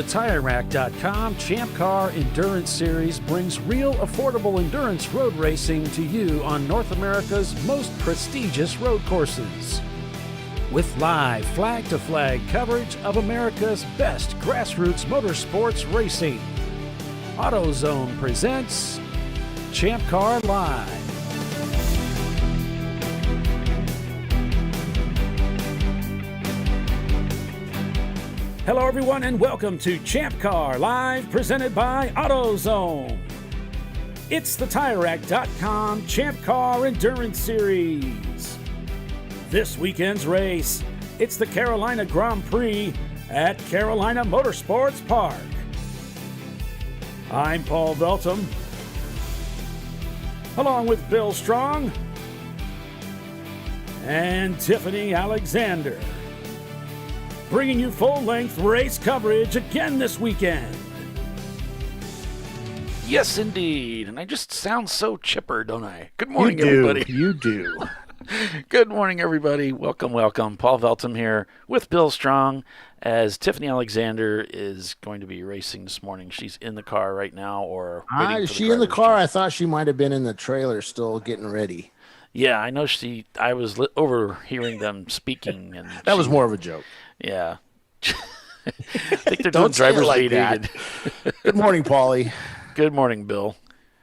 the TireRack.com Champ Car Endurance Series brings real affordable endurance road racing to you on North America's most prestigious road courses. With live flag-to-flag coverage of America's best grassroots motorsports racing, AutoZone presents ChampCar.Live. Hello, everyone, and welcome to ChampCar.Live, presented by AutoZone. It's the TireRack.com Champ Car Endurance Series. This weekend's race, it's the Carolina Grand Prix at Carolina Motorsports Park. I'm Paul Veltum, along with Bill Strong and Tiffany Alexander, bringing you full-length race coverage again this weekend. Yes, indeed. And I just sound so chipper, don't I? Good morning, everybody. You do. Good morning, everybody. Welcome, welcome. Paul Veltum here with Bill Strong, as Tiffany Alexander is going to be racing this morning. She's in the car right now, or waiting Is for she in the car? I thought she might have been in the trailer still getting ready. Yeah, I know I was overhearing them speaking. And that was more of a joke. Yeah. I think they're doing Don't say it driver's like meeting. that. Good morning, Paulie. Good morning, Bill.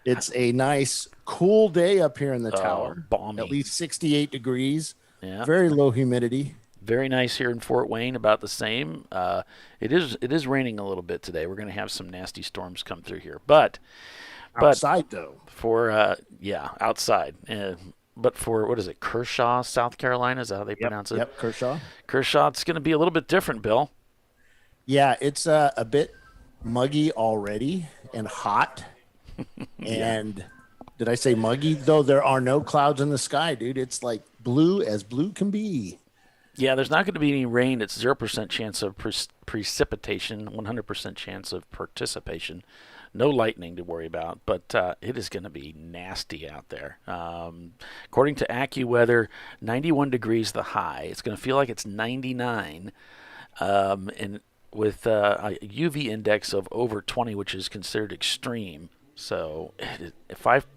It's a nice, cool day up here in the tower. Balmy. At least 68 degrees. Yeah. Very low humidity. Very nice here in Fort Wayne, about the same. It is raining a little bit today. We're going to have some nasty storms come through here. But Outside, though. For, outside. But for, what is it, Kershaw, South Carolina? Is that how they pronounce it? Yep, Kershaw. Kershaw, it's going to be a little bit different, Bill. Yeah, it's a bit muggy already and hot. And did I say muggy? Though there are no clouds in the sky, dude. It's like blue as blue can be. Yeah, there's not going to be any rain. It's 0% chance of precipitation, 100% chance of participation. No lightning to worry about, but it is going to be nasty out there. According to AccuWeather, 91 degrees the high. It's going to feel like it's 99, and with a UV index of over 20, which is considered extreme. So a 5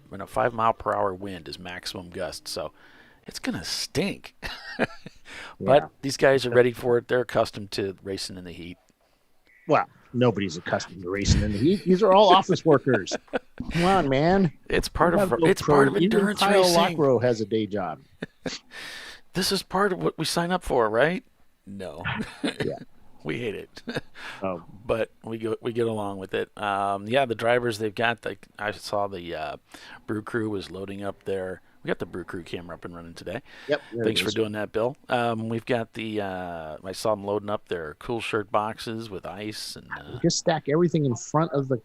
mile per hour wind is maximum gust. So it's going to stink. But these guys are ready for it. They're accustomed to racing in the heat. Well, nobody's accustomed to racing in the heat. These are all office workers. Come on, man. It's part of endurance Kyle racing. Lockrow has a day job. This is part of what we sign up for, right? No. Yeah. We hate it. Oh. But we get along with it. The drivers they've got. I saw the Brew Crew was loading up there. We got the Brew Crew camera up and running today. Yep. Thanks for doing that, Bill. We've got I saw them loading up their cool shirt boxes with ice and just stack everything in front of the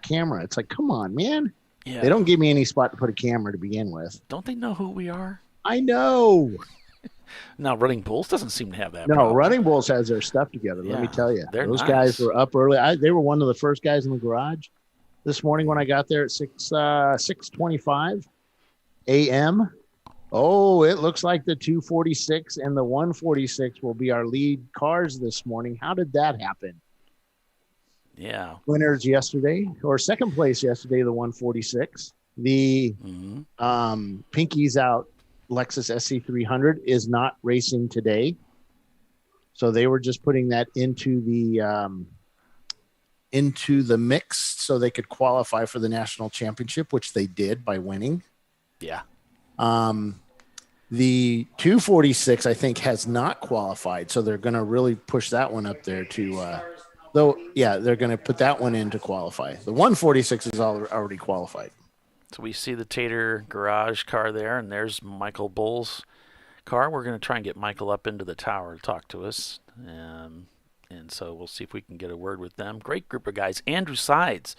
camera. It's like, come on, man. Yeah. They don't give me any spot to put a camera to begin with. Don't they know who we are? I know. Now, Running Bulls doesn't seem to have that No, problem. Running Bulls has their stuff together. Yeah, let me tell you. Those nice. guys were up early. They were one of the first guys in the garage this morning when I got there at 6:25 a.m. Oh, it looks like the 246 and the 146 will be our lead cars this morning. How did that happen? Yeah. Winners yesterday, or second place yesterday, the 146. The Pinkies out Lexus SC300 is not racing today. So they were just putting that into the mix so they could qualify for the national championship, which they did by winning. Yeah. The 246, I think, has not qualified. So they're going to really push that one up there to, they're going to put that one in to qualify. The 146 is already qualified. So we see the Tater garage car there, and there's Michael Bull's car. We're going to try and get Michael up into the tower to talk to us. And so we'll see if we can get a word with them. Great group of guys. Andrew Sides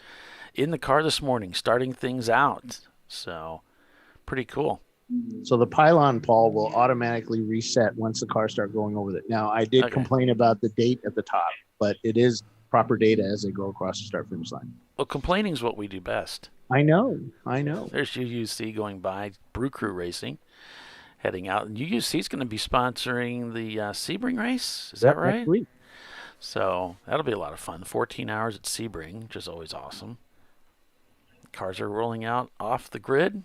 in the car this morning, starting things out. So pretty cool. So the pylon, Paul, will automatically reset once the cars start going over it. Now, I did complain about the date at the top, but it is proper data as they go across the start finish line. Well, complaining is what we do best. I know. There's UUC going by, Brew Crew Racing, heading out. And UUC is going to be sponsoring the Sebring race. Is that right? Next week. So that'll be a lot of fun. 14 hours at Sebring, which is always awesome. Cars are rolling out off the grid.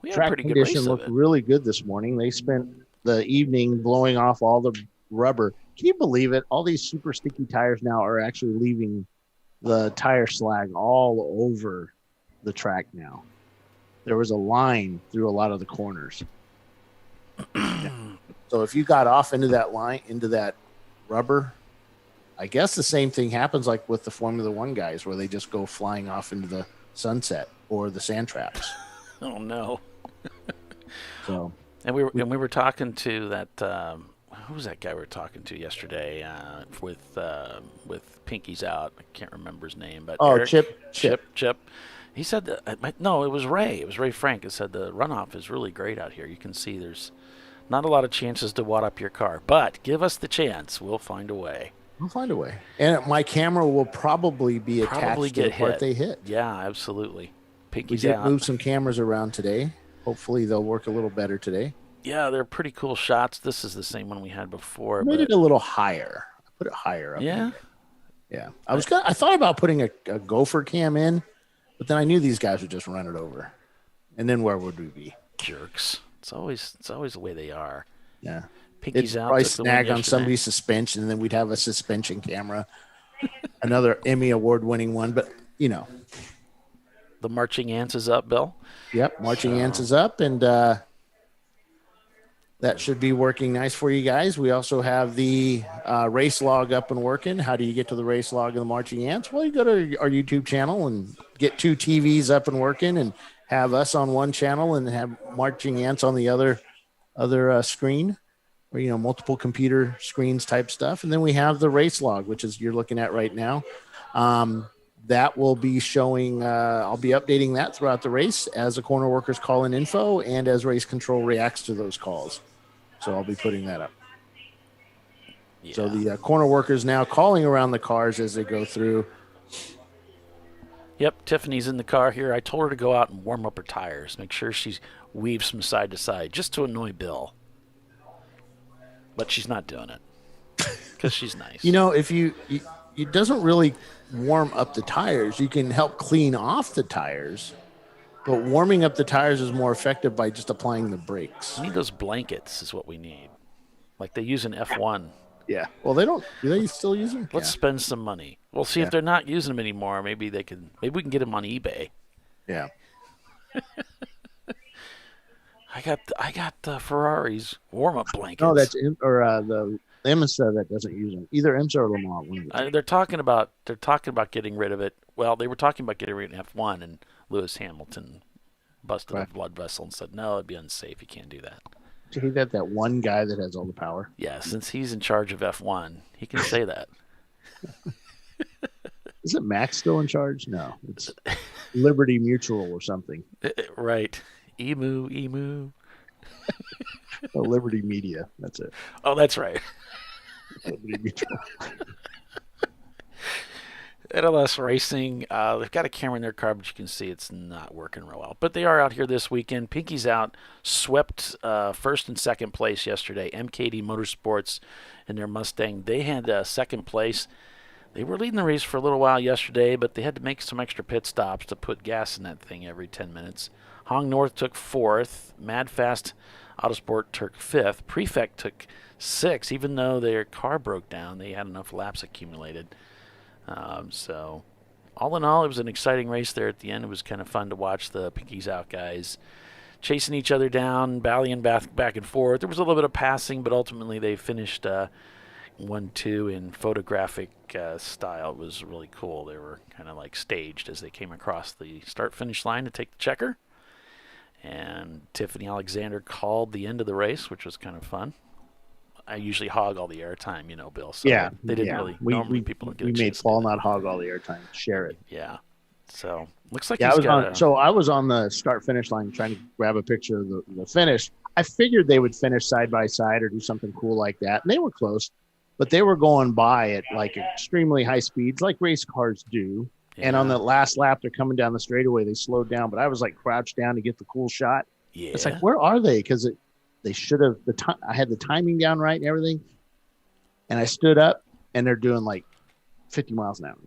We had a Track pretty good condition race of looked it. really good this morning. They spent the evening blowing off all the rubber. Can you believe it? All these super sticky tires now are actually leaving the tire slag all over the track now. There was a line through a lot of the corners. So if you got off into that line, into that rubber, I guess the same thing happens like with the Formula One guys where they just go flying off into the sunset or the sand traps. Oh no. So And we were talking to that who was that guy we were talking to yesterday with Pinky's out. I can't remember his name, but Eric, Chip. He said that no, it was Ray. It was Ray Frank. It said the runoff is really great out here. You can see there's not a lot of chances to wad up your car, but give us the chance. We'll find a way. We'll find a way. And my camera will probably be attached to the part they hit. Yeah, absolutely. We Pinky's did out. move some cameras around today. Hopefully they'll work a little better today. Yeah, they're pretty cool shots. This is the same one we had before. I made it a little higher. I put it higher up. Yeah. Yeah. I thought about putting a gopher cam in, but then I knew these guys would just run it over. And then where would we be? Jerks. It's always the way they are. Yeah. Pinky's It'd out. probably took the win snag on yesterday. somebody's suspension, and then we'd have a suspension camera. Another Emmy award-winning one, but you know. The marching ants is up, Bill. Yep, marching ants is up, and that should be working nice for you guys. We also have the race log up and working. How do you get to the race log of the marching ants? Well, you go to our YouTube channel and get 2 TVs up and working, and have us on one channel and have marching ants on the other screen, or multiple computer screens type stuff. And then we have the race log, which is you're looking at right now. That will be showing, I'll be updating that throughout the race as the corner workers call in info and as race control reacts to those calls. So I'll be putting that up. Yeah. So the corner workers now calling around the cars as they go through. Yep, Tiffany's in the car here. I told her to go out and warm up her tires. Make sure she weaves from side to side just to annoy Bill. But she's not doing it because she's nice. If it doesn't really warm up the tires. You can help clean off the tires, but warming up the tires is more effective by just applying the brakes. We need those blankets is what we need. Like they use in F1. Yeah. Well, they don't. Do they still use them? Let's spend some money. We'll see if they're not using them anymore. Maybe we can get them on eBay. Yeah. I got the Ferrari's warm-up blankets. No, that's the IMSA that doesn't use them. Either IMSA or Le Mans. They're talking about getting rid of it. Well, they were talking about getting rid of F1, and Lewis Hamilton busted a blood vessel and said, "No, it'd be unsafe. You can't do that." He that one guy that has all the power. Yeah, since he's in charge of F1, he can say that. Isn't Max still in charge? No, it's Liberty Mutual or something. Right. Emu. Liberty Media. That's it. Oh, that's right. Liberty Mutual. NLS Racing, they've got a camera in their car, but you can see it's not working real well. But they are out here this weekend. Pinky's out, swept first and second place yesterday. MKD Motorsports and their Mustang, they had second place. They were leading the race for a little while yesterday, but they had to make some extra pit stops to put gas in that thing every 10 minutes. Hong North took fourth. Mad Fast Autosport took fifth. Prefect took sixth. Even though their car broke down, they had enough laps accumulated. So all in all, it was an exciting race there at the end. It was kind of fun to watch the Pinky's Out guys chasing each other down, ballying back and forth. There was a little bit of passing, but ultimately they finished 1-2 in photographic style. It was really cool. They were kind of like staged as they came across the start-finish line to take the checker. And Tiffany Alexander called the end of the race, which was kind of fun. I usually hog all the airtime, Bill. So yeah, they didn't really. Normally, people don't get. We made Paul not hog all the airtime. Share it. Yeah. So looks like I was on the start finish line trying to grab a picture of the finish. I figured they would finish side by side or do something cool like that, and they were close, but they were going by at like extremely high speeds, like race cars do. Yeah. And on the last lap, they're coming down the straightaway. They slowed down, but I was like crouched down to get the cool shot. Yeah. It's like, where are they? Because they should have I had the timing down right and everything. And I stood up and they're doing like 50 miles an hour.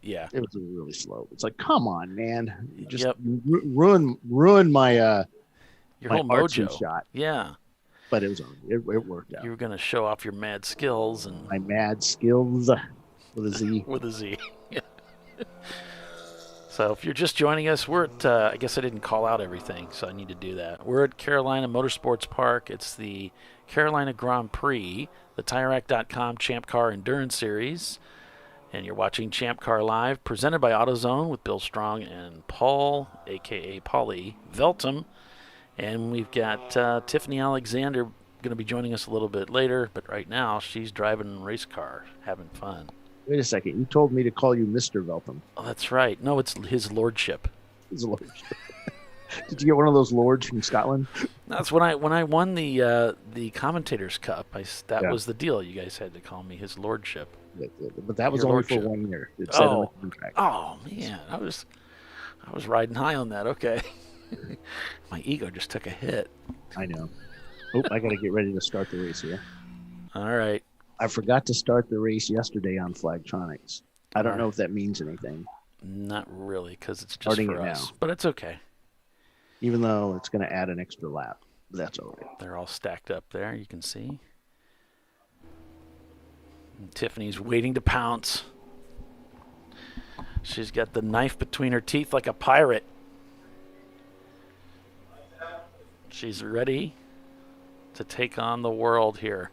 Yeah. It was really slow. It's like, come on, man. You just Yep. ruin my Your my whole artsy mojo. shot. Yeah. But it worked out. You were going to show off your mad skills and My mad skills with a Z. with a Z. So if you're just joining us, we're at, I guess I didn't call out everything, so I need to do that. We're at Carolina Motorsports Park. It's the Carolina Grand Prix, the TireRack.com Champ Car Endurance Series. And you're watching Champ Car Live, presented by AutoZone with Bill Strong and Paul, a.k.a. Paulie Veltum. And we've got Tiffany Alexander going to be joining us a little bit later, but right now she's driving a race car, having fun. Wait a second. You told me to call you Mr. Veltham. Oh, that's right. No, it's his lordship. He's a lord. Did you get one of those lords from Scotland? That's when I won the Commentators Cup. That Yeah. was the deal. You guys had to call me his lordship. But that was Your only lordship. for 1 year. It said on the contract. Oh man, I was riding high on that. Okay, my ego just took a hit. I know. Oh, I got to get ready to start the race here. All right. I forgot to start the race yesterday on Flagtronics. I don't know if that means anything, Not really, because it's just Starting for it us. now. But it's okay. even though it's going to add an extra lap. That's all right. They're all stacked up there. You can see. And Tiffany's waiting to pounce. She's got the knife between her teeth like a pirate. She's ready to take on the world here.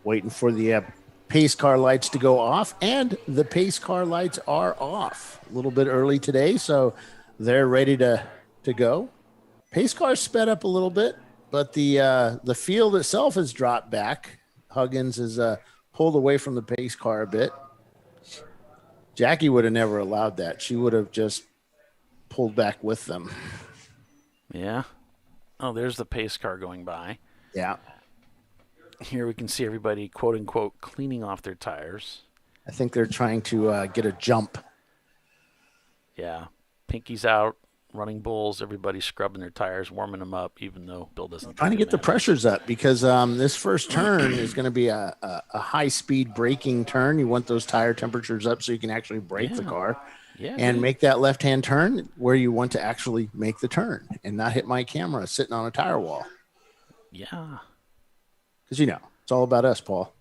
Waiting for the pace car lights to go off, and the pace car lights are off a little bit early today, so they're ready to go. Pace cars sped up a little bit, but the field itself has dropped back. Huggins is pulled away from the pace car a bit. Jackie would have never allowed that. She would have just pulled back with them. Yeah. Oh, there's the pace car going by. Yeah. Here we can see everybody, quote unquote, cleaning off their tires. I think they're trying to get a jump. Yeah. Pinky's out, running bulls, everybody scrubbing their tires, warming them up, even though Bill doesn't. Trying to get the pressures up because this first turn is going to be a high-speed braking turn. You want those tire temperatures up so you can actually brake the car and make that left-hand turn where you want to actually make the turn and not hit my camera sitting on a tire wall. Yeah. Because, it's all about us, Paul.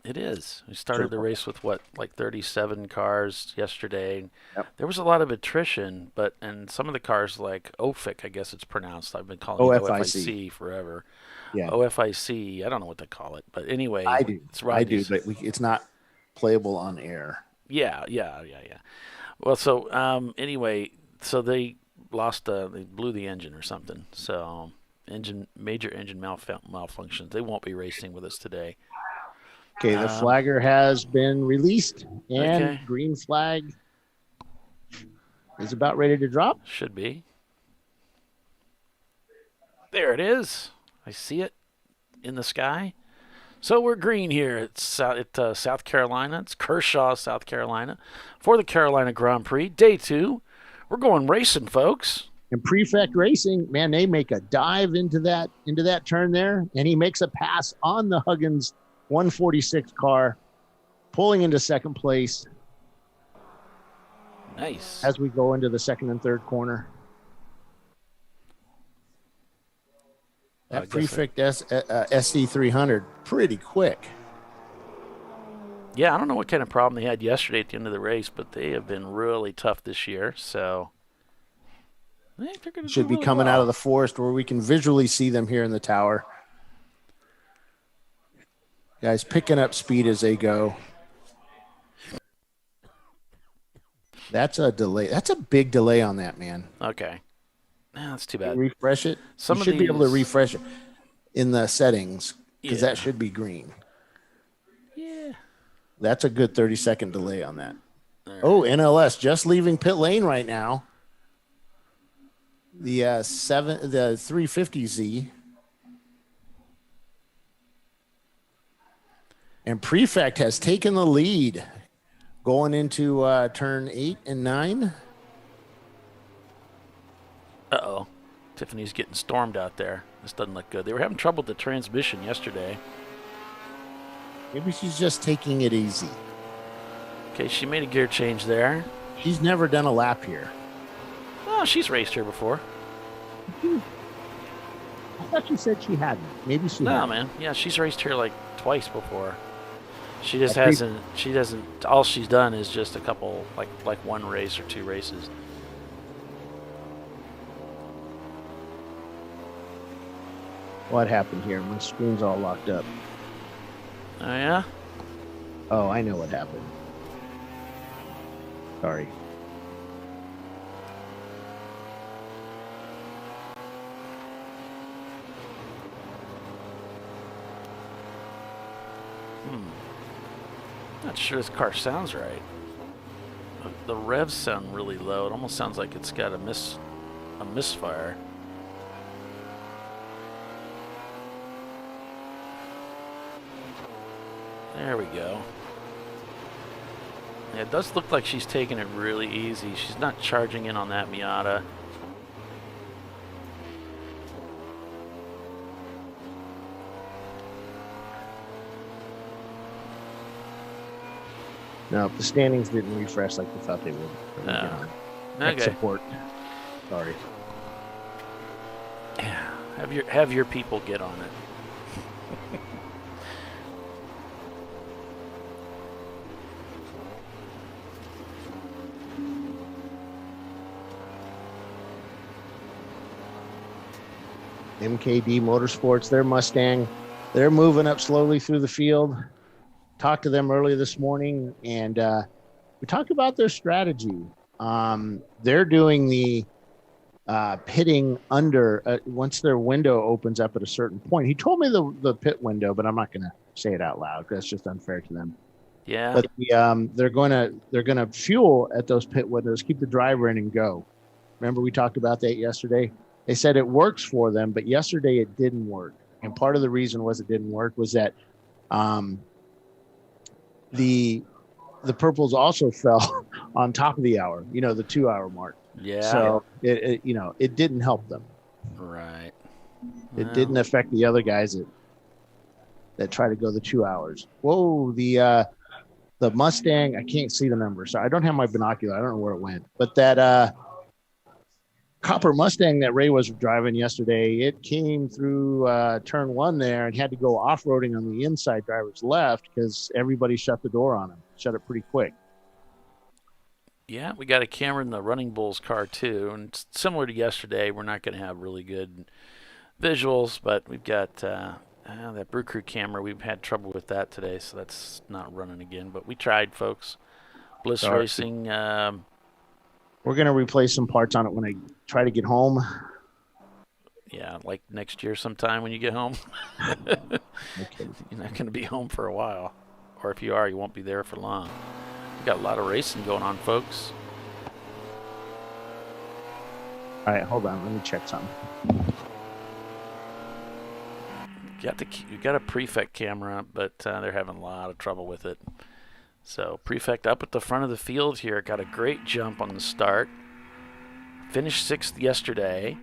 It is. We started the race with, like 37 cars yesterday. Yep. There was a lot of attrition, and some of the cars, like OFIC, I guess it's pronounced. I've been calling it OFIC forever. Yeah. OFIC, I don't know what they call it. But anyway. I do. It's but it's not playable on air. Yeah. Well, so anyway, so they lost, they blew the engine or something. So major engine malfunctions. They won't be racing with us today. Okay, the flagger has been released, and Okay. green flag is about ready to drop. Should be. There it is. I see it in the sky. So we're green here at South Carolina. It's Kershaw, South Carolina, for the Carolina Grand Prix, Day 2. We're going racing, folks. And Prefect Racing, man, they make a dive into that turn there, and he makes a pass on the Huggins 146 car, pulling into second place. Nice. As we go into the second and third corner. That Prefect SC300, pretty quick. Yeah, I don't know what kind of problem they had yesterday at the end of the race, but they have been really tough this year. So I think they're going to should be coming out of the forest where we can visually see them here in the tower. Guys picking up speed as they go. That's a delay. That's a big delay on that, man. Okay. Yeah, that's too bad. Refresh it. You should be able to refresh it in the settings because that should be green. Yeah. That's a good 30-second delay on that. Oh, NLS just leaving pit lane right now. The 350Z. And Prefect has taken the lead going into turn 8 and 9. Uh-oh. Tiffany's getting stormed out there. This doesn't look good. They were having trouble with the transmission yesterday. Maybe she's just taking it easy. Okay, she made a gear change there. She's never done a lap here. Oh, she's raced here before. I thought you said she hadn't. Maybe she No, hadn't. man. Yeah, she's raced here like twice before. She just I think- hasn't. She doesn't. All she's done is just a couple, like one race or two races. What happened here? My screen's all locked up. Oh yeah. Oh, I know what happened. Sorry. Not sure this car sounds right. The revs sound really low. It almost sounds like it's got a misfire. There we go. Yeah, it does look like she's taking it really easy. She's not charging in on that Miata. No, the standings didn't refresh like we thought they would. No. Tech Okay. support. Sorry. Yeah. Have your people get on it. MKD Motorsports, their Mustang, they're moving up slowly through the field. Talked to them earlier this morning, and we talked about their strategy. They're doing the pitting under once their window opens up at a certain point. He told me the pit window, but I'm not going to say it out loud because that's just unfair to them. Yeah. But they're going to fuel at those pit windows, keep the driver in, and go. Remember we talked about that yesterday. They said it works for them, but yesterday it didn't work. And part of the reason was it didn't work was that the purples also fell on top of the hour, the 2 hour mark. Yeah. So it didn't help them. Right. It didn't affect the other guys that try to go the 2 hours. Whoa, the Mustang, I can't see the number. So I don't have my binocular. I don't know where it went. But that copper Mustang that Ray was driving yesterday, it came through turn one there and had to go off-roading on the inside driver's left because everybody shut the door on him. Shut it pretty quick. Yeah, we got a camera in the Running Bulls car too, and it's similar to yesterday. We're not going to have really good visuals, but we've got that Brew Crew camera. We've had trouble with that today, so that's not running again. But we tried, folks. Bliss Sorry. Racing. We're going to replace some parts on it when I try to get home. Yeah, like next year sometime when you get home. Okay. You're not going to be home for a while. Or if you are, you won't be there for long. We got a lot of racing going on, folks. All right, hold on. Let me check something. You got a Prefect camera, but they're having a lot of trouble with it. So Prefect up at the front of the field here. Got a great jump on the start. Finished 6th yesterday.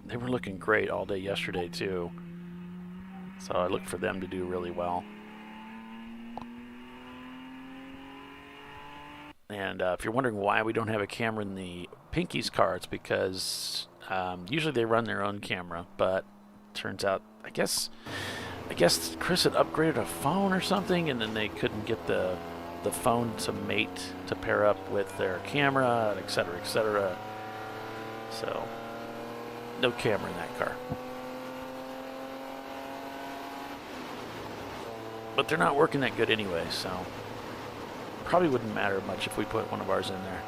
They were looking great all day yesterday too. So I look for them to do really well. And if you're wondering why we don't have a camera in the Pinky's car, it's because usually they run their own camera, but turns out, I guess Chris had upgraded a phone or something, and then they couldn't get the phone to mate, to pair up with their camera, et cetera, et cetera. So, no camera in that car. But they're not working that good anyway, so probably wouldn't matter much if we put one of ours in there.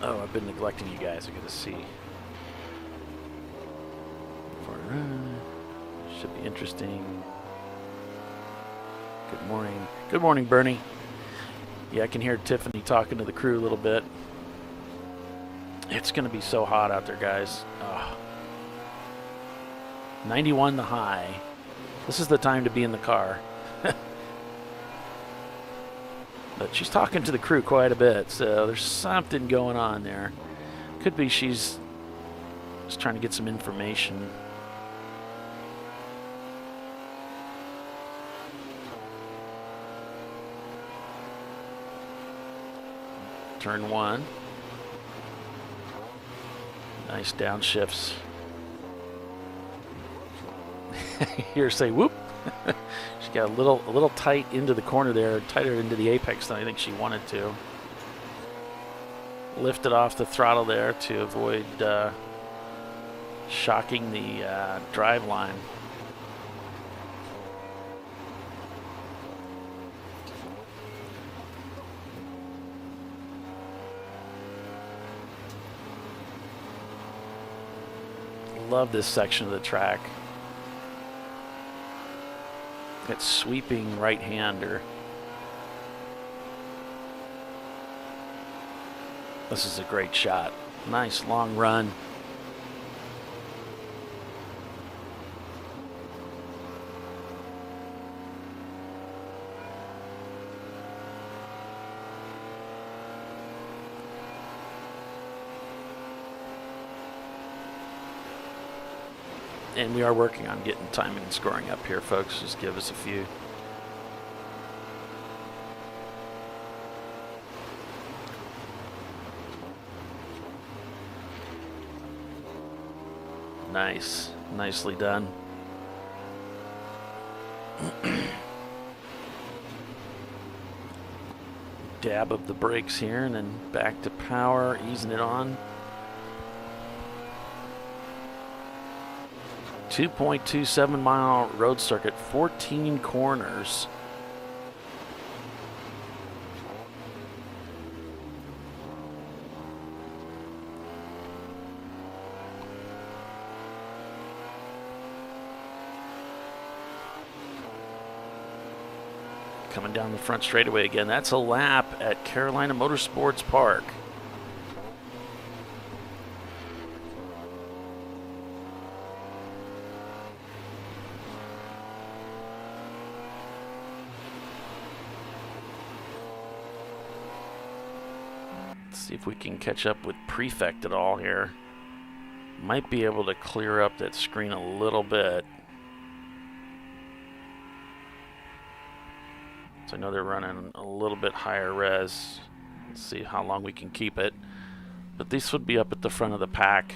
Oh, I've been neglecting you guys. I gotta see. Should be interesting. Good morning. Good morning, Bernie. Yeah, I can hear Tiffany talking to the crew a little bit. It's going to be so hot out there, guys. Oh. 91 the high. This is the time to be in the car. But she's talking to the crew quite a bit, so there's something going on there. Could be she's just trying to get some information. Turn 1. Nice downshifts. Here, say whoop. She got a little tight into the corner there, tighter into the apex than I think she wanted to. Lifted off the throttle there to avoid shocking the drive line. Love this section of the track. That sweeping right-hander. This is a great shot. Nice long run. And we are working on getting timing and scoring up here, folks. Just give us a few. Nice. Nicely done. Dab of the brakes here and then back to power, easing it on. 2.27 mile road circuit, 14 corners. Coming down the front straightaway again. That's a lap at Carolina Motorsports Park. See if we can catch up with Prefect at all here. Might be able to clear up that screen a little bit. So I know they're running a little bit higher res. Let's see how long we can keep it. But this would be up at the front of the pack.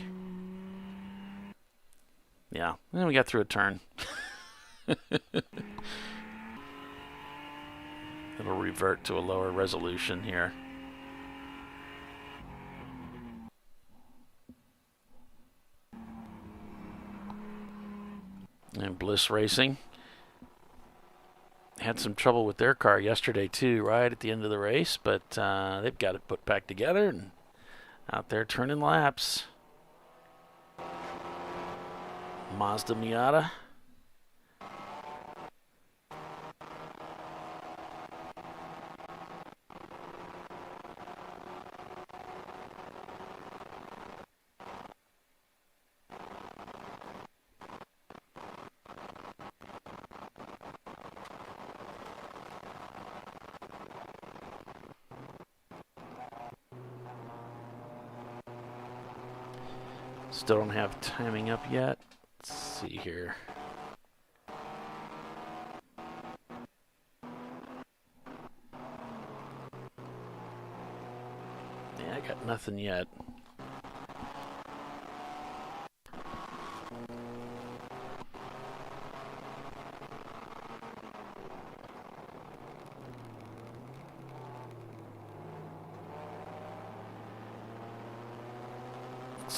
Yeah, and then we got through a turn. It'll revert to a lower resolution here. And Bliss Racing had some trouble with their car yesterday too, right at the end of the race, but they've got it put back together and out there turning laps. Mazda Miata. Still don't have timing up yet. Let's see here. Yeah, I got nothing yet.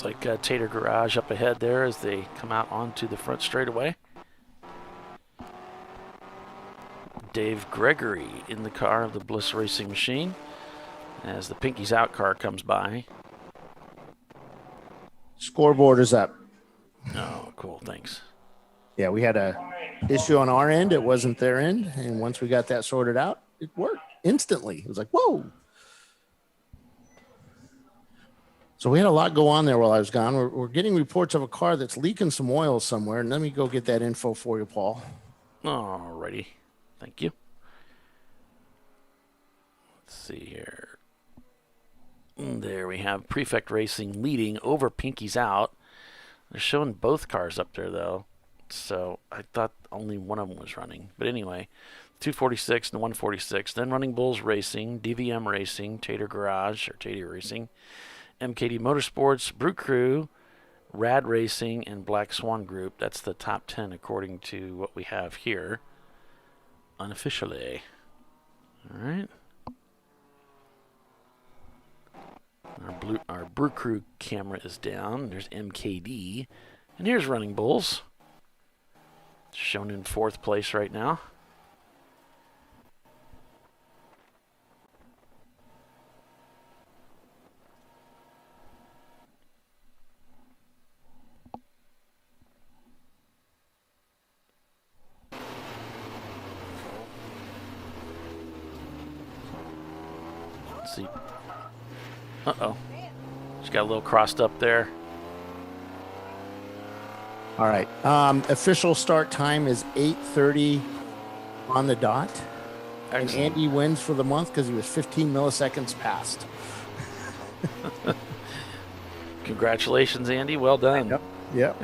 Looks like Tater Garage up ahead there as they come out onto the front straightaway. Dave Gregory in the car of the Bliss Racing machine as the Pinky's Out car comes by. Scoreboard is up. Oh, cool. Thanks. Yeah, we had a issue on our end. It wasn't their end. And once we got that sorted out, it worked instantly. It was like, whoa. So we had a lot go on there while I was gone. We're getting reports of a car that's leaking some oil somewhere. And let me go get that info for you, Paul. Alrighty. Thank you. Let's see here. There we have Prefect Racing leading over Pinky's Out. They're showing both cars up there, though. So I thought only one of them was running. But anyway, 246 and 146. Then Running Bulls Racing, DVM Racing, Tater Garage or Tater Racing, MKD Motorsports, Brew Crew, Rad Racing, and Black Swan Group. That's the top 10 according to what we have here unofficially. All right. Our Brew Crew camera is down. There's MKD. And here's Running Bulls. Shown in 4th place right now. Let's see. Uh-oh. Just got a little crossed up there. All right. Official start time is 8:30 on the dot. Excellent. And Andy wins for the month because he was 15 milliseconds past. Congratulations, Andy. Well done. Yep.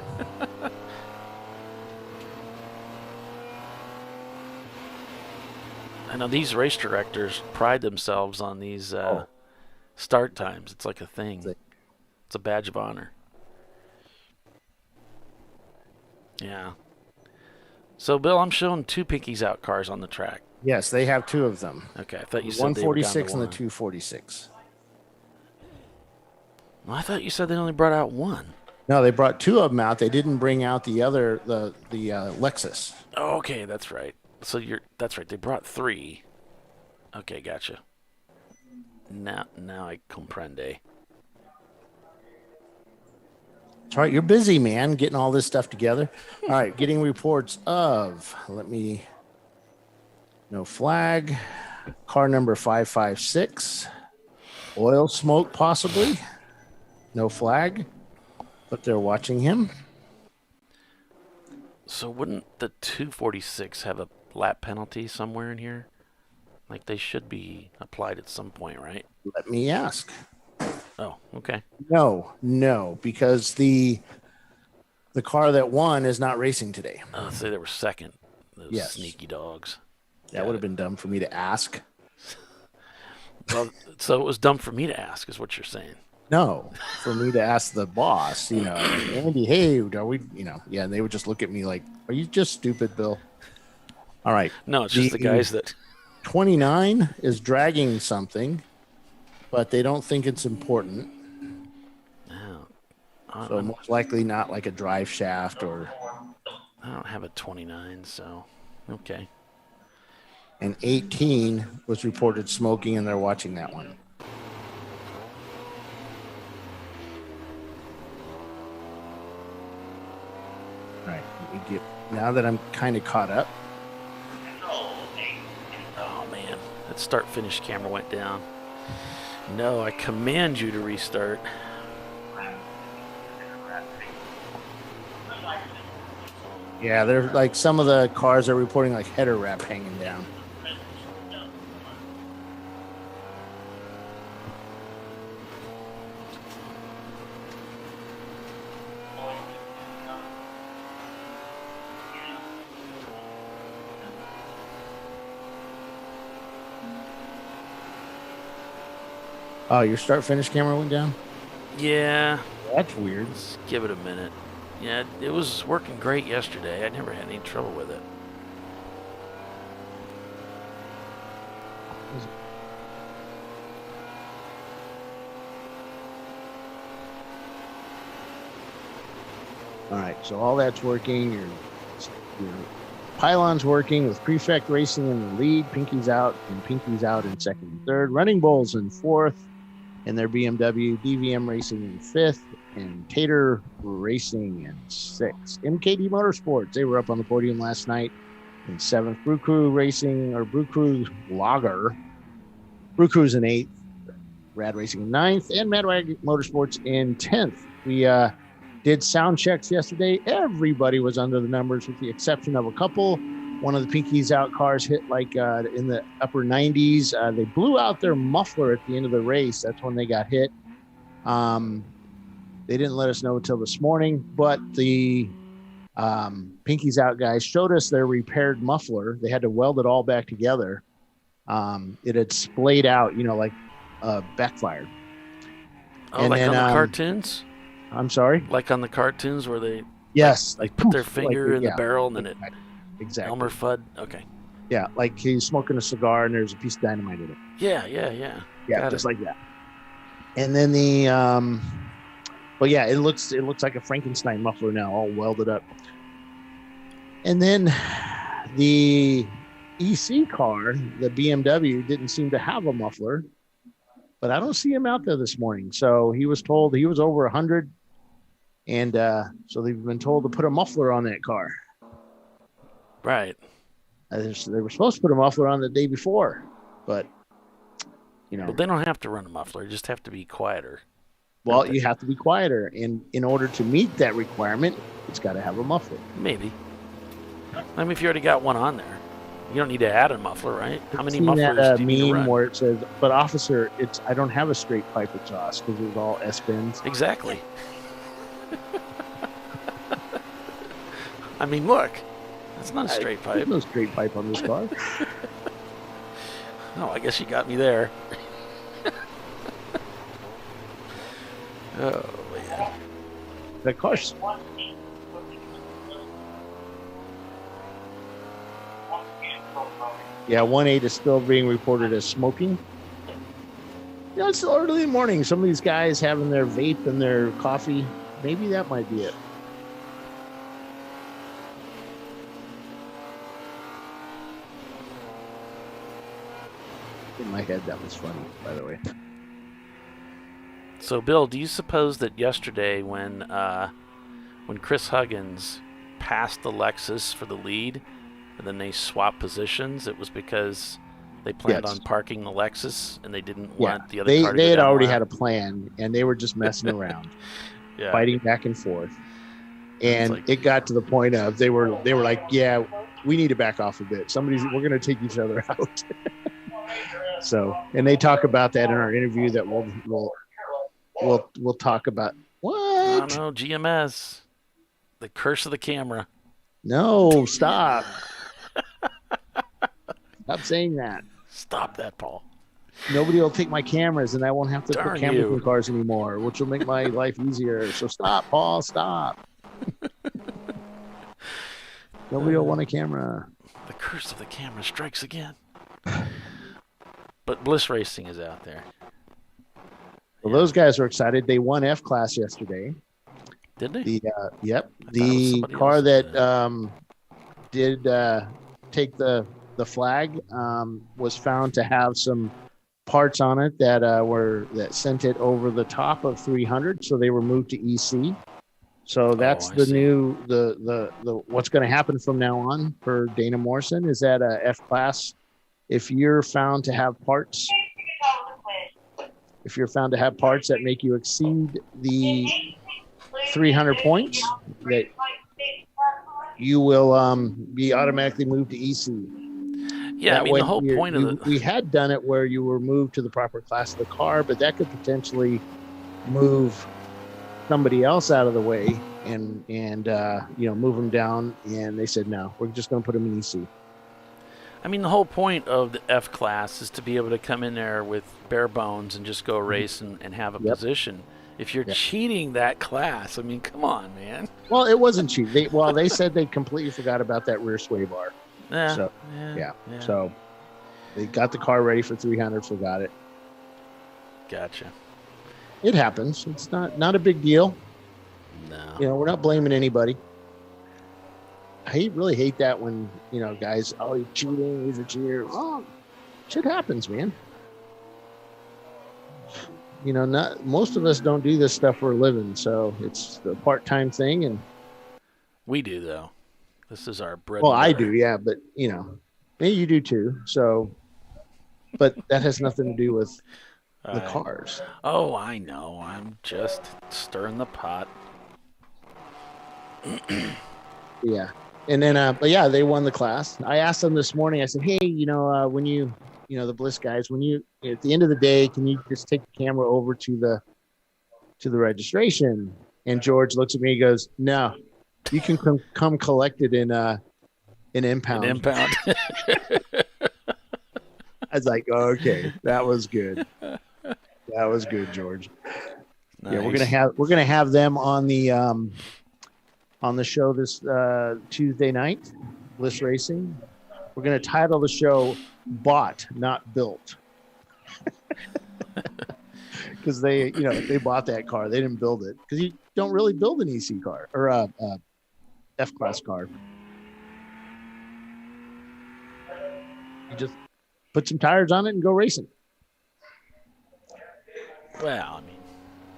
I know these race directors pride themselves on these start times. It's like a thing. It's a badge of honor. Yeah. So, Bill, I'm showing 2 Pinkies Out cars on the track. Yes, they have 2 of them. Okay, I thought you said 146 and the 1. 246. Well, I thought you said they only brought out 1. No, they brought 2 of them out. They didn't bring out the other, the Lexus. Oh, okay, that's right. So that's right. They brought 3. Okay, gotcha. Now I comprende. That's right. You're busy, man, getting all this stuff together. All right, getting reports of, no flag, car number 556, oil smoke possibly, no flag, but they're watching him. So wouldn't the 246 have a lap penalty somewhere in here? Like they should be applied at some point, right? Let me ask. Oh, okay. No, because the car that won is not racing today. Let's say they were second. Those Yes. Sneaky dogs. That would have been dumb for me to ask. Well, so it was dumb for me to ask, is what you're saying. No, for me to ask the boss, Andy, hey, are we, and they would just look at me like, are you just stupid, Bill? All right. No, it's just the guys that 29 is dragging something, but they don't think it's important. Oh, So most likely not like a drive shaft or. I don't have a 29, so okay. And 18 was reported smoking, and they're watching that one. All right. Now that I'm kind of caught up. Oh, man. That start-finish camera went down. No, I command you to restart. Yeah, they're like some of the cars are reporting like header wrap hanging down. Oh, your start finish camera went down? Yeah. That's weird. Let's give it a minute. Yeah, it was working great yesterday. I never had any trouble with it. All right, so all that's working. Your pylon's working with Prefect Racing in the lead. Pinky's out, and Pinky's out in second and third. Running Bulls in fourth, and their BMW. DVM Racing in fifth, and Tater Racing in sixth. MKD Motorsports, they were up on the podium last night in seventh. Brew Crew Racing, or Brew Crew Lager. Brew Crew's in eighth. Rad Racing in ninth, and Mad Wag Motorsports in 10th. We did sound checks yesterday. Everybody was under the numbers with the exception of a couple. One of the Pinkies Out cars hit like in the upper 90s. They blew out their muffler at the end of the race. That's when they got hit. They didn't let us know until this morning, but the Pinky's Out guys showed us their repaired muffler. They had to weld it all back together. It had splayed out, like backfired. Oh, And like then, on the cartoons? I'm sorry? Like on the cartoons where they Yes. like put their finger like, in the barrel and then it exactly. Elmer Fudd. Okay. Yeah, like he's smoking a cigar and there's a piece of dynamite in it. Yeah. Yeah, Got just it. like that. And then the but yeah, it looks like a Frankenstein muffler now, all welded up. And then the EC car, the BMW, didn't seem to have a muffler, but I don't see him out there this morning. So he was told he was over 100, and so they've been told to put a muffler on that car. Right. They were supposed to put a muffler on the day before, but But they don't have to run a muffler; you just have to be quieter. Well, you have to be quieter, and in order to meet that requirement, it's got to have a muffler. Maybe. I mean, if you already got one on there, you don't need to add a muffler, right? How many mufflers do you need to run? Where it says, "But officer, I don't have a straight pipe exhaust because it was all S-bends." Exactly. I mean, look, that's not a straight pipe. There's no straight pipe on this car. Oh, I guess you got me there. Oh, man. The car's... Yeah, 1.8 is still being reported as smoking. It's still early in the morning. Some of these guys having their vape and their coffee. Maybe that might be it. In my head, that was funny, by the way. So, Bill, do you suppose that yesterday when Chris Huggins passed the Lexus for the lead, and then they swapped positions, it was because they planned on parking the Lexus and they didn't want the other car to go They had down already the had a plan, and they were just messing around, fighting back and forth. And it got to the point of they were like, "Yeah, we need to back off a bit. We're going to take each other out." So, and they talk about that in our interview that we'll talk about. What? I don't know, GMS, the curse of the camera. No, stop. Stop saying that. Stop that, Paul. Nobody will take my cameras, and I won't have to Darn put cameras you. in cars anymore, which will make my life easier. So stop, Paul. Stop. Nobody will want a camera. The curse of the camera strikes again. But Bliss Racing is out there. Well, those guys are excited. They won F class yesterday. Did they? The car that did take the flag was found to have some parts on it that sent it over the top of 300, so they were moved to EC. So that's new what's going to happen from now on for Dana Morrison is that F class. If you're found to have parts that make you exceed the 300 points, that you will be automatically moved to EC. Yeah, I mean, the whole point of it. We had done it where you were moved to the proper class of the car, but that could potentially move somebody else out of the way and move them down. And they said, no, we're just going to put them in EC. I mean, the whole point of the F class is to be able to come in there with bare bones and just go race and have a position. If you're cheating that class, I mean, come on, man. Well, it wasn't cheap. They said they completely forgot about that rear sway bar. Yeah. So, So they got the car ready for 300, forgot it. Gotcha. It happens. It's not a big deal. No. We're not blaming anybody. I really hate that when, guys, he's cheating, he's a cheater. Oh, shit happens, man. Not most of us don't do this stuff for a living, so it's a part-time thing. And we do, though. This is our bread. Well, I do, yeah, but maybe you do too. So, but that has nothing to do with the cars. Oh, I know. I'm just stirring the pot. Yeah. And then, they won the class. I asked them this morning, I said, hey, when you, the Bliss guys, when you, at the end of the day, can you just take the camera over to the registration? And George looks at me and goes, no, You can come collect it in impound. An impound. I was like, okay, that was good. That was good, George. Nice. Yeah, we're gonna have them on the show this Tuesday night, Bliss Racing. We're gonna title the show "Bought, Not Built," because they bought that car. They didn't build it because you don't really build an EC car or a F-Class car. You just put some tires on it and go racing. Well, I mean,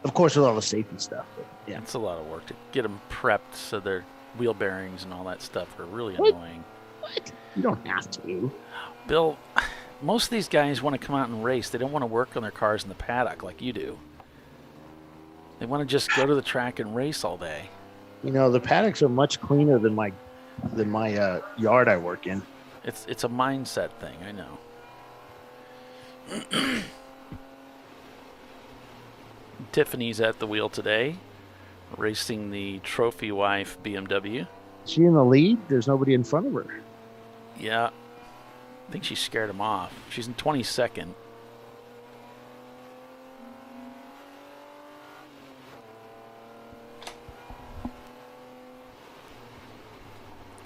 of course, with all the safety stuff. But yeah, it's a lot of work to get them prepped so their wheel bearings and all that stuff are really annoying. What? You don't have to. Bill, most of these guys want to come out and race. They don't want to work on their cars in the paddock like you do. They want to just go to the track and race all day. You know, the paddocks are much cleaner than my yard I work in. It's a mindset thing, I know. Tiffany's at the wheel today, racing the trophy wife BMW. Is she in the lead? There's nobody in front of her. Yeah, I think she scared him off. She's in 22nd.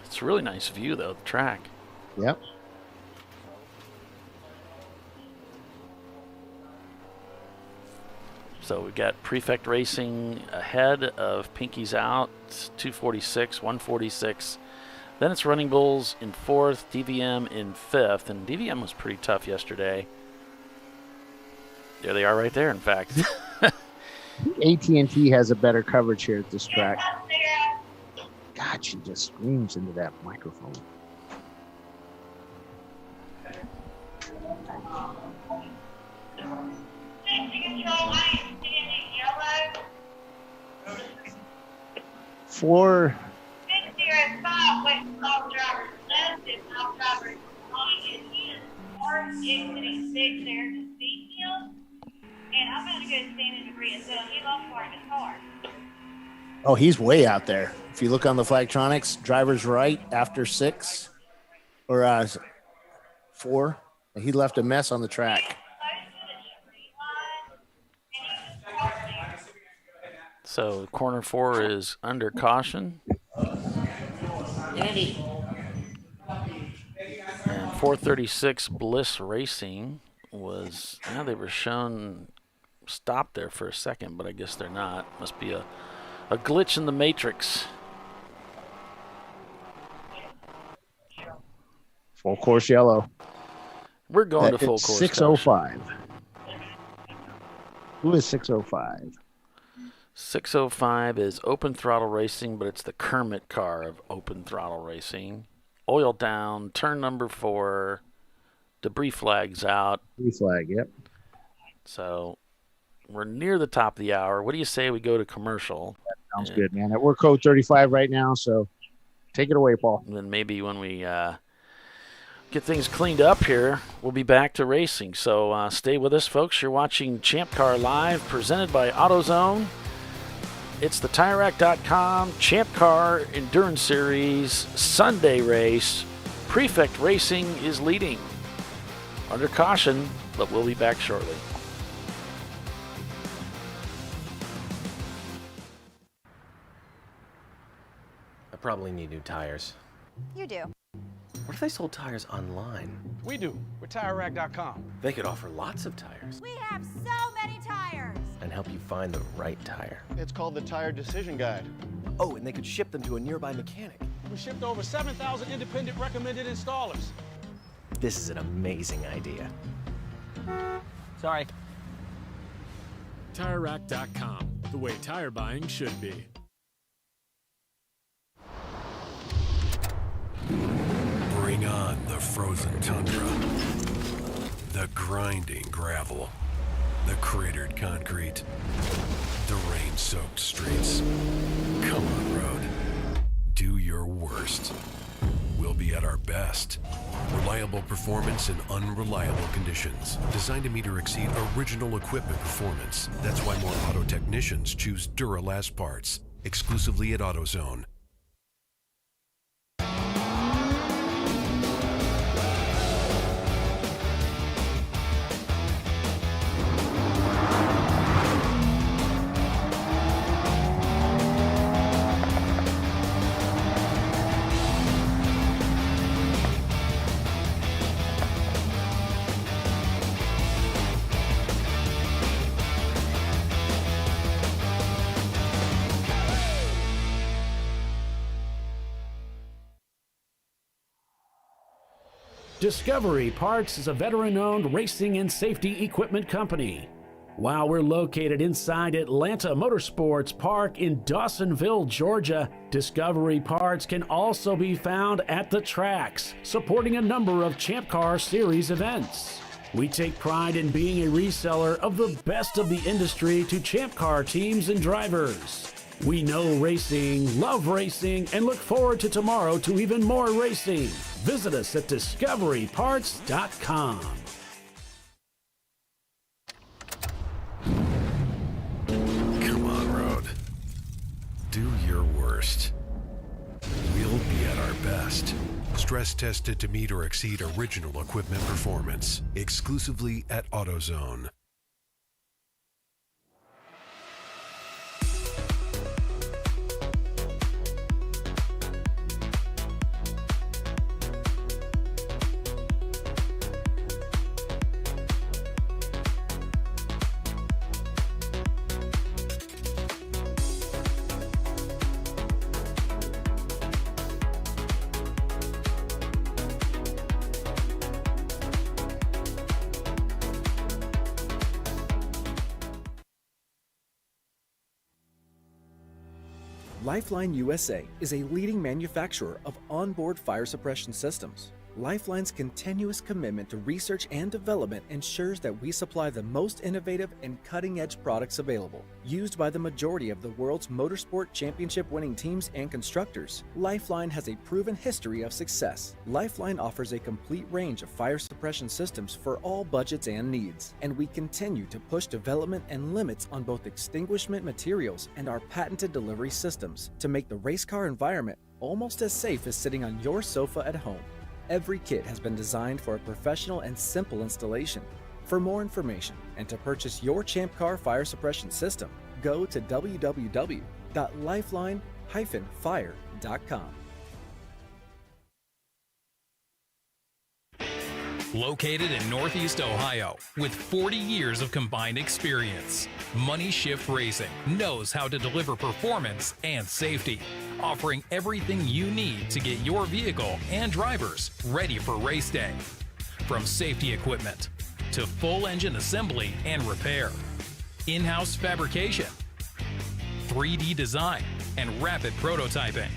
It's a really nice view, though, the track. Yep. So we've got Prefect Racing ahead of Pinky's out, 246, 146. Then it's Running Bulls in 4th, DVM in 5th, and DVM was pretty tough yesterday. There they are right there, in fact. AT&T has a better coverage here at this track. God, she just screams into that microphone. For 605 West Top Driver left and Top Driver calling in or exiting 6 there to see him. And I'm going to go stand in debris until he lost part of his car. Oh, he's way out there. If you look on the Flagtronics, driver's right after 6 or 4. He left a mess on the track. So corner 4 is under caution. Andy. And 436 Bliss Racing was, they were shown stopped there for a second, but I guess they're not. Must be a glitch in the matrix. Full course yellow. We're going to full course. 605. Who is 605? 605 is Open Throttle Racing, but it's the Kermit car of Open Throttle Racing. Oil down, turn number 4, debris flags out. Debris flag, yep. So we're near the top of the hour. What do you say we go to commercial? That sounds good, man. We're code 35 right now, so take it away, Paul. And then maybe when we get things cleaned up here, we'll be back to racing. So stay with us, folks. You're watching Champ Car Live, presented by AutoZone. It's the TireRack.com Champ Car Endurance Series Sunday race. Prefect Racing is leading. Under caution, but we'll be back shortly. I probably need new tires. You do. What if they sold tires online? We do. We're TireRack.com. They could offer lots of tires We have so many tires. and help you find the right tire. It's called the Tire Decision Guide. Oh, and they could ship them to a nearby mechanic. We shipped over 7,000 independent recommended installers. This is an amazing idea. Sorry. TireRack.com, the way tire buying should be. Bring on the frozen tundra, the grinding gravel, the cratered concrete, the rain-soaked streets. Come on, road. Do your worst. We'll be at our best. Reliable performance in unreliable conditions. Designed to meet or exceed original equipment performance. That's why more auto technicians choose Duralast parts. Exclusively at AutoZone. Discovery Parts is a veteran-owned racing and safety equipment company. While we're located inside Atlanta Motorsports Park in Dawsonville, Georgia, Discovery Parts can also be found at the tracks, supporting a number of Champ Car Series events. We take pride in being a reseller of the best of the industry to Champ Car teams and drivers. We know racing, love racing, and look forward to tomorrow to even more racing. Visit us at discoveryparts.com. Come on, Road. Do your worst. We'll be at our best. Stress tested to meet or exceed original equipment performance. Exclusively at AutoZone. Lifeline USA is a leading manufacturer of onboard fire suppression systems. Lifeline's continuous commitment to research and development ensures that we supply the most innovative and cutting-edge products available. Used by the majority of the world's motorsport championship-winning teams and constructors, Lifeline has a proven history of success. Lifeline offers a complete range of fire suppression systems for all budgets and needs, and we continue to push development and limits on both extinguishment materials and our patented delivery systems to make the race car environment almost as safe as sitting on your sofa at home. Every kit has been designed for a professional and simple installation. For more information and to purchase your Champ Car fire suppression system, go to www.lifeline-fire.com. Located in Northeast Ohio, with 40 years of combined experience, Money Shift Racing knows how to deliver performance and safety, offering everything you need to get your vehicle and drivers ready for race day. From safety equipment to full engine assembly and repair, in-house fabrication, 3D design, and rapid prototyping.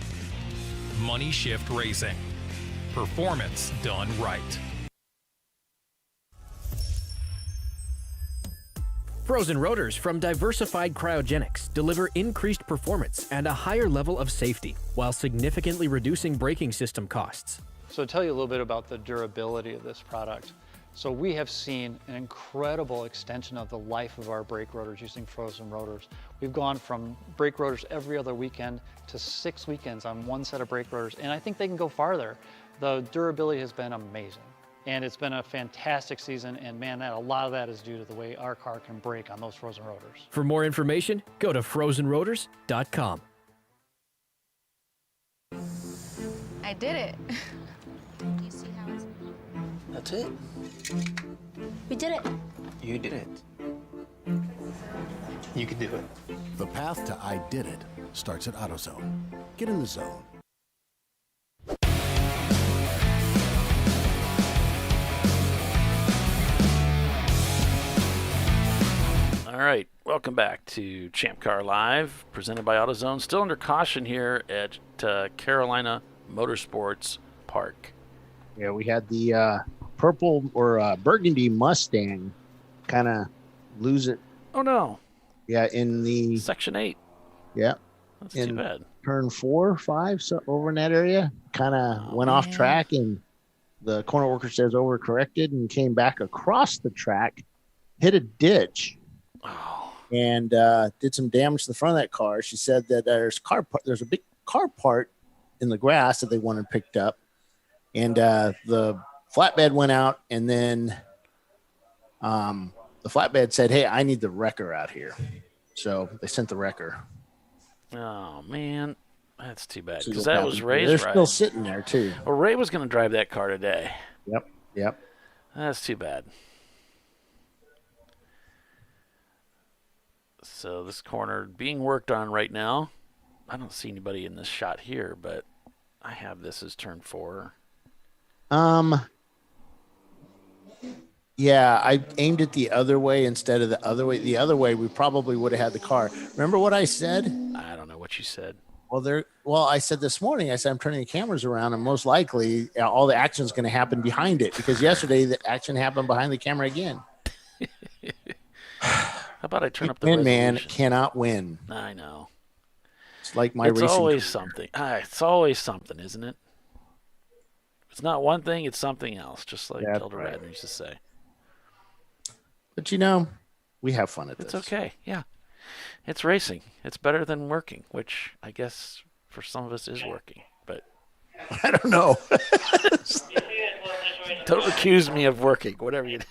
Money Shift Racing. Performance done right. Frozen rotors from Diversified Cryogenics deliver increased performance and a higher level of safety, while significantly reducing braking system costs. So to tell you a little bit about the durability of this product. So we have seen an incredible extension of the life of our brake rotors using frozen rotors. We've gone from brake rotors every other weekend to 6 weekends on one set of brake rotors, and I think they can go farther. The durability has been amazing. And it's been a fantastic season, and man, a lot of that is due to the way our car can brake on those frozen rotors. For more information, go to frozenrotors.com. I did it. You see how it's... That's it. We did it. You did it. You can do it. The path to I did it starts at AutoZone. Get in the zone. All right, welcome back to Champ Car Live, presented by AutoZone. Still under caution here at Carolina Motorsports Park. Yeah, we had the purple or burgundy Mustang kind of lose it. Oh, no. Yeah, in the... Section 8. Yeah. That's too bad. Turn 4, 5, so over in that area, kind of went off track, and the corner worker says overcorrected and came back across the track, hit a ditch. And did some damage to the front of that car. She said that there's a big car part in the grass that they wanted picked up, and the flatbed went out, and then the flatbed said, "Hey, I need the wrecker out here," so they sent the wrecker. Oh man, that's too bad, because that was Ray's They're ride. still sitting there too. Well, Ray was going to drive that car today. Yep. That's too bad. So this corner being worked on right now. I don't see anybody in this shot here, but I have this as turn 4. Yeah, I aimed it the other way instead of the other way. The other way, we probably would have had the car. Remember what I said? I don't know what you said. Well, I said this morning, I said, I'm turning the cameras around, and most likely all the action is going to happen behind it, because yesterday the action happened behind the camera again. How about I turn up the Win resolution? Man cannot win. I know. It's like my It's racing always career. something. It's always something, isn't it? It's not one thing, it's something else, just like Elder Radner used to say. But we have fun at this. It's okay. Yeah. It's racing. It's better than working, which I guess for some of us is working. But I don't know. Don't accuse me of working, whatever you do.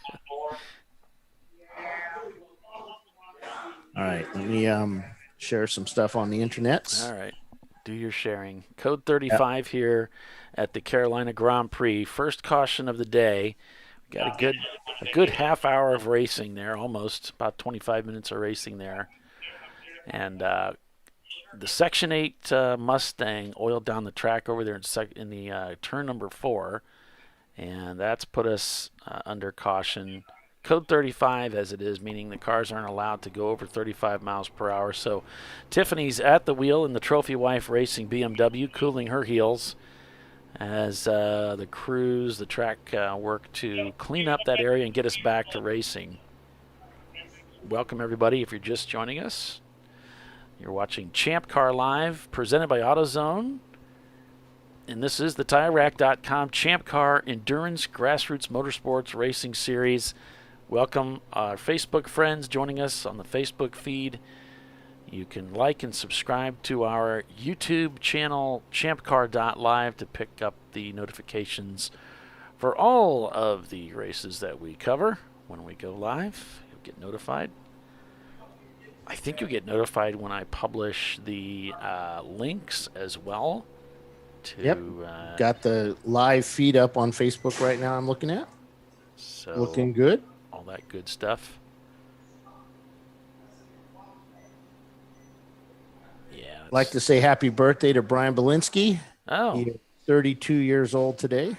All right, let me share some stuff on the internet. All right. Do your sharing. Code 35 here at the Carolina Grand Prix. First caution of the day. Got a good half hour of racing there, almost about 25 minutes of racing there. And the Section 8 Mustang oiled down the track over there in the turn number 4. And that's put us under caution. Code 35 as it is, meaning the cars aren't allowed to go over 35 miles per hour. So Tiffany's at the wheel in the Trophy Wife Racing BMW, cooling her heels as the crews, the track work to clean up that area and get us back to racing. Welcome, everybody, if you're just joining us. You're watching Champ Car Live, presented by AutoZone. And this is the TireRack.com Champ Car Endurance Grassroots Motorsports Racing Series. Welcome our Facebook friends joining us on the Facebook feed. You can like and subscribe to our YouTube channel, ChampCar.Live, to pick up the notifications for all of the races that we cover when we go live. You'll get notified. I think you'll get notified when I publish the links as well. Got the live feed up on Facebook right now I'm looking at. So looking good. All that good stuff. Yeah. I'd like to say happy birthday to Brian Belinsky. Oh. He's 32 years old today.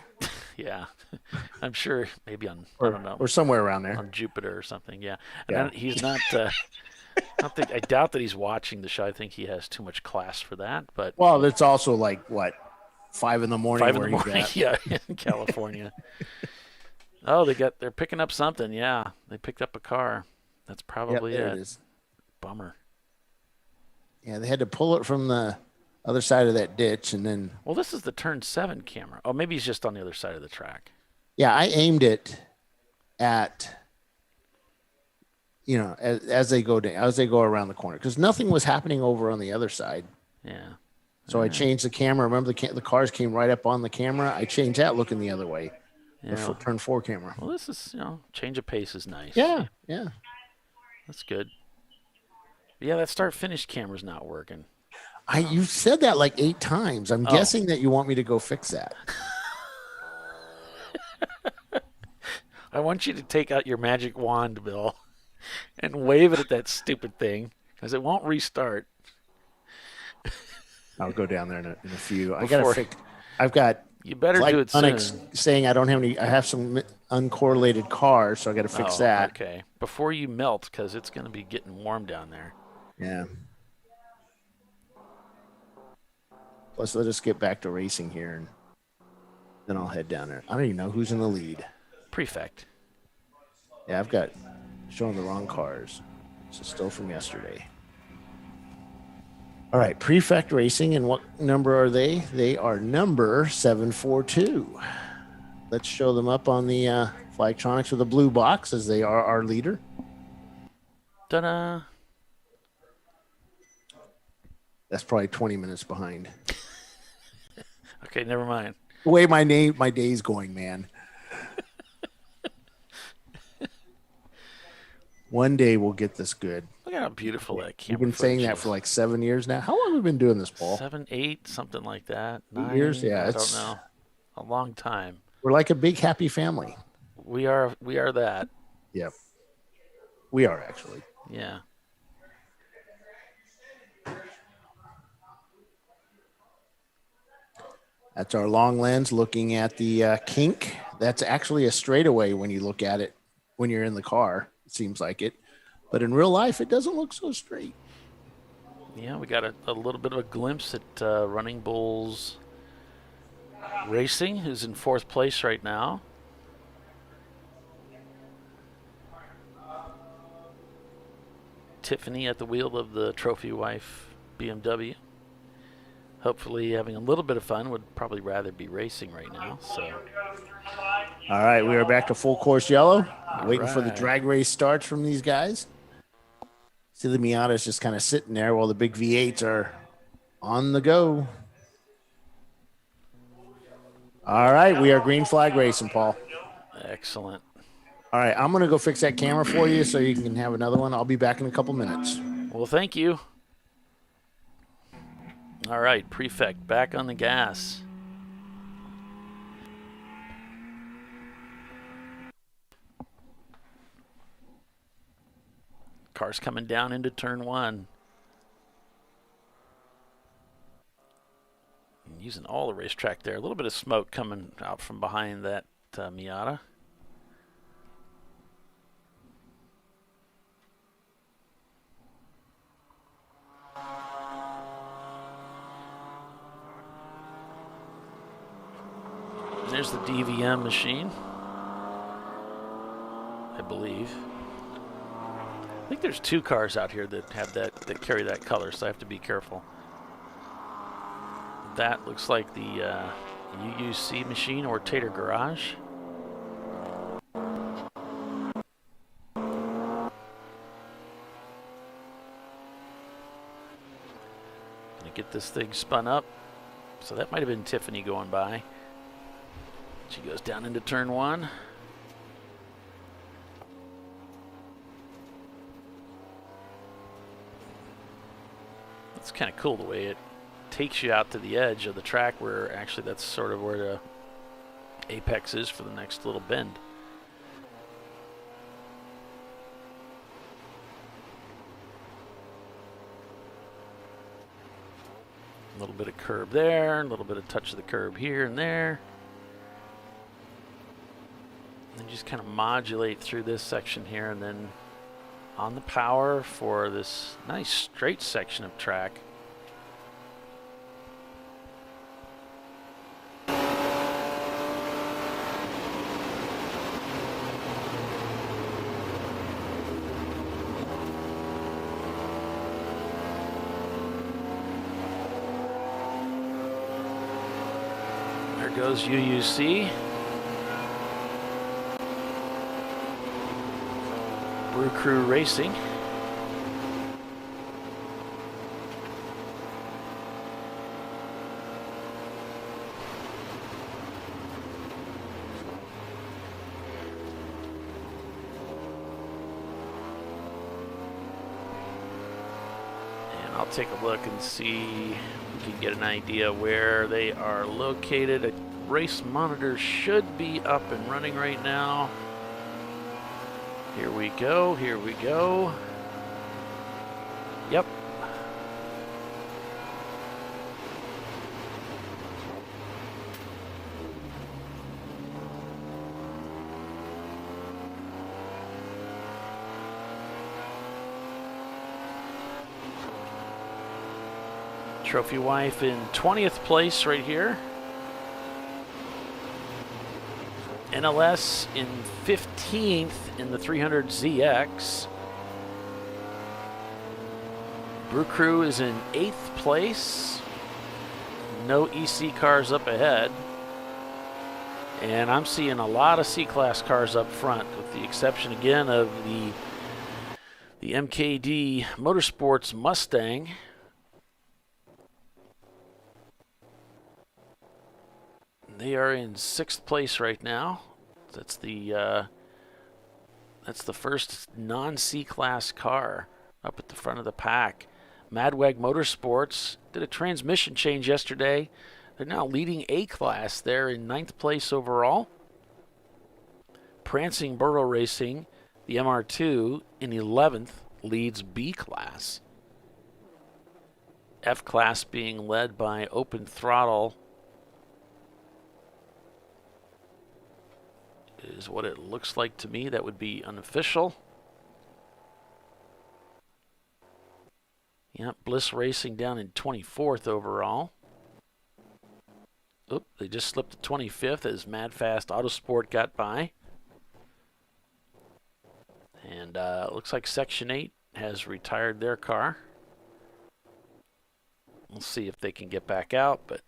Yeah. I'm sure maybe on, I don't know. Or somewhere around there. On Jupiter or something, yeah. And he's not, I doubt that he's watching the show. I think he has too much class for that. But well, it's also like, what, 5 in the morning? 5 in the morning, yeah, in California. Oh, they're picking up something. Yeah, they picked up a car. That's probably it is. Bummer. Yeah, they had to pull it from the other side of that ditch, and then. Well, this is the turn 7 camera. Oh, maybe he's just on the other side of the track. Yeah, I aimed it at, as they go down, as they go around the corner, because nothing was happening over on the other side. Yeah. So I changed the camera. Remember, the cars came right up on the camera. I changed that looking the other way. Yeah. The turn 4 camera. Well, this is, change of pace is nice. Yeah. That's good. Yeah, that start-finish camera's not working. You said that like 8 times. I'm guessing that you want me to go fix that. I want you to take out your magic wand, Bill, and wave it at that stupid thing, because it won't restart. I'll go down there in a few. I got to fix. I've got. You better do it soon. Saying I don't have any. I have some uncorrelated cars, so I got to fix that. Okay. Before you melt, because it's going to be getting warm down there. Yeah. Plus, let's just get back to racing here, and then I'll head down there. I don't even know who's in the lead. Prefect. Yeah, I've got showing the wrong cars. This is still from yesterday. All right, Prefect Racing, and what number are they? They are number 742. Let's show them up on the Flagtronics with a blue box, as they are our leader. Ta-da! That's probably 20 minutes behind. Okay, never mind. The way my day's going, man. One day we'll get this good. Look at how beautiful that camera. You've been saying that for like 7 years now. How long have we been doing this, Paul? 7, 8, something like that. 8 years? Yeah, I don't know. A long time. We're like a big happy family. We are that. Yep. We are actually. Yeah. That's our long lens looking at the kink That's actually a straightaway when you look at it when you're in the car. It seems like it. But in real life, it doesn't look so straight. Yeah, we got a little bit of a glimpse at Running Bulls Racing, who's in 4th place right now. Tiffany at the wheel of the Trophy Wife BMW. Hopefully having a little bit of fun. Would probably rather be racing right now. So. All right, we are back to full course yellow. Waiting for the right. drag race starts from these guys. See, the Miata's just kind of sitting there while the big V8s are on the go. All right, we are green flag racing, Paul. Excellent. All right, I'm going to go fix that camera for you so you can have another one. I'll be back in a couple minutes. Well, thank you. All right, Prefect back on the gas. Car's coming down into turn 1. Using all the racetrack there. A little bit of smoke coming out from behind that Miata. There's the DVM machine, I believe. I think there's 2 cars out here that have that carry that color, so I have to be careful. That looks like the UUC machine or Tater Garage. Gonna get this thing spun up. So that might have been Tiffany going by. She goes down into turn 1. It's kind of cool the way it takes you out to the edge of the track, where actually that's sort of where the apex is for the next little bend. A little bit of curb there, a little bit of touch of the curb here and there. And just kind of modulate through this section here, and then on the power for this nice straight section of track. There goes UUC. Brew Crew Racing. And I'll take a look and see if we can get an idea where they are located. A race monitor should be up and running right now. Here we go, here we go. Yep. Trophy Wife in 20th place right here. NLS in 15th in the 300ZX. Brew Crew is in 8th place. No EC cars up ahead. And I'm seeing a lot of C-Class cars up front, with the exception again of the MKD Motorsports Mustang. They are in 6th place right now. That's the first non-C-Class car up at the front of the pack. Madwag Motorsports did a transmission change yesterday. They're now leading A-Class. They're in 9th place overall. Prancing Burro Racing, the MR2, in 11th, leads B-Class. F-Class being led by Open Throttle is what it looks like to me. That would be unofficial. Yep, Bliss Racing down in 24th overall. Oop, they just slipped to 25th as Mad Fast Autosport got by. And looks like Section 8 has retired their car. We'll see if they can get back out, but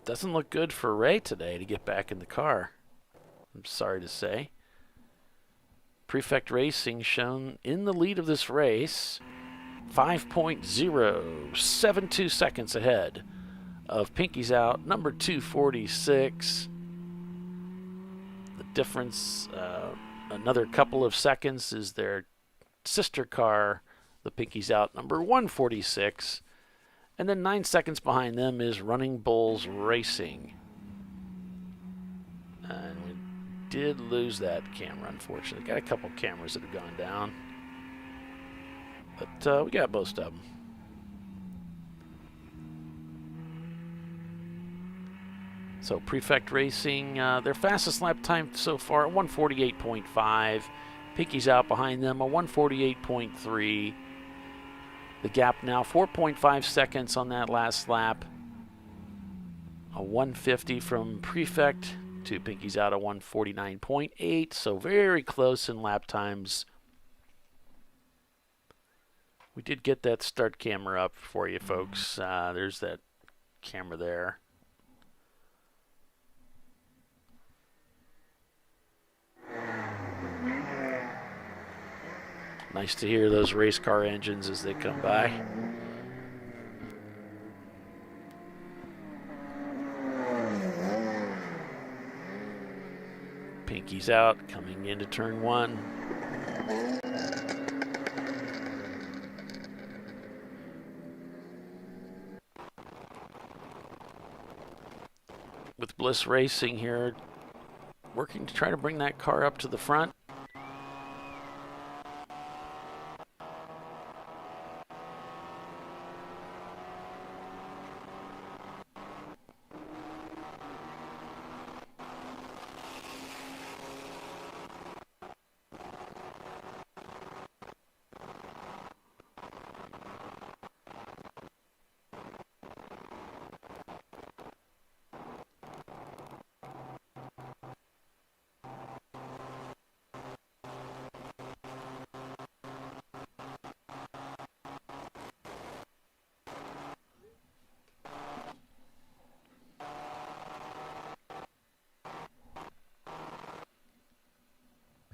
doesn't look good for Ray today to get back in the car, I'm sorry to say. Prefect Racing shown in the lead of this race, 5.072 seconds ahead of Pinky's Out, number 246. The difference, another couple of seconds, is their sister car, the Pinky's Out, number 146. And then 9 seconds behind them is Running Bulls Racing. And we did lose that camera, unfortunately. Got a couple cameras that have gone down. But we got most of them. So Prefect Racing, their fastest lap time so far, 148.5. Pinky's Out behind them, a 148.3. The gap now 4.5 seconds on that last lap. A 150 from Prefect to Pinky's Out, a 149.8. So very close in lap times. We did get that start camera up for you folks. There's that camera there. Nice to hear those race car engines as they come by. Pinky's Out coming into turn 1. With Bliss Racing here, working to try to bring that car up to the front.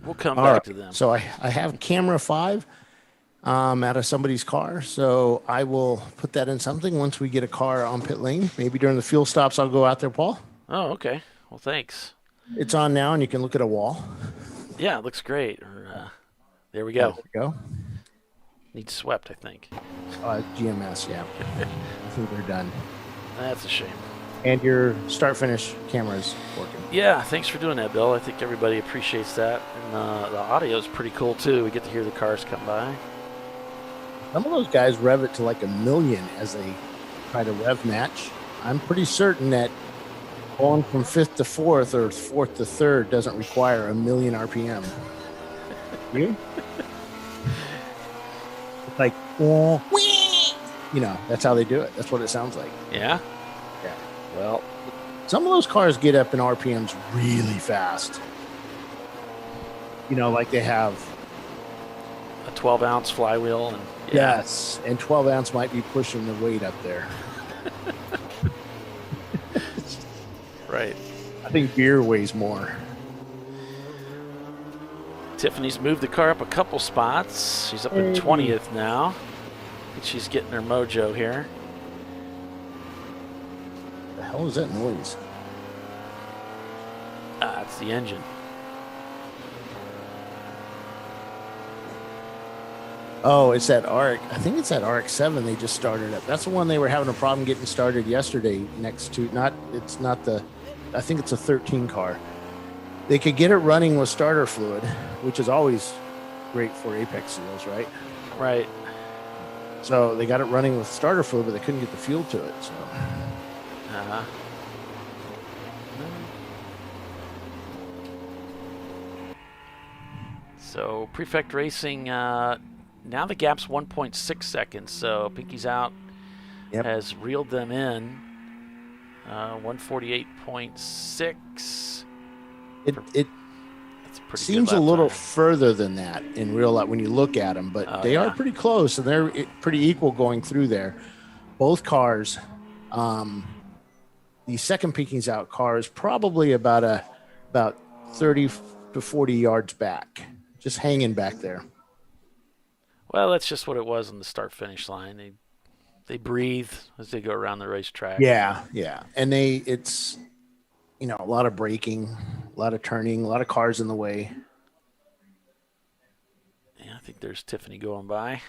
We'll come back to them. So I have camera 5 out of somebody's car. So I will put that in something once we get a car on pit lane. Maybe during the fuel stops, I'll go out there, Paul. Oh, okay. Well, thanks. It's on now, and you can look at a wall. Yeah, it looks great. There we go. There we go. Needs swept, I think. GMS, yeah. I think they're done. That's a shame. And your start-finish camera is working. Yeah, thanks for doing that, Bill. I think everybody appreciates that. And the audio is pretty cool, too. We get to hear the cars come by. Some of those guys rev it to like 1 million as they try to rev match. I'm pretty certain that going from 5th to 4th or 4th to 3rd doesn't require 1 million RPM. You? It's like, you know, that's how they do it. That's what it sounds like. Yeah? Yeah. Well, some of those cars get up in RPMs really fast. You know, like they have a 12-ounce flywheel. And yes, and 12 ounce might be pushing the weight up there. Right. I think beer weighs more. Tiffany's moved the car up a couple spots. She's up in 20th now. She's getting her mojo here. The hell is that noise? It's the engine. Oh, it's that ARC. I think it's that ARC 7 they just started up. That's the one they were having a problem getting started yesterday next to, I think it's a 13 car. They could get it running with starter fluid, which is always great for Apex seals, right? Right. So they got it running with starter fluid, but they couldn't get the fuel to it. So. So Prefect Racing, now the gap's 1.6 seconds. So Pinky's Out has reeled them in. 148.6. It seems a little further than that in real life when you look at them, but they are pretty close, and they're pretty equal going through there. Both cars, the second Pinky's Out car is probably about 30 to 40 yards back, just hanging back there. Well, that's just what it was on the start-finish line. They breathe as they go around the racetrack. Yeah. And it's a lot of braking, a lot of turning, a lot of cars in the way. Yeah, I think there's Tiffany going by.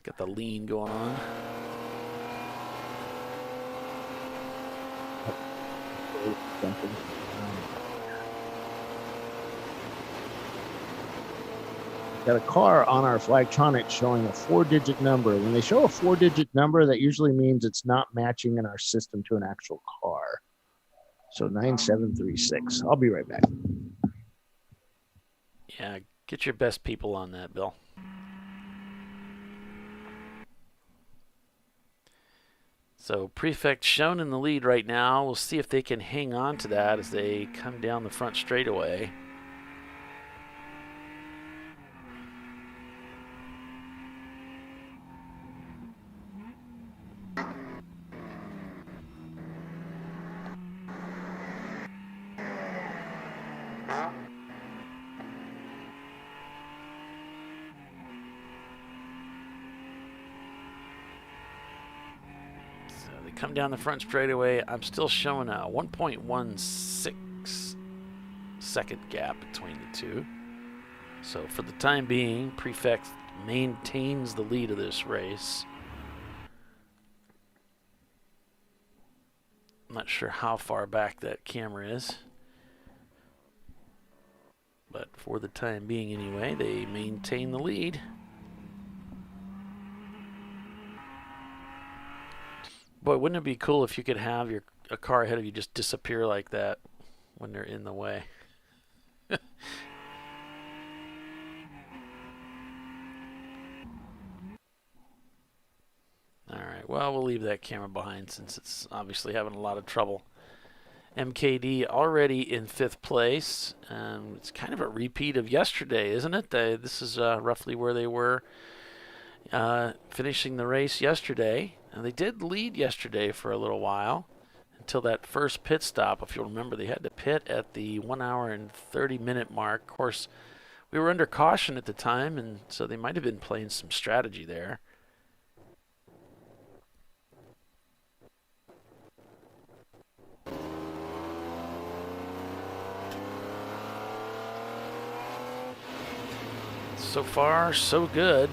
Got the lean going on. Got a car on our Flagtronics showing a 4-digit number. When they show a 4-digit number, that usually means it's not matching in our system to an actual car. So 9736. I'll be right back. Yeah, get your best people on that, Bill. So Prefect shown in the lead right now. We'll see if they can hang on to that as they come down the front straightaway. Come down the front straightaway. I'm still showing a 1.16 second gap between the two. So for the time being, Prefect maintains the lead of this race. I'm not sure how far back that camera is, but for the time being anyway, they maintain the lead. Boy, wouldn't it be cool if you could have a car ahead of you just disappear like that when they're in the way? All right, well, we'll leave that camera behind since it's obviously having a lot of trouble. MKD already in 5th place. It's kind of a repeat of yesterday, isn't it? This is roughly where they were finishing the race yesterday. And they did lead yesterday for a little while until that first pit stop. If you'll remember, they had to pit at the 1 hour and 30-minute mark. Of course, we were under caution at the time, and so they might have been playing some strategy there. So far, so good.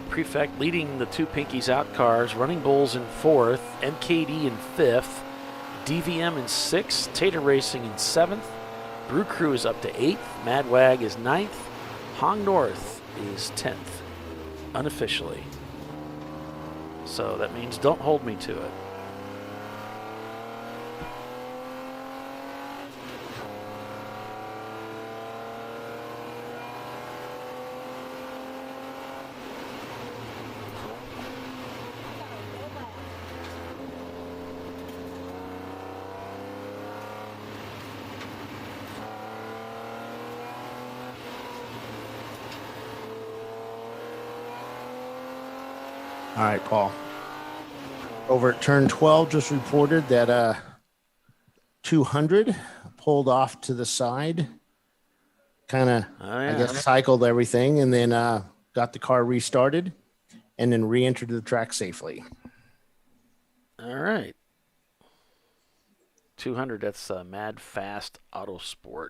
Prefect leading the two Pinkies Out cars, Running Bulls in 4th, MKD in 5th, DVM in 6th, Tater Racing in 7th, Brew Crew is up to 8th, Mad Wag is 9th, Hong North is 10th, unofficially. So that means don't hold me to it. All right, Paul. Over at turn 12, just reported that 200 pulled off to the side, kind of, I guess, cycled everything, and then got the car restarted, and then re-entered the track safely. All right. 200, that's Mad Fast Autosport.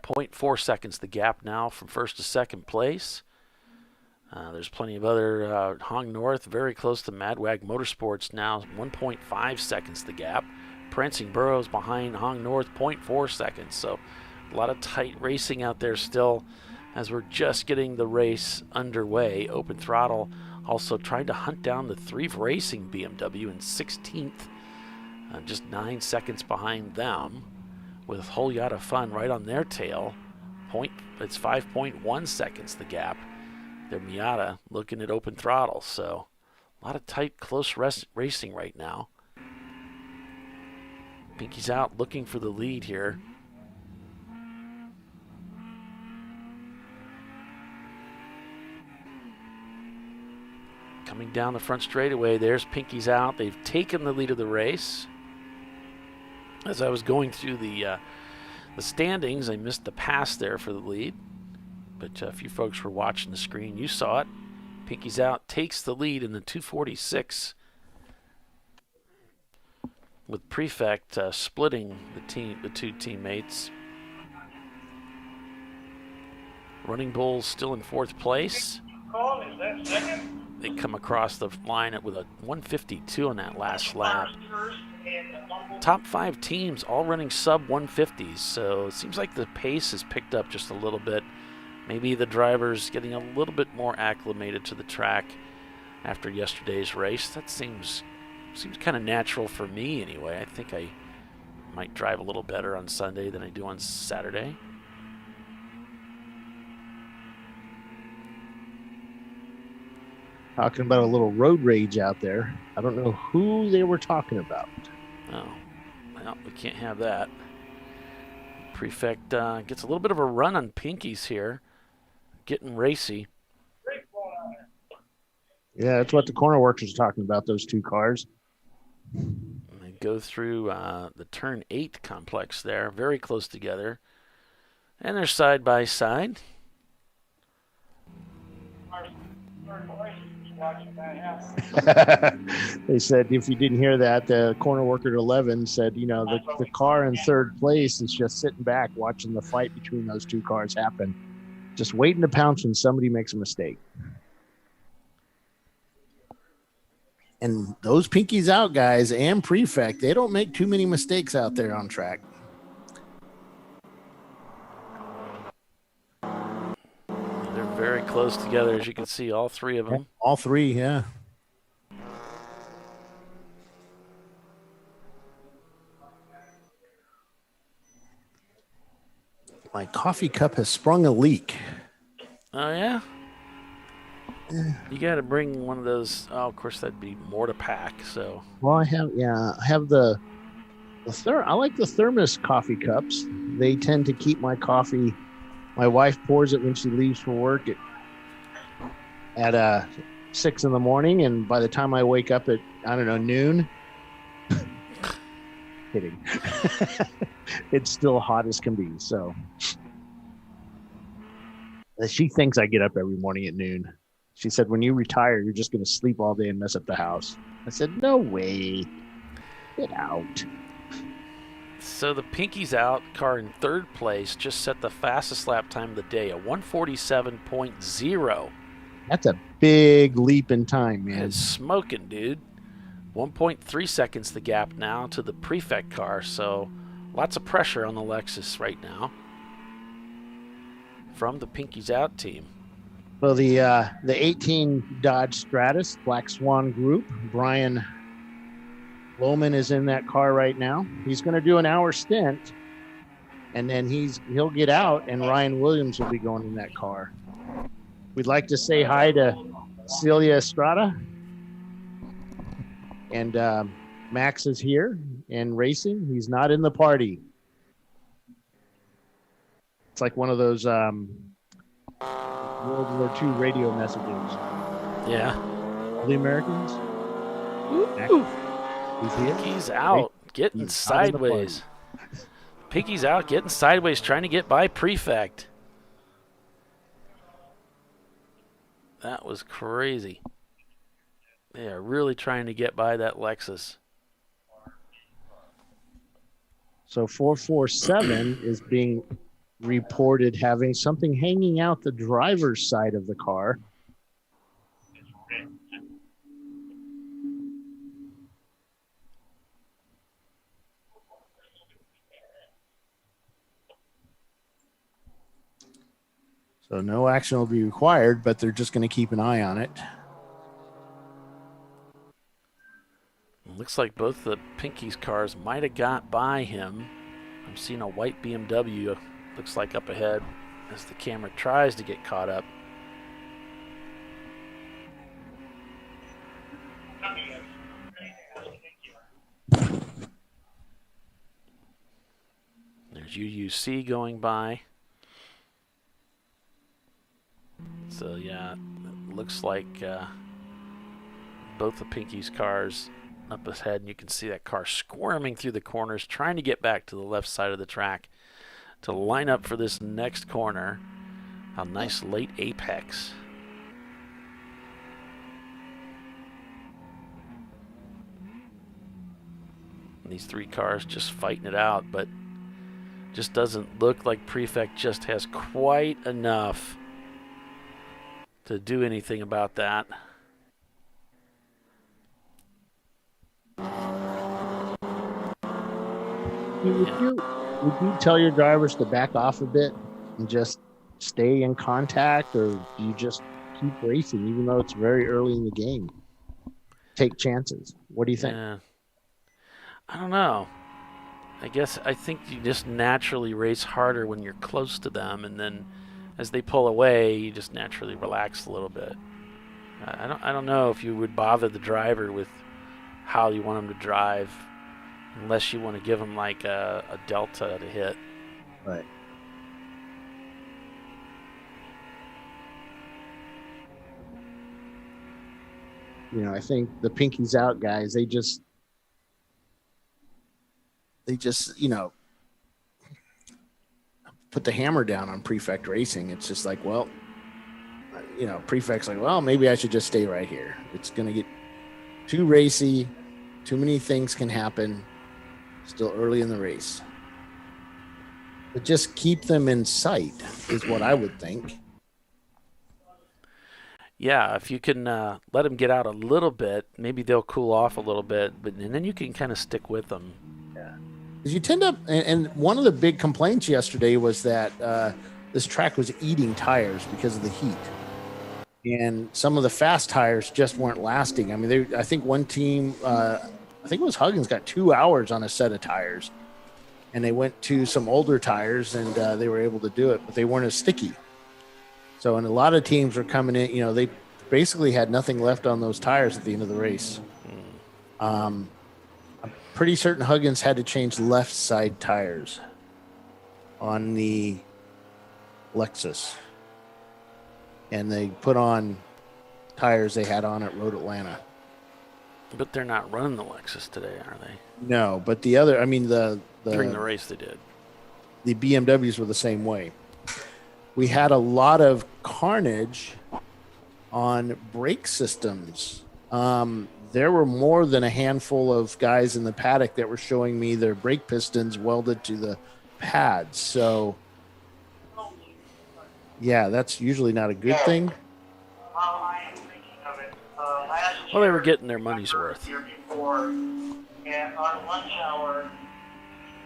0.4 seconds the gap now from first to second place. There's plenty of other Hong North very close to Mad Wag Motorsports now, 1.5 seconds the gap. Prancing Burrows behind Hong North, 0.4 seconds. So a lot of tight racing out there still as we're just getting the race underway. Open Throttle also tried to hunt down the Thrive Racing BMW in 16th. just 9 seconds behind them, with Whole Yacht Fun right on their tail. It's 5.1 seconds the gap. Their Miata looking at open throttle, so a lot of tight, close racing right now. Pinky's Out looking for the lead here. Coming down the front straightaway, there's Pinky's Out. They've taken the lead of the race. As I was going through the standings, I missed the pass there for the lead. But if you folks were watching the screen, you saw it. Pinky's Out takes the lead in the 246, with Prefect splitting the two teammates. Running Bulls still in 4th place. Is that second? They come across the line with a 152 on that last lap. Top 5 teams all running sub 150s, so it seems like the pace has picked up just a little bit. Maybe the drivers getting a little bit more acclimated to the track after yesterday's race. That seems kind of natural for me anyway. I think I might drive a little better on Sunday than I do on Saturday. Talking about a little road rage out there. I don't know who they were talking about. Oh, well, we can't have that. Prefect gets a little bit of a run on Pinky's here. Getting racy. Yeah, that's what the corner workers are talking about, those two cars. They go through the turn 8 complex there, very close together. And they're side by side. They said, if you didn't hear that, the corner worker at 11 said, you know, the car in 3rd place is just sitting back watching the fight between those two cars happen, just waiting to pounce when somebody makes a mistake. And those Pinky's Out guys and Prefect, they don't make too many mistakes out there on track. They're very close together, as you can see, all 3 of them. All 3, yeah. My coffee cup has sprung a leak. Oh, yeah? You got to bring one of those. Oh, of course, that'd be more to pack. So. Well, I have the I like the thermos coffee cups. They tend to keep my coffee. My wife pours it when she leaves for work at 6 in the morning, and by the time I wake up at, I don't know, noon. Kidding. It's still hot as can be. So she thinks I get up every morning at noon. She said, when you retire, you're just going to sleep all day and mess up the house. I said, no way. Get out. So the Pinky's Out car in 3rd place just set the fastest lap time of the day, a 147.0. That's a big leap in time, man. It's smoking, dude. 1.3 seconds the gap now to the Prefect car, so lots of pressure on the Lexus right now from the Pinky's Out team. Well, the 18 Dodge Stratus Black Swan Group, Brian Lohman is in that car right now. He's going to do an hour stint, and then he'll get out, and Ryan Williams will be going in that car. We'd like to say hi to Celia Estrada, and Max is here and racing. He's not in the party. It's like one of those World War II radio messages. Yeah. All the Americans. Ooh. Pinky's Out, getting sideways. Pinky's Out, getting sideways, trying to get by Prefect. That was crazy. They are really trying to get by that Lexus. So 447 is being reported having something hanging out the driver's side of the car. So no action will be required, but they're just going to keep an eye on it. Looks like both the Pinky's cars might have got by him. I'm seeing a white BMW, looks like up ahead, as the camera tries to get caught up. There's UUC going by. So yeah, it looks like both the Pinky's cars up ahead, and you can see that car squirming through the corners, trying to get back to the left side of the track to line up for this next corner. A nice late apex. And these three cars just fighting it out, but just doesn't look like Prefect just has quite enough to do anything about that. Would you tell your drivers to back off a bit and just stay in contact, or do you just keep racing even though it's very early in the game? Take chances. What do you think? I don't know. I think you just naturally race harder when you're close to them, and then as they pull away, you just naturally relax a little bit. I don't know if you would bother the driver with how you want them to drive, unless you want to give them like a delta to hit. Right. I think the Pinky's out guys, they just put the hammer down on Prefect Racing. It's just like, well, Prefect's like, well, maybe I should just stay right here. It's going to get too racy. Too many things can happen. Still early in the race. But just keep them in sight is what I would think. Yeah, if you can let them get out a little bit, maybe they'll cool off a little bit, and then you can kind of stick with them. Yeah. Because you tend to, and one of the big complaints yesterday was that this track was eating tires because of the heat. And some of the fast tires just weren't lasting. I mean, I think one team, I think it was Huggins, got 2 hours on a set of tires. And they went to some older tires, and they were able to do it, but they weren't as sticky. So, and a lot of teams were coming in, they basically had nothing left on those tires at the end of the race. I'm pretty certain Huggins had to change left side tires on the Lexus. And they put on tires they had on at Road Atlanta. But they're not running the Lexus today, are they? No, but the other, during the race they did. The BMWs were the same way. We had a lot of carnage on brake systems. There were more than a handful of guys in the paddock that were showing me their brake pistons welded to the pads. So, yeah, that's usually not a good thing. Well, they were getting their money's worth. And on lunch hour,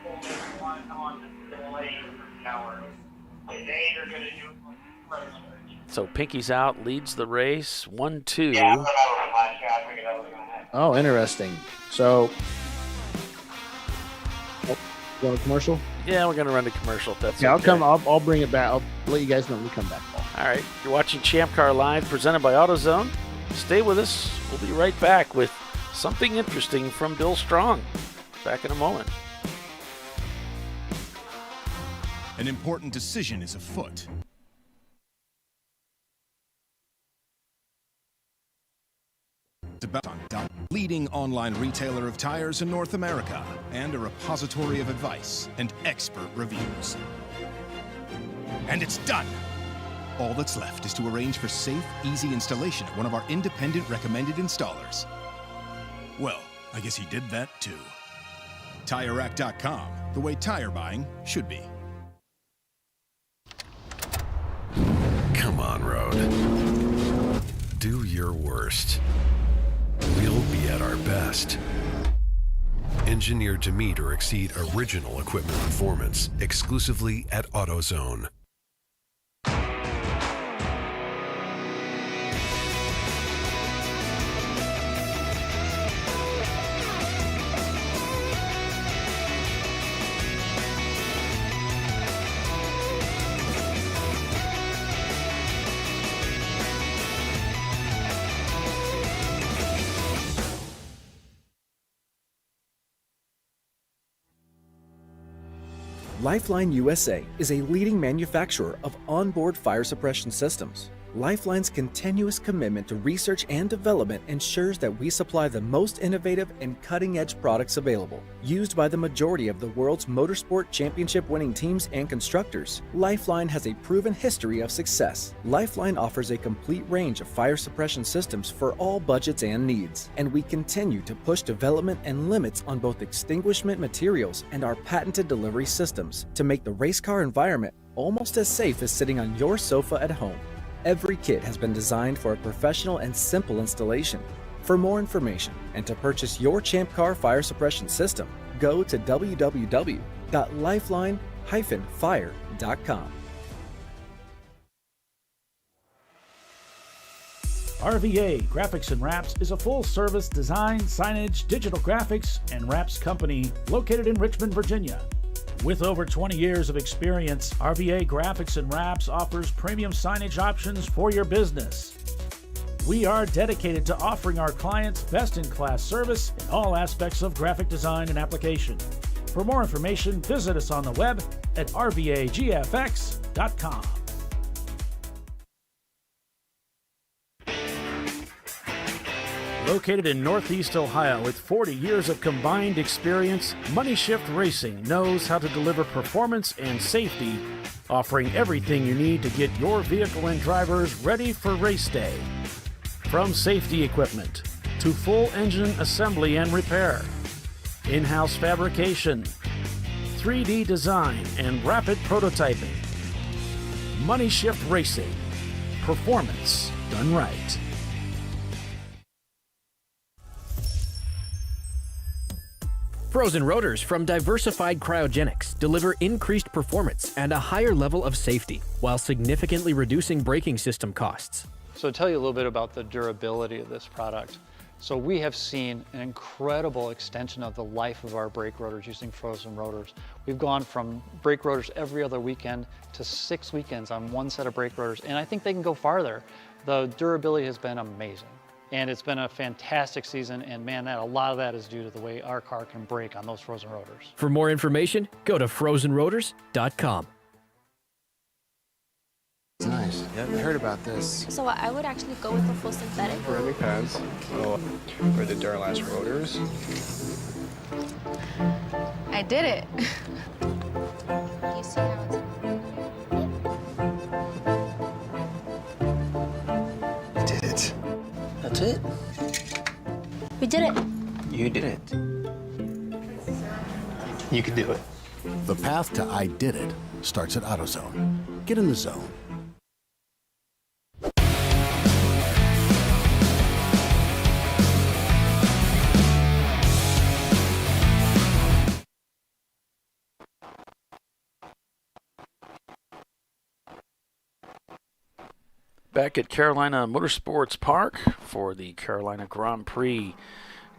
only one on the delay hour. Today they're going to do So Pinky's out, leads the race, 1-2. Yeah, I thought I figured I was going to have. Oh, interesting. So, going to commercial? Yeah, we're going to run to commercial. If that's yeah, okay. I'll bring it back. I'll let you guys know when we come back. All right. You're watching Champ Car Live, presented by AutoZone. Stay with us. We'll be right back with something interesting from Bill Strong. Back in a moment. An important decision is afoot. It's about leading online retailer of tires in North America and a repository of advice and expert reviews. And it's done. All that's left is to arrange for safe, easy installation at one of our independent recommended installers. Well, I guess he did that too. TireRack.com, the way tire buying should be. Come on, Road. Do your worst. We'll be at our best. Engineered to meet or exceed original equipment performance, exclusively at AutoZone. Lifeline USA is a leading manufacturer of onboard fire suppression systems. Lifeline's continuous commitment to research and development ensures that we supply the most innovative and cutting-edge products available. Used by the majority of the world's motorsport championship-winning teams and constructors, Lifeline has a proven history of success. Lifeline offers a complete range of fire suppression systems for all budgets and needs, and we continue to push development and limits on both extinguishment materials and our patented delivery systems to make the race car environment almost as safe as sitting on your sofa at home. Every kit has been designed for a professional and simple installation. For more information and to purchase your ChampCar fire suppression system, go to www.lifeline-fire.com. RVA Graphics and Wraps is a full-service design, signage, digital graphics, and wraps company located in Richmond, Virginia. With over 20 years of experience, RVA Graphics and Wraps offers premium signage options for your business. We are dedicated to offering our clients best-in-class service in all aspects of graphic design and application. For more information, visit us on the web at rvagfx.com. Located in Northeast Ohio with 40 years of combined experience, Money Shift Racing knows how to deliver performance and safety, offering everything you need to get your vehicle and drivers ready for race day. From safety equipment to full engine assembly and repair, in-house fabrication, 3D design, and rapid prototyping. Money Shift Racing. Performance done right. Frozen rotors from Diversified Cryogenics deliver increased performance and a higher level of safety, while significantly reducing braking system costs. So to tell you a little bit about the durability of this product. So we have seen an incredible extension of the life of our brake rotors using frozen rotors. We've gone from brake rotors every other weekend to 6 weekends on one set of brake rotors, and I think they can go farther. The durability has been amazing. And it's been a fantastic season, and man, a lot of that is due to the way our car can brake on those frozen rotors. For more information, go to frozenrotors.com. Nice. Yeah, I heard about this. So I would actually go with the full synthetic. Brake pads for the Duralast rotors. I did it. You see how it's... Did it. That's it. We did it. You did it. You can do it. The path to I did it starts at AutoZone. Get in the zone. Back at Carolina Motorsports Park for the Carolina Grand Prix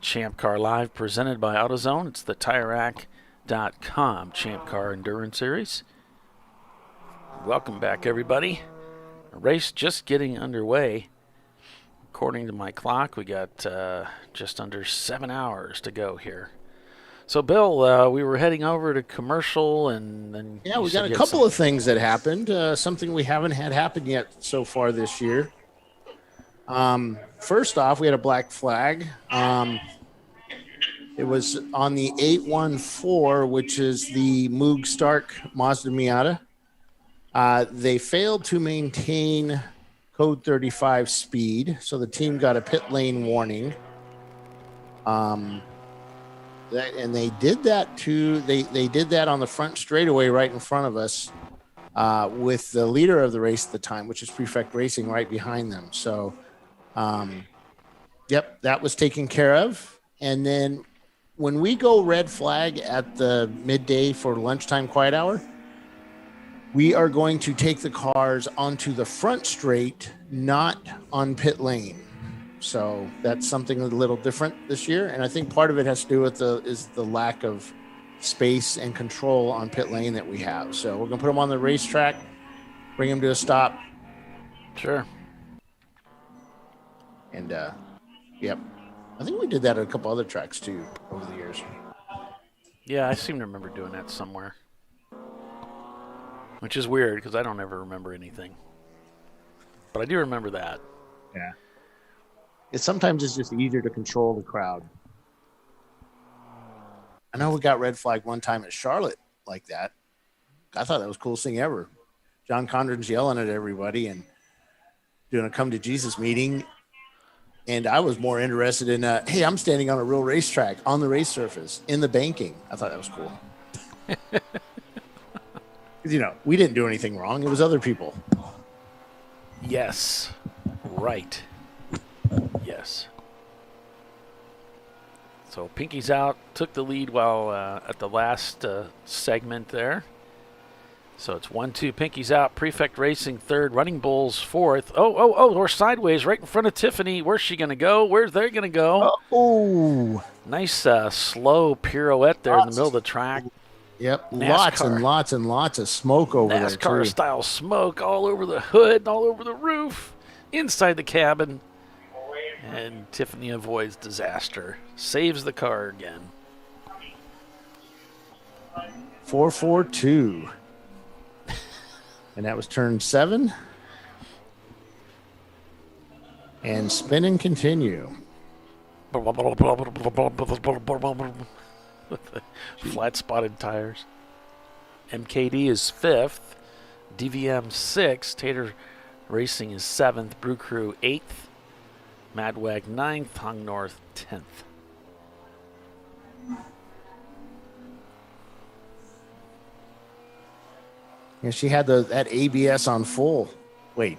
ChampCar.Live presented by AutoZone. It's the TireRack.com Champ Car Endurance Series. Welcome back, everybody. A race just getting underway. According to my clock, we got just under 7 hours to go here. So, Bill, we were heading over to commercial, and then we got a couple of things that happened. Something we haven't had happen yet so far this year. First off, we had a black flag. It was on the 814, which is the Moog Stark Mazda Miata. They failed to maintain code 35 speed, so the team got a pit lane warning. And they did that too. They did that on the front straightaway right in front of us, with the leader of the race at the time, which is Prefect Racing, right behind them. So, that was taken care of. And then when we go red flag at the midday for lunchtime quiet hour, we are going to take the cars onto the front straight, not on pit lane. So that's something a little different this year, and I think part of it has to do with the lack of space and control on pit lane that we have. So we're gonna put them on the racetrack, bring them to a stop. Sure. And I think we did that at a couple other tracks too over the years. Yeah, I seem to remember doing that somewhere. Which is weird because I don't ever remember anything. But I do remember that. Yeah. Sometimes it's just easier to control the crowd. I know we got red flag one time at Charlotte like that. I thought that was the coolest thing ever. John Condren's yelling at everybody and doing a come to Jesus meeting. And I was more interested in, hey, I'm standing on a real racetrack, on the race surface, in the banking. I thought that was cool. Because, we didn't do anything wrong. It was other people. Yes. Right. Yes. So Pinky's out, took the lead while at the last segment there. So it's 1-2. Pinky's out. Prefect Racing third. Running Bulls fourth. Oh, we're sideways right in front of Tiffany. Where's she going to go? Where's they going to go? Oh. Nice slow pirouette there in the middle of the track. Yep. NASCAR. Lots and lots and lots of smoke over there, too. NASCAR-style smoke all over the hood, all over the roof, inside the cabin. And Tiffany avoids disaster. Saves the car again. 442. And that was turn 7. And spin and continue. Flat spotted tires. MKD is 5th. DVM 6th. Tater Racing is 7th. Brew Crew 8th. Madwag 9th. Hung North 10th. Yeah, she had that ABS on full. Wait.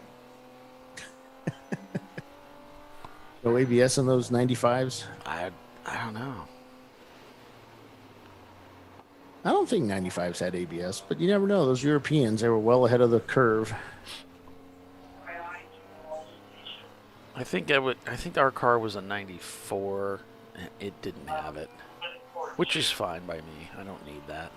No ABS in those 95s? I don't know. I don't think 95s had ABS, but you never know. Those Europeans, they were well ahead of the curve. I think our car was a 94. It didn't have it, which is fine by me. I don't need that.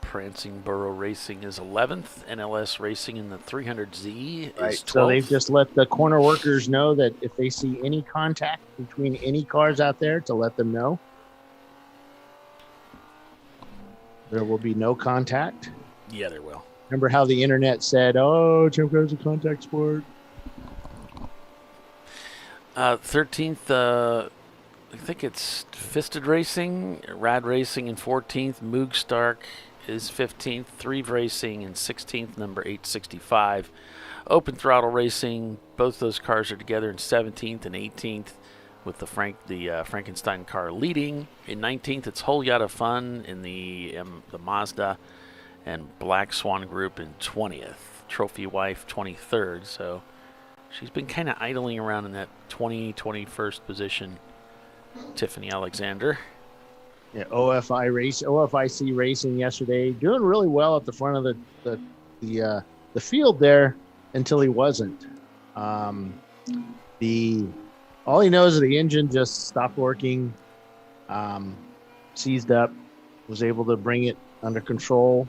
Prancing Burrow Racing is 11th. NLS Racing in the 300Z is 12th. So they've just let the corner workers know that if they see any contact between any cars out there, to let them know. There will be no contact. Yeah, there will. Remember how the internet said, oh, ChampCar is a contact sport? 13th, I think it's Fisted Racing, Rad Racing in 14th, Moog Stark is 15th, Threve Racing in 16th, number 865. Open Throttle Racing, both those cars are together in 17th and 18th, with the Frankenstein car leading. In 19th, it's Whole Yacht of Fun in the Mazda, and Black Swan Group in 20th. Trophy Wife 23rd, so she's been kind of idling around in that 21st position. Tiffany Alexander. Yeah, OFIC Racing yesterday, doing really well at the front of the field there until he wasn't. All he knows is the engine just stopped working, seized up, was able to bring it under control,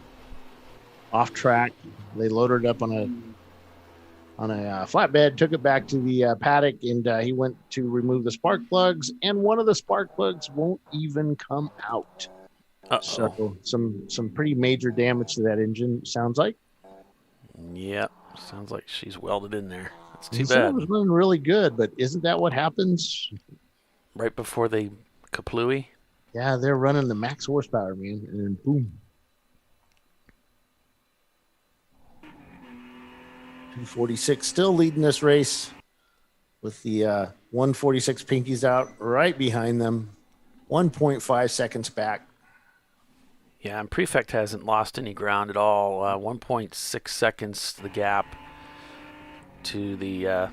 off track. They loaded it up on a flatbed, took it back to the paddock, and he went to remove the spark plugs, and one of the spark plugs won't even come out. So some pretty major damage to that engine, sounds like. Yep, sounds like she's welded in there. That's too Said bad. it was running really good, but isn't that what happens? Right before they kaplooey? Yeah, they're running the max horsepower, man, and then boom. 246 still leading this race with the 146 Pinkies out right behind them, 1.5 seconds back. Yeah, and Prefect hasn't lost any ground at all. 1.6 seconds the gap to the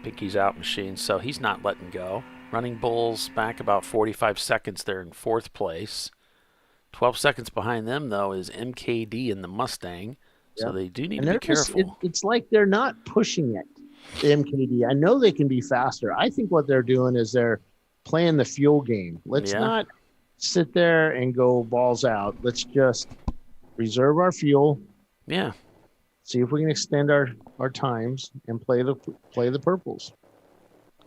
Pinkies out machine, so he's not letting go. Running Bulls back about 45 seconds there in 4th place. 12 seconds behind them, though, is MKD in the Mustang. So they do need to be careful. It's like they're not pushing it, the MKD. I know they can be faster. I think what they're doing is they're playing the fuel game. Let's not sit there and go balls out. Let's just reserve our fuel. Yeah. See if we can extend our times and play the purples.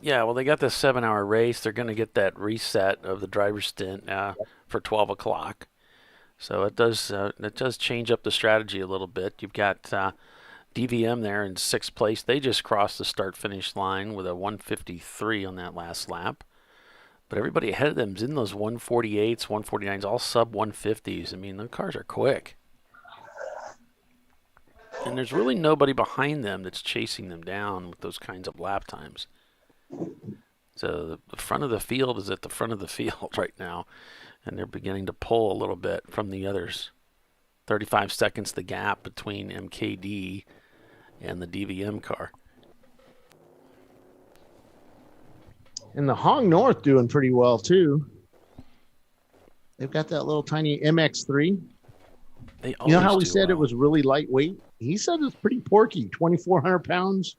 Yeah, well, they got this 7-hour race. They're going to get that reset of the driver's stint for 12 o'clock. So it does change up the strategy a little bit. You've got DVM there in 6th place. They just crossed the start-finish line with a 153 on that last lap. But everybody ahead of them is in those 148s, 149s, all sub-150s. I mean, the cars are quick. And there's really nobody behind them that's chasing them down with those kinds of lap times. So the front of the field is at the front of the field right now, and they're beginning to pull a little bit from the others. 35 seconds the gap between MKD and the DVM car. And the Hong North doing pretty well, too. They've got that little tiny MX-3. You know how we said it was really lightweight? He said it's pretty porky, 2,400 pounds.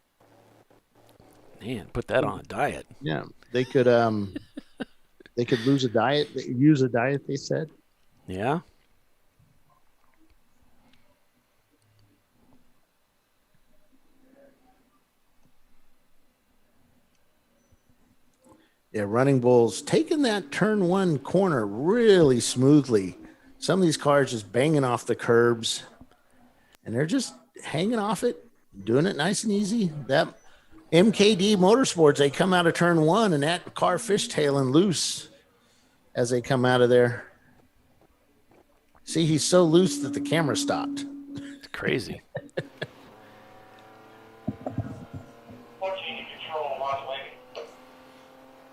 Man, put that on a diet. Yeah, they could use a diet, they said. Yeah. Yeah, Running Bulls taking that turn 1 corner really smoothly. Some of these cars just banging off the curbs, and they're just hanging off it, doing it nice and easy. That MKD Motorsports, they come out of turn 1, and that car fishtailing loose as they come out of there. See, he's so loose that the camera stopped. It's crazy. 14 control, Las Vegas.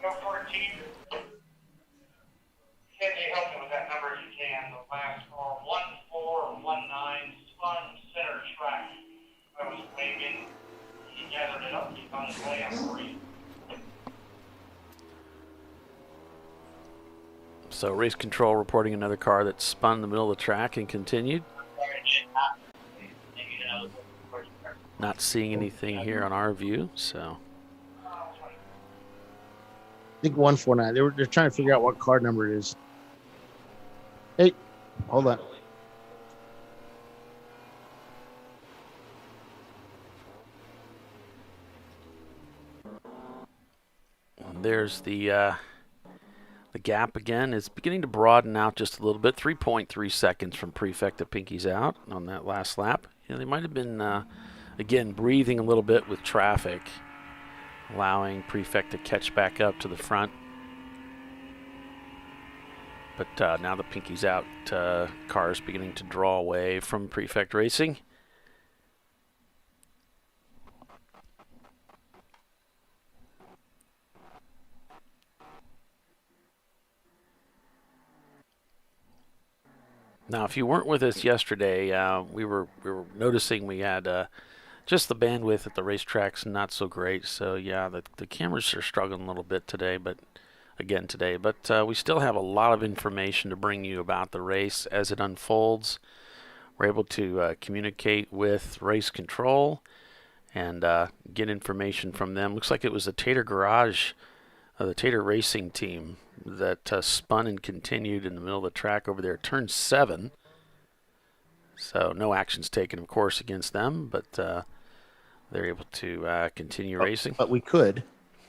Go 14. Kenji, help me with that number if you can. The last car, 1419, spun center track. I was waving. He gathered it up. He's on his way on 3. So race control reporting another car that spun in the middle of the track and continued. Not seeing anything here on our view, so. I think 149. They're trying to figure out what car number it is. Hey, hold on. There's the gap again. It's beginning to broaden out just a little bit. 3.3 seconds from Prefect to Pinky's out on that last lap. You know, they might have been, again, breathing a little bit with traffic, allowing Prefect to catch back up to the front. But now the Pinky's out, cars beginning to draw away from Prefect Racing. Now, if you weren't with us yesterday, we were noticing we had just the bandwidth at the racetrack's not so great. So yeah, the cameras are struggling a little bit today, but we still have a lot of information to bring you about the race as it unfolds. We're able to communicate with race control and get information from them. Looks like it was the Tater Garage, the Tater Racing team that spun and continued in the middle of the track over there, turn 7. So no actions taken, of course, against them, but they're able to continue racing. But we could.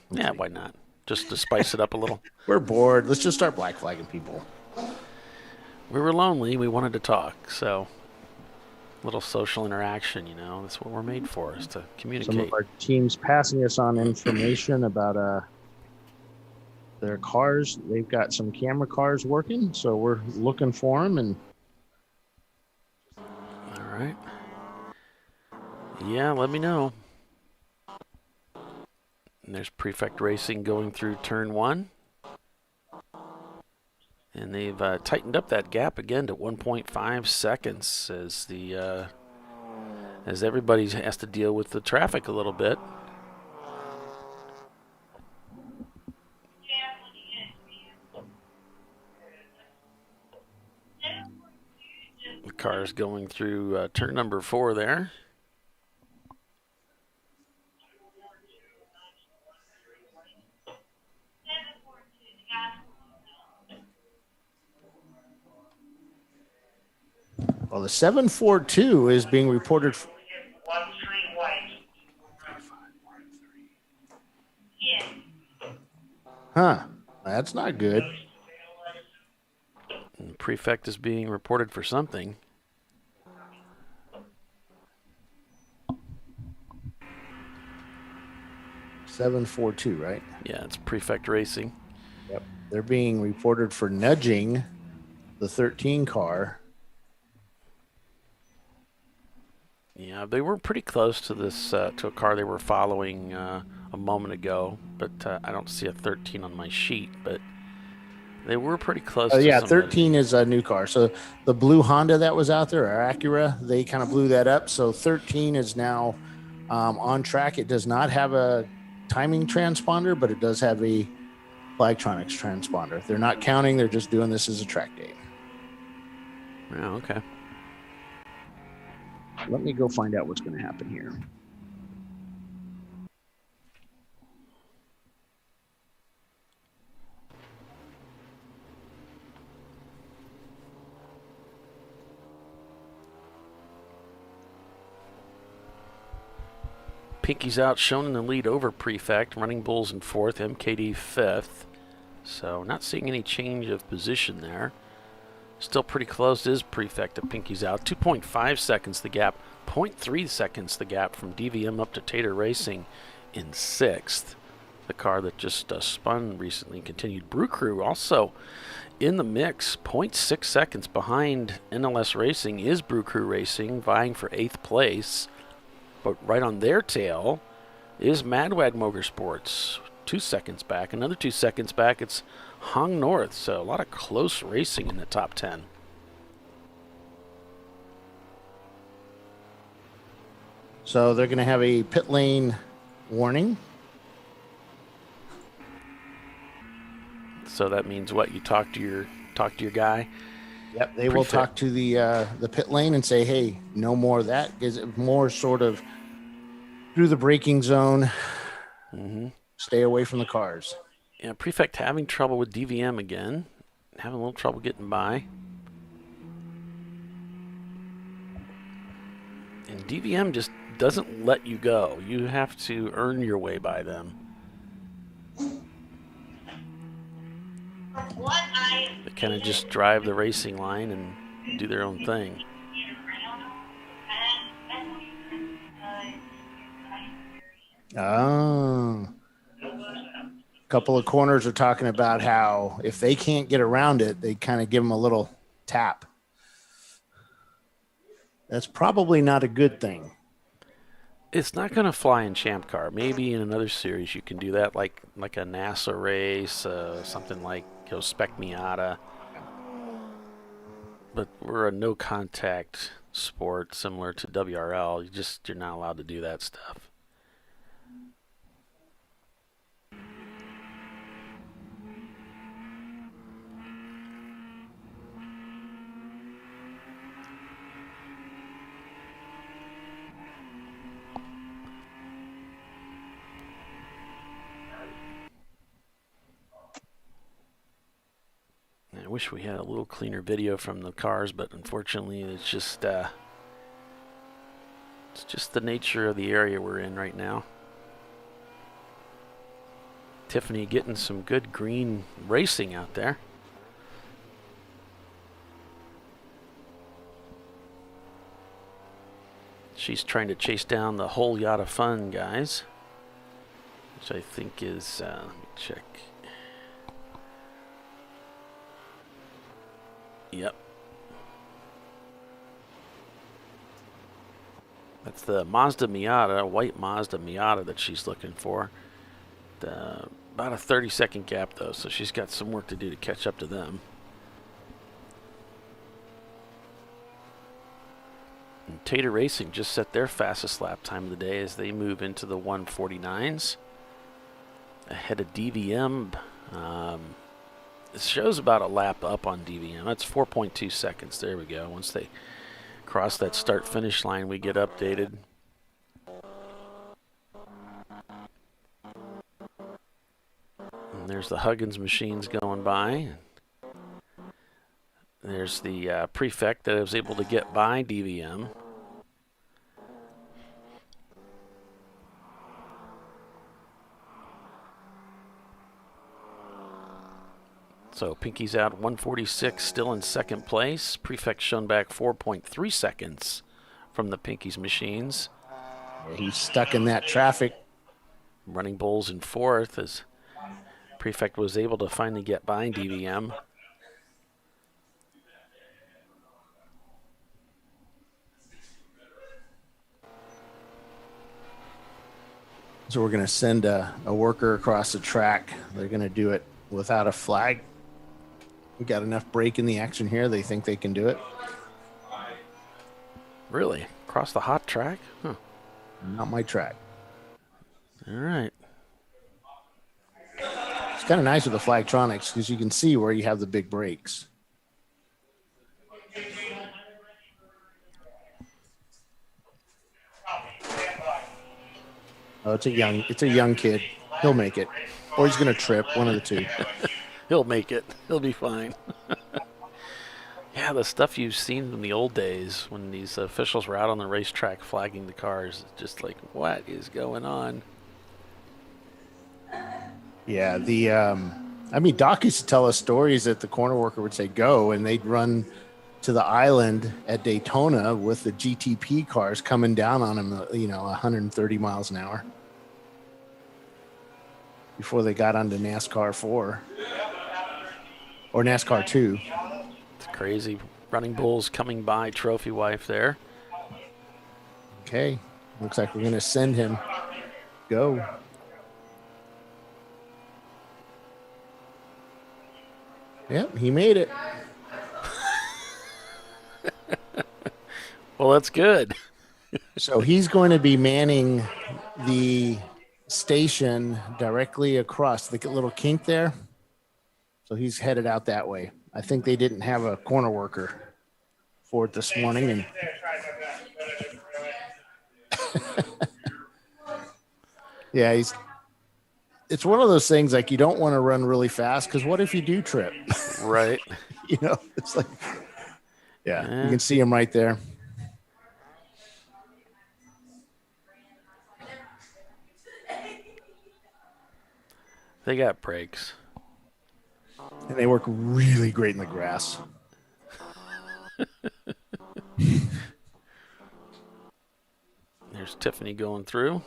Yeah, why not? Just to spice it up a little. We're bored. Let's just start black flagging people. We were lonely. We wanted to talk, so a little social interaction, you know. That's what we're made for, is to communicate. Some of our teams passing us on information about their cars. They've got some camera cars working, so we're looking for them. And all right. Yeah, let me know. And there's Prefect Racing going through turn 1. And they've tightened up that gap again to 1.5 seconds as everybody has to deal with the traffic a little bit. The car's going through turn number 4 there. Well, the 742 is being reported. Huh. That's not good. And Prefect is being reported for something. $742, right? Yeah, it's Prefect Racing. Yep. They're being reported for nudging the 13 car. Yeah, they were pretty close to this to a car they were following a moment ago, but I don't see a 13 on my sheet. But they were pretty close to Yeah, some 13 is a new car. So the blue Honda that was out there, or Acura, they kind of blew that up. So 13 is now on track. It does not have a timing transponder, but it does have a Flagtronics transponder. They're not counting. They're just doing this as a track day. Oh, okay. Let me go find out what's going to happen here. Pinky's out, shown in the lead over Prefect. Running Bulls in fourth, MKD fifth. So not seeing any change of position there. Still pretty close is Prefect to Pinky's out. 2.5 seconds the gap. 0.3 seconds the gap from DVM up to Tater Racing in sixth. The car that just spun recently and continued. Brew Crew also in the mix. 0.6 seconds behind NLS Racing is Brew Crew Racing, vying for 8th place. But right on their tail is Madwag Motorsports. 2 seconds back. Another 2 seconds back, it's Hong North. So a lot of close racing in the top 10. So they're going to have a pit lane warning. So that means what? You talk to your guy? Yep, they will talk to the pit lane and say, hey, no more of that. Is it more sort of through the braking zone? Mm-hmm. Stay away from the cars. Yeah, Prefect having trouble with DVM again. Having a little trouble getting by. And DVM just doesn't let you go. You have to earn your way by them. They kind of just drive the racing line and do their own thing. Oh. A couple of corners are talking about how if they can't get around it, they kind of give them a little tap. That's probably not a good thing. It's not going to fly in Champ Car. Maybe in another series you can do that, like a NASA race, something like Spec Miata. But we're a no-contact sport similar to WRL. You're not allowed to do that stuff. I wish we had a little cleaner video from the cars, but unfortunately it's just the nature of the area we're in right now. Tiffany getting some good green racing out there. She's trying to chase down the whole yacht of fun guys, which I think is, let me check. Yep. That's the Mazda Miata, white Mazda Miata that she's looking for. About a 30-second gap, though, so she's got some work to do to catch up to them. And Tater Racing just set their fastest lap time of the day as they move into the 149s. Ahead of DVM. It shows about a lap up on DVM. That's 4.2 seconds. There we go. Once they cross that start-finish line, we get updated. And there's the Huggins machines going by. There's the Prefect that was able to get by DVM. So Pinky's out 146, still in second place. Prefect shown back 4.3 seconds from the Pinky's machines. Yeah, he's stuck in that traffic. Running Bulls in fourth as Prefect was able to finally get by DVM. So we're going to send a worker across the track. They're going to do it without a flag. We got enough break in the action here. They think they can do it. Really? Across the hot track? Huh. Not my track. All right. It's kind of nice with the Flagtronics because you can see where you have the big brakes. Oh, it's a young kid. He'll make it. Or he's going to trip, one of the two. He'll make it. He'll be fine. Yeah, the stuff you've seen in the old days when these officials were out on the racetrack flagging the cars, just like, what is going on? Yeah, Doc used to tell us stories that the corner worker would say go, and they'd run to the island at Daytona with the GTP cars coming down on him, 130 miles an hour before they got onto NASCAR 4 or NASCAR 2. It's crazy. Running Bulls coming by Trophy Wife there. Okay, looks like we're going to send him. Go. Yep, he made it. Well, that's good. So he's going to be manning the station directly across the little kink there. So he's headed out that way. I think they didn't have a corner worker for it this morning. And yeah, it's one of those things like you don't want to run really fast because what if you do trip? Right. It's like, yeah, you can see him right there. They got brakes. And they work really great in the grass. There's Tiffany going through.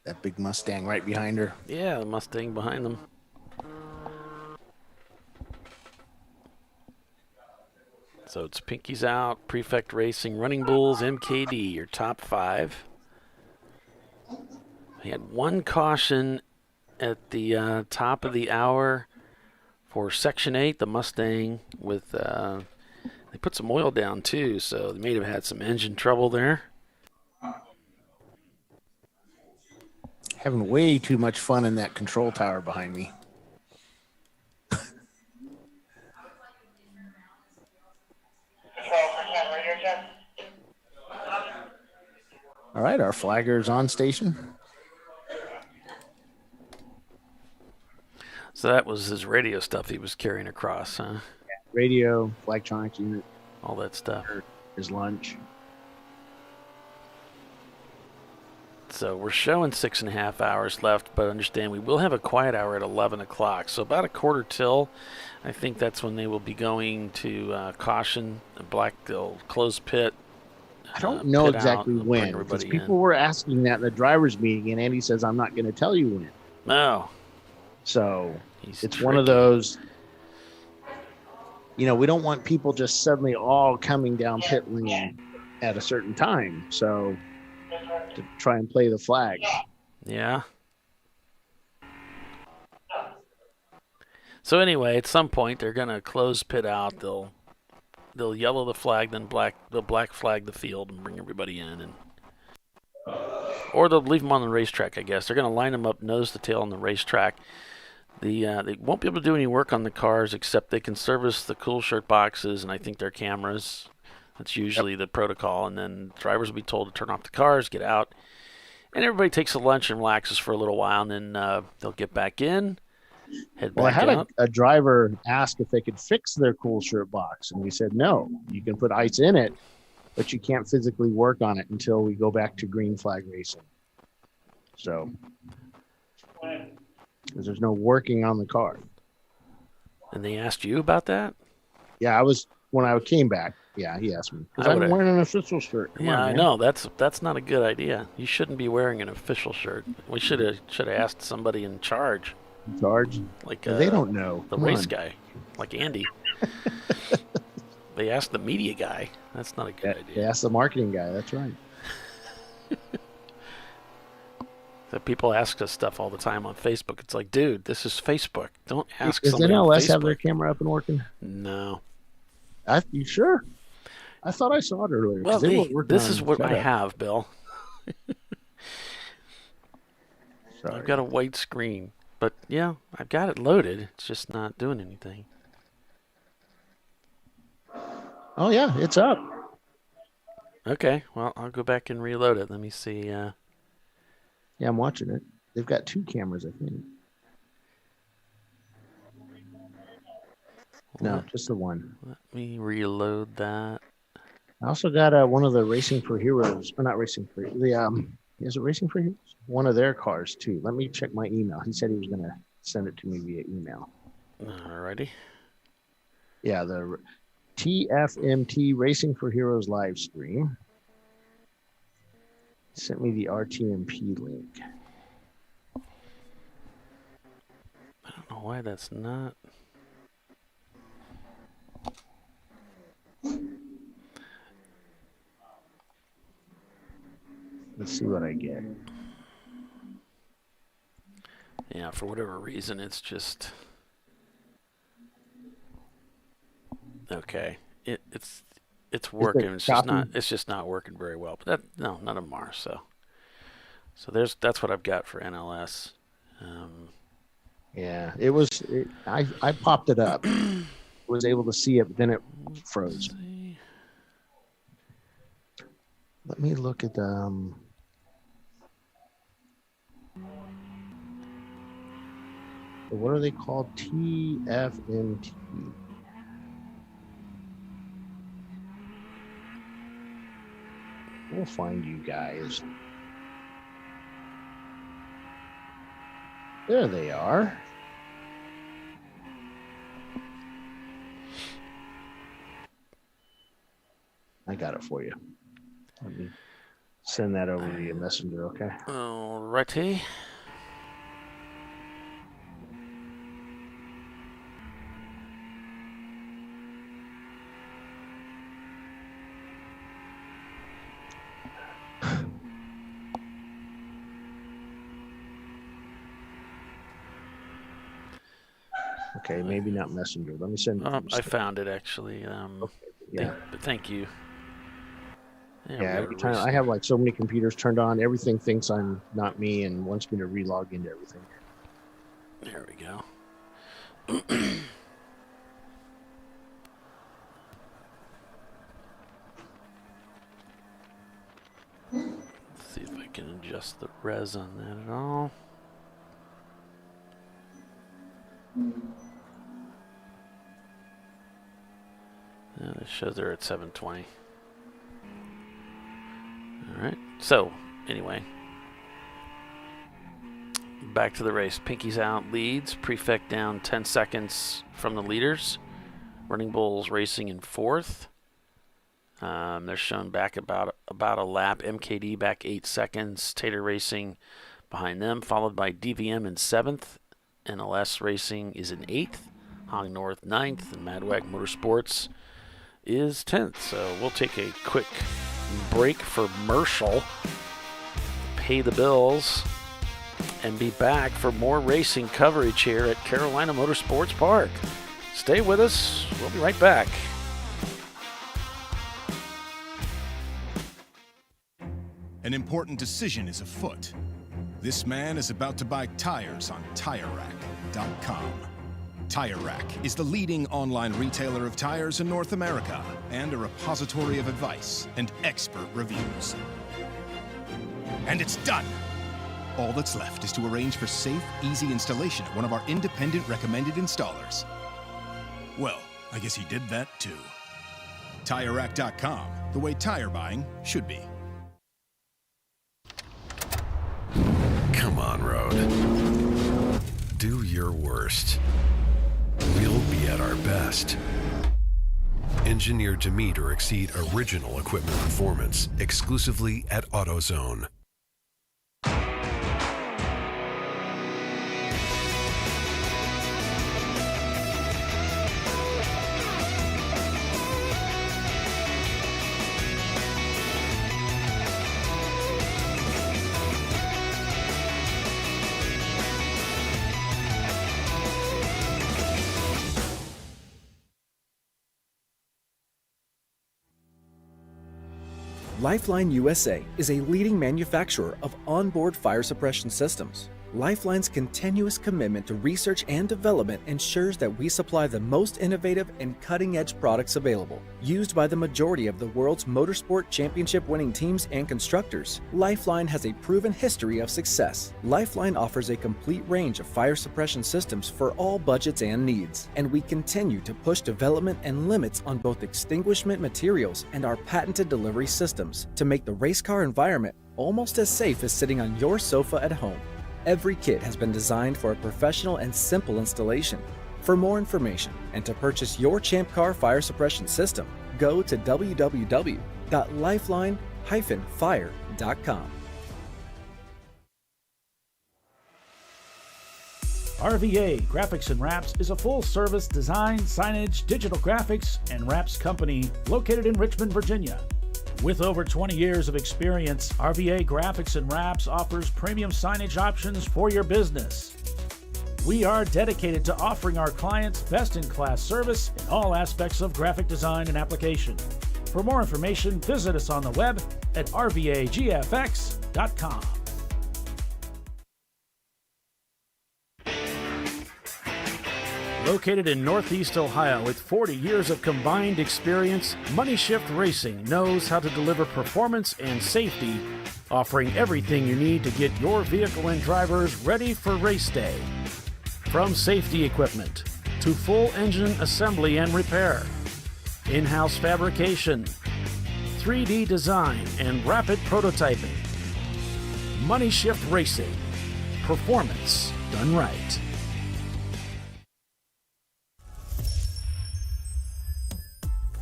That big Mustang right behind her. Yeah, the Mustang behind them. So it's Pinky's out, Prefect Racing, Running Bulls, MKD, your top five. We had one caution at the top of the hour for Section 8, the Mustang with, they put some oil down too, so they may have had some engine trouble there. Having way too much fun in that control tower behind me. All right, our flagger's on station. So that was his radio stuff he was carrying across, huh? Radio, Flagtronics unit. All that stuff. His lunch. So we're showing 6.5 hours left, but understand we will have a quiet hour at 11 o'clock. So about a quarter till, I think that's when they will be going to caution. They'll close pit. I don't know exactly when, because people were asking that in the driver's meeting, and Andy says, I'm not going to tell you when. No. So it's one of those, we don't want people just suddenly all coming down pit lane at a certain time. So to try and play the flag. Yeah. So anyway, at some point they're going to close pit out. They'll yellow the flag, then they'll black flag the field and bring everybody in, or they'll leave them on the racetrack. I guess they're going to line them up nose to tail on the racetrack. They won't be able to do any work on the cars except they can service the cool shirt boxes and I think their cameras. That's usually the protocol, and then drivers will be told to turn off the cars, get out, and everybody takes a lunch and relaxes for a little while, and then they'll get back in, head back out. I had a driver ask if they could fix their cool shirt box, and we said, no, you can put ice in it, but you can't physically work on it until we go back to green flag racing. So because there's no working on the car. And they asked you about that? Yeah, when I came back. Yeah, he asked me because I'm wearing an official shirt. Come on, I man. know that's not a good idea. You shouldn't be wearing an official shirt. We should have asked somebody in charge. Like they don't know. The Come race on. guy, like Andy. They asked the media guy. That's not a good idea. They asked the marketing guy. That's right. That people ask us stuff all the time on Facebook. It's like, dude, this is Facebook. Don't ask Does somebody on NLS Facebook. have their camera up and working? No. You sure? I thought I saw it earlier. Well, this is what I have. have, Bill. Sorry. I've got a white screen, but yeah, I've got it loaded. It's just not doing anything. Oh yeah, it's up. Okay, well, I'll go back and reload it. Let me see. Yeah, I'm watching it. They've got 2 cameras, I think. No, just the one. Let me reload that. I also got one of the Racing for Heroes, or not Racing for is it Racing for Heroes? One of their cars too. Let me check my email. He said he was going to send it to me via email. Alrighty. Yeah, the TFMT Racing for Heroes live stream. He sent me the RTMP link. I don't know why that's not. Let's see what I get. Yeah, for whatever reason, it's just okay. It's working. It's just not working very well. But none of them are. So that's what I've got for NLS. Yeah, it was. I popped it up. Was able to see it, but then it froze. Let me look at what are they called? TFMT. We'll find you guys. There they are. I got it for you. Let me send that over via Messenger, okay? Alrighty. Okay, maybe not Messenger. Let me send it. I found it actually. Yeah. Thank you. Yeah, every time I have like so many computers turned on, everything thinks I'm not me and wants me to relog into everything. There we go. Let's see if I can adjust the res on that at all. It shows they're at 720. Alright, so anyway, back to the race. Pinky's out, leads. Prefect down 10 seconds from the leaders. Running Bulls racing in 4th. They're shown back about a lap. MKD back 8 seconds. Tater Racing behind them, followed by DVM in 7th. NLS Racing is in 8th. Hong North 9th, and Madwag Motorsports is 10th. So we'll take a quick break for Marshall, pay the bills, and be back for more racing coverage here at Carolina Motorsports Park. Stay with us. We'll be right back. An important decision is afoot. This man is about to buy tires on TireRack.com. Tire Rack is the leading online retailer of tires in North America and a repository of advice and expert reviews. And it's done! All that's left is to arrange for safe, easy installation at one of our independent recommended installers. Well, I guess he did that too. TireRack.com, the way tire buying should be. Come on, Road. do your worst. We'll be at our best. Engineered to meet or exceed original equipment performance exclusively at AutoZone. Lifeline USA is a leading manufacturer of onboard fire suppression systems. Lifeline's continuous commitment to research and development ensures that we supply the most innovative and cutting-edge products available. Used by the majority of the world's motorsport championship-winning teams and constructors, Lifeline has a proven history of success. Lifeline offers a complete range of fire suppression systems for all budgets and needs, and we continue to push development and limits on both extinguishment materials and our patented delivery systems to make the race car environment almost as safe as sitting on your sofa at home. Every kit has been designed for a professional and simple installation. For more information and to purchase your ChampCar fire suppression system, go to www.lifeline-fire.com. RVA Graphics and Wraps is a full-service design, signage, digital graphics, and wraps company located in Richmond, Virginia. With over 20 years of experience, RVA Graphics and Wraps offers premium signage options for your business. We are dedicated to offering our clients best-in-class service in all aspects of graphic design and application. For more information, visit us on the web at rvagfx.com. Located in Northeast Ohio with 40 years of combined experience, Money Shift Racing knows how to deliver performance and safety, offering everything you need to get your vehicle and drivers ready for race day. From safety equipment to full engine assembly and repair, in-house fabrication, 3D design, and rapid prototyping. Money Shift Racing. Performance done right.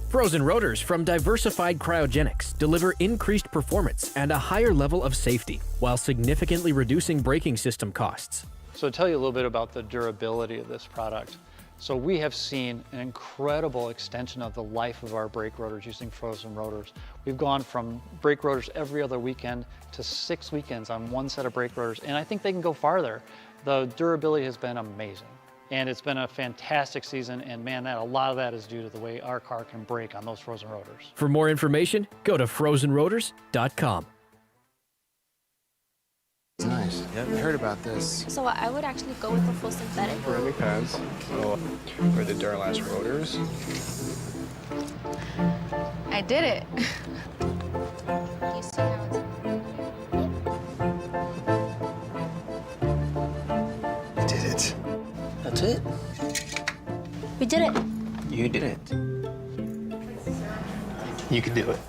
Frozen rotors from Diversified Cryogenics deliver increased performance and a higher level of safety, while significantly reducing braking system costs. So to tell you a little bit about the durability of this product. So we have seen an incredible extension of the life of our brake rotors using frozen rotors. We've gone from brake rotors every other weekend to 6 weekends on one set of brake rotors, and I think they can go farther. The durability has been amazing. And it's been a fantastic season, and man, a lot of that is due to the way our car can brake on those frozen rotors. For more information, go to frozenrotors.com. Nice. Yeah, I heard about this. So I would actually go with the full synthetic. Brake pads. Oh, for the Duralast rotors. I did it. You see how it's... You did it. That's it. We did it. You did it. You can do it.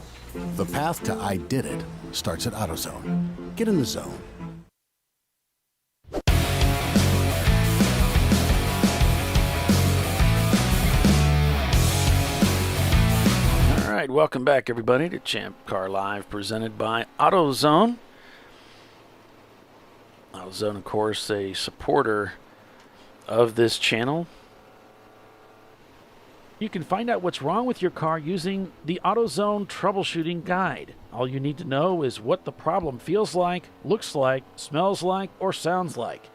The path to I did it starts at AutoZone. Get in the zone. All right, welcome back, everybody, to ChampCar.Live, presented by AutoZone. AutoZone, of course, a supporter of this channel. You can find out what's wrong with your car using the AutoZone troubleshooting guide. All you need to know is what the problem feels like, looks like, smells like, or sounds like.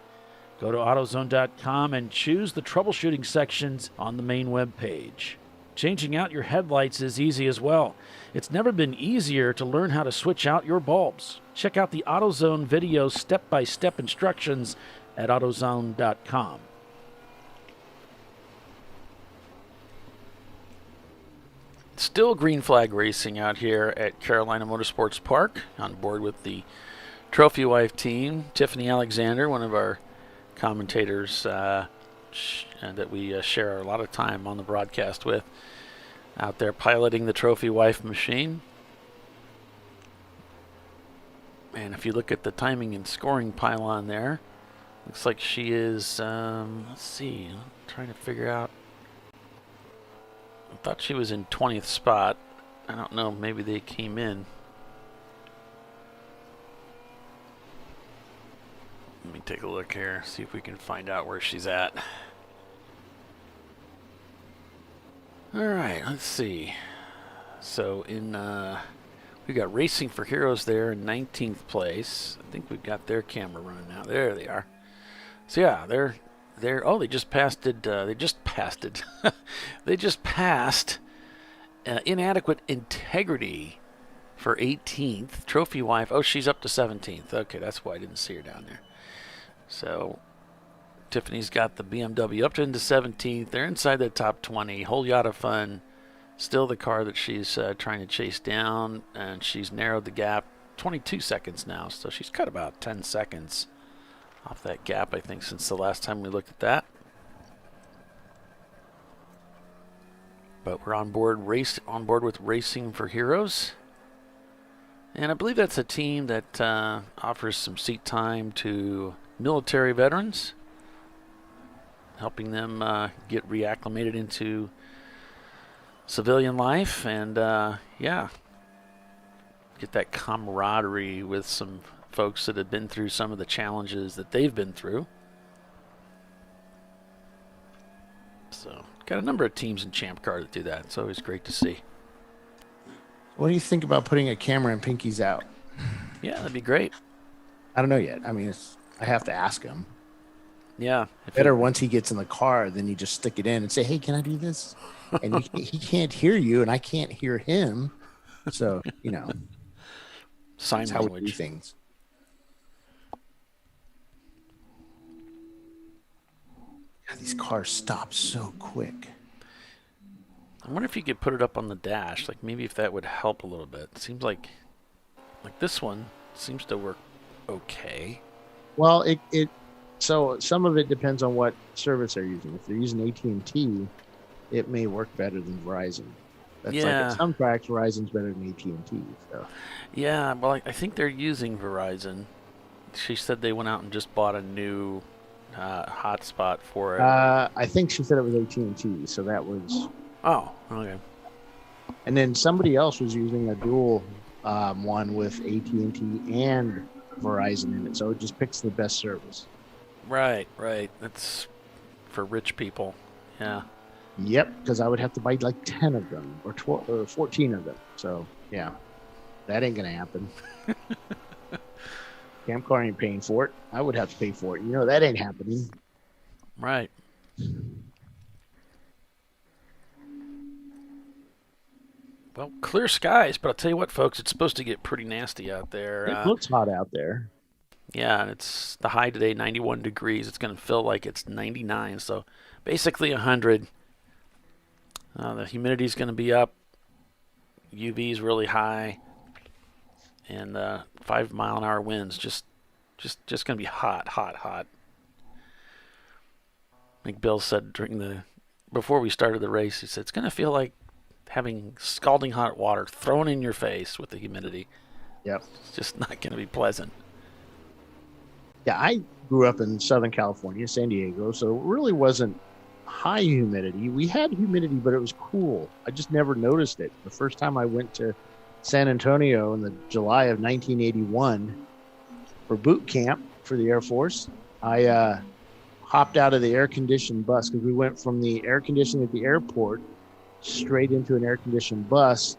Go to AutoZone.com and choose the troubleshooting sections on the main web page. Changing out your headlights is easy as well. It's never been easier to learn how to switch out your bulbs. Check out the AutoZone video step-by-step instructions at AutoZone.com. Still green flag racing out here at Carolina Motorsports Park, on board with the Trophy Wife team. Tiffany Alexander, one of our commentators that we share a lot of time on the broadcast with, out there piloting the Trophy Wife machine. And if you look at the timing and scoring pylon there, Looks like she is, let's see, I'm trying to figure out. I thought she was in 20th spot. I don't know, maybe they came in. Let me take a look here, see if we can find out where she's at. Alright, let's see. So in, we got Racing for Heroes there in 19th place. I think we've got their camera running now. There they are. So yeah, oh, they just passed it, they just passed Inadequate Integrity for 18th. Trophy Wife, oh, she's up to 17th. Okay, that's why I didn't see her down there. So Tiffany's got the BMW up to into 17th. They're inside the top 20. Whole Yacht of Fun, still the car that she's trying to chase down, and she's narrowed the gap 22 seconds now. So she's cut about 10 seconds off that gap, I think, since the last time we looked at that. But we're on board with Racing for Heroes. And I believe that's a team that offers some seat time to military veterans, helping them get reacclimated into civilian life, and yeah, get that camaraderie with some folks that have been through some of the challenges that they've been through. So got a number of teams in Champ Car that do that. It's always great to see. What do you think about putting a camera in Pinky's out? Yeah, that'd be great. I don't know yet. I mean, I have to ask him. Yeah. Better once he gets in the car, then you just stick it in and say, hey, can I do this? And he can't hear you, and I can't hear him. So, you know, sign that's language. how we do things. God, these cars stop so quick. I wonder if you could put it up on the dash, like maybe if that would help a little bit. It seems like this one seems to work okay. Well, so some of it depends on what service they're using. If they're using AT&T, it may work better than Verizon. That's like at some tracks, Verizon's better than AT&T. So. Yeah, well, I think they're using Verizon. She said they went out and just bought a new hotspot for it. I think she said it was AT&T, so that was. Oh, okay. And then somebody else was using a dual one with AT&T and Verizon in it, so it just picks the best service. Right. That's for rich people. Yeah. Yep, because I would have to buy like 10 of them or 12 or 14 of them. So yeah, that ain't gonna happen. ChampCar ain't paying for it. I would have to pay for it. You know that ain't happening. Right. Well, clear skies, but I'll tell you what, folks, it's supposed to get pretty nasty out there. It looks hot out there. Yeah, and it's the high today, 91 degrees. It's going to feel like it's 99, so basically 100. The humidity is going to be up. UV is really high, and 5-mile-an-hour winds. Just going to be hot. Like Bill said before we started the race, he said it's going to feel like having scalding hot water thrown in your face with the humidity. Yep. It's just not going to be pleasant. Yeah, I grew up in Southern California, San Diego, so it really wasn't high humidity. We had humidity, but it was cool. I just never noticed it. The first time I went to San Antonio in the July of 1981 for boot camp for the Air Force, I hopped out of the air-conditioned bus because we went from the air conditioning at the airport straight into an air-conditioned bus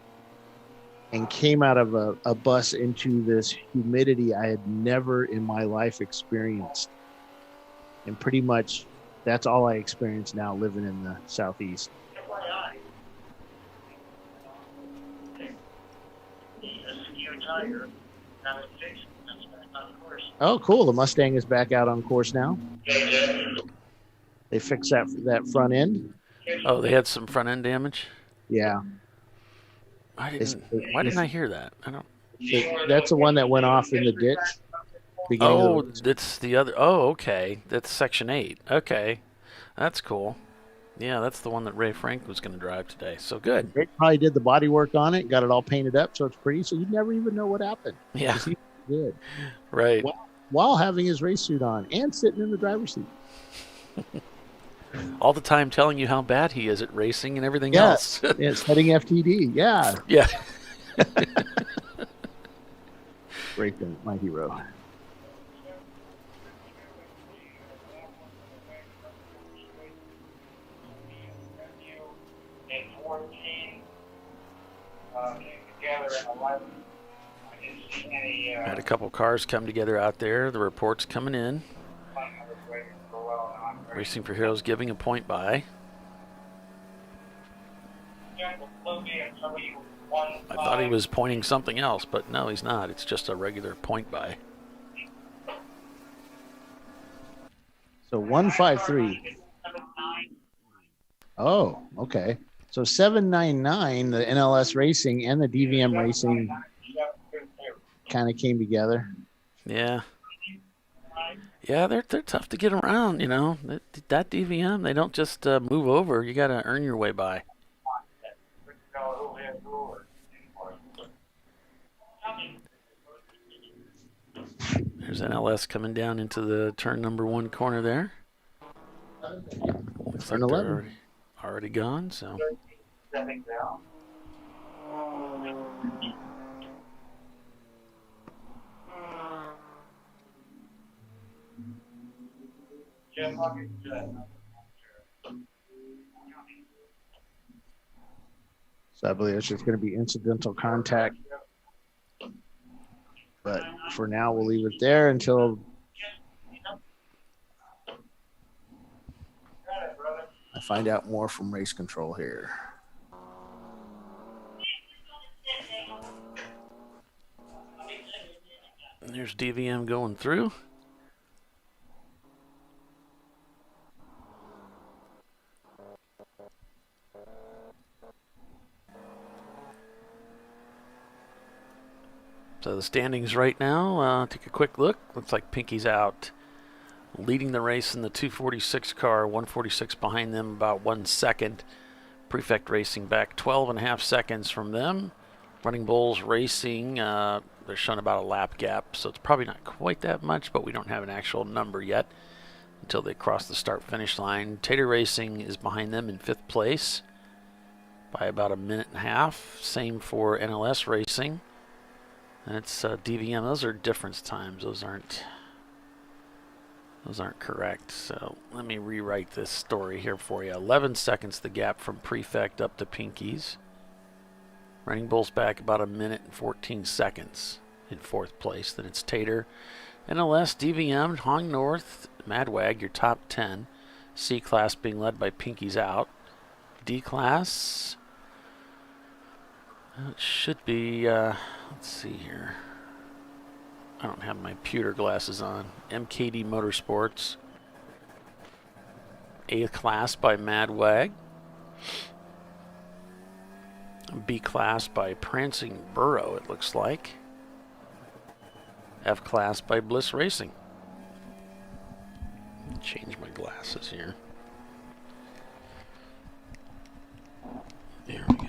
and came out of a bus into this humidity I had never in my life experienced. And pretty much that's all I experience now living in the Southeast. Oh, cool. The Mustang is back out on course now. They fixed that front end. Oh, they had some front end damage? Yeah. Why didn't I hear that? I don't. That's the one that went off in the ditch. Oh, that's the other. Oh, okay. That's Section 8. Okay. That's cool. Yeah, that's the one that Ray Frank was going to drive today. So good. Ray probably did the body work on it, got it all painted up so it's pretty, so you'd never even know what happened. Yeah. Good. Right. Wow. while having his race suit on and sitting in the driver's seat. All the time telling you how bad he is at racing and everything Yeah, else. yeah, setting FTD. Yeah. Yeah. Great, my hero. In 14, came together in 11. I didn't see any. Had a couple cars come together out there. The reports coming in. Racing for Heroes giving a point by. I thought he was pointing something else, but no, he's not. It's just a regular point by. So 153. Oh, okay. So 799, the NLS Racing and the DVM Racing kind of came together. Yeah. Yeah, they're tough to get around, you know. That DVM, they don't just move over. You got to earn your way by. There's NLS coming down into the turn number 1 corner there. Looks Turn like 11. they're already gone, so. So I believe it's just going to be incidental contact. But for now, we'll leave it there until I find out more from race control here. And there's DVM going through. So the standings right now, take a quick look. Looks like Pinky's out, leading the race in the 246 car, 146 behind them, about 1 second. Prefect Racing back 12.5 seconds from them. Running Bulls Racing, they're showing about a lap gap, so it's probably not quite that much, but we don't have an actual number yet until they cross the start-finish line. Tater Racing is behind them in 5th place by about 1.5 minutes. Same for NLS Racing. And it's DVM. Those are difference times. Those aren't correct. So let me rewrite this story here for you. 11 seconds the gap from Prefect up to Pinky's. Running Bulls back about 1 minute and 14 seconds in 4th place. Then it's Tater, NLS, DVM, Hong North, Madwag, your top 10. C class being led by Pinky's out. D class. It should be, let's see here. I don't have my pewter glasses on. MKD Motorsports. A class by Madwag. B class by Prancing Burrow, it looks like. F class by Bliss Racing. Change my glasses here. There we go.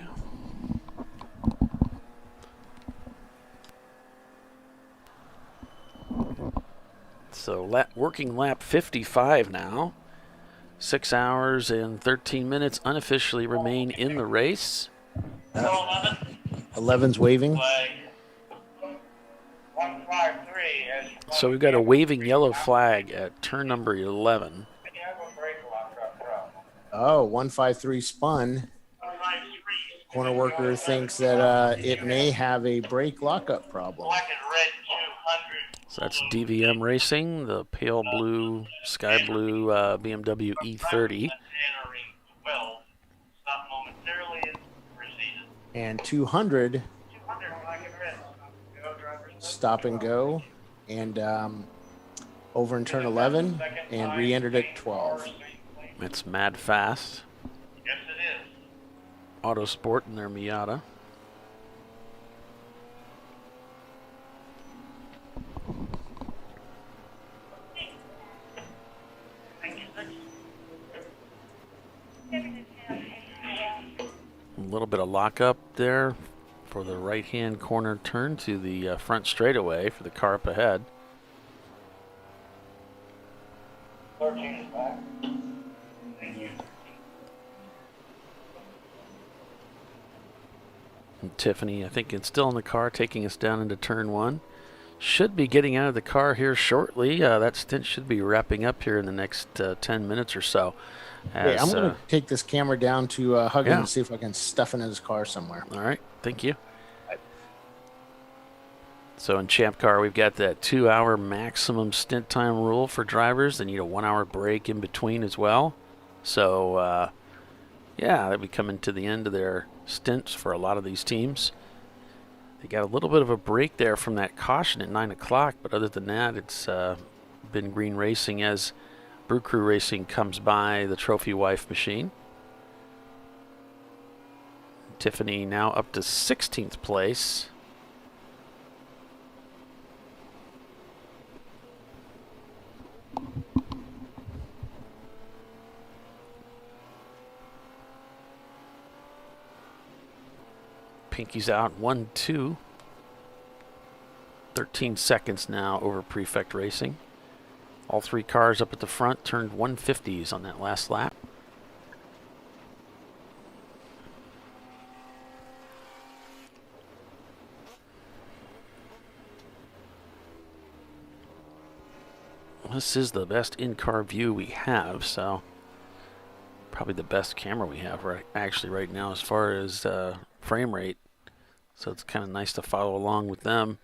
So working lap 55 now. 6 hours and 13 minutes unofficially remain in the race. 11's waving. So we've got a waving yellow flag at turn number 11. Oh, 153 spun. Corner worker thinks that it may have a brake lockup problem. So that's DVM Racing, the pale blue, sky blue BMW E30. And 200 stop and go, and over in turn 11 and re-entered at 12. It's mad fast. Yes, it is. Autosport in their Miata. A little bit of lockup there for the right-hand corner turn to the front straightaway for the car up ahead. 13 is back. Thank you. And Tiffany, I think, it's still in the car, taking us down into turn 1. Should be getting out of the car here shortly. That stint should be wrapping up here in the next 10 minutes or so. Hey, I'm going to take this camera down to hug him and see if I can stuff it in his car somewhere. All right. Thank you. So in Champ Car, we've got that 2-hour maximum stint time rule for drivers. They need a 1-hour break in between as well. So, yeah, they'll be coming to the end of their stints for a lot of these teams. They got a little bit of a break there from that caution at 9 o'clock, but other than that, it's been green racing as Brew Crew Racing comes by the Trophy Wife machine. Tiffany now up to 16th place. Pinky's out 1-2. 13 seconds now over Prefect Racing. All 3 cars up at the front turned 150s on that last lap. This is the best in-car view we have, so probably the best camera we have right now as far as frame rate. So it's kind of nice to follow along with them.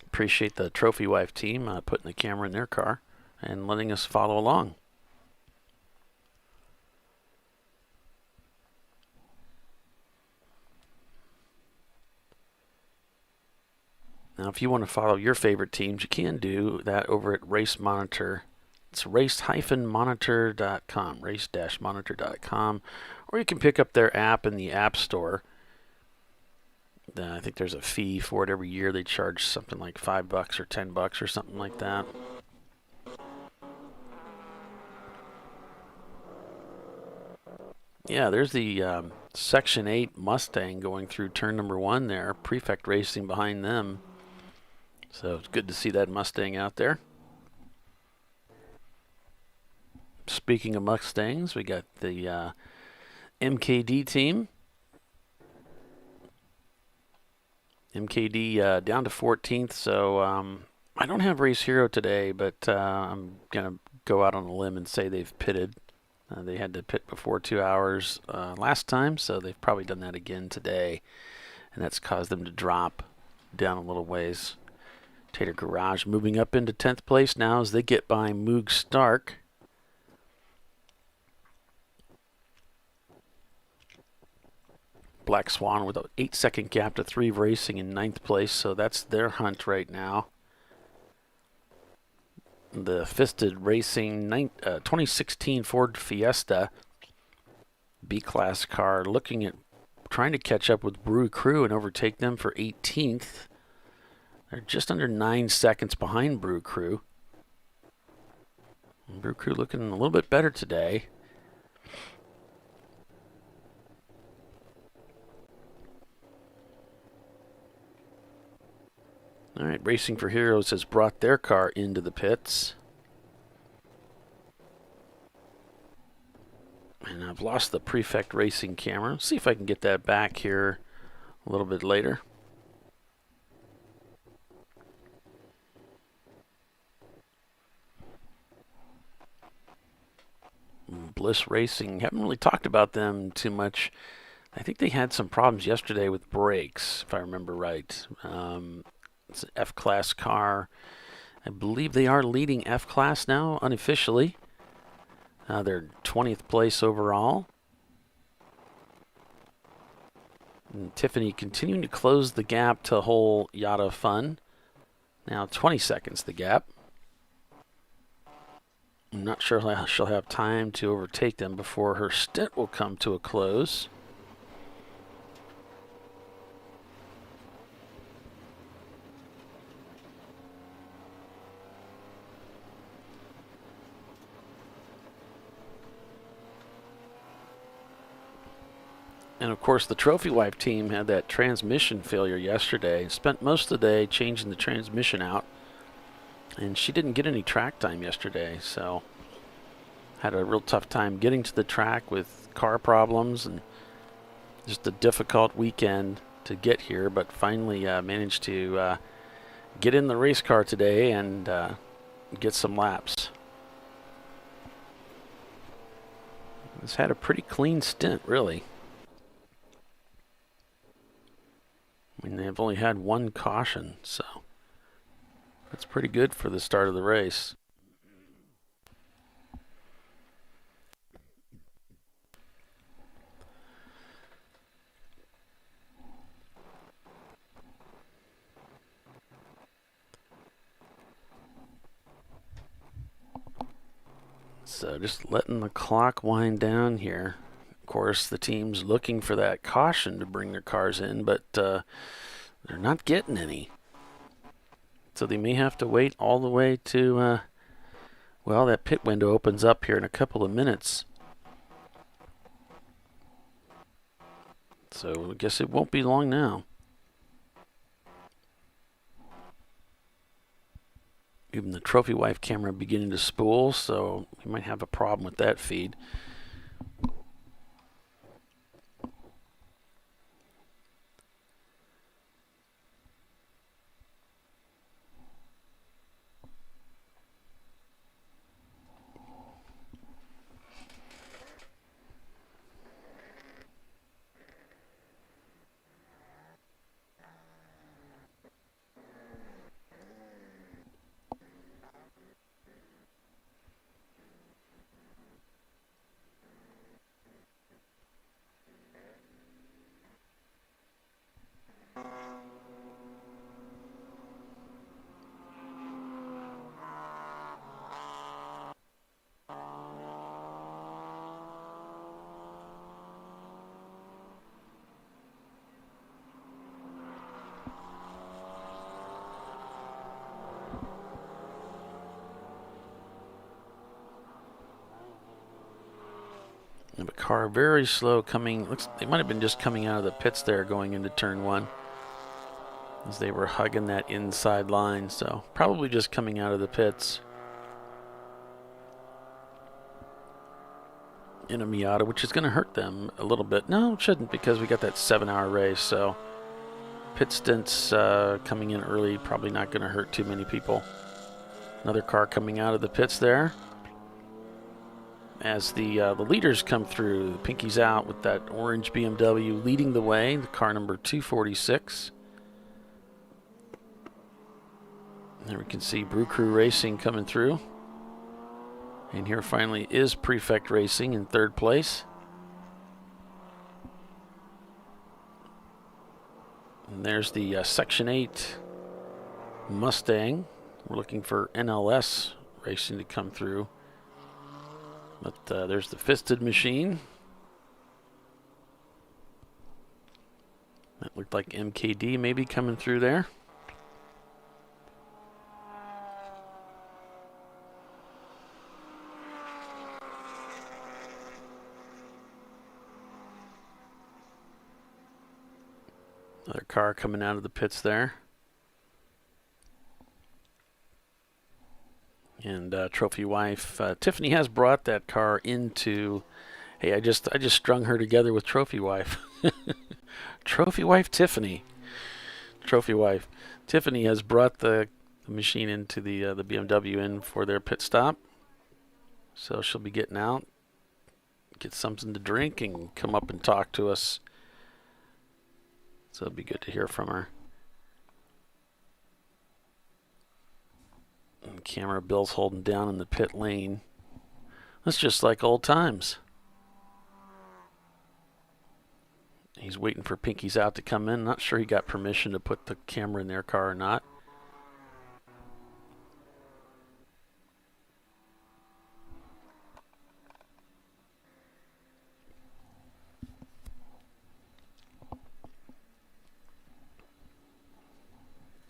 Appreciate the Trophy Wife team putting the camera in their car and letting us follow along. Now, if you want to follow your favorite teams, you can do that over at Race Monitor. It's race-monitor.com, race-monitor.com, or you can pick up their app in the App Store. I think there's a fee for it every year. They charge something like $5 or $10 or something like that. Yeah, there's the Section 8 Mustang going through turn number 1 there. Prefect Racing behind them. So it's good to see that Mustang out there. Speaking of Mustangs, we got the MKD team. MKD down to 14th, so I don't have Race Hero today, but I'm going to go out on a limb and say they've pitted. They had to pit before 2 hours last time, so they've probably done that again today, and that's caused them to drop down a little ways. Tater Garage moving up into 10th place now as they get by Moog Stark. Black Swan with an 8-second gap to 3 Racing in 9th place, so that's their hunt right now. The Fisted Racing 2016 Ford Fiesta B-Class car looking at trying to catch up with Brew Crew and overtake them for 18th. They're just under 9 seconds behind Brew Crew. Brew Crew looking a little bit better today. All right, Racing for Heroes has brought their car into the pits. And I've lost the Prefect Racing camera. Let's see if I can get that back here a little bit later. Bliss Racing, haven't really talked about them too much. I think they had some problems yesterday with brakes, if I remember right. It's an F-Class car. I believe they are leading F-Class now, unofficially. They're 20th place overall. And Tiffany continuing to close the gap to whole Yada Fun. Now 20 seconds the gap. I'm not sure she'll have time to overtake them before her stint will come to a close. And of course, the Trophy Wife team had that transmission failure yesterday. Spent most of the day changing the transmission out. And she didn't get any track time yesterday, so had a real tough time getting to the track with car problems and just a difficult weekend to get here, but finally managed to get in the race car today and get some laps. It's had a pretty clean stint, really. I mean, they've only had one caution, so that's pretty good for the start of the race. So just letting the clock wind down here. Of course, the team's looking for that caution to bring their cars in, but they're not getting any. So they may have to wait all the way to, well, that pit window opens up here in a couple of minutes. So I guess it won't be long now. Even the Trophy Wife camera beginning to spool, so we might have a problem with that feed. The car very slow coming. Looks they might have been just coming out of the pits there going into turn one as they were hugging that inside line. So probably just coming out of the pits in a Miata, which is going to hurt them a little bit. No, it shouldn't, because we got that 7-hour race. So pit stints coming in early, probably not going to hurt too many people. Another car coming out of the pits there. As the leaders come through, the Pinky's out with that orange BMW leading the way, the car number 246. There we can see Brew Crew Racing coming through. And here finally is Prefect Racing in third place. And there's the Section 8 Mustang. We're looking for NLS Racing to come through. But there's the Fisted Machine. That looked like MKD maybe coming through there. Another car coming out of the pits there. And Trophy Wife, Tiffany has brought that car into. Hey, I just strung her together with Trophy Wife. Trophy Wife Tiffany. Trophy Wife Tiffany has brought the machine into the BMW in for their pit stop. So she'll be getting out, get something to drink, and come up and talk to us. So it'll be good to hear from her. And camera Bill's holding down in the pit lane. That's just like old times. He's waiting for Pinky's out to come in. Not sure he got permission to put the camera in their car or not.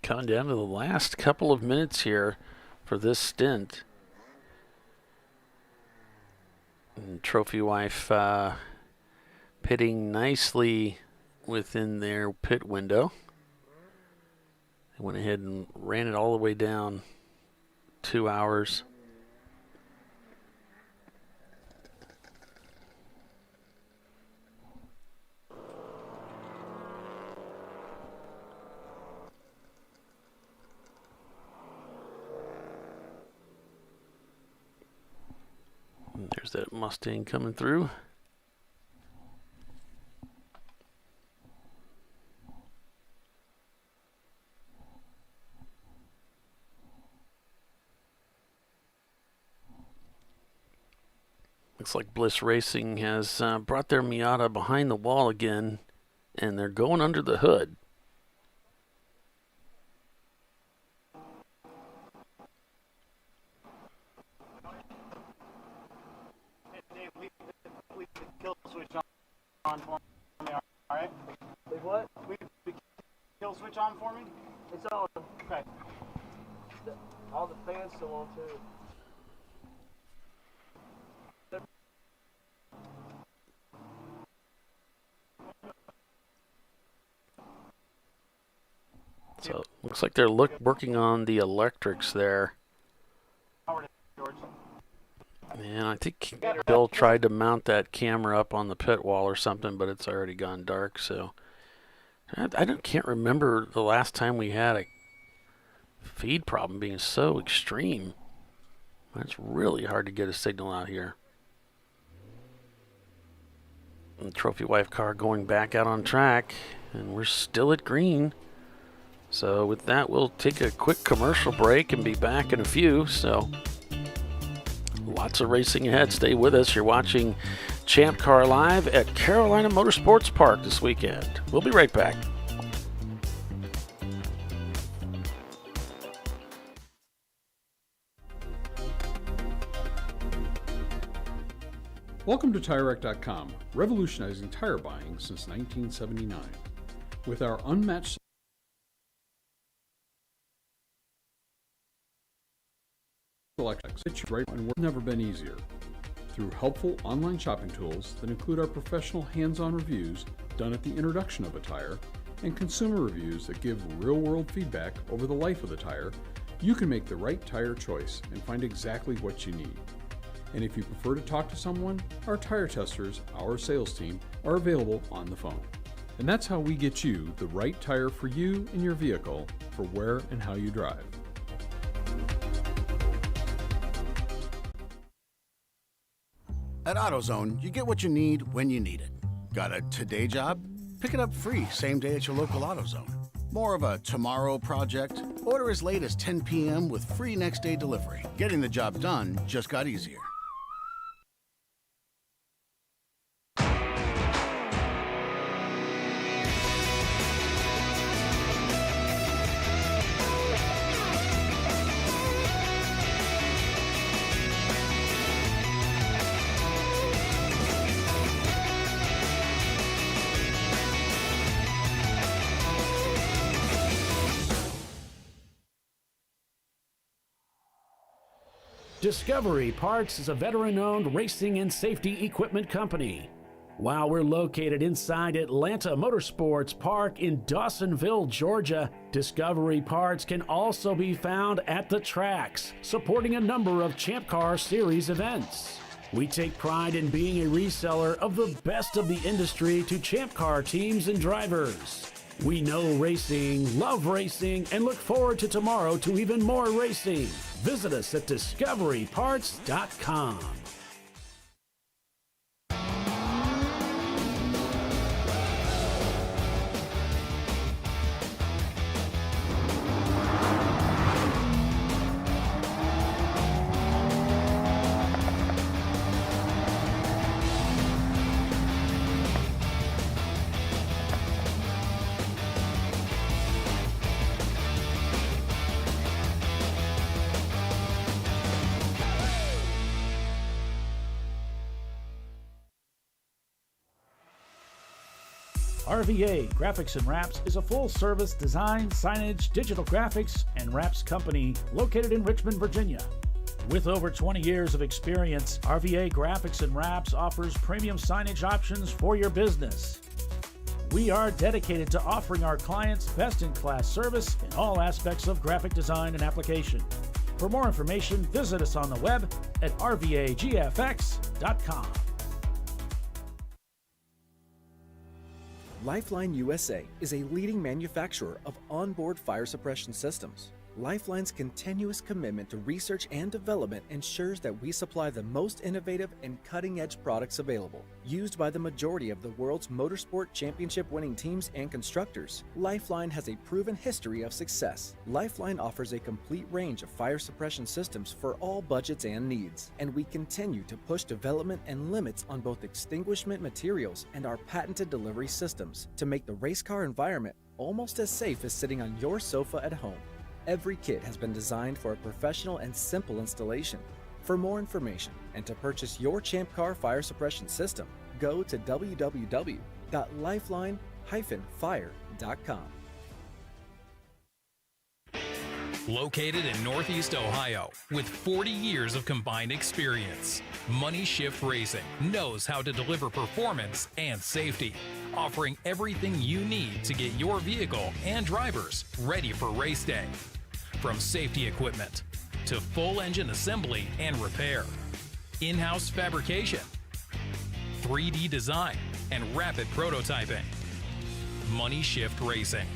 Coming down to the last couple of minutes here for this stint. And Trophy Wife pitting nicely within their pit window. They went ahead and ran it all the way down 2 hours. There's that Mustang coming through. Looks like Bliss Racing has brought their Miata behind the wall again, and they're going under the hood. Dave, leave the kill switch on for me, all right? Leave what? Leave the kill switch on for me? It's on. Okay. All the fans still on, too. So looks like they're working on the electrics there. And I think Bill tried to mount that camera up on the pit wall or something, but it's already gone dark. So can't remember the last time we had a feed problem being so extreme. It's really hard to get a signal out here. And the trophy wife car going back out on track, and we're still at green. So with that, we'll take a quick commercial break and be back in a few. So lots of racing ahead. Stay with us. You're watching Champ Car Live at Carolina Motorsports Park this weekend. We'll be right back. Welcome to TireRack.com, revolutionizing tire buying since 1979. With our unmatched selection, it's right and work never been easier. Through helpful online shopping tools that include our professional hands-on reviews done at the introduction of a tire and consumer reviews that give real-world feedback over the life of the tire, you can make the right tire choice and find exactly what you need. And if you prefer to talk to someone, our tire testers, our sales team, are available on the phone. And that's how we get you the right tire for you and your vehicle for where and how you drive. At AutoZone, you get what you need when you need it. Got a today job? Pick it up free same day at your local AutoZone. More of a tomorrow project? Order as late as 10 p.m. with free next day delivery. Getting the job done just got easier. Discovery Parts is a veteran-owned racing and safety equipment company. While we're located inside Atlanta Motorsports Park in Dawsonville, Georgia, Discovery Parts can also be found at the tracks, supporting a number of Champ Car Series events. We take pride in being a reseller of the best of the industry to Champ Car teams and drivers. We know racing, love racing, and look forward to tomorrow to even more racing. Visit us at discoveryparts.com. RVA Graphics and Wraps is a full-service design, signage, digital graphics, and wraps company located in Richmond, Virginia. With over 20 years of experience, RVA Graphics and Wraps offers premium signage options for your business. We are dedicated to offering our clients best-in-class service in all aspects of graphic design and application. For more information, visit us on the web at rvagfx.com. Lifeline USA is a leading manufacturer of onboard fire suppression systems. Lifeline's continuous commitment to research and development ensures that we supply the most innovative and cutting-edge products available. Used by the majority of the world's motorsport championship-winning teams and constructors, Lifeline has a proven history of success. Lifeline offers a complete range of fire suppression systems for all budgets and needs, and we continue to push development and limits on both extinguishment materials and our patented delivery systems to make the race car environment almost as safe as sitting on your sofa at home. Every kit has been designed for a professional and simple installation. For more information and to purchase your ChampCar fire suppression system, go to www.lifeline-fire.com. Located in Northeast Ohio, with 40 years of combined experience, Money Shift Racing knows how to deliver performance and safety, offering everything you need to get your vehicle and drivers ready for race day. From safety equipment to full engine assembly and repair, in-house fabrication, 3D design, and rapid prototyping. Money Shift Racing.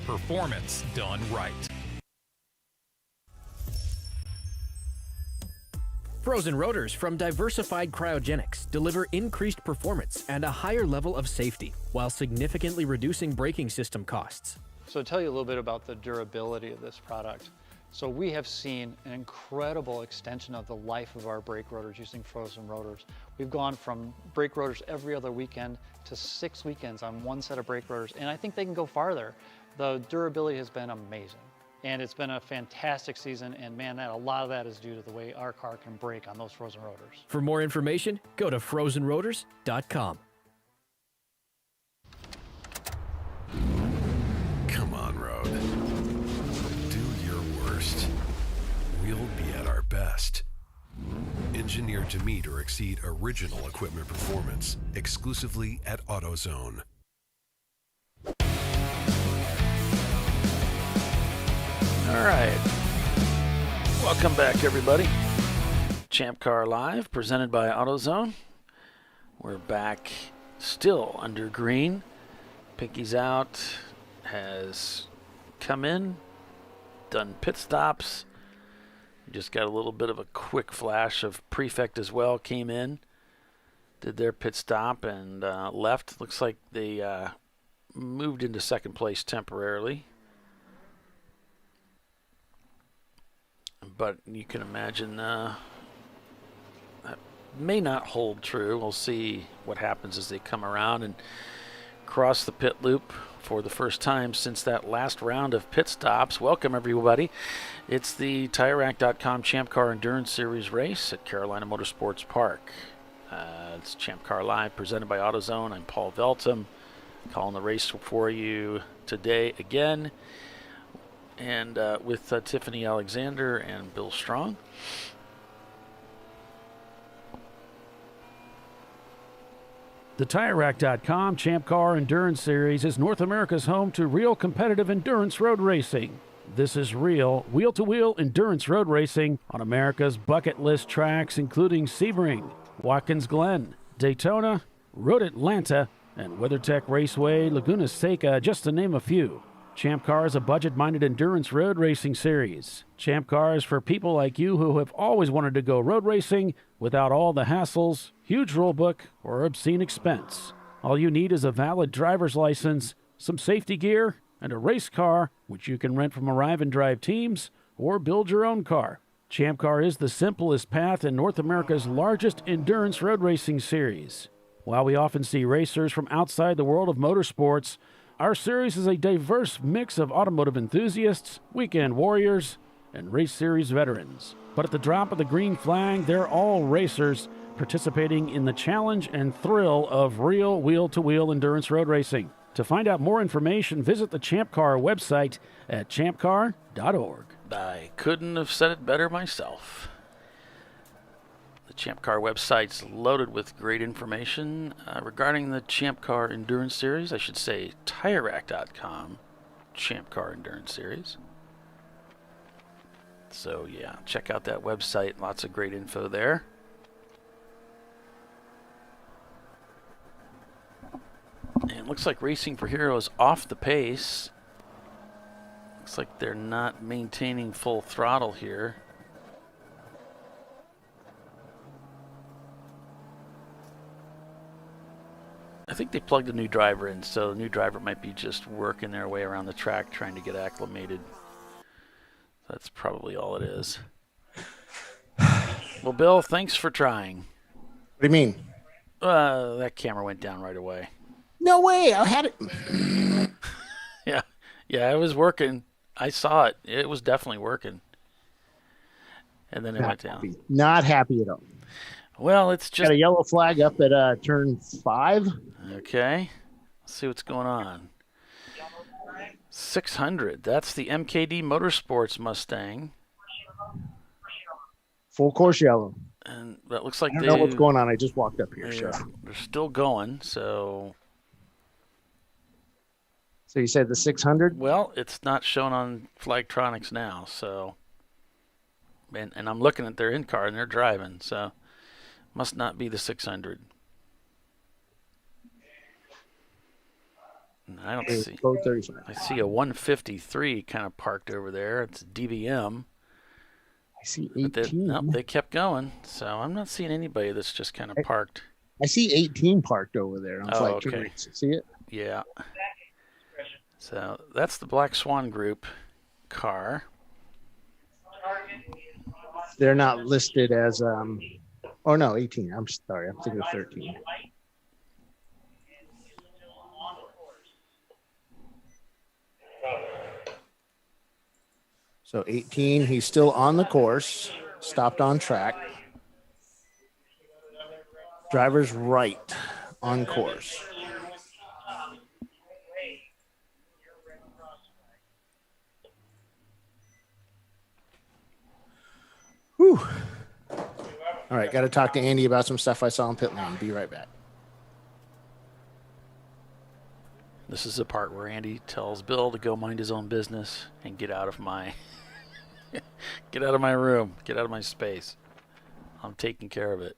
Performance done right. Frozen rotors from Diversified Cryogenics deliver increased performance and a higher level of safety, while significantly reducing braking system costs. So to tell you a little bit about the durability of this product. So we have seen an incredible extension of the life of our brake rotors using frozen rotors. We've gone from brake rotors every other weekend to 6 weekends on one set of brake rotors, and I think they can go farther. The durability has been amazing. And it's been a fantastic season, and man, a lot of that is due to the way our car can brake on those frozen rotors. For more information, go to frozenrotors.com. Come on, Road. Do your worst. We'll be at our best. Engineered to meet or exceed original equipment performance, exclusively at AutoZone. All right. Welcome back, everybody. ChampCar.Live, presented by AutoZone. We're back still under green. Pinky's out, has come in, done pit stops. Just got a little bit of a quick flash of Prefect as well, came in, did their pit stop, and left. Looks like they moved into second place temporarily. But you can imagine that may not hold true. We'll see what happens as they come around and cross the pit loop for the first time since that last round of pit stops. Welcome, everybody. It's the TireRack.com Champ Car Endurance Series race at Carolina Motorsports Park. It's ChampCar.Live, presented by AutoZone. I'm Paul Veltum, calling the race for you today again. And with Tiffany Alexander and Bill Strong. The TireRack.com Champ Car Endurance Series is North America's home to real competitive endurance road racing. This is real wheel-to-wheel endurance road racing on America's bucket list tracks, including Sebring, Watkins Glen, Daytona, Road Atlanta, and WeatherTech Raceway, Laguna Seca, just to name a few. Champ Car is a budget-minded endurance road racing series. Champ Car is for people like you who have always wanted to go road racing without all the hassles, huge rulebook, or obscene expense. All you need is a valid driver's license, some safety gear, and a race car, which you can rent from Arrive and Drive teams or build your own car. Champ Car is the simplest path in North America's largest endurance road racing series. While we often see racers from outside the world of motorsports, our series is a diverse mix of automotive enthusiasts, weekend warriors, and race series veterans. But at the drop of the green flag, they're all racers participating in the challenge and thrill of real wheel-to-wheel endurance road racing. To find out more information, visit the Champ Car website at ChampCar.org. I couldn't have said it better myself. The Champ Car website's loaded with great information regarding the Champ Car Endurance Series. I should say TireRack.com Champ Car Endurance Series. So yeah, check out that website. Lots of great info there. And it looks like Racing for Heroes off the pace. Looks like they're not maintaining full throttle here. I think they plugged a new driver in, so the new driver might be just working their way around the track trying to get acclimated. That's probably all it is. Well, Bill, thanks for trying. What do you mean? That camera went down right away. No way. I had it. Yeah, it was working. I saw it. It was definitely working. And then it went down. Not happy at all. Well, it's just got a yellow flag up at turn 5. Okay. Let's see what's going on. 600. That's the MKD Motorsports Mustang. Full course yellow. And that looks like I don't know what's going on. I just walked up here. They're still going, so... So you said the 600? Well, it's not shown on Flagtronics now, so... And I'm looking at their in-car, and they're driving, so... Must not be the 600. I don't see. I see a 153 kind of parked over there. It's DBM. I see 18. They kept going, so I'm not seeing anybody that's just kind of parked. I see 18 parked over there. Okay. See it? Yeah. So that's the Black Swan Group car. They're not listed as oh no, 18. I'm sorry. I'm thinking of 13. So 18, he's still on the course, stopped on track. Driver's right on course. Whew. All right, got to talk to Andy about some stuff I saw in pit lane. Be right back. This is the part where Andy tells Bill to go mind his own business and get out of my get out of my room, get out of my space. I'm taking care of it.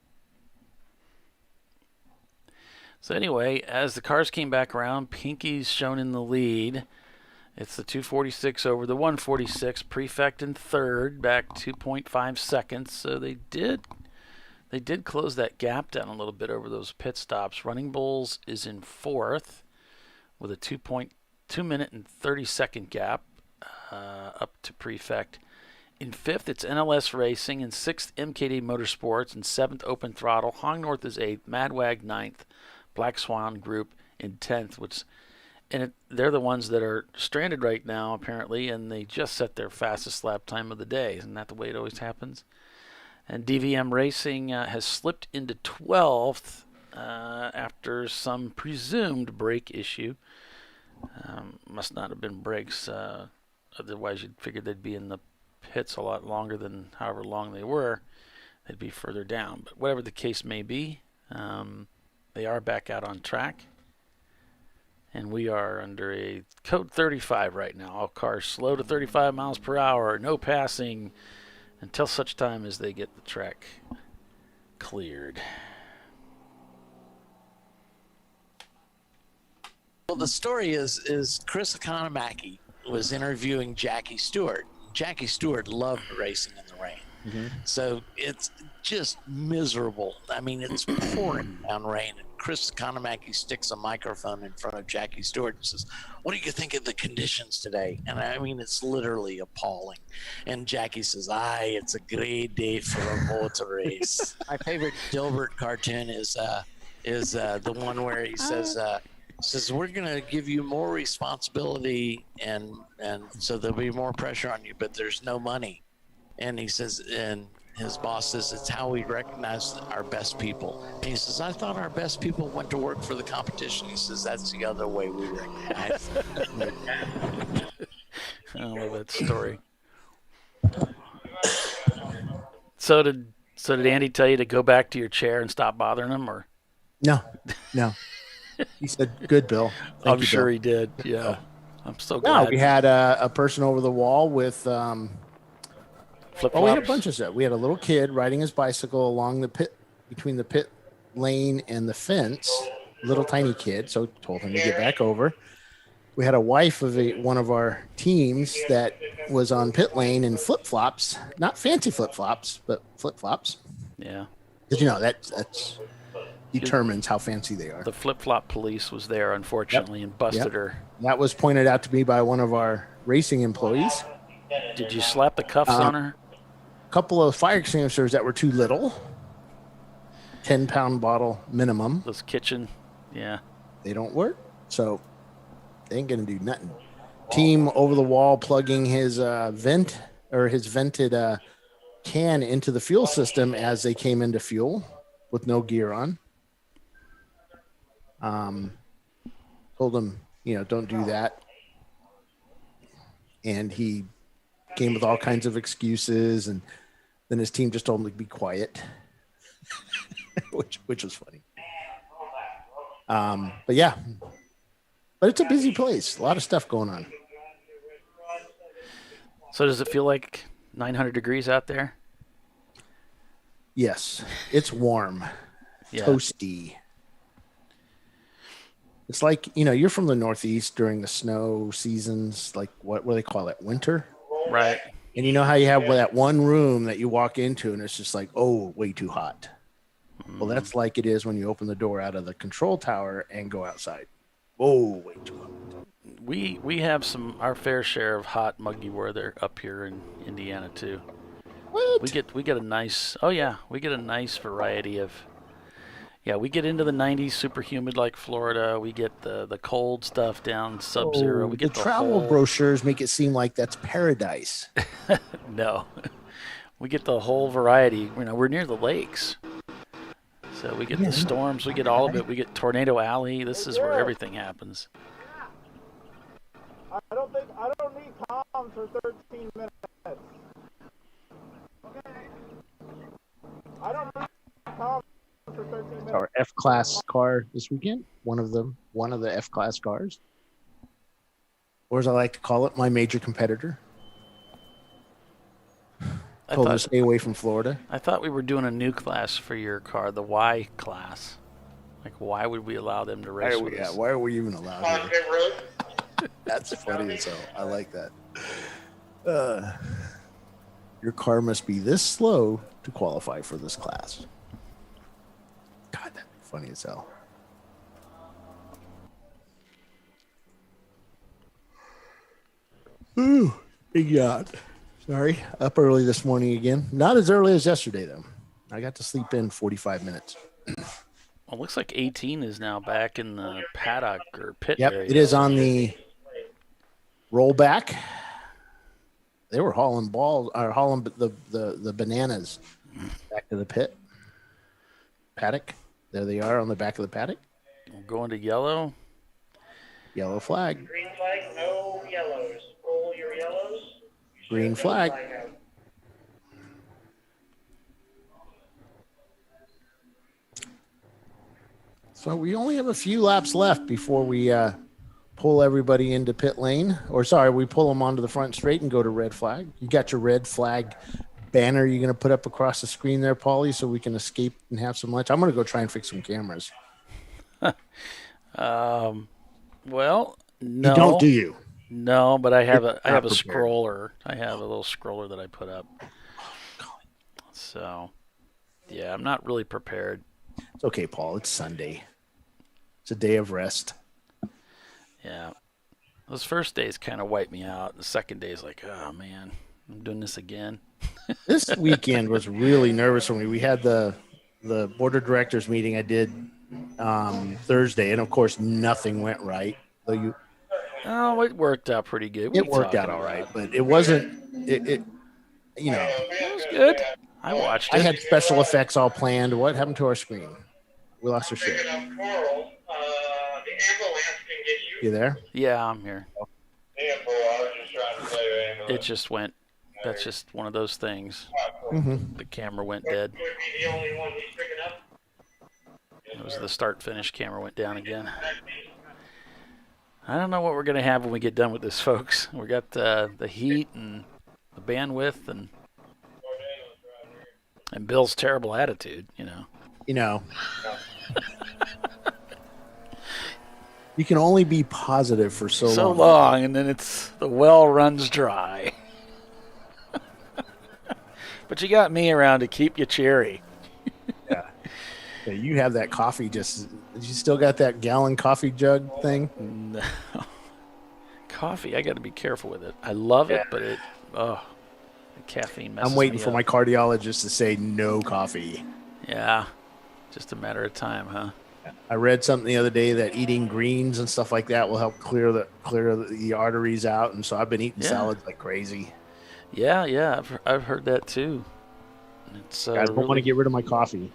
So anyway, as the cars came back around, Pinky's shown in the lead. It's the 246 over the 146. Prefect in third, back 2.5 seconds. So they did close that gap down a little bit over those pit stops. Running Bulls is in fourth with a 2 minute and 30 second gap up to Prefect. In fifth, it's NLS Racing. In sixth, MKD Motorsports. In seventh, Open Throttle. Hong North is eighth. Madwag ninth. Black Swan Group in 10th, they're the ones that are stranded right now, apparently, and they just set their fastest lap time of the day. Isn't that the way it always happens? And DVM Racing has slipped into 12th after some presumed brake issue. Must not have been brakes. Otherwise, you'd figure they'd be in the pits a lot longer than however long they were. They'd be further down. But whatever the case may be, they are back out on track. And we are under a code 35 right now. All cars slow to 35 miles per hour, no passing until such time as they get the track cleared. Well, the story is Chris Economaki was interviewing Jackie Stewart. Jackie Stewart loved racing in the rain. Mm-hmm. So it's just miserable. I mean, it's pouring down rain. And Chris Economaki sticks a microphone in front of Jackie Stewart and says, "What do you think of the conditions today?" And I mean, it's literally appalling. And Jackie says, "It's a great day for a motor race." My favorite Dilbert cartoon is the one where he says, "We're going to give you more responsibility and so there'll be more pressure on you, but there's no money." And he says, and his boss says, "It's how we recognize our best people." And he says, "I thought our best people went to work for the competition." He says, "That's the other way we recognize." I love that story. So did Andy tell you to go back to your chair and stop bothering him, or? No. He said, "Good, Bill." I'm sure he did. Yeah. I'm so glad. No, we had a person over the wall with flip-flops. we had a bunch of stuff. We had a little kid riding his bicycle along the pit, between the pit lane and the fence. Little tiny kid, so told him to get back over. we had a wife of one of our teams that was on pit lane in flip-flops, not fancy flip-flops, but flip-flops. Yeah. Because, that's determines how fancy they are. The flip-flop police was there, unfortunately, and busted her. That was pointed out to me by one of our racing employees. Did you slap the cuffs on her? A couple of fire extinguishers that were too little. 10-pound bottle minimum. Those kitchen, yeah. They don't work, so they ain't going to do nothing. Team over the wall plugging his vented can into the fuel system as they came into fuel with no gear on. Told him, don't do that. And he came with all kinds of excuses, and then his team just told him to be quiet, which was funny. But yeah, but it's a busy place. A lot of stuff going on. So does it feel like 900 degrees out there? Yes, it's warm, Yeah. toasty. It's like, you're from the Northeast during the snow seasons, like what do they call it? Winter? Right. And you know how you have that one room that you walk into and it's just like, oh, way too hot. Well, that's like it is when you open the door out of the control tower and go outside. Oh, way too hot. We have our fair share of hot, muggy weather up here in Indiana too. What? We get a nice variety of. Yeah, we get into the 90s, super humid like Florida. We get the cold stuff down sub-zero. We get the travel brochures make it seem like that's paradise. No, we get the whole variety. We're near the lakes, so we get the storms. We get all of it. We get Tornado Alley. This is where everything happens. I don't need comms for 13 minutes. Okay. I don't need comms for 13 minutes. Our F-Class car this weekend, one of the F-Class cars. Or as I like to call it, my major competitor. Told her to stay away from Florida. I thought we were doing a new class for your car, the Y class. Like, why would we allow them to race with us? Why are we even allowed here? That's funny as hell. I like that. Your car must be this slow to qualify for this class. God, that'd be funny as hell. Ooh, big yacht. Sorry, up early this morning again. Not as early as yesterday, though. I got to sleep in 45 minutes. Well, it looks like 18 is now back in the paddock or pit Yep, area. it is on the rollback. They were hauling the bananas back to the pit. Paddock. There they are on the back of the paddock. We're going to yellow. Yellow flag. Green flag, no yellows. Roll your yellows. Green flag. So we only have a few laps left before we pull everybody into pit lane. Or sorry, we pull them onto the front straight and go to red flag. You got your red flag banner you're going to put up across the screen there, Paulie, so we can escape and have some lunch? I'm going to go try and fix some cameras. Well, no. You don't, do you? No, but I have You're I have a not prepared. scroller. I have a little scroller that I put up. So, yeah, I'm not really prepared. It's okay, Paul. It's Sunday. It's a day of rest. Yeah. Those first days kind of wiped me out. The second day is like, oh, man, I'm doing this again. This weekend was really nervous for me. We had the board of directors meeting I did Thursday, and of course nothing went right. Oh, it worked out pretty good. It worked out all right, but it wasn't. It was good. I watched it. I had special effects all planned. What happened to our screen? We lost our shit. You there? Yeah, I'm here. It just went. That's just one of those things. Mm-hmm. The camera went dead. It was the start-finish camera went down again. I don't know what we're going to have when we get done with this, folks. We got the heat and the bandwidth and Bill's terrible attitude, You You can only be positive for so long. So long, and then the well runs dry. But you got me around to keep you cheery. Yeah. Yeah, you have that coffee you still got that gallon coffee jug thing? No. Coffee, I got to be careful with it. I love it, but the caffeine messes me up. I'm waiting for my cardiologist to say no coffee. Yeah. Just a matter of time, huh? I read something the other day that eating greens and stuff like that will help clear the arteries out, and so I've been eating salads like crazy. Yeah, I've heard that too. It's I don't want to get rid of my coffee.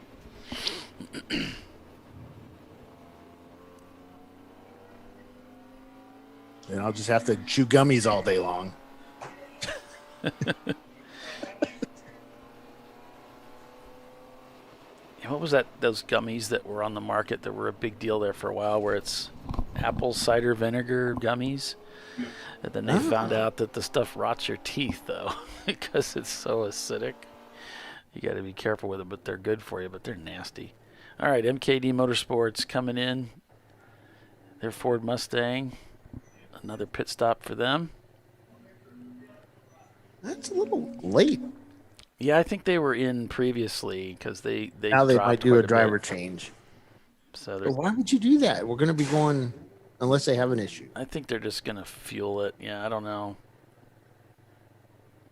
And I'll just have to chew gummies all day long. What was that? Those gummies that were on the market that were a big deal there for a while, where it's apple cider vinegar gummies, and then they found out that the stuff rots your teeth though because it's so acidic. You got to be careful with it, but they're good for you, but they're nasty. All right, MKD Motorsports coming in. Their Ford Mustang, another pit stop for them. That's a little late. Yeah, I think they were in previously because they now they might do a driver bit. Change. So but why would you do that? We're going to be going unless they have an issue. I think they're just going to fuel it. Yeah, I don't know.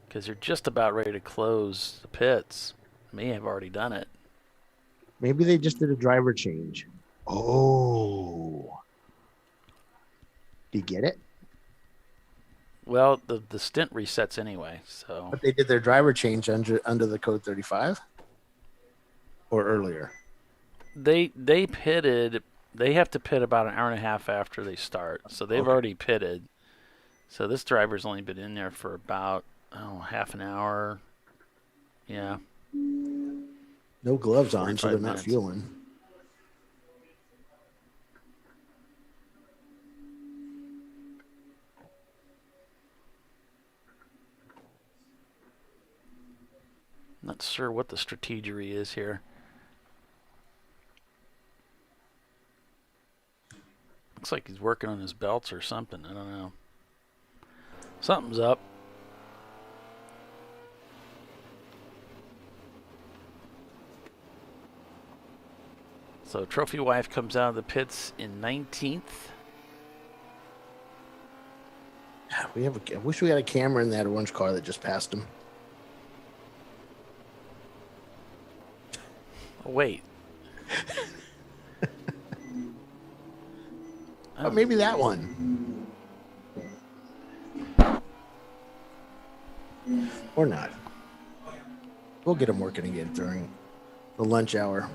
Because they're just about ready to close the pits. May have already done it. Maybe they just did a driver change. Oh. Do you get it? Well, the stint resets anyway, so. But they did their driver change under the code 35 or earlier. They pitted. They have to pit about an hour and a half after they start, so they've already pitted. So this driver's only been in there for about half an hour. Yeah. No gloves on, so they're not fueling. Not sure what the strategery is here. Looks like he's working on his belts or something. I don't know. Something's up. So Trophy Wife comes out of the pits in 19th. I wish we had a camera in that orange car that just passed him. Oh, wait. Oh, maybe that one. Or not. We'll get him working again during the lunch hour.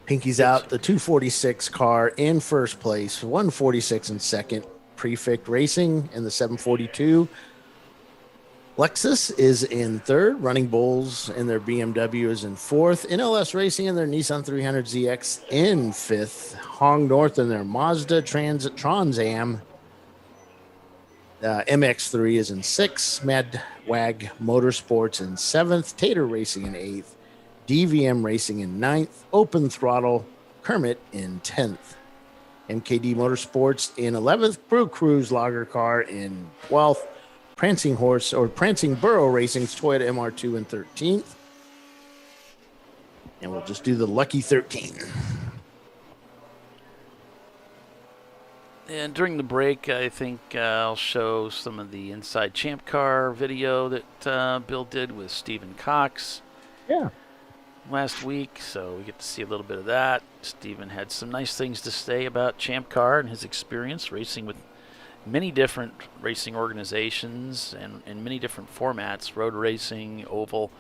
Pinky's out. The 246 car in first place, 146 in second. Prefect Racing in the 742. Lexus is in third. Running Bulls and their BMW is in fourth. NLS Racing and their Nissan 300ZX in fifth. Hong North and their Mazda Trans Am. MX3 is in sixth. Mad Wag Motorsports in seventh. Tater Racing in eighth. DVM Racing in ninth. Open Throttle Kermit in 10th. MKD Motorsports in 11th. Brew Cruise Lager Car in 12th. Prancing Burro Racing's Toyota MR2 in 13th. And we'll just do the lucky 13. And during the break, I think I'll show some of the Inside Champ Car video that Bill did with Stephen Cox. Yeah. Last week, so we get to see a little bit of that. Stephen had some nice things to say about Champ Car and his experience racing with many different racing organizations and in many different formats, road racing, oval.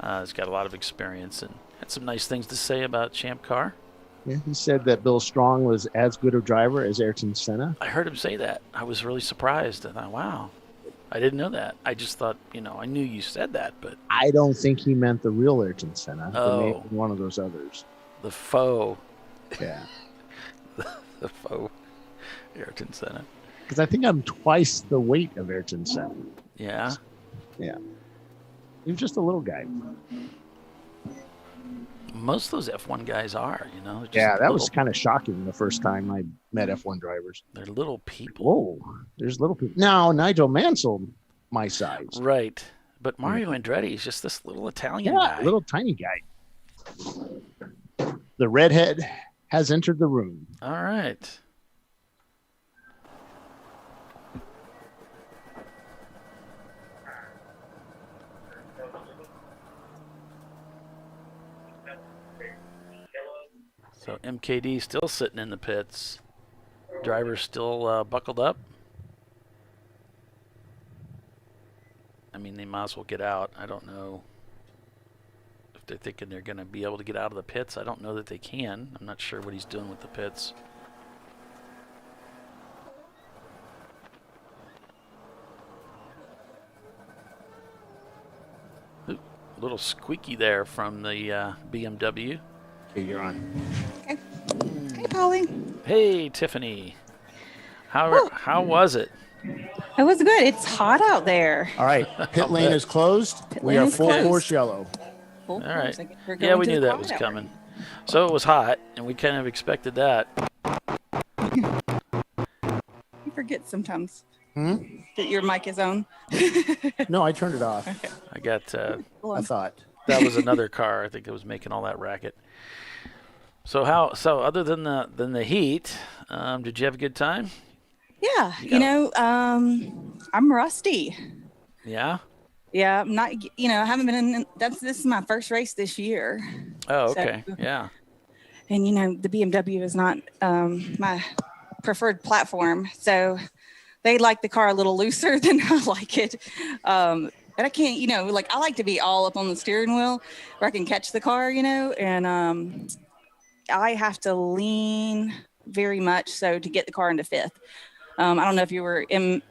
He's got a lot of experience and had some nice things to say about Champ Car. Yeah, he said that Bill Strong was as good a driver as Ayrton Senna. I heard him say that. I was really surprised. I thought, wow, I didn't know that. I just thought, I knew you said that, but I don't think he meant the real Ayrton Senna. Oh. Maybe one of those others. The faux. Yeah. the faux Ayrton Senna. Because I think I'm twice the weight of Ayrton Senna. Yeah. Yeah. He was just a little guy. most of those F1 guys are, you know. Just Yeah, that was kind of shocking the first time I met F1 drivers. They're little people. Whoa, there's little people. Now, Nigel Mansell, my size. Right. But Mario Andretti is just this little Italian guy. Little tiny guy. The redhead has entered the room. All right. So MKD still sitting in the pits. Driver's still buckled up. I mean, they might as well get out. I don't know if they're thinking they're going to be able to get out of the pits. I don't know that they can. I'm not sure what he's doing with the pits. Ooh, a little squeaky there from the BMW. Okay, you're on. Okay. Hey, Polly. Hey, Tiffany. How was it? It was good. It's hot out there. All right, pit lane is closed. We are full force yellow. All right. Yeah, we knew that was coming. So it was hot, and we kind of expected that. You forget sometimes that your mic is on. No, I turned it off. Okay. I got. I thought that was another car. I think it was making all that racket. So other than the heat, did you have a good time? Yeah, you know, I'm rusty. Yeah. Yeah, I'm not. You know, I haven't been in. This is my first race this year. Oh, okay. So, yeah. And you know, the BMW is not my preferred platform, so they like the car a little looser than I like it. And I can't, you know, like I like to be all up on the steering wheel where I can catch the car, you know, and I have to lean very much so to get the car into fifth. I don't know if you were on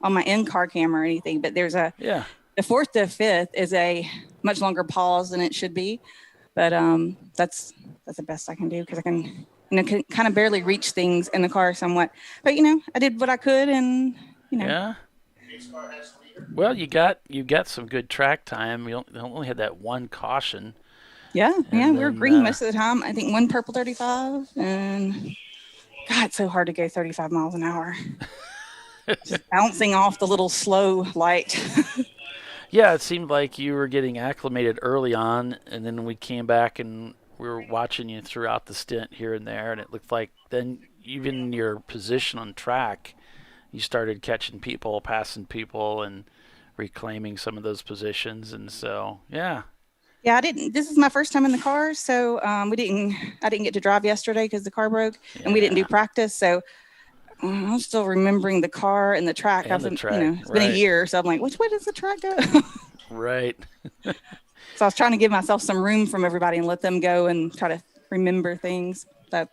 my in-car camera or anything, but there's the fourth to fifth is a much longer pause than it should be. But that's the best I can do because I can, you know, can kind of barely reach things in the car somewhat. But, you know, I did what I could and, you know. Yeah. Well, you got some good track time. You only had that one caution. Yeah, we were green most of the time. I think one purple 35 and... God, it's so hard to go 35 miles an hour. Just bouncing off the little slow light. Yeah, it seemed like you were getting acclimated early on, and then we came back and we were watching you throughout the stint here and there, and it looked like then even your position on track, you started catching people, passing people, and reclaiming some of those positions. And so, yeah. Yeah, this is my first time in the car, so I didn't get to drive yesterday because the car broke, and we didn't do practice. So I'm still remembering the car and the track. You know, it's been a year, so I'm like, which way does the track go? Right. So I was trying to give myself some room from everybody and let them go and try to remember things. So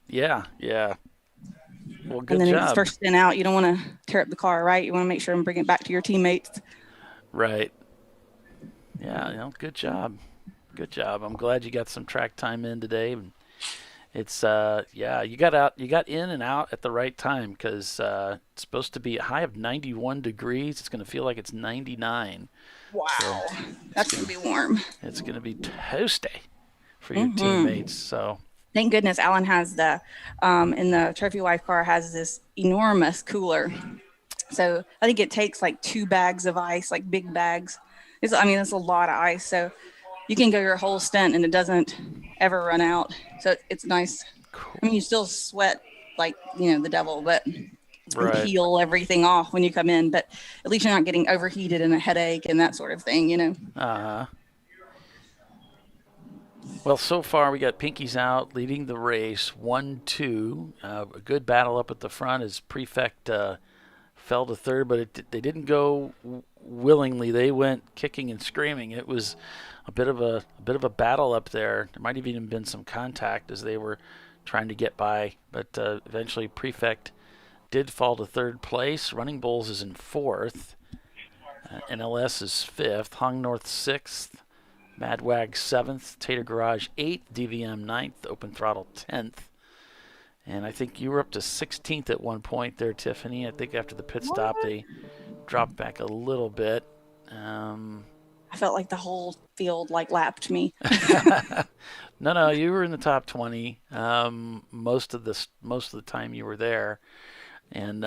yeah. Well, good and then job. it's first stint out, you don't want to tear up the car, right? You want to make sure and bring it back to your teammates. Right. Yeah, you know, good job. Good job. I'm glad you got some track time in today. It's you got in and out at the right time because it's supposed to be a high of 91 degrees. It's going to feel like it's 99. Wow. So that's going to be warm. It's going to be toasty for your teammates. So thank goodness Alan has in the Trophy Wife car has this enormous cooler. So I think it takes like 2 bags of ice, like big bags. It's a lot of ice. So you can go your whole stint and it doesn't ever run out. So it's nice. Cool. I mean, you still sweat like, you know, the devil, but peel everything off when you come in. But at least you're not getting overheated and a headache and that sort of thing, you know. Uh-huh. Well, so far we got Pinky's out leading the race 1-2. A good battle up at the front as Prefect fell to third, but they didn't go willingly. They went kicking and screaming. It was a bit of a battle up there. There might have even been some contact as they were trying to get by, but eventually Prefect did fall to third place. Running Bulls is in fourth. NLS is fifth. Hung North sixth. Madwag 7th, Tater Garage 8th, DVM 9th, Open Throttle 10th. And I think you were up to 16th at one point there, Tiffany. I think after the pit stop they dropped back a little bit. I felt like the whole field like lapped me. No, you were in the top 20 most of the time you were there, and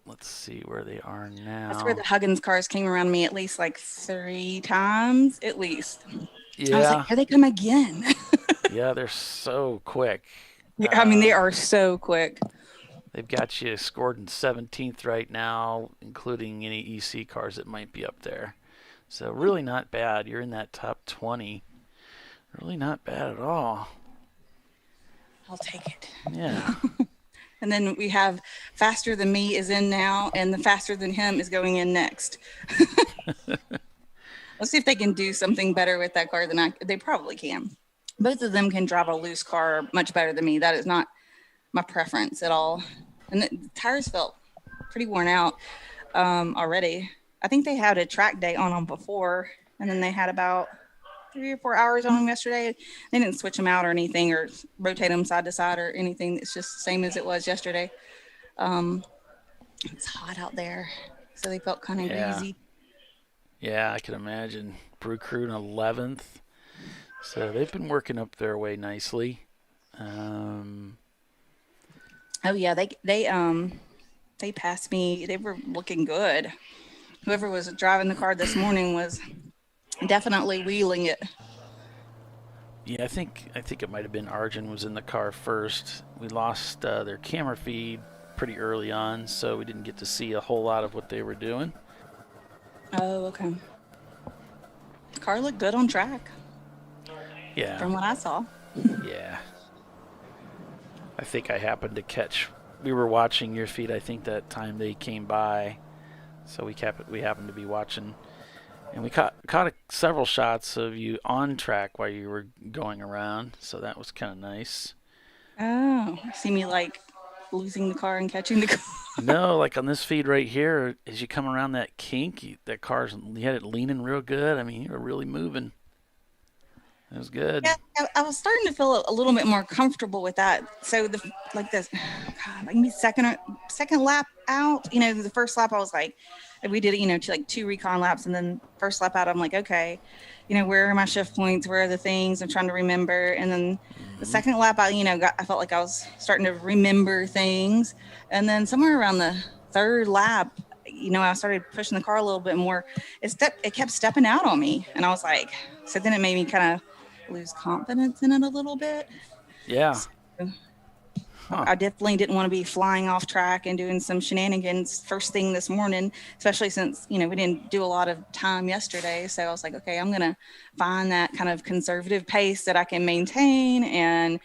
let's see where they are now. That's where the Huggins cars came around me at least like 3 times at least. Yeah. I was like, here they come again. Yeah, they're so quick. I mean, they are so quick. They've got you scored in 17th right now, including any EC cars that might be up there. So really not bad. You're in that top 20. Really not bad at all. I'll take it. Yeah. And then we have Faster Than Me is in now, and the Faster Than Him is going in next. Let's see if they can do something better with that car than they probably can. Both of them can drive a loose car much better than me. That is not my preference at all. And the tires felt pretty worn out already. I think they had a track day on them before, and then they had about 3 or 4 hours on them yesterday. They didn't switch them out or anything or rotate them side to side or anything. It's just the same as it was yesterday. It's hot out there, so they felt kind of greasy. Yeah, I can imagine. Brew Crew in 11th. So they've been working up their way nicely. Oh yeah, they passed me. They were looking good. Whoever was driving the car this morning was definitely wheeling it. Yeah, I think it might have been Arjun was in the car first. We lost their camera feed pretty early on, so we didn't get to see a whole lot of what they were doing. Oh, okay. The car looked good on track. Yeah. From what I saw. Yeah. I think I happened to catch. We were watching your feed. I think that time they came by, so we happened to be watching, and we caught several shots of you on track while you were going around. So that was kind of nice. Oh, see me like losing the car and catching the car. No, like on this feed right here, as you come around that kink, you had it leaning real good. I mean, you were really moving. It was good. Yeah, I was starting to feel a little bit more comfortable with that. So maybe second lap out, the first lap I was like, we did it, like 2 recon laps, and then first lap out I'm like, okay, where are my shift points? Where are the things I'm trying to remember? And then the second lap I felt like I was starting to remember things. And then somewhere around the third lap, I started pushing the car a little bit more. It kept stepping out on me, and I was like, so then it made me kind of lose confidence in it a little bit. Yeah. So, I definitely didn't want to be flying off track and doing some shenanigans first thing this morning, especially since, we didn't do a lot of time yesterday. So I was like, okay, I'm going to find that kind of conservative pace that I can maintain. And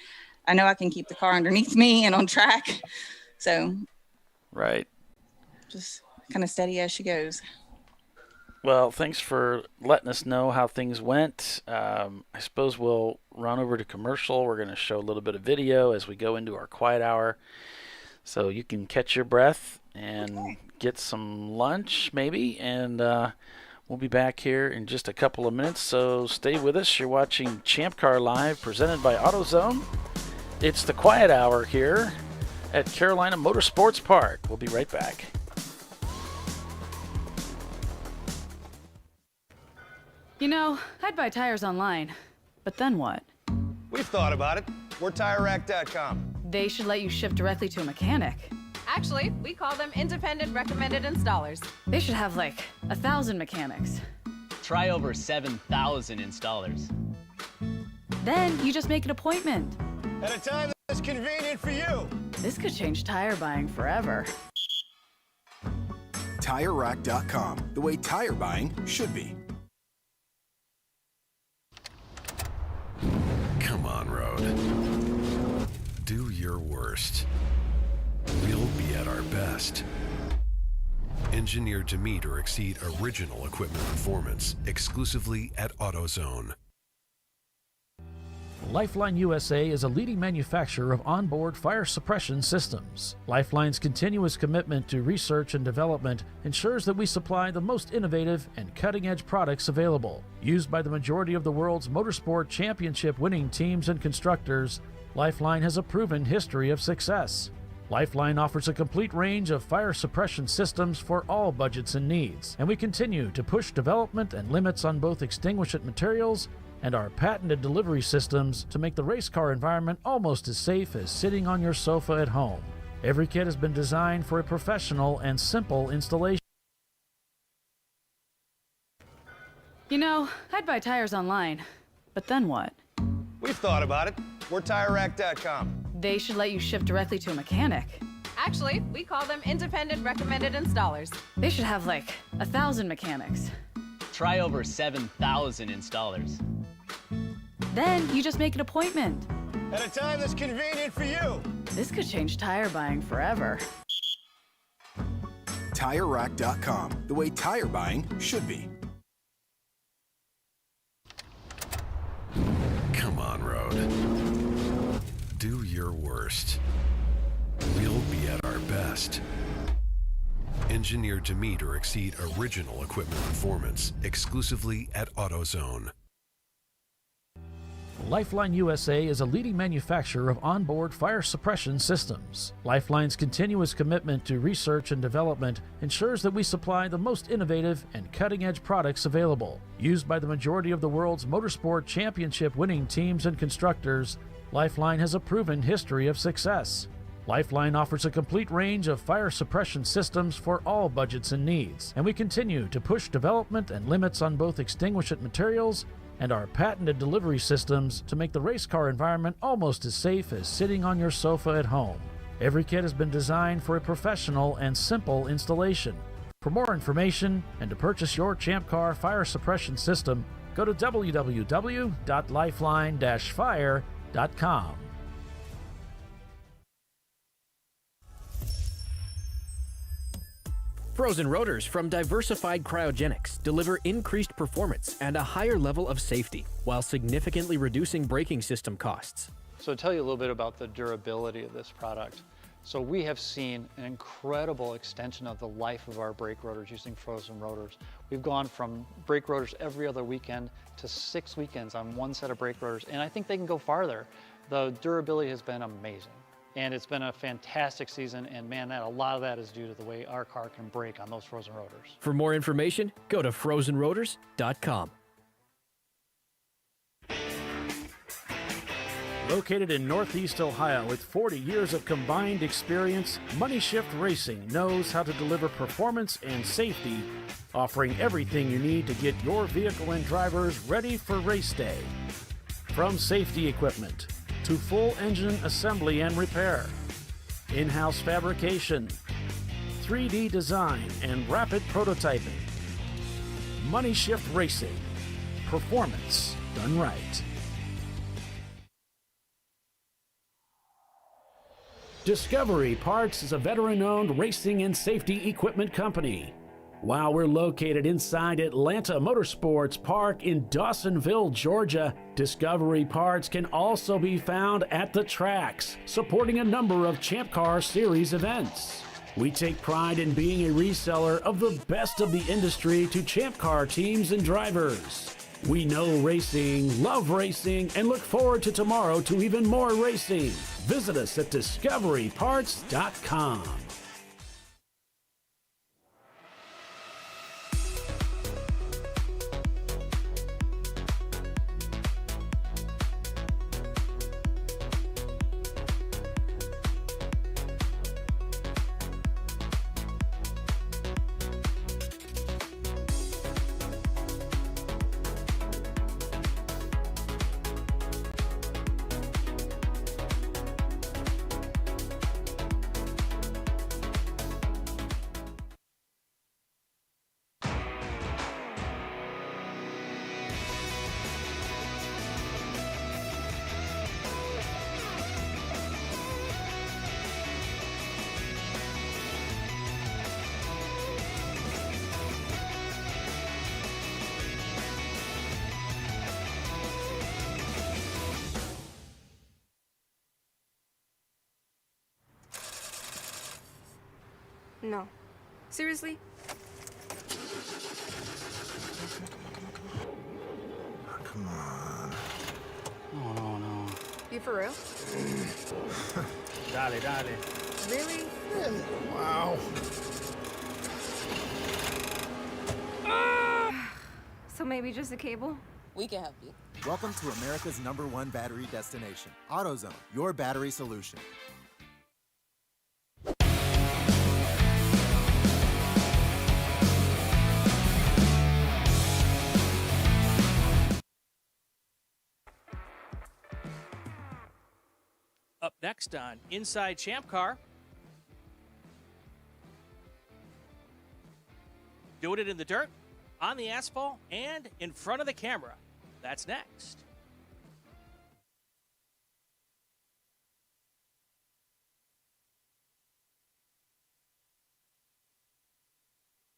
I know I can keep the car underneath me and on track. So. Right. Just kind of steady as she goes. Well, thanks for letting us know how things went. I suppose we'll run over to commercial. We're going to show a little bit of video as we go into our quiet hour, so you can catch your breath and get some lunch maybe, and we'll be back here in just a couple of minutes, so stay with us. You're watching Champ Car Live, presented by AutoZone. It's the quiet hour here at Carolina Motorsports Park. We'll be right back. I'd buy tires online, but then what? We've thought about it. We're TireRack.com. They should let you ship directly to a mechanic. Actually, we call them independent recommended installers. They should have like 1,000 mechanics. Try over 7,000 installers. Then you just make an appointment. At a time that's convenient for you. This could change tire buying forever. TireRack.com, the way tire buying should be. Come on, Road. Do your worst. We'll be at our best. Engineered to meet or exceed original equipment performance, exclusively at AutoZone. Lifeline USA is a leading manufacturer of onboard fire suppression systems. Lifeline's continuous commitment to research and development ensures that we supply the most innovative and cutting-edge products available. Used by the majority of the world's motorsport championship winning teams and constructors, Lifeline has a proven history of success. Lifeline offers a complete range of fire suppression systems for all budgets and needs, and we continue to push development and limits on both extinguishant materials and our patented delivery systems to make the race car environment almost as safe as sitting on your sofa at home. Every kit has been designed for a professional and simple installation. You know, I'd buy tires online, but then what? We've thought about it. We're TireRack.com. They should let you ship directly to a mechanic. Actually, we call them independent recommended installers. They should have like 1,000 mechanics. Try over 7,000 installers. Then you just make an appointment. At a time that's convenient for you. This could change tire buying forever. TireRack.com, the way tire buying should be. Come on, Road. Do your worst. We'll be at our best. Engineered to meet or exceed original equipment performance, exclusively at AutoZone. Lifeline USA is a leading manufacturer of onboard fire suppression systems. Lifeline's continuous commitment to research and development ensures that we supply the most innovative and cutting-edge products available. Used by the majority of the world's motorsport championship-winning teams and constructors, Lifeline has a proven history of success. Lifeline offers a complete range of fire suppression systems for all budgets and needs, and we continue to push development and limits on both extinguishant materials and our patented delivery systems to make the race car environment almost as safe as sitting on your sofa at home. Every kit has been designed for a professional and simple installation. For more information and to purchase your ChampCar fire suppression system, go to www.lifeline-fire.com. Frozen rotors from Diversified Cryogenics deliver increased performance and a higher level of safety, while significantly reducing braking system costs. So to tell you a little bit about the durability of this product. So we have seen an incredible extension of the life of our brake rotors using frozen rotors. We've gone from brake rotors every other weekend to 6 weekends on one set of brake rotors, and I think they can go farther. The durability has been amazing. And it's been a fantastic season, and man, a lot of that is due to the way our car can brake on those frozen rotors. For more information, go to frozenrotors.com. Located in Northeast Ohio with 40 years of combined experience, Money Shift Racing knows how to deliver performance and safety, offering everything you need to get your vehicle and drivers ready for race day. From safety equipment to full engine assembly and repair, in-house fabrication, 3D design, and rapid prototyping. Money Shift Racing. Performance done right. Discovery Parts is a veteran-owned racing and safety equipment company. While we're located inside Atlanta Motorsports Park in Dawsonville, Georgia, Discovery Parts can also be found at the tracks, supporting a number of Champ Car Series events. We take pride in being a reseller of the best of the industry to Champ Car teams and drivers. We know racing, love racing, and look forward to tomorrow to even more racing. Visit us at discoveryparts.com. No. Seriously? Come on. You You for real? Dale. Really? Wow. So maybe just a cable? We can help you. Welcome to America's #1 battery destination, AutoZone, your battery solution. Up next on Inside Champ Car. Doing it in the dirt, on the asphalt, and in front of the camera. That's next.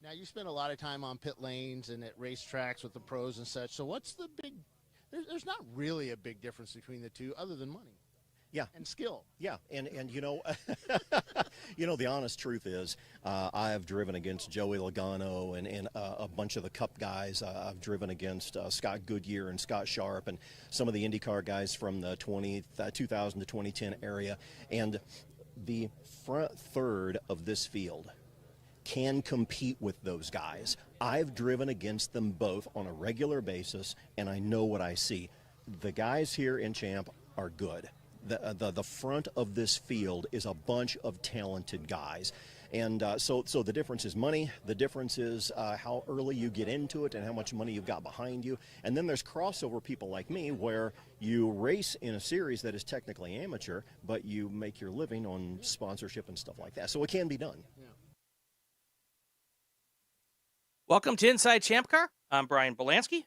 Now, you spend a lot of time on pit lanes and at racetracks with the pros and such. So what's the big there's not really a big difference between the two other than money. Yeah. And skill. Yeah, and you know, the honest truth is, I have driven against Joey Logano and a bunch of the Cup guys. I've driven against Scott Goodyear and Scott Sharp and some of the IndyCar guys from the 2000 to 2010 area. And the front third of this field can compete with those guys. I've driven against them both on a regular basis, and I know what I see. The guys here in Champ are good. The front of this field is a bunch of talented guys. And so the difference is money. The difference is how early you get into it and how much money you've got behind you. And then there's crossover people like me where you race in a series that is technically amateur, but you make your living on sponsorship and stuff like that. So it can be done. Yeah. Welcome to Inside Champ Car. I'm Brian Belansky.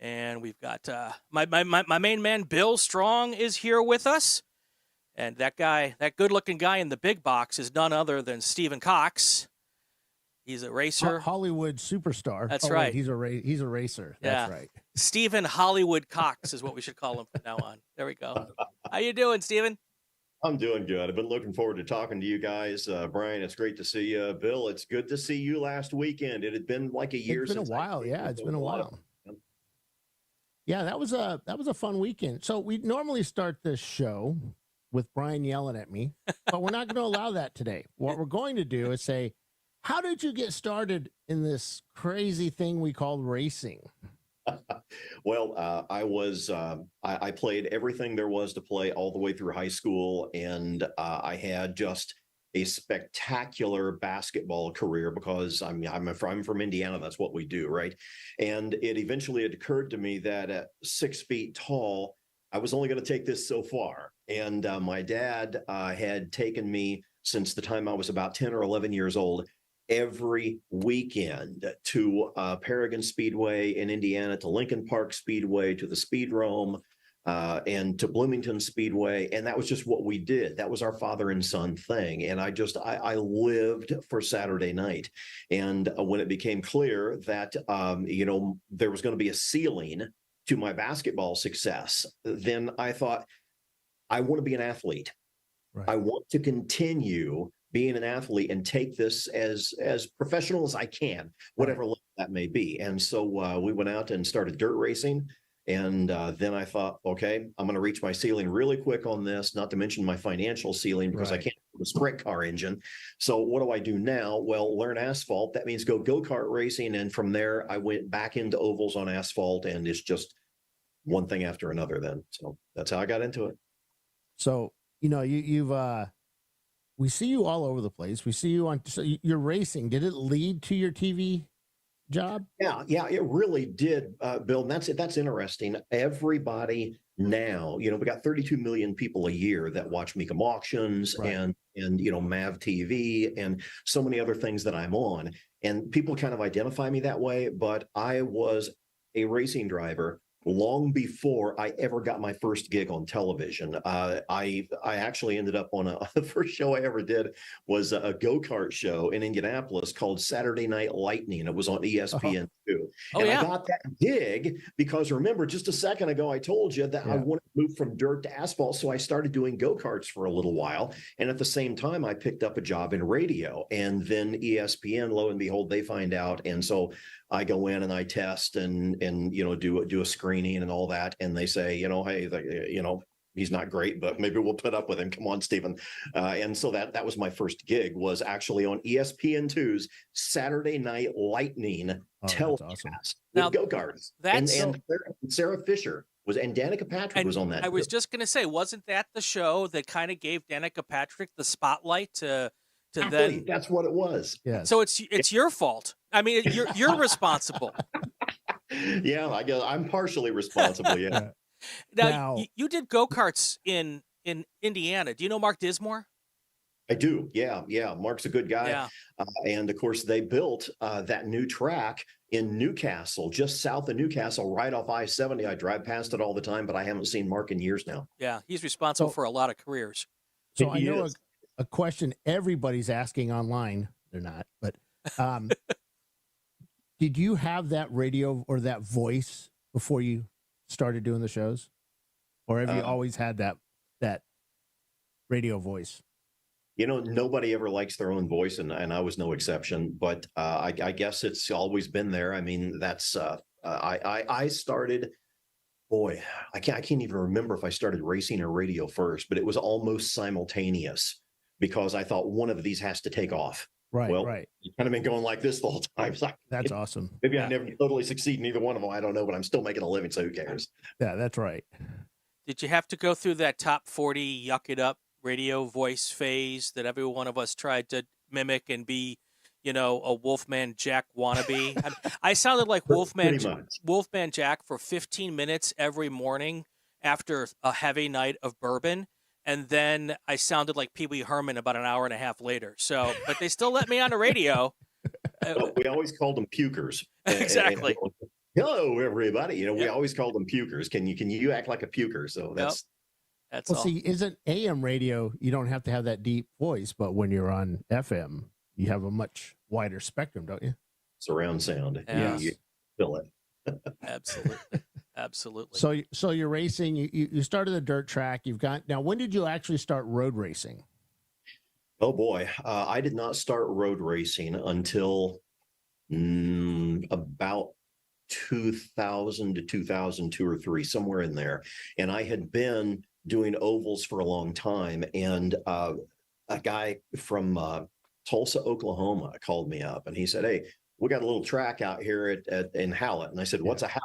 And we've got my main man, Bill Strong, is here with us. And that guy, that good-looking guy in the big box is none other than Stephen Cox. He's a racer. Hollywood superstar. That's right. Wait, he's a racer. That's right. Stephen Hollywood Cox is what we should call him from now on. There we go. How you doing, Stephen? I'm doing good. I've been looking forward to talking to you guys. Brian, it's great to see you. Bill, it's good to see you last weekend. It had been like a year since. It's been a while. Yeah, it's been a while. Yeah, that was a fun weekend. So we normally start this show with Brian yelling at me, but we're not going to allow that today. What we're going to do is say, how did you get started in this crazy thing we called racing? Well, I played everything there was to play all the way through high school, and I had just a spectacular basketball career because I'm from Indiana. That's what we do, right? And it eventually had occurred to me that at 6 feet tall, I was only going to take this so far. And my dad had taken me since the time I was about 10 or 11 years old every weekend to Paragon Speedway in Indiana, to Lincoln Park Speedway, to the Speedrome, and to Bloomington Speedway. And that was just what we did. That was our father and son thing. And I lived for Saturday night. And when it became clear that, there was going to be a ceiling to my basketball success, then I thought, I want to be an athlete. Right. I want to continue being an athlete and take this as professional as I can, whatever level that may be. And so we went out and started dirt racing. And then I thought, okay, I'm going to reach my ceiling really quick on this, not to mention my financial ceiling because I can't do a sprint car engine. So what do I do now? Well, learn asphalt. That means go-kart racing. And from there, I went back into ovals on asphalt, and it's just one thing after another then. So that's how I got into it. So, you've we see you all over the place. We see you on, so you're racing. Did it lead to your TV job? Yeah, it really did, Bill. And that's interesting. Everybody now, we got 32 million people a year that watch Mecum Auctions and Mav TV and so many other things that I'm on. And people kind of identify me that way, but I was a racing driver long before I ever got my first gig on television. I actually ended up on the first show I ever did was a go-kart show in Indianapolis called Saturday Night Lightning. It was on ESPN2. I got that gig because, remember, just a second ago, I told you that I wanted to move from dirt to asphalt. So I started doing go-karts for a little while. And at the same time, I picked up a job in radio. And then ESPN, lo and behold, they find out. And so I go in and I test and do a screening and all that. And they say, hey, he's not great, but maybe we'll put up with him. Come on, Stephen. And so that was my first gig, was actually on ESPN2's Saturday Night Lightning telecast with go-karts. And Sarah Fisher and Danica Patrick was on that. I was just going to say, wasn't that the show that kind of gave Danica Patrick the spotlight to then? That's what it was. Yes. So it's your fault. I mean, you're responsible. Yeah, I guess I'm partially responsible. Yeah. Now you did go-karts in Indiana. Do you know Mark Dismore? I do. Yeah. Mark's a good guy. Yeah. And of course, they built that new track in Newcastle, just south of Newcastle, right off I-70. I drive past it all the time, but I haven't seen Mark in years now. Yeah, he's responsible for a lot of careers. So I know a question everybody's asking online. They're not, but did you have that radio or that voice before you started doing the shows? Or have you always had that radio voice? You know, nobody ever likes their own voice, and I was no exception. But I guess it's always been there. I mean, that's I started. Boy, I can't even remember if I started racing or radio first, but it was almost simultaneous because I thought one of these has to take off. Right, well, right. It's kind of been going like this the whole time. So that's awesome. Maybe I never totally succeed in either one of them. I don't know, but I'm still making a living, so who cares? Yeah, that's right. Did you have to go through that top 40 yuck it up radio voice phase that every one of us tried to mimic and be, you know, a Wolfman Jack wannabe? I sounded like Wolfman Jack for 15 minutes every morning after a heavy night of bourbon. And then I sounded like Pee Wee Herman about an hour and a half later. So, but they still let me on the radio. We always called them pukers. Exactly. Hello, everybody. You know, we always called them pukers. Can you act like a puker? So that's that's well. See, isn't AM radio? You don't have to have that deep voice, but when you're on FM, you have a much wider spectrum, don't you? Surround sound. Yes. You feel it. Absolutely. So you're racing. You started a dirt track. You've got now. When did you actually start road racing? Oh boy, I did not start road racing until about 2000 to 2002 or 3, somewhere in there. And I had been doing ovals for a long time. And a guy from Tulsa, Oklahoma called me up and he said, "Hey, we got a little track out here in Hallett." And I said, "What's a Hallett?"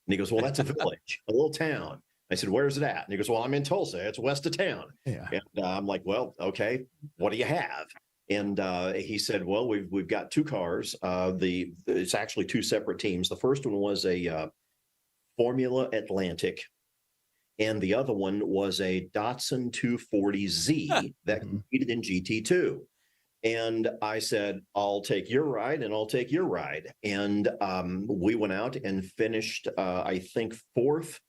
And he goes, "Well, that's a village, a little town." I said, "Where's it at?" And he goes, "Well, I'm in Tulsa. It's west of town." Yeah. And I'm like, "Well, okay, what do you have?" And he said, "Well, we've got 2 cars. It's actually 2 separate teams. The first one was a Formula Atlantic, and the other one was a Datsun 240Z that competed in GT2." And I said, "I'll take your ride and I'll take your ride." And we went out and finished, I think, 4th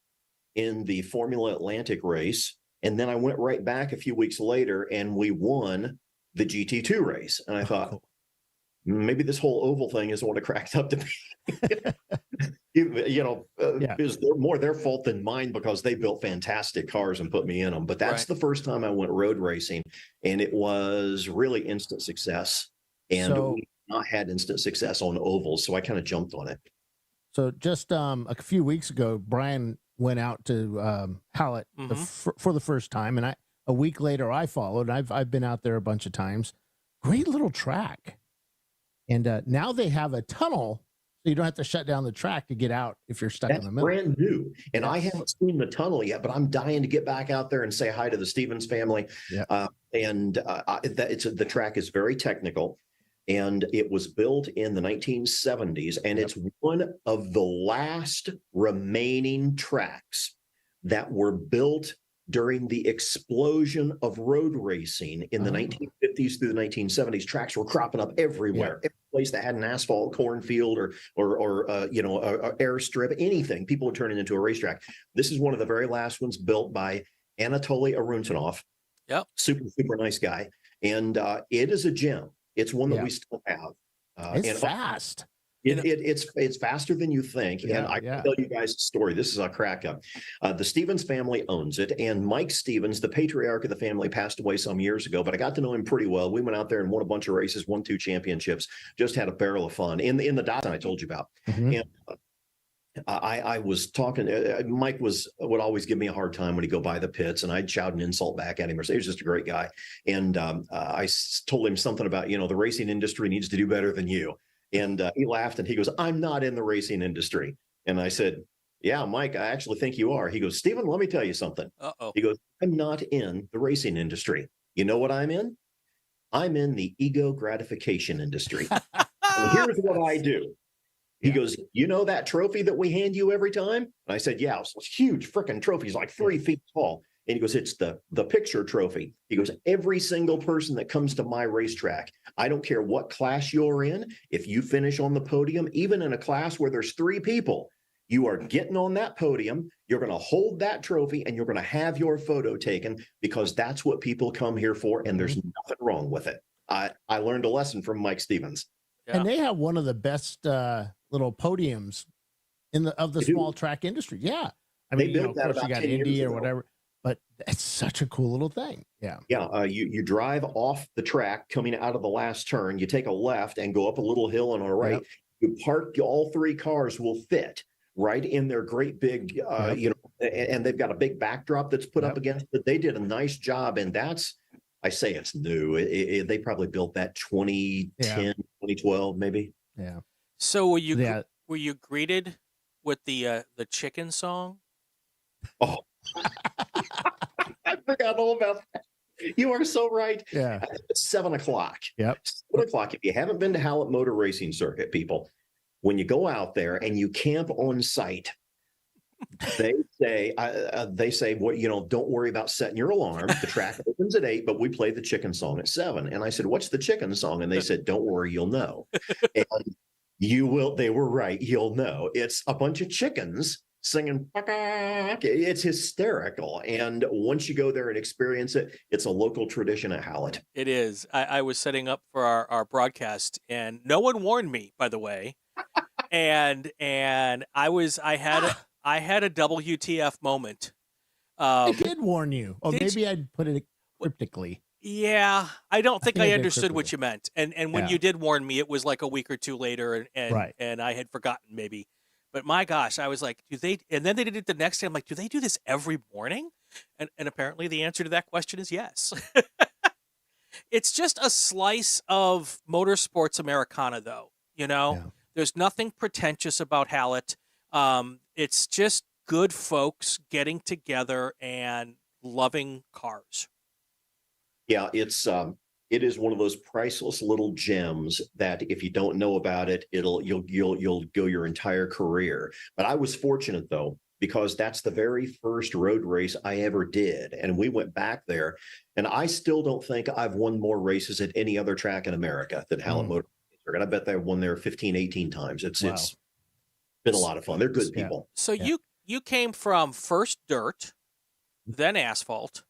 in the Formula Atlantic race. And then I went right back a few weeks later and we won the GT2 race. And I thought, maybe this whole oval thing isn't what it cracked up to be. It's more their fault than mine because they built fantastic cars and put me in them. But that's the first time I went road racing, and it was really instant success. And we not had instant success on ovals, so I kind of jumped on it. So just a few weeks ago, Brian went out to Hallett for the first time, and a week later I followed. I've been out there a bunch of times. Great little track, and now they have a tunnel. So you don't have to shut down the track to get out if you're stuck in the middle. Brand new. And I haven't seen the tunnel yet, but I'm dying to get back out there and say hi to the Stevens family. Yeah. The track is very technical, and it was built in the 1970s, and it's one of the last remaining tracks that were built during the explosion of road racing in the 1950s through the 1970s. Tracks were cropping up everywhere. Every place that had an asphalt cornfield or a airstrip, anything, people would turn it into a racetrack. This is one of the very last ones built by Anatoly Aruntanov. Yep. Super nice guy. And it is a gem. It's one that we still have. It's fast. It's faster than you think. And I can tell you guys a story. This is a crack up. The Stevens family owns it. And Mike Stevens, the patriarch of the family, passed away some years ago, but I got to know him pretty well. We went out there and won a bunch of races, won 2 championships, just had a barrel of fun in the Datsun I told you about. And I was talking. Mike would always give me a hard time when he'd go by the pits, and I'd shout an insult back at him. Or say he was just a great guy. And told him something about the racing industry needs to do better than you. And he laughed and he goes, "I'm not in the racing industry." And I said, "Yeah, Mike, I actually think you are." He goes, "Stephen, let me tell you something." He goes, "I'm not in the racing industry. You know what I'm in? I'm in the ego gratification industry. And here's what I do." He goes, "You know that trophy that we hand you every time?" And I said, "Yeah, it's huge freaking trophy. It's like 3 feet tall." And he goes, "It's the picture trophy." He goes, "Every single person that comes to my racetrack, I don't care what class you're in, if you finish on the podium, even in a class where there's 3 people, you are getting on that podium, you're going to hold that trophy, and you're going to have your photo taken, because that's what people come here for, and there's nothing wrong with it." I learned a lesson from Mike Stevens. And they have one of the best little podiums of the small track industry. Yeah. I mean, of course you got Indy or whatever, but it's such a cool little thing. Yeah. Yeah. You drive off the track coming out of the last turn, you take a left and go up a little hill and on a right. Yep. You park, all 3 cars will fit right in their great big, and they've got a big backdrop that's put up against it. They did a nice job. And I say it's new. They probably built that 2010, 2012, maybe. Yeah. So were you greeted with the chicken song? Oh, I forgot all about that. You are so right. Yeah. It's 7:00. Yep. 7:00. If you haven't been to Hallett Motor Racing Circuit, people, when you go out there and you camp on site, they say, "Well, don't worry about setting your alarm. The track opens at 8, but we play the chicken song at 7." And I said, "What's the chicken song?" And they said, "Don't worry, you'll know." And you will. They were right. You'll know. It's a bunch of chickens singing. It's hysterical. And once you go there and experience it, it's a local tradition at Hallett. It is. I was setting up for our broadcast, and no one warned me, by the way. and I had a WTF moment. I did warn you. Or maybe I'd put it cryptically. Yeah, I don't think I understood what you meant. And when you did warn me, it was like a week or 2 later, and I had forgotten maybe. But my gosh, I was like, do they? And then they did it the next day. I'm like, do they do this every morning? And apparently the answer to that question is yes. It's just a slice of motorsports Americana, though. There's nothing pretentious about Hallett. It's just good folks getting together and loving cars. Yeah, it is one of those priceless little gems that if you don't know about it, you'll go your entire career. But I was fortunate though, because that's the very first road race I ever did, and we went back there, and I still don't think I've won more races at any other track in America than Hallett Motor Racing. I bet they've won there 15, 18 times. It's been a lot of fun. They're good people. So you came from first dirt, then asphalt,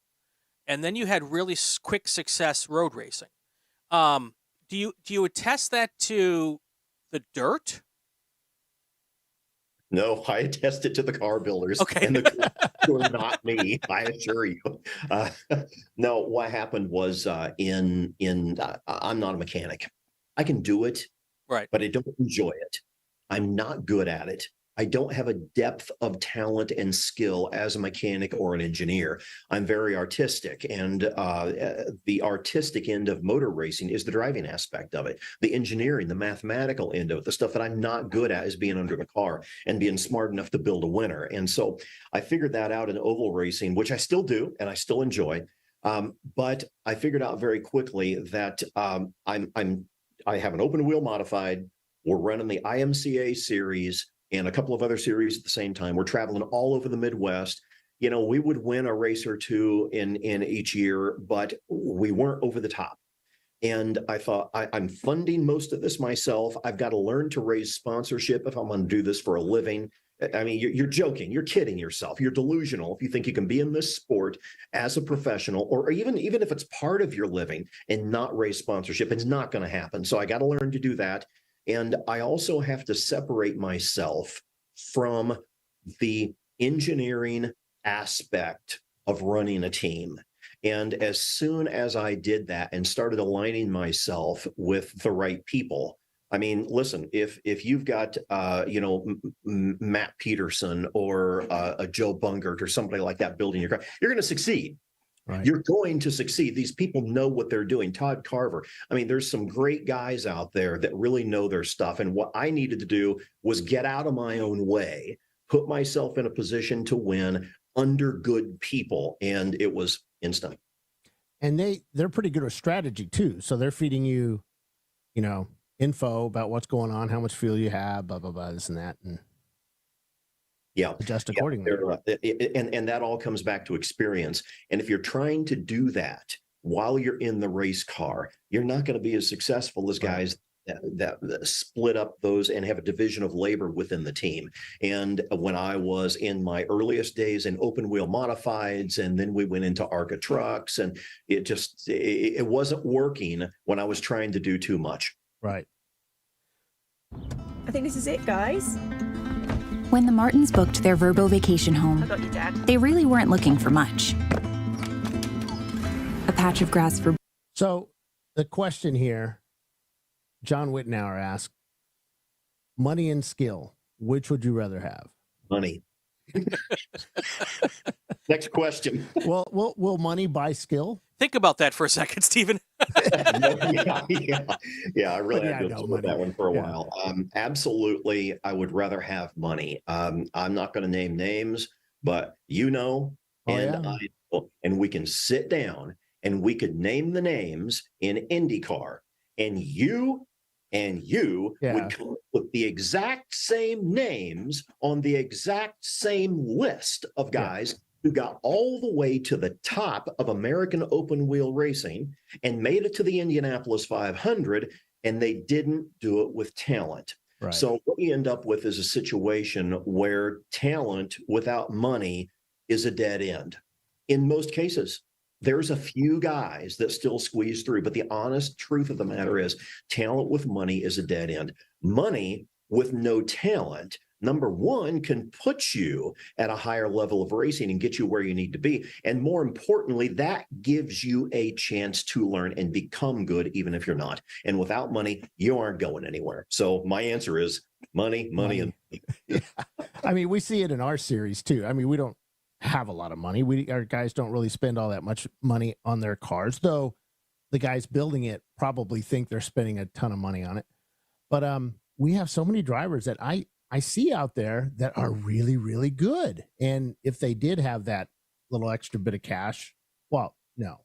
and then you had really quick success road racing. Do you attest that to the dirt? No, I attest it to the car builders. Okay. And the were not me, I assure you. No, what happened was I'm not a mechanic. I can do it, right, but I don't enjoy it. I'm not good at it. I don't have a depth of talent and skill as a mechanic or an engineer. I'm very artistic, and the artistic end of motor racing is the driving aspect of it. The engineering, the mathematical end of it, the stuff that I'm not good at is being under the car and being smart enough to build a winner. And so I figured that out in oval racing, which I still do and I still enjoy. But I figured out very quickly that I have an open wheel modified. We're running the IMCA series and a couple of other series at the same time. We're traveling all over the Midwest. We would win a race or two in each year, but we weren't over the top. And I thought, I'm funding most of this myself. I've got to learn to raise sponsorship if I'm going to do this for a living. I mean, you're joking, you're kidding yourself. You're delusional if you think you can be in this sport as a professional, or even if it's part of your living and not raise sponsorship. It's not going to happen. So I got to learn to do that. And I also have to separate myself from the engineering aspect of running a team. And as soon as I did that and started aligning myself with the right people, I mean, listen, if you've got Matt Peterson or a Joe Bungert or somebody like that building your car, you're going to succeed. Right. You're going to succeed. These people know what they're doing. Todd Carver. I mean, there's some great guys out there that really know their stuff. And what I needed to do was get out of my own way, put myself in a position to win under good people. And it was instant. And they're pretty good with strategy too. So they're feeding you, info about what's going on, how much fuel you have, blah, blah, blah, this and that. And adjust accordingly. And that all comes back to experience. And if you're trying to do that while you're in the race car, you're not going to be as successful as guys that split up those and have a division of labor within the team. And when I was in my earliest days in open wheel modifieds, and then we went into ARCA trucks, and it wasn't working when I was trying to do too much. Right. I think this is it, guys. When the Martins booked their Verbo vacation home, I got you, Dad. they really weren't looking for much. A patch of grass for... So the question here, John Wittenauer asked, money and skill, which would you rather have? Money. Next question. Well, will money buy skill? Think about that for a second, Stephen. Yeah, I really had to know deal with that one for a while. Absolutely, I would rather have money. I'm not going to name names, but and we can sit down and we could name the names in IndyCar, and you would come up with the exact same names on the exact same list of guys who got all the way to the top of American open wheel racing and made it to the Indianapolis 500, and they didn't do it with talent. Right. So what you end up with is a situation where talent without money is a dead end. In most cases, there's a few guys that still squeeze through, but the honest truth of the matter is talent with money is a dead end. Money with no talent, number one, can put you at a higher level of racing and get you where you need to be. And more importantly, that gives you a chance to learn and become good, even if you're not. And without money, you aren't going anywhere. So my answer is money, and money. I mean, we see it in our series too. I mean, we don't have a lot of money. Our guys don't really spend all that much money on their cars, though the guys building it probably think they're spending a ton of money on it. But we have so many drivers that I see out there that are really, really good. And if they did have that little extra bit of cash, well, no,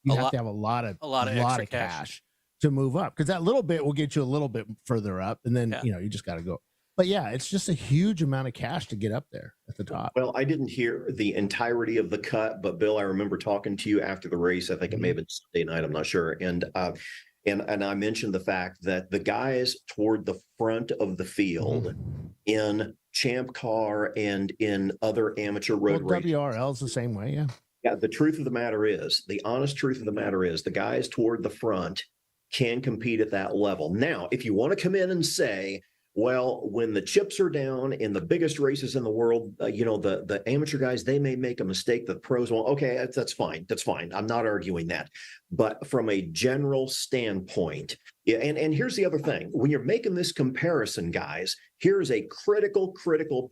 you have to have a lot of extra cash to move up, because that little bit will get you a little bit further up, and then you just got to go. But yeah, it's just a huge amount of cash to get up there at the top. Well, I didn't hear the entirety of the cut, but Bill, I remember talking to you after the race. I think it may have been Sunday night. I'm not sure. And I mentioned the fact that the guys toward the front of the field in Champ Car and in other amateur road races. WRL's the same way, yeah. Yeah, the truth of the matter is, the honest truth of the matter is, the guys toward the front can compete at that level. Now, if you want to come in and say, well, when the chips are down in the biggest races in the world, the amateur guys, they may make a mistake. The pros won't. Okay, that's fine. That's fine. I'm not arguing that. But from a general standpoint, and here's the other thing. When you're making this comparison, guys, here's a critical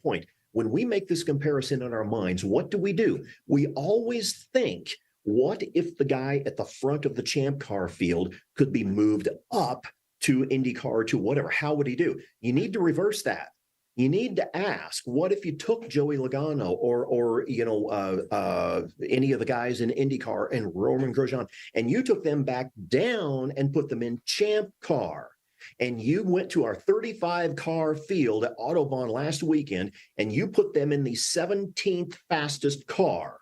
point. When we make this comparison in our minds, what do? We always think, what if the guy at the front of the Champ Car field could be moved up to IndyCar, to whatever? How would he do? You need to reverse that. You need to ask, what if you took Joey Logano or any of the guys in IndyCar and Roman Grosjean, and you took them back down and put them in Champ Car, and you went to our 35 car field at Autobahn last weekend, and you put them in the 17th fastest car,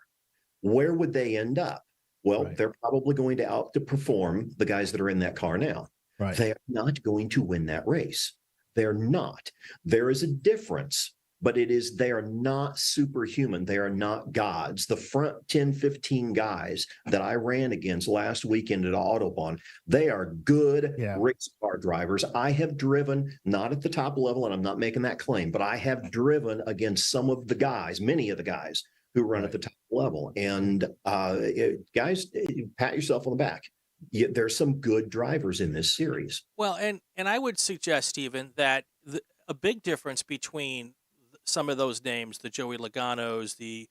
where would they end up? Well, they're probably going to outperform the guys that are in that car now. Right. They are not going to win that race. They're not. There is a difference, but they are not superhuman. They are not gods. The front 10, 15 guys that I ran against last weekend at Autobahn, they are good race car drivers. I have driven, not at the top level, and I'm not making that claim, but I have driven against some of the guys, many of the guys who run at the top level. And guys, pat yourself on the back. there's some good drivers in this series. Well, and I would suggest, Stephen, that a big difference between some of those names, the Joey Logano's, the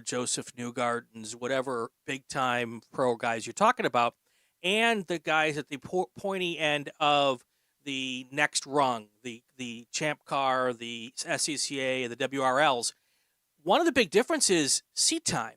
Joseph Newgardens, whatever big time pro guys you're talking about, and the guys at the pointy end of the next rung, the Champ Car, the SCCA, the WRLs. One of the big differences is seat time.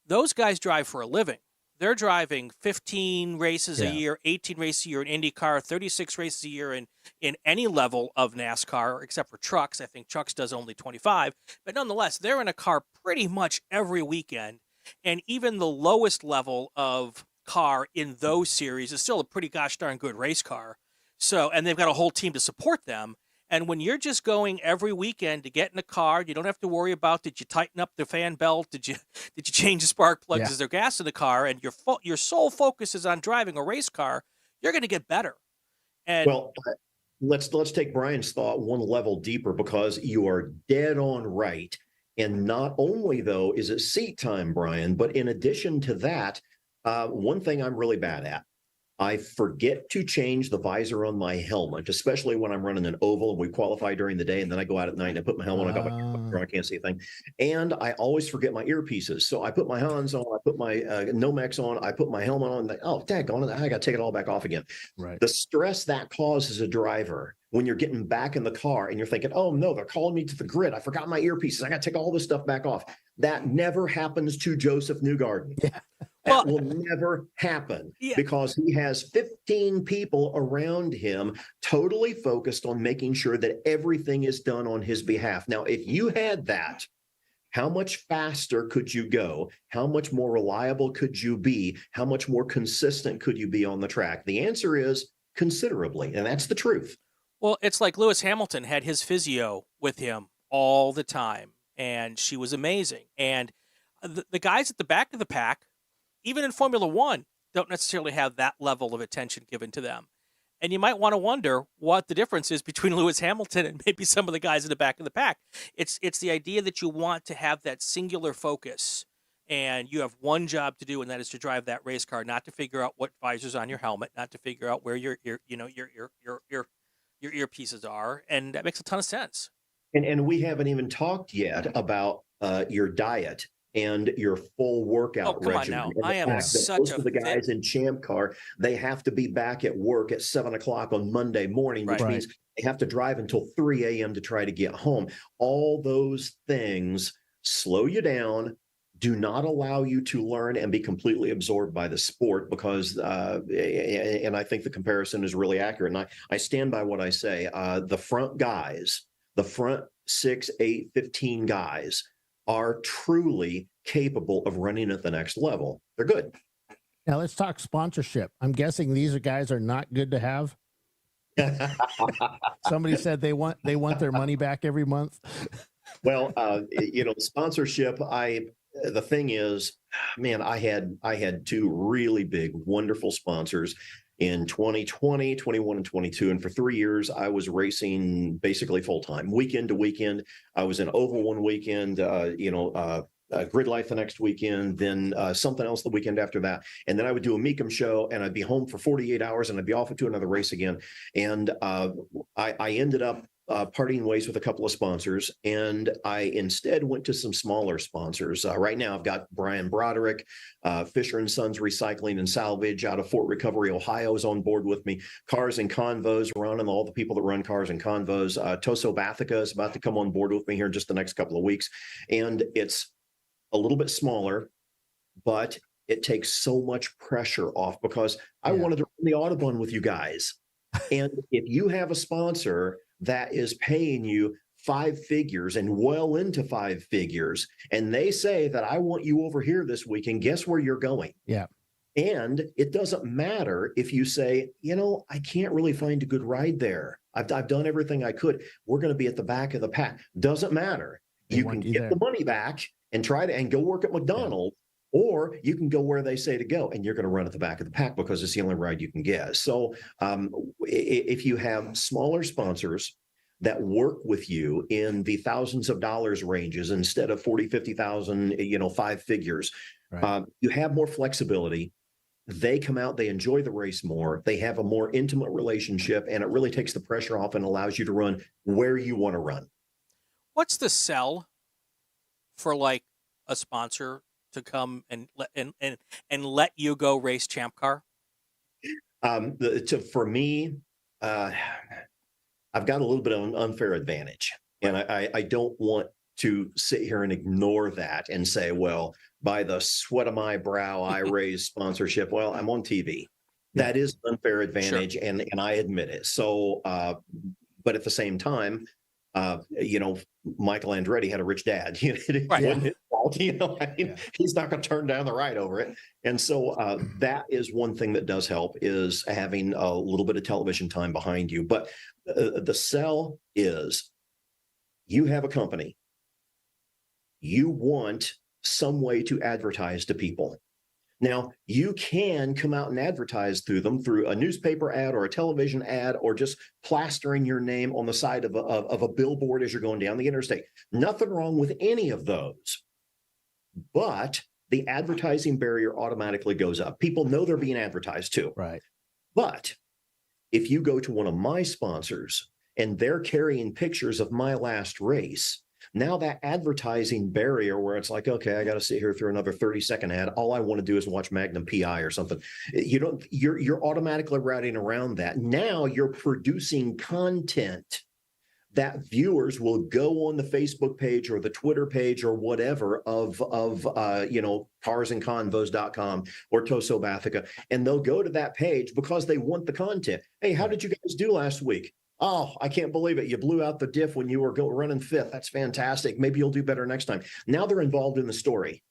Those guys drive for a living. They're driving 15 races a year, 18 races a year in IndyCar, 36 races a year in any level of NASCAR, except for trucks. I think trucks does only 25. But nonetheless, they're in a car pretty much every weekend. And even the lowest level of car in those series is still a pretty gosh darn good race car. So, and they've got a whole team to support them. And when you're just going every weekend to get in a car, you don't have to worry about, did you tighten up the fan belt? Did you change the spark plugs? Is there gas in the car? And your sole focus is on driving a race car. You're going to get better. And well, let's take Brian's thought one level deeper, because you are dead on right. And not only though is it seat time, Brian, but in addition to that, one thing I'm really bad at, I forget to change the visor on my helmet, especially when I'm running an oval and we qualify during the day, and then I go out at night and I put my helmet on, I got my I can't see a thing. And I always forget my earpieces. So I put my Hans on, I put my Nomex on, I put my helmet on, oh, daggone it, I got to take it all back off again. Right. The stress that causes a driver when you're getting back in the car and you're thinking, oh no, they're calling me to the grid. I forgot my earpieces. I got to take all this stuff back off. That never happens to Joseph Newgarden. Yeah. That will never happen because he has 15 people around him totally focused on making sure that everything is done on his behalf. Now, if you had that, how much faster could you go? How much more reliable could you be? How much more consistent could you be on the track? The answer is considerably, and that's the truth. Well, it's like Lewis Hamilton had his physio with him all the time, and she was amazing. And the guys at the back of the pack, even in Formula One, don't necessarily have that level of attention given to them. And you might want to wonder what the difference is between Lewis Hamilton and maybe some of the guys in the back of the pack. It's the idea that you want to have that singular focus, and you have one job to do, and that is to drive that race car, not to figure out what visor's on your helmet, not to figure out where your earpieces are, and that makes a ton of sense. And we haven't even talked yet about your diet and your full workout regimen. On now. I am such most of the guys in Champ Car, they have to be back at work at 7 o'clock on Monday morning, which means they have to drive until 3 a.m. to try to get home. All those things slow you down, do not allow you to learn and be completely absorbed by the sport, because, and I think the comparison is really accurate. And I stand by what I say. The front guys, the front 6, 8, 15 guys are truly capable of running at the next level. They're good. Now let's talk sponsorship. I'm guessing these guys are not good to have. Somebody said they want their money back every month. Well, sponsorship, the thing is, man, I had two really big, wonderful sponsors in 2020, 21, and 22. And for 3 years, I was racing basically full time, weekend to weekend. I was in Oval one weekend, Grid Life the next weekend, then something else the weekend after that. And then I would do a Mecum show, and I'd be home for 48 hours, and I'd be off to another race again. And I ended up parting ways with a couple of sponsors, and I instead went to some smaller sponsors. Right now, I've got Brian Broderick, Fisher & Sons Recycling and Salvage out of Fort Recovery, Ohio, is on board with me. Cars and Convos, Ron and all the people that run Cars and Convos. Toso Bathica is about to come on board with me here in just the next couple of weeks. And it's a little bit smaller, but it takes so much pressure off, because I wanted to run the Autobahn with you guys. And if you have a sponsor that is paying you 5 figures and well into 5 figures, and they say that I want you over here this weekend, guess where you're going? Yeah. And it doesn't matter if you say, I can't really find a good ride there. I've done everything I could. We're going to be at the back of the pack. Doesn't matter. You can get the money back and and go work at McDonald's, or you can go where they say to go, and you're going to run at the back of the pack because it's the only ride you can get. So if you have smaller sponsors that work with you in the thousands of dollars ranges instead of 40, 50,000, 5 figures, you have more flexibility. they come out, they enjoy the race more, they have a more intimate relationship, and it really takes the pressure off and allows you to run where you want to run. What's the sell for like a sponsor to come and let you go race Champ Car? For me, I've got a little bit of an unfair advantage, and I don't want to sit here and ignore that and say, well, by the sweat of my brow, I raise sponsorship. Well, I'm on TV. That is an unfair advantage, and I admit it. So, but at the same time, Michael Andretti had a rich dad. It wasn't his fault. He's not going to turn down the ride over it. And so that is one thing that does help, is having a little bit of television time behind you. But the sell is, you have a company. You want some way to advertise to people. Now, you can come out and advertise through them through a newspaper ad or a television ad, or just plastering your name on the side of a billboard as you're going down the interstate. Nothing wrong with any of those. But the advertising barrier automatically goes up. People know they're being advertised to. Right. But if you go to one of my sponsors and they're carrying pictures of my last race, now that advertising barrier where it's like, okay, I got to sit here through another 30-second ad. All I want to do is watch Magnum PI or something. You're automatically routing around that. Now you're producing content that viewers will go on the Facebook page or the Twitter page or whatever of carsandconvos.com or Toso Bathica, and they'll go to that page because they want the content. Hey, how did you guys do last week? Oh, I can't believe it. You blew out the diff when you were running fifth. That's fantastic. Maybe you'll do better next time. Now they're involved in the story,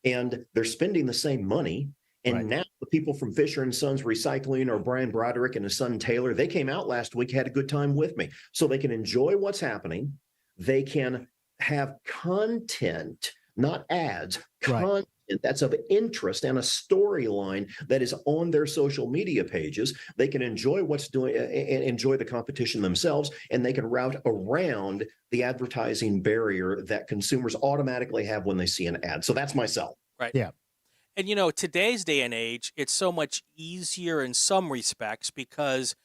and they're spending the same money. And now the people from Fisher & Sons Recycling, or Brian Broderick and his son Taylor, they came out last week, had a good time with me. So they can enjoy what's happening. They can have content, not ads, content that's of interest and a storyline that is on their social media pages. They can enjoy what's doing and enjoy the competition themselves, and they can route around the advertising barrier that consumers automatically have when they see an ad. So that's my sell. Right. Yeah. And today's day and age, it's so much easier in some respects because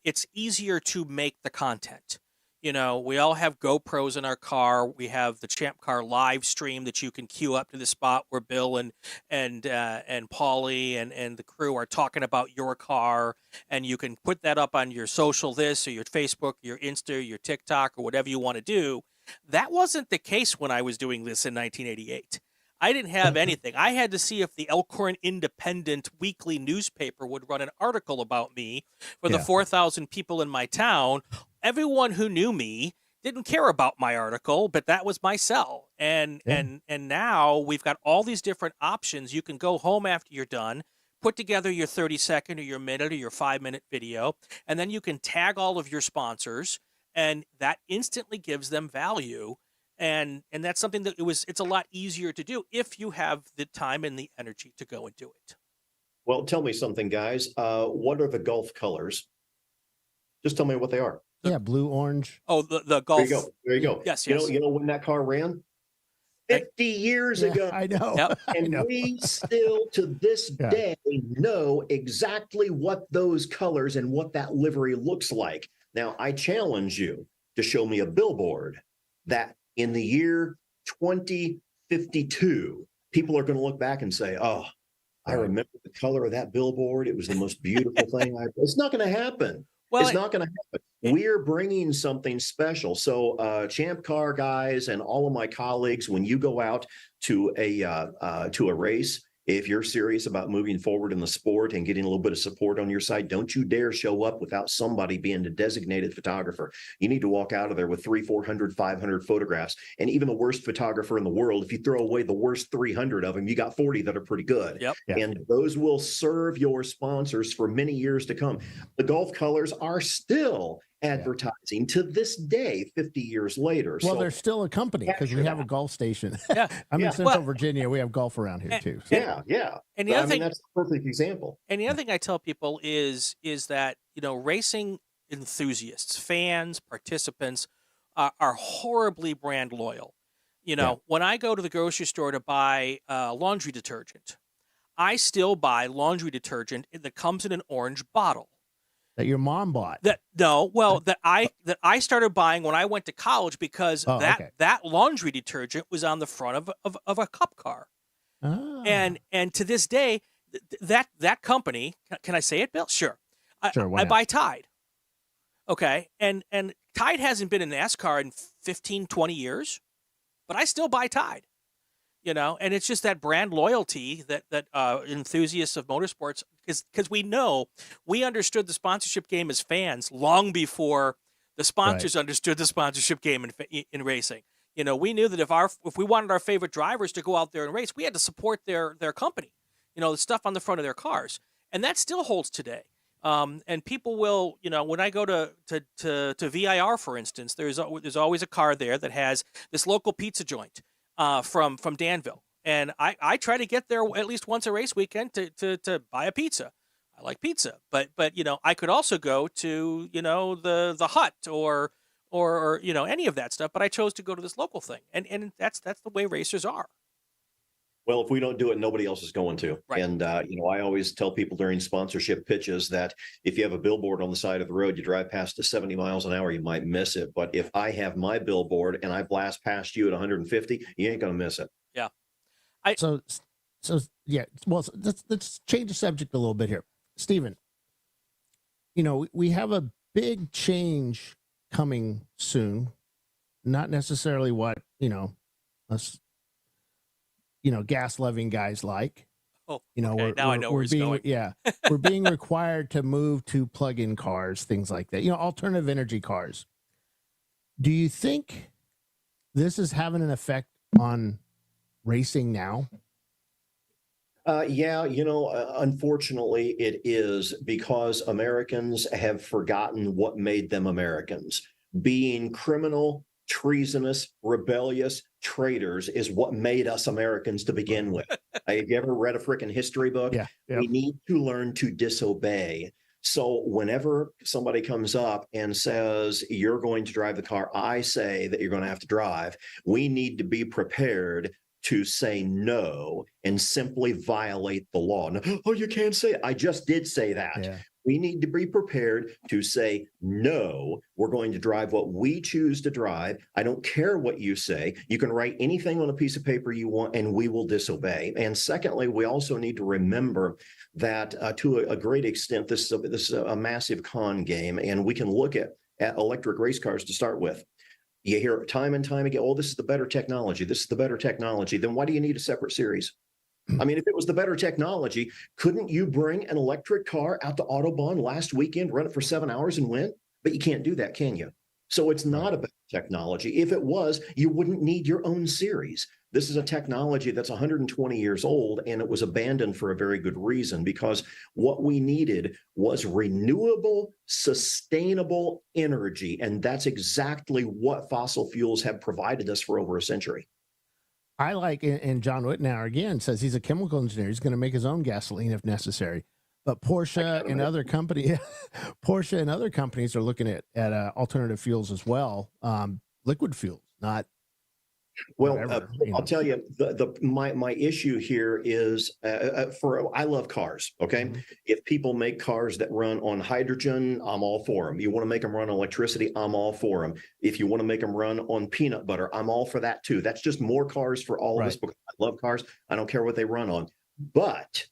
it's easier to make the content. We all have GoPros in our car. We have the ChampCar.Live stream that you can queue up to the spot where Bill and Paulie and the crew are talking about your car, and you can put that up on your social this or your Facebook, your Insta, your TikTok, or whatever you want to do. That wasn't the case when I was doing this in 1988. I didn't have anything. I had to see if the Elkhorn Independent weekly newspaper would run an article about me for the 4,000 people in my town. Everyone who knew me didn't care about my article, but that was my sell. And now we've got all these different options. You can go home after you're done, put together your 30-second or your minute or your 5-minute video, and then you can tag all of your sponsors, and that instantly gives them value. And that's something that it's a lot easier to do if you have the time and the energy to go and do it. Well, tell me something, guys. What are the Gulf colors? Just tell me what they are. Yeah, blue, orange. Oh, the Gulf. There you go. Yes. You know when that car ran? 50 years ago. I know. Yep. And we still, to this day, know exactly what those colors and what that livery looks like. Now, I challenge you to show me a billboard that in the year 2052, people are going to look back and say, oh, I remember the color of that billboard. It was the most beautiful thing. It's not going to happen. It's not going to happen. We're bringing something special. So Champ Car guys and all of my colleagues, when you go out to a race, if you're serious about moving forward in the sport and getting a little bit of support on your side, don't you dare show up without somebody being a designated photographer. You need to walk out of there with 300, 400, 500 photographs. And even the worst photographer in the world, if you throw away the worst 300 of them, you got 40 that are pretty good. Yep. And those will serve your sponsors for many years to come. The Gulf colors are still advertising to this day, 50 years later. Well, so they're still a company because we have a golf station. Yeah. I'm in Central Virginia. We have golf around here too. So. Yeah. And the other thing, that's a perfect example. And the other thing I tell people is that, racing enthusiasts, fans, participants are horribly brand loyal. When I go to the grocery store to buy laundry detergent, I still buy laundry detergent that comes in an orange bottle. That your mom bought. That I started buying when I went to college because that laundry detergent was on the front of a cup car. And to this day, that company, can I say it, Bill? Sure. I buy Tide. Okay. And Tide hasn't been in NASCAR in 15, 20 years, but I still buy Tide. And it's just that brand loyalty that enthusiasts of motorsports, because we understood the sponsorship game as fans long before the sponsors understood the sponsorship game in racing. We knew that if we wanted our favorite drivers to go out there and race, we had to support their company, the stuff on the front of their cars, and that still holds today. And people will, when I go to VIR, for instance, there's always a car there that has this local pizza joint. From Danville, and I try to get there at least once a race weekend to buy a pizza. I like pizza, but I could also go to the Hut or any of that stuff, but I chose to go to this local thing, and that's the way racers are. Well, if we don't do it, nobody else is going to. Right. And, I always tell people during sponsorship pitches that if you have a billboard on the side of the road, you drive past at 70 miles an hour, you might miss it. But if I have my billboard and I blast past you at 150, you ain't going to miss it. Yeah. So yeah. Well, let's change the subject a little bit here. Stephen, we have a big change coming soon. Not necessarily what, us gas loving guys like. Oh, okay. Now I know where he's going. Yeah. We're being required to move to plug-in cars, things like that, alternative energy cars. Do you think this is having an effect on racing now? Yeah, unfortunately it is, because Americans have forgotten what made them Americans. Being criminal, treasonous, rebellious traitors is what made us Americans to begin with. Have you ever read a freaking history book? Yeah. We need to learn to disobey. So whenever somebody comes up and says, you're going to drive the car I say that you're going to have to drive, we need to be prepared to say no and simply violate the law. No, oh, you can't say it. I just did say that. Yeah. We need to be prepared to say, no, we're going to drive what we choose to drive. I don't care what you say. You can write anything on a piece of paper you want, and we will disobey. And secondly, we also need to remember that to a great extent, this is a massive con game, and we can look at electric race cars to start with. You hear time and time again, oh, this is the better technology. This is the better technology. Then why do you need a separate series? I mean, if it was the better technology, couldn't you bring an electric car out to Autobahn last weekend, run it for 7 hours and win? But you can't do that, can you? So it's not a better technology. If it was, you wouldn't need your own series. This is a technology that's 120 years old, and it was abandoned for a very good reason, because what we needed was renewable, sustainable energy. And that's exactly what fossil fuels have provided us for over a century. I like, and John Whitnauer again says he's a chemical engineer. He's going to make his own gasoline if necessary. But Porsche and other companies are looking at alternative fuels as well, liquid fuels, not. Well, I'll tell you, my issue here is I love cars. Okay, mm-hmm. If people make cars that run on hydrogen, I'm all for them. You want to make them run on electricity, I'm all for them. If you want to make them run on peanut butter, I'm all for that too. That's just more cars for all of us, because I love cars. I don't care what they run on. But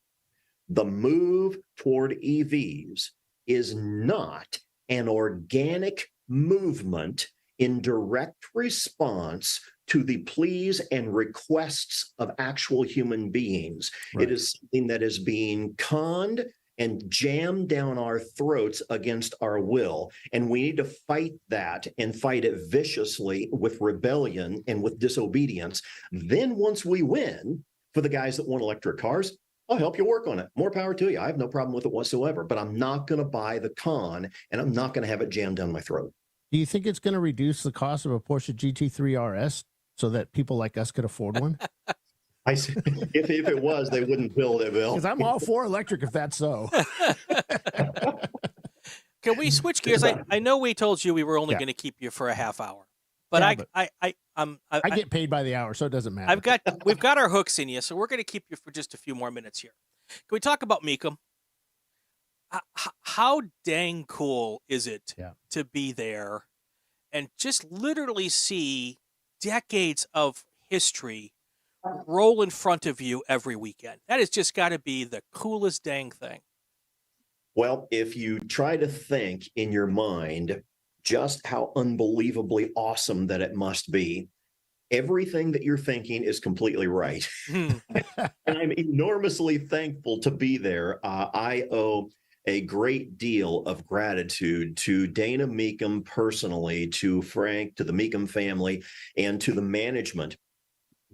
the move toward EVs is not an organic movement in direct response to the pleas and requests of actual human beings. Right. It is something that is being conned and jammed down our throats against our will. And we need to fight that, and fight it viciously with rebellion and with disobedience. Then once we win, for the guys that want electric cars, I'll help you work on it. More power to you. I have no problem with it whatsoever, but I'm not going to buy the con, and I'm not going to have it jammed down my throat. Do you think it's going to reduce the cost of a Porsche GT3 RS so that people like us could afford one? I see. If it was, they wouldn't build it, Bill. Because I'm all for electric if that's so. Can we switch gears? I know we told you we were only going to keep you for a half hour, but I get paid by the hour, so it doesn't matter. We've got our hooks in you, so we're going to keep you for just a few more minutes here. Can we talk about Meekum? How dang cool is it to be there and just literally see decades of history roll in front of you every weekend? That has just got to be the coolest dang thing. Well, if you try to think in your mind just how unbelievably awesome that it must be, everything that you're thinking is completely right. And I'm enormously thankful to be there. I owe a great deal of gratitude to Dana Meekum personally, to Frank, to the Meekum family, and to the management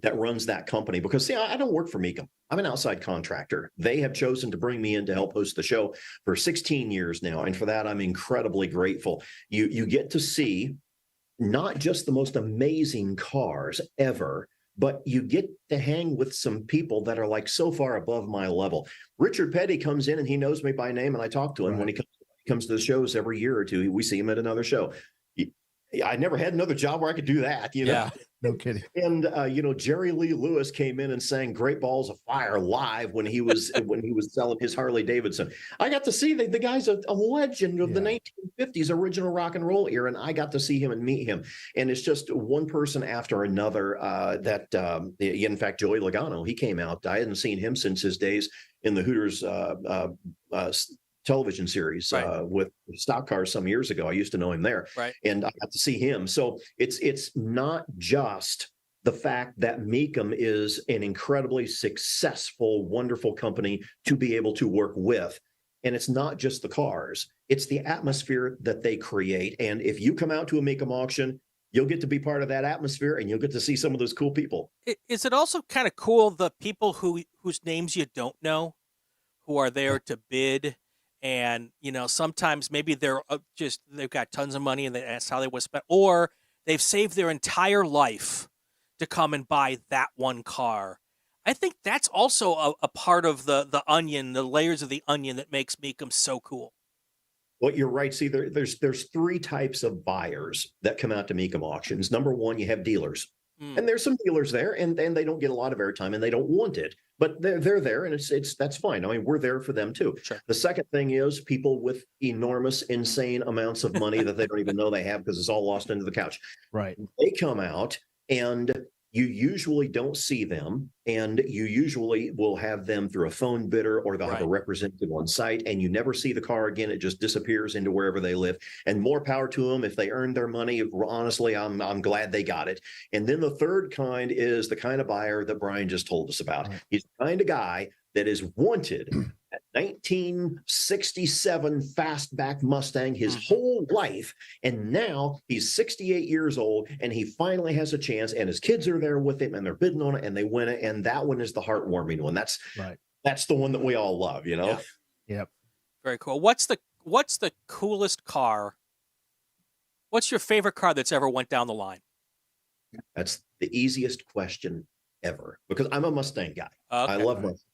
that runs that company. Because, see, I don't work for Meekum. I'm an outside contractor. They have chosen to bring me in to help host the show for 16 years now. And for that, I'm incredibly grateful. You get to see not just the most amazing cars ever, but you get to hang with some people that are like so far above my level. Richard Petty comes in and he knows me by name, and I talk to him when he comes to the shows every year or two. We see him at another show. I never had another job where I could do that, you know. Yeah, no kidding. And Jerry Lee Lewis came in and sang "Great Balls of Fire" live when he was selling his Harley Davidson. I got to see the guy's a legend of the 1950s original rock and roll era, and I got to see him and meet him. And it's just one person after another in fact, Joey Logano, he came out. I hadn't seen him since his days in the Hooters television series with stock cars some years ago. I used to know him there, and I got to see him. So it's not just the fact that Meekum is an incredibly successful, wonderful company to be able to work with. And it's not just the cars, it's the atmosphere that they create. And if you come out to a Meekum auction, you'll get to be part of that atmosphere, and you'll get to see some of those cool people. Is it also kind of cool the people whose names you don't know, who are there to bid? And, sometimes maybe they've got tons of money and that's how they would spend, or they've saved their entire life to come and buy that one car. I think that's also a part of the onion, the layers of the onion that makes Meekum so cool. Well, you're right. See, there's three types of buyers that come out to Meekum auctions. Number one, you have dealers. And there's some dealers there, and they don't get a lot of airtime, and they don't want it, but they're there, and that's fine. I mean, we're there for them too. Sure. The second thing is people with enormous, insane amounts of money that they don't even know they have because it's all lost into the couch. Right. They come out, and you usually don't see them, and you usually will have them through a phone bidder, or they'll have a representative on site, and you never see the car again. It just disappears into wherever they live. And more power to them. If they earned their money, honestly, I'm glad they got it. And then the third kind is the kind of buyer that Brian just told us about. He's the kind of guy that is wanted at 1967 fastback Mustang his whole life, and now he's 68 years old, and he finally has a chance, and his kids are there with him, and they're bidding on it, and they win it, and that one is the heartwarming one. That's the one that we all love, Yep. Very cool. What's the coolest car? What's your favorite car that's ever went down the line? That's the easiest question ever, because I'm a Mustang guy. Okay. I love Mustangs.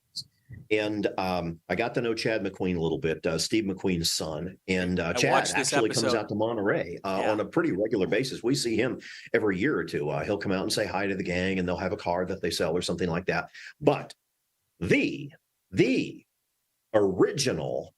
And I got to know Chad McQueen a little bit, Steve McQueen's son. And Chad actually comes out to Monterey on a pretty regular basis. We see him every year or two. He'll come out and say hi to the gang, and they'll have a car that they sell or something like that. But the original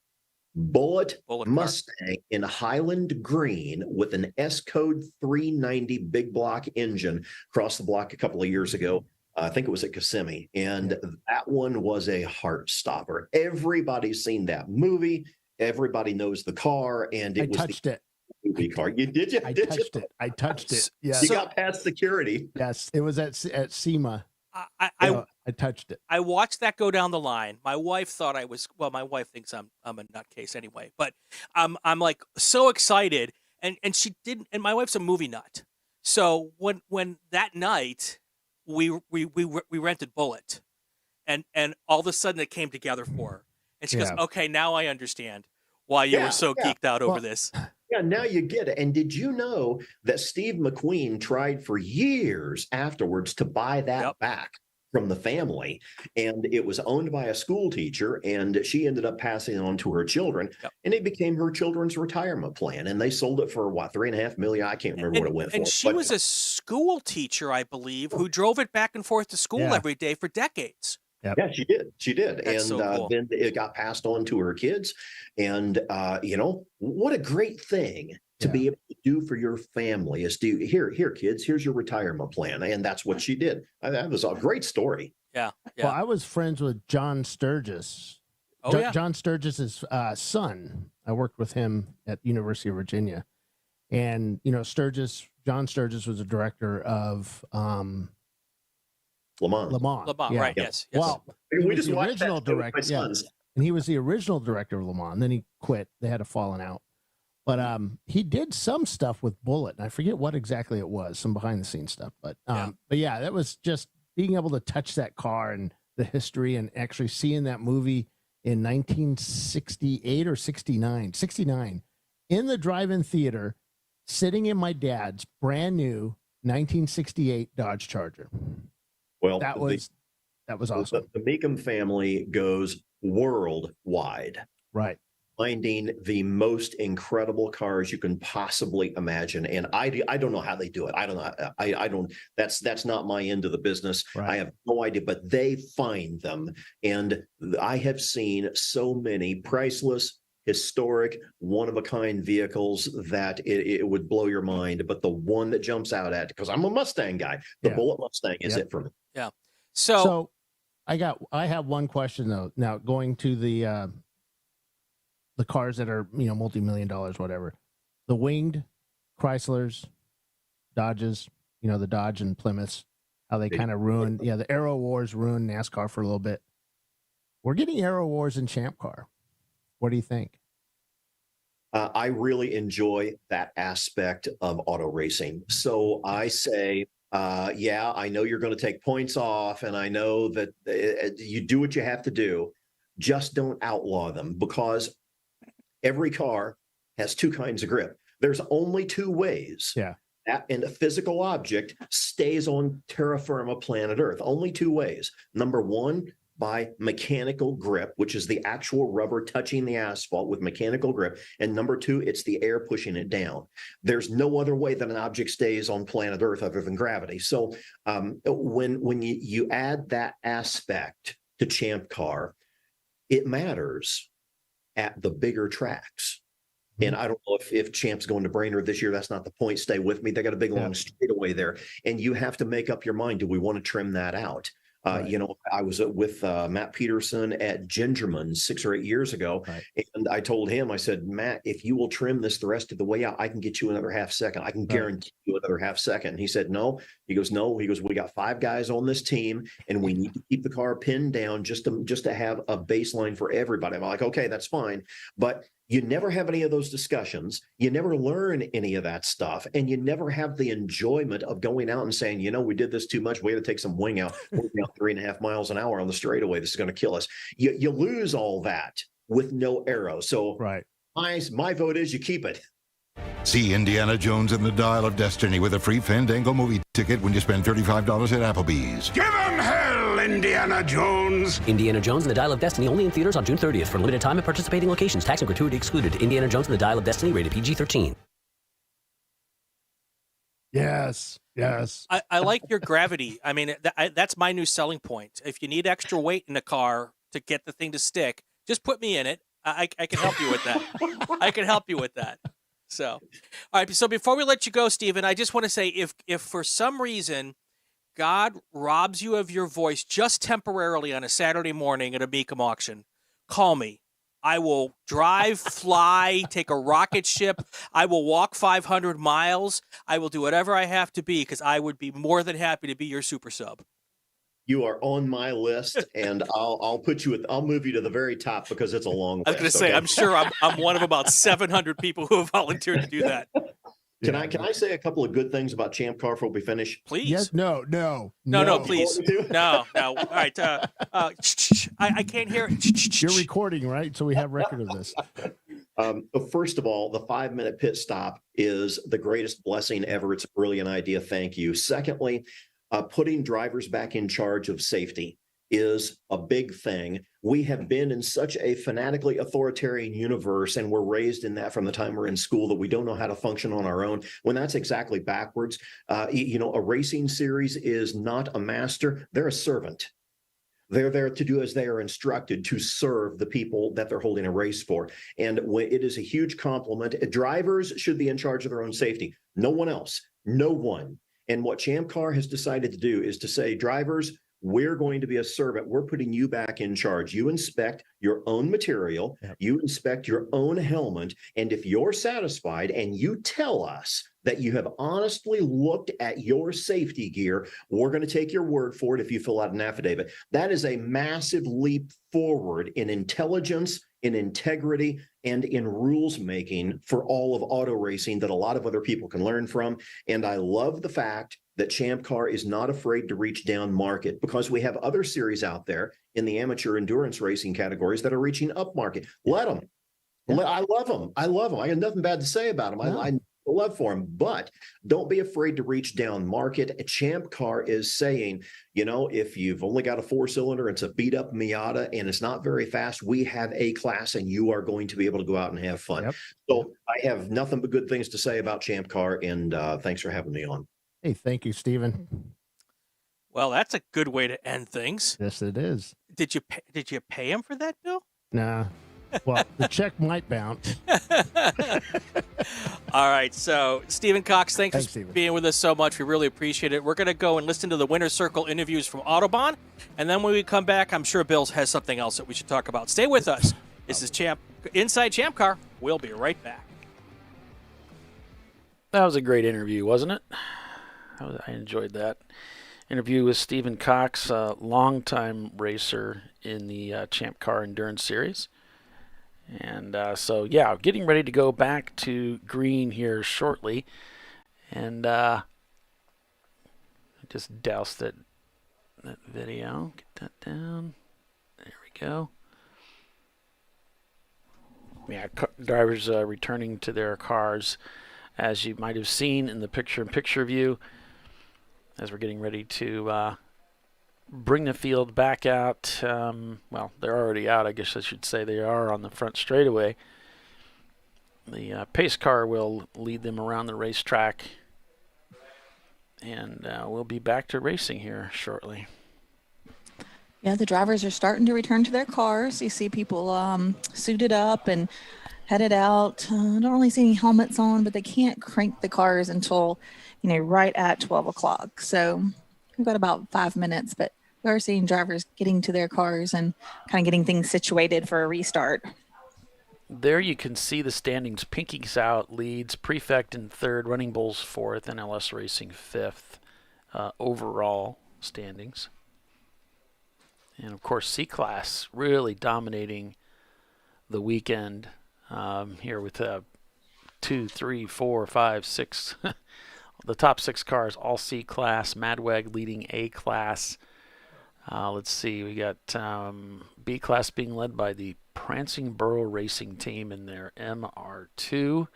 Bullet Mustang in Highland Green with an S-Code 390 big block engine crossed the block a couple of years ago. I think it was at Kissimmee, and that one was a heart stopper. Everybody's seen that movie. Everybody knows the car, and it was touched it. Movie car. You did you? I touched it. Yeah. You got past security. Yes, it was at SEMA. I touched it. I watched that go down the line. My wife thought I was, my wife thinks I'm a nutcase anyway, but I'm like so excited, and she didn't, and my wife's a movie nut. So when that night we rented Bullet, and all of a sudden it came together for her, and she goes, okay, now I understand why you were so geeked out over this. Yeah, now you get it. And did you know that Steve McQueen tried for years afterwards to buy that back from the family, and it was owned by a school teacher, and she ended up passing it on to her children, and it became her children's retirement plan, and they sold it for what, $3.5 million? I can't remember what it went for. And she was a school teacher, I believe, who drove it back and forth to school every day for decades. Yep. Yeah, she did. She did. That's and so cool. then it got passed on to her kids. And, what a great thing to be able to do for your family is to here, kids, here's your retirement plan. And that's what she did. That was a great story. Yeah. Well, I was friends with John Sturgis. Oh, yeah. John Sturgis's son. I worked with him at University of Virginia. And, John Sturgis was a director of Le Mans. Right? Yes. Well, We he was just the watched original that with my director. Yeah. sons. And he was the original director of Le Mans. Then he quit. They had a falling out. But he did some stuff with Bullitt, and I forget what exactly it was, some behind the scenes stuff. But yeah, that was just being able to touch that car and the history, and actually seeing that movie in 1968 or 69 in the drive-in theater, sitting in my dad's brand new 1968 Dodge Charger. Well, that was awesome. The Meekum family goes worldwide. Right. Finding the most incredible cars you can possibly imagine. And I don't know how they do it. I don't know. I don't, that's not my end of the business. Right. I have no idea, but they find them. And I have seen so many priceless, historic, one-of-a-kind vehicles that it would blow your mind. But the one that jumps out at, because I'm a Mustang guy, the Bullitt Mustang is it for me. Yeah. So I have one question though. Now going to the cars that are, multi-million dollars, whatever, the winged Chryslers, Dodges, the Dodge and Plymouths, how they kind of ruined, the Aero Wars ruined NASCAR for a little bit. We're getting Aero Wars in Champ Car. What do you think? I really enjoy that aspect of auto racing. So I say, I know you're going to take points off, and I know that you do what you have to do. Just don't outlaw them, because every car has two kinds of grip. There's only two ways. Yeah. That and a physical object stays on terra firma, planet Earth. Only two ways. Number one, by mechanical grip, which is the actual rubber touching the asphalt with mechanical grip. And number two, it's the air pushing it down. There's no other way that an object stays on planet Earth other than gravity. So when you add that aspect to Champ Car, it matters at the bigger tracks. And I don't know if Champ's going to Brainerd this year. That's not the point. Stay with me. They got a big long straightaway there, and you have to make up your mind. Do we want to trim that out? I was with Matt Peterson at Gingerman 6 or 8 years ago, and I told him, I said, Matt, if you will trim this the rest of the way out, I can get you another half second. I can guarantee you another half second. And he said, no. He goes, no. He goes, we got 5 guys on this team, and we need to keep the car pinned down just to have a baseline for everybody. I'm like, okay, that's fine. But you never have any of those discussions. You never learn any of that stuff. And you never have the enjoyment of going out and saying, we did this too much. We had to take some wing out. We're out 3.5 miles an hour on the straightaway. This is going to kill us. You lose all that with no arrow. So my vote is you keep it. See Indiana Jones and the Dial of Destiny with a free Fandango movie ticket when you spend $35 at Applebee's. Give 'em hell, Indiana Jones! Indiana Jones and the Dial of Destiny, only in theaters on June 30th for limited time at participating locations. Tax and gratuity excluded. Indiana Jones and the Dial of Destiny, rated PG-13. Yes. I like your gravity. I mean, that's my new selling point. If you need extra weight in a car to get the thing to stick, just put me in it. I can help you with that. I can help you with that. So, all right. So before we let you go, Stephen, I just want to say, if for some reason God robs you of your voice just temporarily on a Saturday morning at a Meekum auction, call me. I will drive, fly, take a rocket ship. I will walk 500 miles. I will do whatever I have to be, because I would be more than happy to be your super sub. You are on my list, and I'll put you I'll move you to the very top, because it's a long list. I was going to say, I'm sure I'm one of about 700 people who have volunteered to do that. Can I say a couple of good things about Champ Car before we finish? Please. Yes. No, please. No. All right. I can't hear it. You're recording, right? So we have record of this. First of all, the 5-minute pit stop is the greatest blessing ever. It's a brilliant idea. Thank you. Secondly, putting drivers back in charge of safety is a big thing. We have been in such a fanatically authoritarian universe, and we're raised in that from the time we're in school, that we don't know how to function on our own, when that's exactly backwards. A racing series is not a master, they're a servant. They're there to do as they are instructed, to serve the people that they're holding a race for. And it is a huge compliment. Drivers should be in charge of their own safety. No one else. No one. And what ChampCar has decided to do is to say, drivers, we're going to be a servant. We're putting you back in charge. You inspect your own material. Yep. You inspect your own helmet. And if you're satisfied and you tell us that you have honestly looked at your safety gear, we're going to take your word for it if you fill out an affidavit. That is a massive leap forward in intelligence, in integrity, and in rules making for all of auto racing that a lot of other people can learn from. And I love the fact that ChampCar is not afraid to reach down market, because we have other series out there in the amateur endurance racing categories that are reaching up market. Let them. Yeah. I love them. I love them. I got nothing bad to say about them. No. I love for them, but don't be afraid to reach down market. ChampCar is saying, you know, if you've only got a 4-cylinder, it's a beat up Miata and it's not very fast, we have A class and you are going to be able to go out and have fun. Yep. So I have nothing but good things to say about ChampCar, and thanks for having me on. Hey, thank you, Stephen. Well, that's a good way to end things. Yes, it is. Did you pay him for that, Bill? Nah. Well, the check might bounce. All right. So, Stephen Cox, thanks for Stephen. being with us so much. We really appreciate it. We're going to go and listen to the Winner's Circle interviews from Autobahn. And then when we come back, I'm sure Bill has something else that we should talk about. Stay with us. This is Inside ChampCar. We'll be right back. That was a great interview, wasn't it? I enjoyed that interview with Stephen Cox, a longtime racer in the ChampCar Endurance Series. And so, yeah, getting ready to go back to green here shortly. And just douse that video. Get that down. There we go. Yeah, drivers returning to their cars, as you might have seen in the picture-in-picture view, as we're getting ready to bring the field back out. Well, they're already out, I guess I should say. They are on the front straightaway. The pace car will lead them around the racetrack, and we'll be back to racing here shortly. Yeah, the drivers are starting to return to their cars. You see people suited up and headed out. I don't really see any helmets on, but they can't crank the cars until, right at 12 o'clock. So we've got about 5 minutes, but we are seeing drivers getting to their cars and kind of getting things situated for a restart. There you can see the standings. Pinky's out, leads, Prefect in third, Running Bulls fourth, and LS Racing fifth overall standings. And, of course, C-Class really dominating the weekend here with 2, 3, 4, 5, 6. The top 6 cars, all C-Class. Madwag leading A-Class. Let's see. We got B-Class being led by the Prancing Burro Racing Team in their MR2.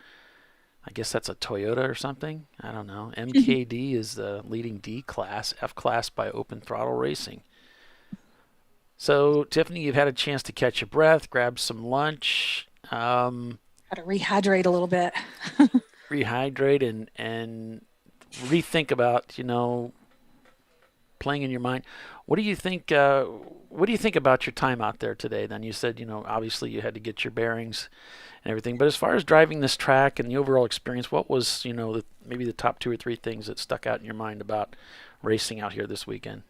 I guess that's a Toyota or something. I don't know. MKD is the leading D-Class. F-Class by Open Throttle Racing. So, Tiffany, you've had a chance to catch your breath, grab some lunch. Got to rehydrate a little bit. Rehydrate and rethink about, playing in your mind. What do you think? What do you think about your time out there today? Then you said, obviously you had to get your bearings and everything. But as far as driving this track and the overall experience, what was, maybe the top 2 or 3 things that stuck out in your mind about racing out here this weekend?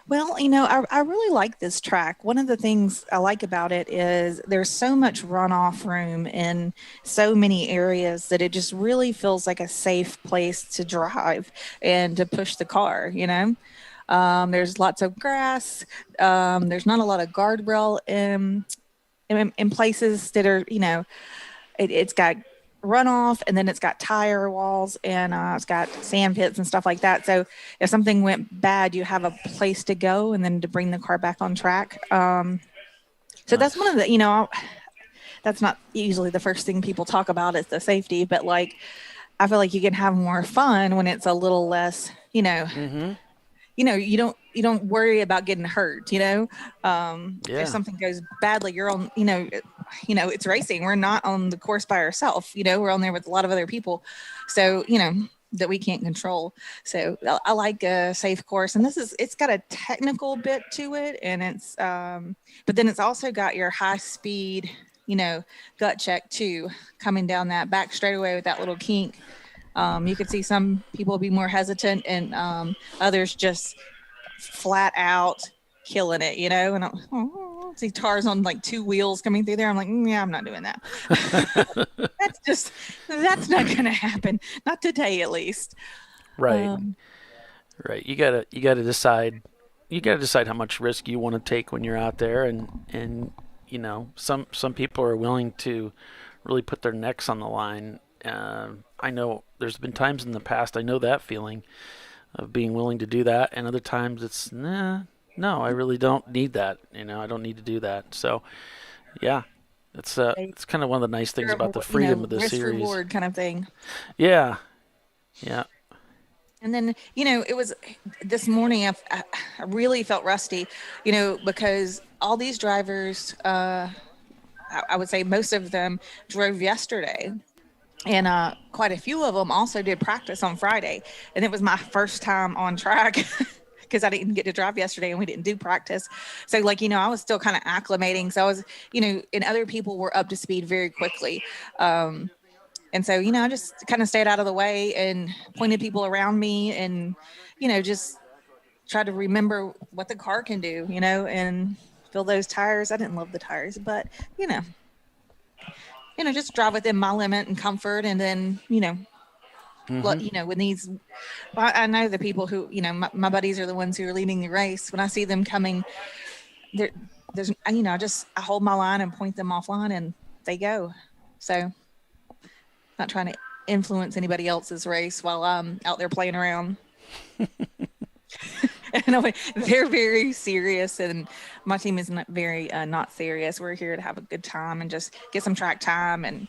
Well, I really like this track. One of the things I like about it is there's so much runoff room in so many areas that it just really feels like a safe place to drive and to push the car, There's lots of grass. There's not a lot of guardrail in places that are, it's got runoff, and then it's got tire walls, and it's got sand pits and stuff like that. So if something went bad, you have a place to go and then to bring the car back on track. So that's one of the, that's not usually the first thing people talk about is the safety, but I feel like you can have more fun when it's a little less, Mm-hmm. You don't worry about getting hurt, If something goes badly, you're on, it's racing. We're not on the course by ourselves, we're on there with a lot of other people. So, that we can't control. So I like a safe course, and it's got a technical bit to it, and it's but then it's also got your high speed, gut check too, coming down that back straightaway with that little kink. You could see some people be more hesitant, and others just flat out killing it, and see cars on like two wheels coming through there. I'm like, yeah, I'm not doing that. That's not going to happen. Not today, at least. Right. Right. You gotta decide how much risk you want to take when you're out there, and some people are willing to really put their necks on the line. I know there's been times in the past, I know that feeling of being willing to do that, and other times it's no, I really don't need that. I don't need to do that. So, yeah, it's kind of one of the nice things about the freedom of the risk series. Reward kind of thing. Yeah. And then, it was this morning, I really felt rusty, because all these drivers, I would say most of them drove yesterday. And quite a few of them also did practice on Friday. And it was my first time on track because I didn't get to drive yesterday and we didn't do practice. So I was still kind of acclimating. So I was, and other people were up to speed very quickly. And so, I just kind of stayed out of the way and pointed people around me and, just tried to remember what the car can do, and fill those tires. I didn't love the tires, but, just drive within my limit and comfort. And then, when these, I know the people who, my buddies are the ones who are leading the race. When I see them coming, there's, I hold my line and point them offline and they go. So not trying to influence anybody else's race while I'm out there playing around. And they're very serious, and my team is not very not serious. We're here to have a good time and just get some track time and,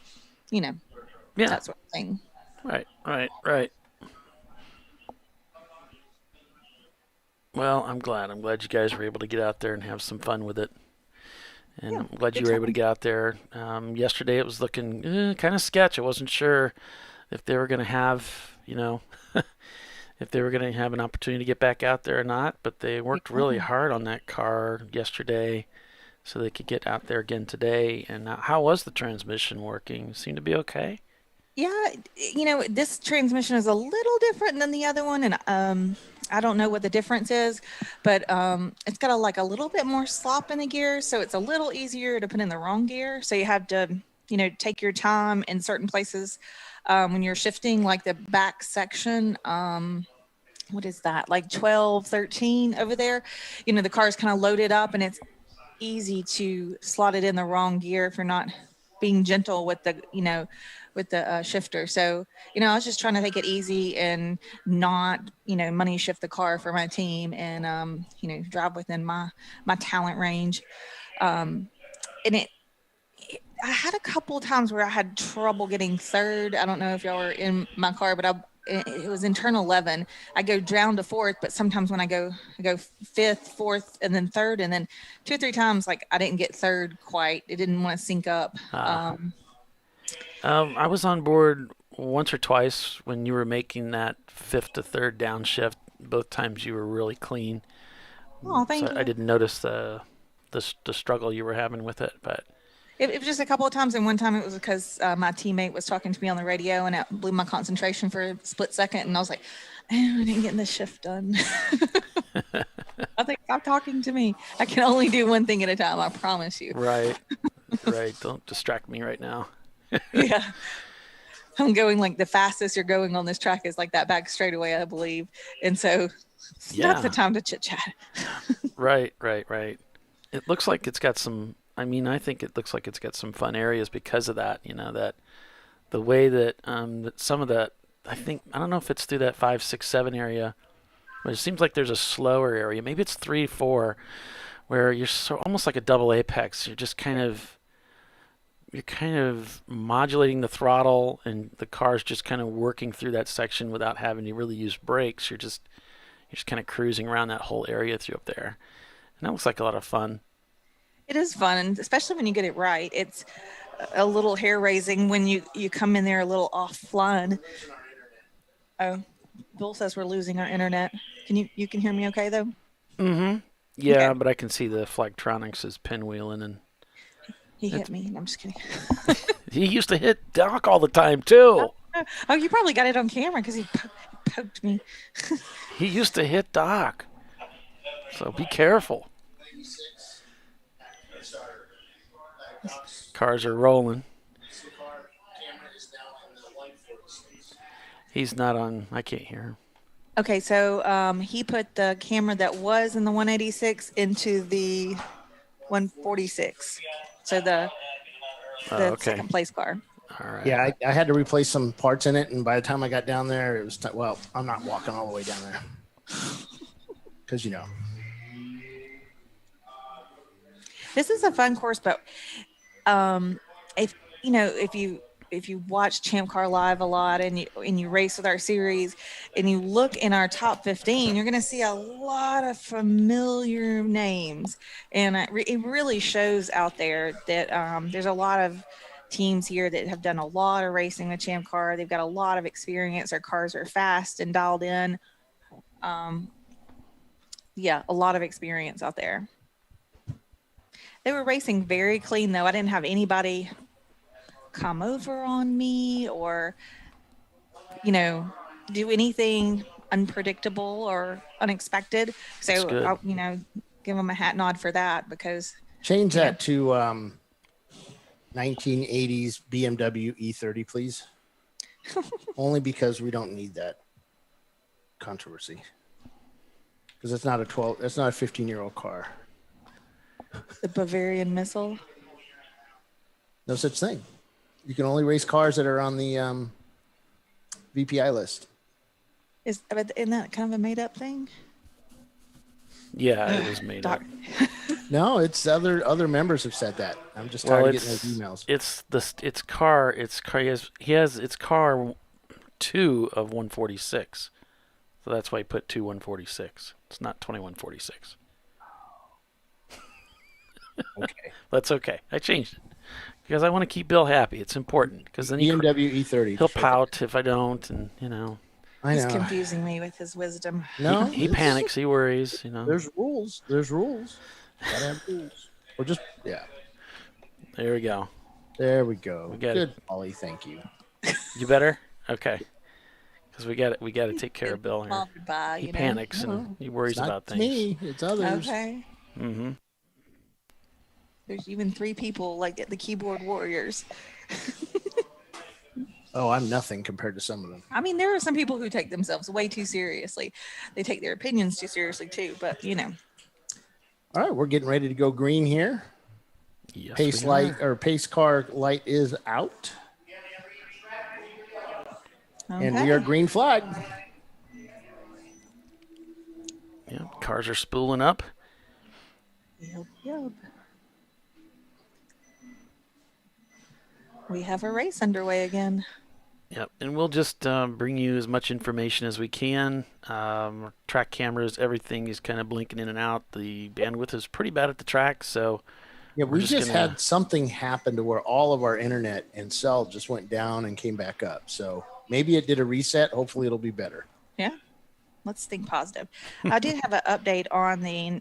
that sort of thing. Right. Well, I'm glad you guys were able to get out there and have some fun with it. And I'm glad you were able to get out there. Yesterday it was looking kind of sketch. I wasn't sure if they were going to have, if they were going to have an opportunity to get back out there or not, but they worked really hard on that car yesterday so they could get out there again today. And how was the transmission working? Seemed to be okay? Yeah, this transmission is a little different than the other one, and I don't know what the difference is, but it's got a little bit more slop in the gear, so it's a little easier to put in the wrong gear. So you have to, take your time in certain places when you're shifting, like the back section. What is that? Like 12, 13 over there. The car's kind of loaded up, and it's easy to slot it in the wrong gear if you're not being gentle with the, with the shifter. So, I was just trying to take it easy and not, money shift the car for my team and, drive within my talent range. And I had a couple of times where I had trouble getting third. I don't know if y'all were in my car, but it was in turn 11. I go down to fourth, but sometimes when I go fifth, fourth, and then third, and then 2 or 3 times, I didn't get third quite. It didn't want to sync up. I was on board once or twice when you were making that fifth to third downshift. Both times you were really clean. Oh, thank you. I didn't notice the struggle you were having with it, but it was just a couple of times, and one time it was because my teammate was talking to me on the radio, and it blew my concentration for a split second, and I was like, I didn't get this shift done. I think stop talking to me. I can only do one thing at a time, I promise you. Right. Don't distract me right now. Yeah. I'm going the fastest you're going on this track is that back straightaway, I believe. And so that's the time to chit chat. Right. It looks like it's got some, I think it looks like it's got some fun areas because of that, that the way that, that some of that, I don't know if it's through that 5, 6, 7 area, but it seems like there's a slower area. Maybe it's 3, 4, where you're almost like a double apex. You're just kind of modulating the throttle, and the car's just kind of working through that section without having to really use brakes. You're just kind of cruising around that whole area through up there. And that looks like a lot of fun. It is fun, and especially when you get it right. It's a little hair raising when you come in there a little offline. Oh, Bill says we're losing our internet. You can hear me okay though? Mm-hmm. Yeah, Okay. but I can see the Flagtronics is pinwheeling, and He hit me. I'm just kidding. he used to hit Doc all the time too. Oh, you probably got it on camera because he poked me. He used to hit Doc. So be careful. Cars are rolling. He's not on. I can't hear him. Okay, so he put the camera that was in the 186 into the 146. So the Okay. second place car. All right. Yeah, I had to replace some parts in it, and by the time I got down there, it was well. I'm not walking all the way down there because This is a fun course, but if you watch ChampCar.Live a lot and you race with our series and you look in our top 15, you're going to see a lot of familiar names, and it really shows out there that there's a lot of teams here that have done a lot of racing with ChampCar. They've got a lot of experience. Their cars are fast and dialed in. Yeah, a lot of experience out there. They were racing very clean, though. I didn't have anybody come over on me or, do anything unpredictable or unexpected. So, I'll, give them a hat nod for that because. change that to 1980s BMW E30, please. Only because we don't need that controversy. Because it's not a 15-year-old car. The Bavarian Missile. No such thing. You can only race cars that are on the VPI list. Isn't that kind of a made-up thing? Yeah, it was made up. No, it's other members have said that. I'm just tired of getting those emails. It's car. He has its car 2 of 146. So that's why he put 2 146. It's not 2146. Okay. That's okay. I changed it because I want to keep Bill happy. It's important because then BMW E30. He'll pout if I don't, and I know. He's confusing me with his wisdom. No, he panics. He worries. There's rules. Gotta have rules. Or just There we go. There we go. We got Good, it. Ollie. Thank you. You better? Okay. Because we got to take care of Bill here. He panics and he worries about things. Me, it's others. Okay. Mm-hmm. There's even 3 people like at the keyboard warriors. Oh, I'm nothing compared to some of them. I mean, there are some people who take themselves way too seriously. They take their opinions too seriously too, but All right, we're getting ready to go green here. Yes, pace car light is out. Okay. And we are green flag. Yeah, cars are spooling up. Yep. We have a race underway again. Yep, and we'll just bring you as much information as we can. Track cameras, everything is kind of blinking in and out. The bandwidth is pretty bad at the track, so yeah, we just had something happen to where all of our internet and cell just went down and came back up. So maybe it did a reset. Hopefully it'll be better. Yeah. Let's think positive. I did have an update on the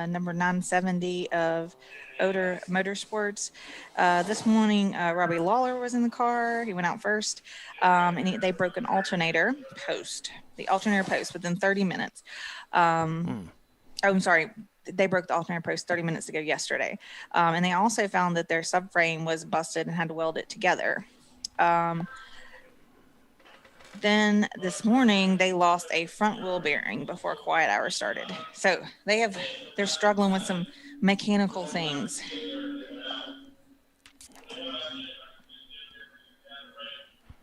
number 970 of Odor Motorsports. This morning, Robbie Lawler was in the car. He went out first, and they broke an alternator post. The alternator post within 30 minutes. I'm sorry. They broke the alternator post 30 minutes ago yesterday. And they also found that their subframe was busted and had to weld it together. Then this morning they lost a front wheel bearing before quiet hour started. So they're struggling with some mechanical things.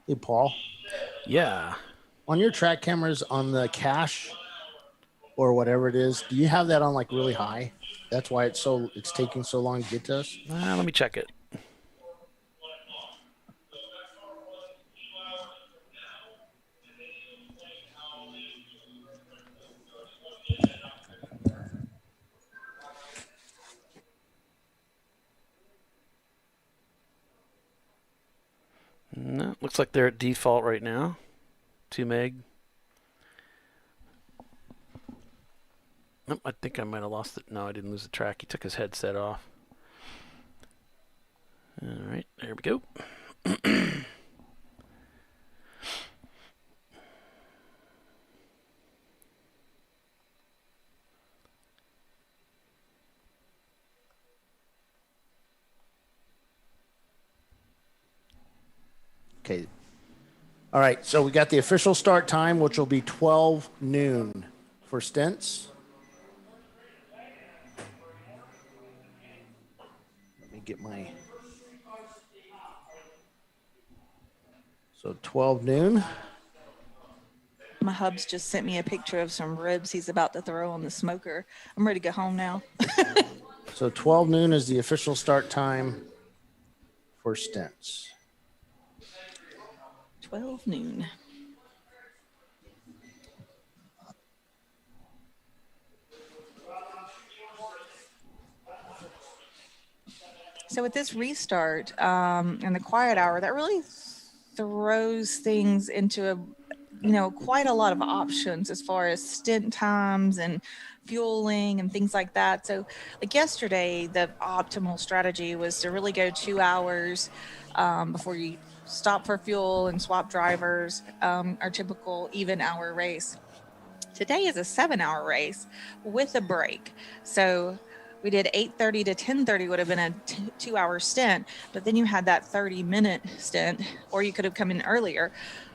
Hey, Paul. Yeah. On your track cameras on the cache or whatever it is, do you have that on like really high? That's why it's taking so long to get to us? Let me check it. No, looks like they're at default right now. 2 meg. Nope, I think I might have lost it. No, I didn't lose the track. He took his headset off. All right, there we go. Okay. All right, so we got the official start time, which will be 12 noon for stints. Let me get my... So 12 noon. My hub's just sent me a picture of some ribs he's about to throw on the smoker. I'm ready to go home now. So 12 noon is the official start time for stints. 12 noon. So with this restart and the quiet hour, that really throws things into quite a lot of options as far as stint times and fueling and things like that. So like yesterday, the optimal strategy was to really go 2 hours before you stop for fuel and swap drivers, our typical even hour race. Today is a 7-hour race with a break. So we did 8:30 to 10:30 would have been a 2-hour stint, but then you had that 30-minute stint, or you could have come in earlier.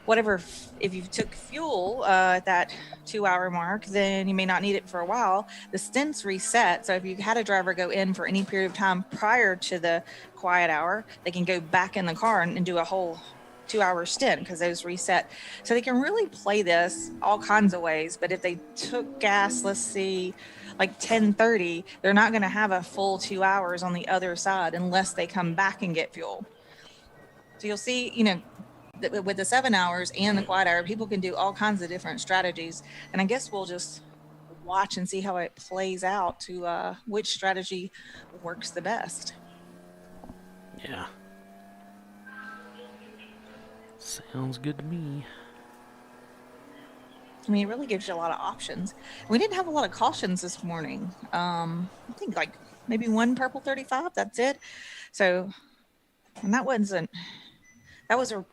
Whatever, if you took fuel at that 2-hour mark, then you may not need it for a while. The stints reset. So if you had a driver go in for any period of time prior to the quiet hour, they can go back in the car and do a whole 2-hour stint because those reset. So they can really play this all kinds of ways. But if they took gas, let's see, like 10:30, they're not going to have a full 2 hours on the other side unless they come back and get fuel. So you'll see, with the 7 hours and the quiet hour, people can do all kinds of different strategies. And I guess we'll just watch and see how it plays out to which strategy works the best. Yeah. Sounds good to me. I mean, it really gives you a lot of options. We didn't have a lot of cautions this morning. I think like maybe one purple 35, that's it. So, and that was a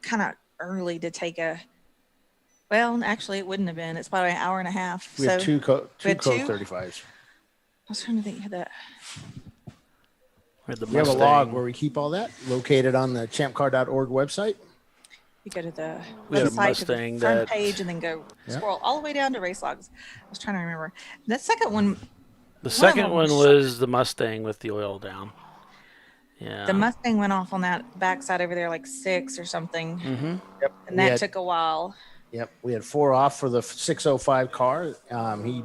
kind of early to take a, well, actually it wouldn't have been. It's probably an hour and a half. We have two code 35s. I was trying to think of that. We have a log where we keep all that, located on the ChampCar.org website. You go to the We had a website, to the Mustang front that- page, and then go scroll all the way down to race logs. I was trying to remember. The second one. The second one was the Mustang with the oil down. Yeah. The Mustang went off on that backside over there like 6 or something. Mm-hmm. Yep. And that took a while. Yep. We had 4 off for the 605 car. He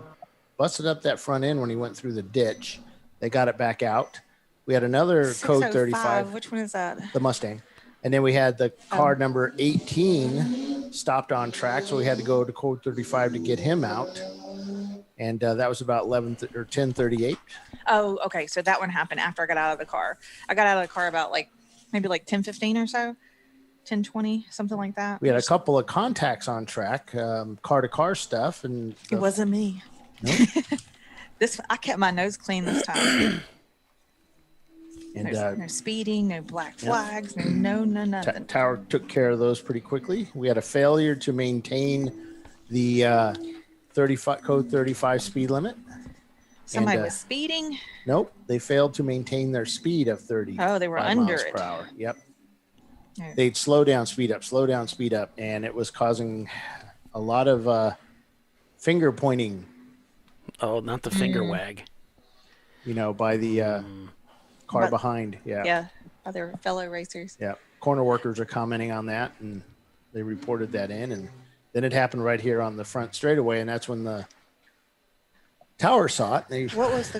busted up that front end when he went through the ditch. They got it back out. We had another code 35. Which one is that? The Mustang. And then we had the car number 18 stopped on track, so we had to go to code 35 to get him out. And that was about 10:38. Oh, okay. So that one happened after I got out of the car. I got out of the car about maybe 10:15 or so, 10:20, something like that. We had a couple of contacts on track, car-to-car stuff, and it wasn't me. Nope. I kept my nose clean this time. And no speeding, no black flags, no nothing. Tower took care of those pretty quickly. We had a failure to maintain the code 35 speed limit. Somebody was speeding? Nope, they failed to maintain their speed of 30. Oh, they were under miles it. Per hour. Yep. Yeah. They'd slow down, speed up, and it was causing a lot of finger pointing. Oh, not the finger wag. By the car behind. Yeah. Yeah, other fellow racers. Yeah. Corner workers are commenting on that, and they reported that in, and then it happened right here on the front straightaway, and that's when the Tower saw it.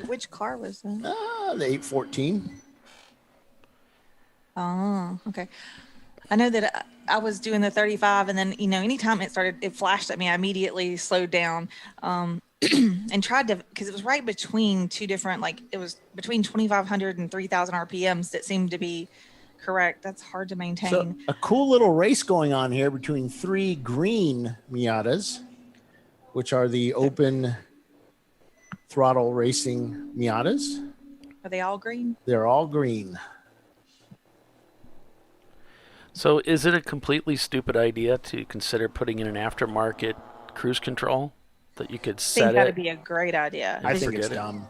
Which car was that? The 814. Oh, okay. I know that I was doing the 35, and then anytime it flashed at me, I immediately slowed down and tried to, because it was right between two different, it was between 2,500 and 3,000 RPMs that seemed to be correct. That's hard to maintain. So a cool little race going on here between 3 green Miatas, which are the open Throttle Racing Miatas. Are they all green? They're all green. So is it a completely stupid idea to consider putting in an aftermarket cruise control that you could I think set that'd it? be a great idea. I think it's forget it. dumb.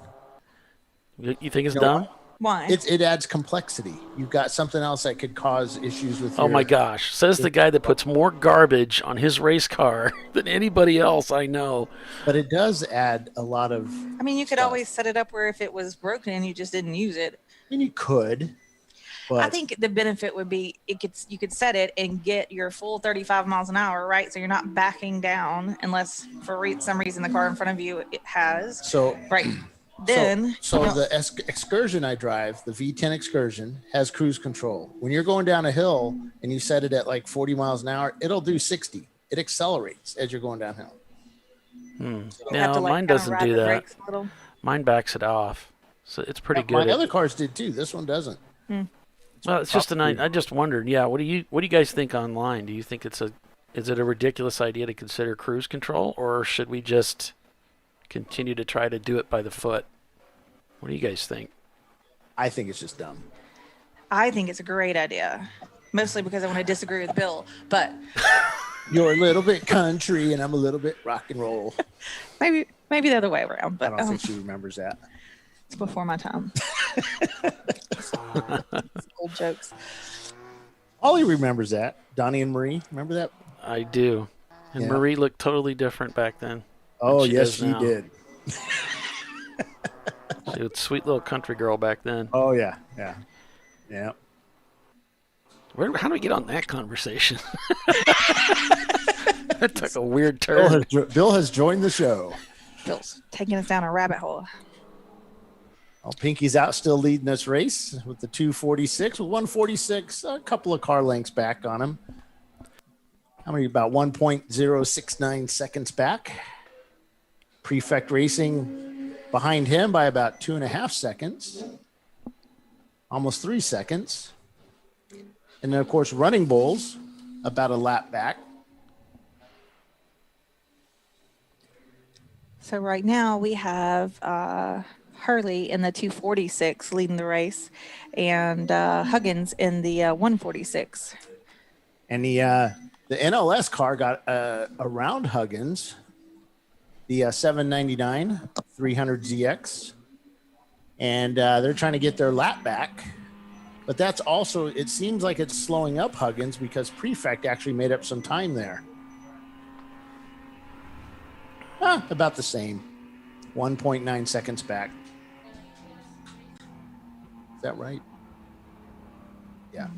You think it's You know dumb? Why? It adds complexity. You've got something else that could cause issues with Oh your... my gosh. Says the guy that puts more garbage on his race car than anybody else I know. But it does add a lot of... I mean, you could always set it up where if it was broken, you just didn't use it. And you could. But I think the benefit would be you could set it and get your full 35 miles an hour, right? So you're not backing down unless for some reason the car in front of you it has. So right. Then so the Excursion I drive, the V10 Excursion, has cruise control. When you're going down a hill and you set it at like 40 miles an hour, it'll do 60. It accelerates as you're going downhill. No, mine doesn't do that. Mine backs it off. So it's pretty good. My other cars did too. This one doesn't. Well, it's just I just wondered. Yeah, what do you guys think online? Do you think is it a ridiculous idea to consider cruise control, or should we just continue to try to do it by the foot? What do you guys think? I think it's just dumb. I think it's a great idea, mostly because I want to disagree with Bill. But you're a little bit country, and I'm a little bit rock and roll. maybe the other way around. But I don't think she remembers that. It's before my time. Old jokes. Ollie remembers that. Donnie and Marie, remember that? I do. And Yeah. Marie looked totally different back then. Oh, than yes, does she now. did. She was a sweet little country girl back then. Oh, yeah. Yeah. How do we get on that conversation? That took a weird turn. Bill has joined the show. Bill's taking us down a rabbit hole. Well, Pinky's out still leading this race with the 246. With 146, a couple of car lengths back on him. How many? About 1.069 seconds back. Prefect Racing behind him by about 2.5 seconds. Almost 3 seconds. And then, of course, Running Bulls about a lap back. So right now we have Hurley in the 246 leading the race, and Huggins in the 146. And the NLS car got around Huggins, the 799 300ZX, and they're trying to get their lap back. But that's also, it seems like it's slowing up Huggins because Prefect actually made up some time there. About the same. 1.9 seconds back. Is that right? Yeah.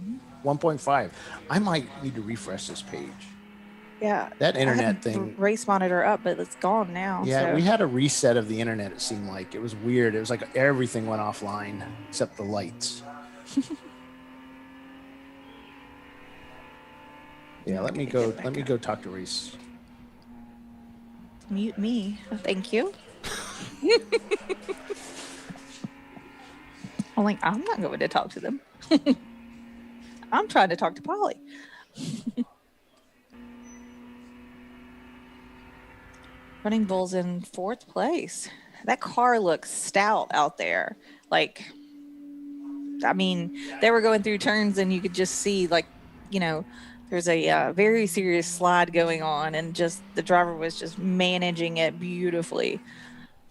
1.5. I might need to refresh this page. Yeah. That internet I had the thing. race monitor up, but it's gone now. Yeah, so. we had a reset of the internet, it seemed like. It was weird. It was like everything went offline except the lights. Yeah, let me go talk to Reese. Mute me. Thank you. I'm not going to talk to them. I'm trying to talk to Polly. Running Bulls in 4th place. That car looks stout out there. They were going through turns and you could just see, there's a very serious slide going on, and just the driver was just managing it beautifully.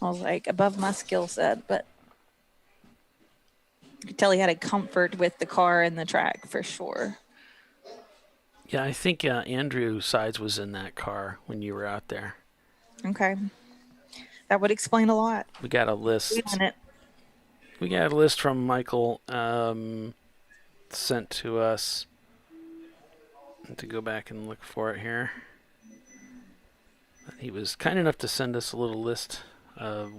I was like, above my skill set, but you could tell he had a comfort with the car and the track for sure. Yeah, I think Andrew Sides was in that car when you were out there. Okay. That would explain a lot. We got a list. Wait a minute. We got a list from Michael sent to us. To go back and look for it here. He was kind enough to send us a little list of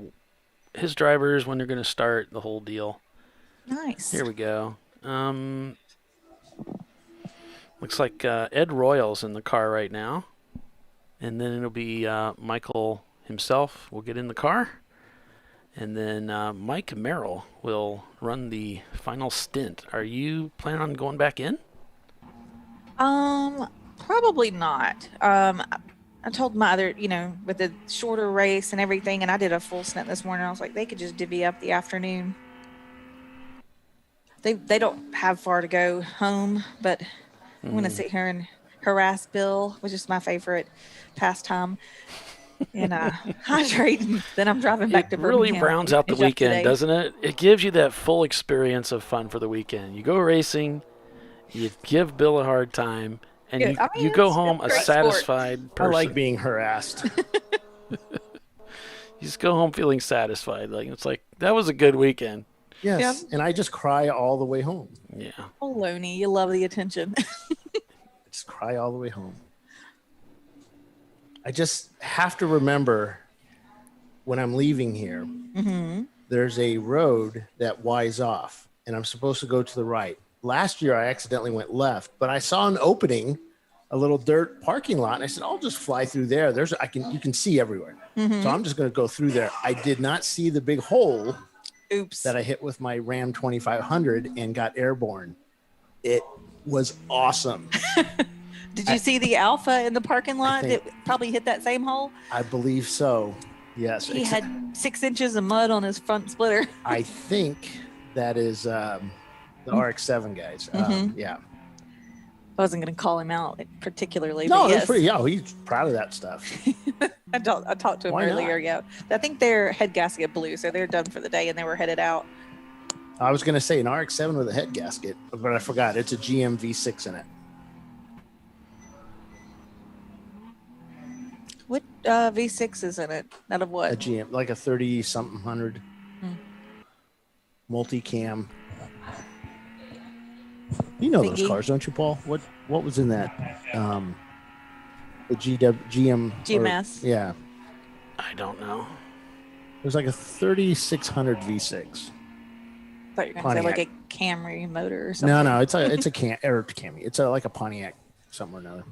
his drivers, when they're going to start, the whole deal. Nice. Here we go. Looks like Ed Royal's in the car right now. And then it'll be Michael himself will get in the car. And then Mike Merrill will run the final stint. Are you planning on going back in? Probably not. I told my other, with the shorter race and everything, and I did a full stint this morning. I was like, they could just divvy up the afternoon. They don't have far to go home, but I'm going to sit here and harass Bill, which is my favorite pastime, and hydrate. And then I'm driving back to Birmingham. It really rounds out the weekend, doesn't it? It gives you that full experience of fun for the weekend. You go racing, you give Bill a hard time, and you go home a satisfied person. I like being harassed. You just go home feeling satisfied. Like it's like that was a good weekend. Yes, and I just cry all the way home. Yeah. Oh, Loney, you love the attention. Just cry all the way home. I just have to remember when I'm leaving here, there's a road that winds off, and I'm supposed to go to the right. Last year, I accidentally went left, but I saw an opening, a little dirt parking lot, and I said, I'll just fly through there. You can see everywhere. So I'm just going to go through there. I did not see the big hole. Oops. That I hit with my Ram 2500 and got airborne. It was awesome. Did you see the Alpha in the parking lot that probably hit that same hole? I believe so. Yes. He had 6 inches of mud on his front splitter. I think that is the RX-7 guys. Yeah. I wasn't going to call him out particularly. No, but that's pretty. Yeah, he's proud of that stuff. I talked to him earlier. Yeah, I think their head gasket blew, so they're done for the day, and they were headed out. I was going to say an RX-7 with a head gasket, but I forgot. It's a GM V6 in it. What V6 is in it? Out of what? A GM, like a 30-something hundred. Multicam. You know those cars, don't you, Paul? What was in that? The GM GMS. Yeah. I don't know. It was like a 3600 V6. I thought you were going to say like a Camry motor or something. No, it's a Camry. It's like a Pontiac, something or another.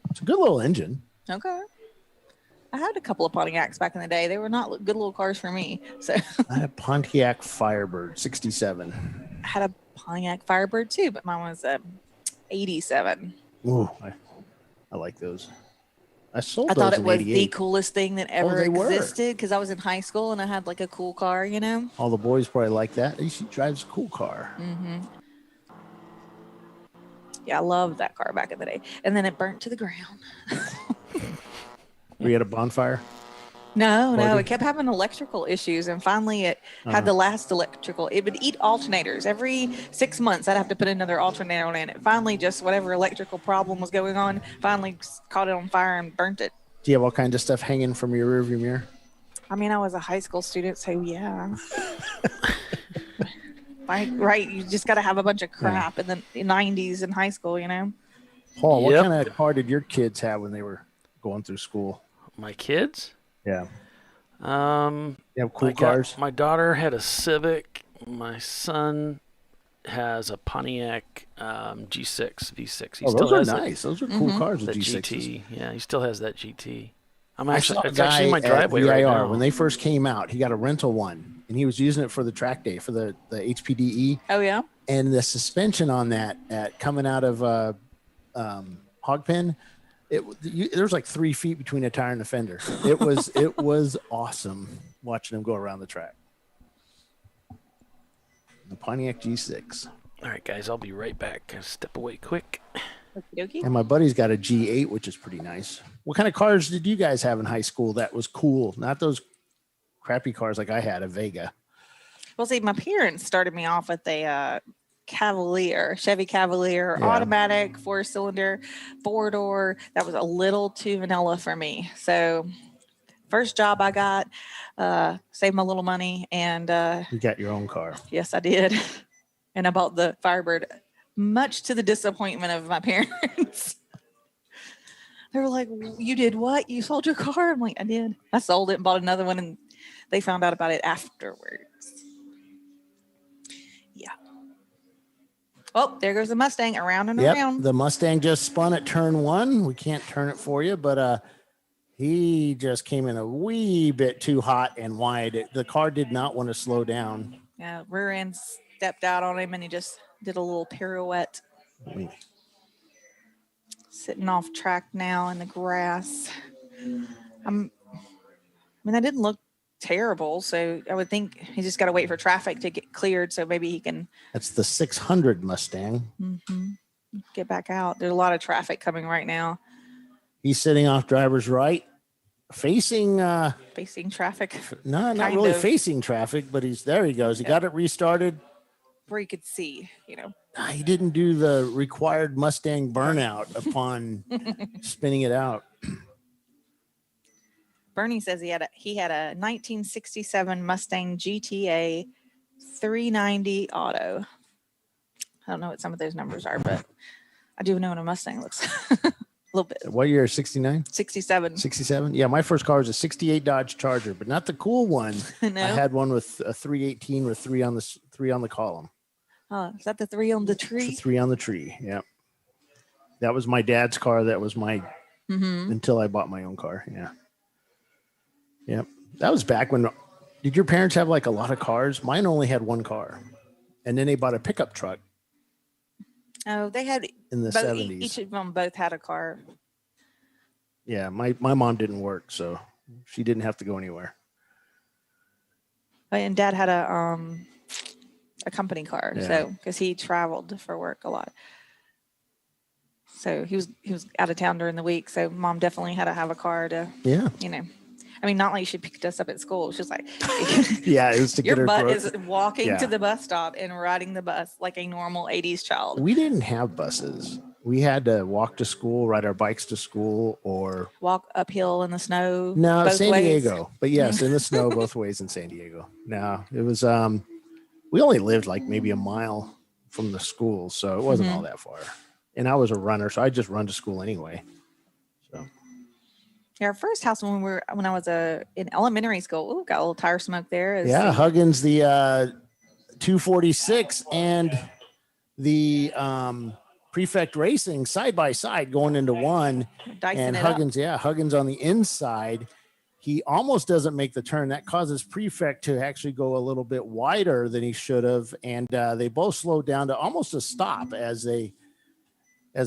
It's a good little engine. Okay. I had a couple of Pontiacs back in the day. They were not good little cars for me. So I had a Pontiac Firebird 67. I had a Pontiac Firebird too, but mine was 87. Ooh, I like those. I sold I those thought it in was 88. the coolest thing that ever they were. existed because I was in high school and I had like a cool car, All the boys probably like that. She drives a cool car. Yeah, I loved that car back in the day. And then it burnt to the ground. We had a bonfire? No, it kept having electrical issues, and finally it had the last electrical. It would eat alternators. Every 6 months, I'd have to put another alternator in it. Finally, just whatever electrical problem was going on, finally caught it on fire and burnt it. Do you have all kinds of stuff hanging from your rearview mirror? I mean, I was a high school student, so yeah. Right, you just got to have a bunch of crap in the 90s in high school, Paul, what kind of car did your kids have when they were going through school? My kids? Yeah. You have cool cars? My daughter had a Civic. My son has a Pontiac G6 V6. He those are nice. Those are cool cars with G6s. GT. Yeah, he still has that GT. It's actually in my driveway right now. When they first came out, he got a rental one, and he was using it for the track day for the HPDE. Oh yeah. And the suspension on that coming out of Hogpen. There's like 3 feet between a tire and a fender. It was awesome watching him go around the track. The Pontiac G6. All right, guys, I'll be right back. I'll step away quick. Okey-dokey. And my buddy's got a G8, which is pretty nice. What kind of cars did you guys have in high school that was cool? Not those crappy cars like I had, a Vega. Well, see, my parents started me off with a Chevy Cavalier, automatic, 4-cylinder, 4-door. That was a little too vanilla for me. So first job I got, saved my little money, and you got your own car. Yes, I did. And I bought the Firebird, much to the disappointment of my parents. They were like, "You did what? You sold your car?" I'm like, "I did. I sold it and bought another one," and they found out about it afterwards. Oh, there goes the Mustang around and around. The Mustang just spun at turn 1. We can't turn it for you, but he just came in a wee bit too hot and wide. The car did not want to slow down. Yeah, rear end stepped out on him, and he just did a little pirouette. sitting off track now in the grass. I mean, that didn't look terrible, so I would think he's just got to wait for traffic to get cleared, so maybe he can. That's the 600 Mustang. Get back out. There's a lot of traffic coming right now. He's sitting off driver's right, facing traffic. No, not really facing traffic, but there he goes. He got it restarted. Where you could see, He didn't do the required Mustang burnout upon spinning it out. Bernie says he had a 1967 Mustang GTA 390 auto. I don't know what some of those numbers are, but I do know what a Mustang looks a little bit. What year? 69? 67. 67? Yeah, my first car was a 68 Dodge Charger, but not the cool one. No. I had one with a 318 with three on the column. Oh, is that the 3 on the tree? The 3 on the tree, yeah. That was my dad's car. That was my until I bought my own car. Yeah. Yep. That was back when. Did your parents have like a lot of cars? Mine only had one car, and then they bought a pickup truck. Oh, they had in the 70s. Each of them both had a car. Yeah, my mom didn't work, so she didn't have to go anywhere. And Dad had a company car, so because he traveled for work a lot. So he was out of town during the week. So Mom definitely had to have a car to, I mean, not like she picked us up at school. She was like, yeah, it was to get her. Your butt is walking to the bus stop and riding the bus like a normal 80s child. We didn't have buses. We had to walk to school, ride our bikes to school, or walk uphill in the snow. No, both San ways. Diego. But yes, in the snow both ways in San Diego. No, it was we only lived like maybe a mile from the school, so it wasn't all that far. And I was a runner, so I just run to school anyway. So yeah, our first house when I was in elementary school, got a little tire smoke there. Yeah, Huggins the 246 and the Prefect Racing side by side going into one. Dicing and Huggins on the inside. He almost doesn't make the turn. That causes Prefect to actually go a little bit wider than he should have, and they both slow down to almost a stop as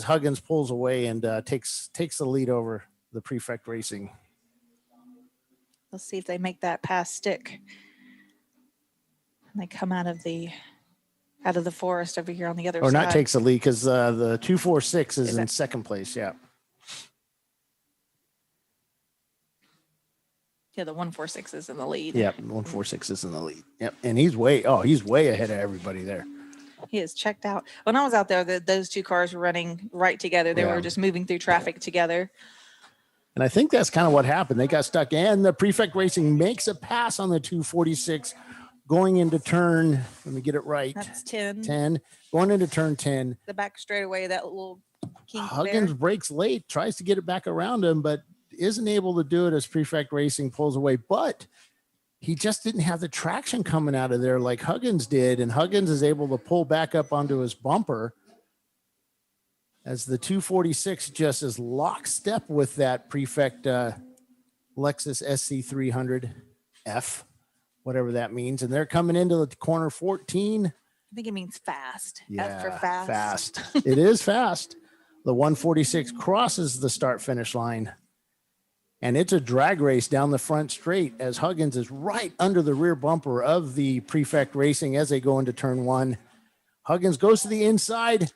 Huggins pulls away and takes the lead over the Prefect Racing. Let's see if they make that pass stick. And they come out of the forest over here on the other side. Or not takes the lead because the 246 is in second place. Yeah. Yeah, the 146 is in the lead. Yep, 146 is in the lead. Yep, and he's way ahead of everybody there. He is checked out. When I was out there, those two cars were running right together. They were just moving through traffic together. And I think that's kind of what happened. They got stuck, and the Prefect Racing makes a pass on the 246 going into turn. Let me get it right. That's 10. 10. Going into turn 10. The back straightaway, that little kink Huggins there. breaks late, tries to get it back around him, but isn't able to do it as Prefect Racing pulls away. But he just didn't have the traction coming out of there like Huggins did, and Huggins is able to pull back up onto his bumper as the 246 just is lockstep with that Prefect Lexus SC300F, whatever that means. And they're coming into the corner 14. I think it means fast. Yeah, F for fast. It is fast. The 146 crosses the start-finish line. And it's a drag race down the front straight as Huggins is right under the rear bumper of the Prefect Racing as they go into turn one. Huggins goes to the inside.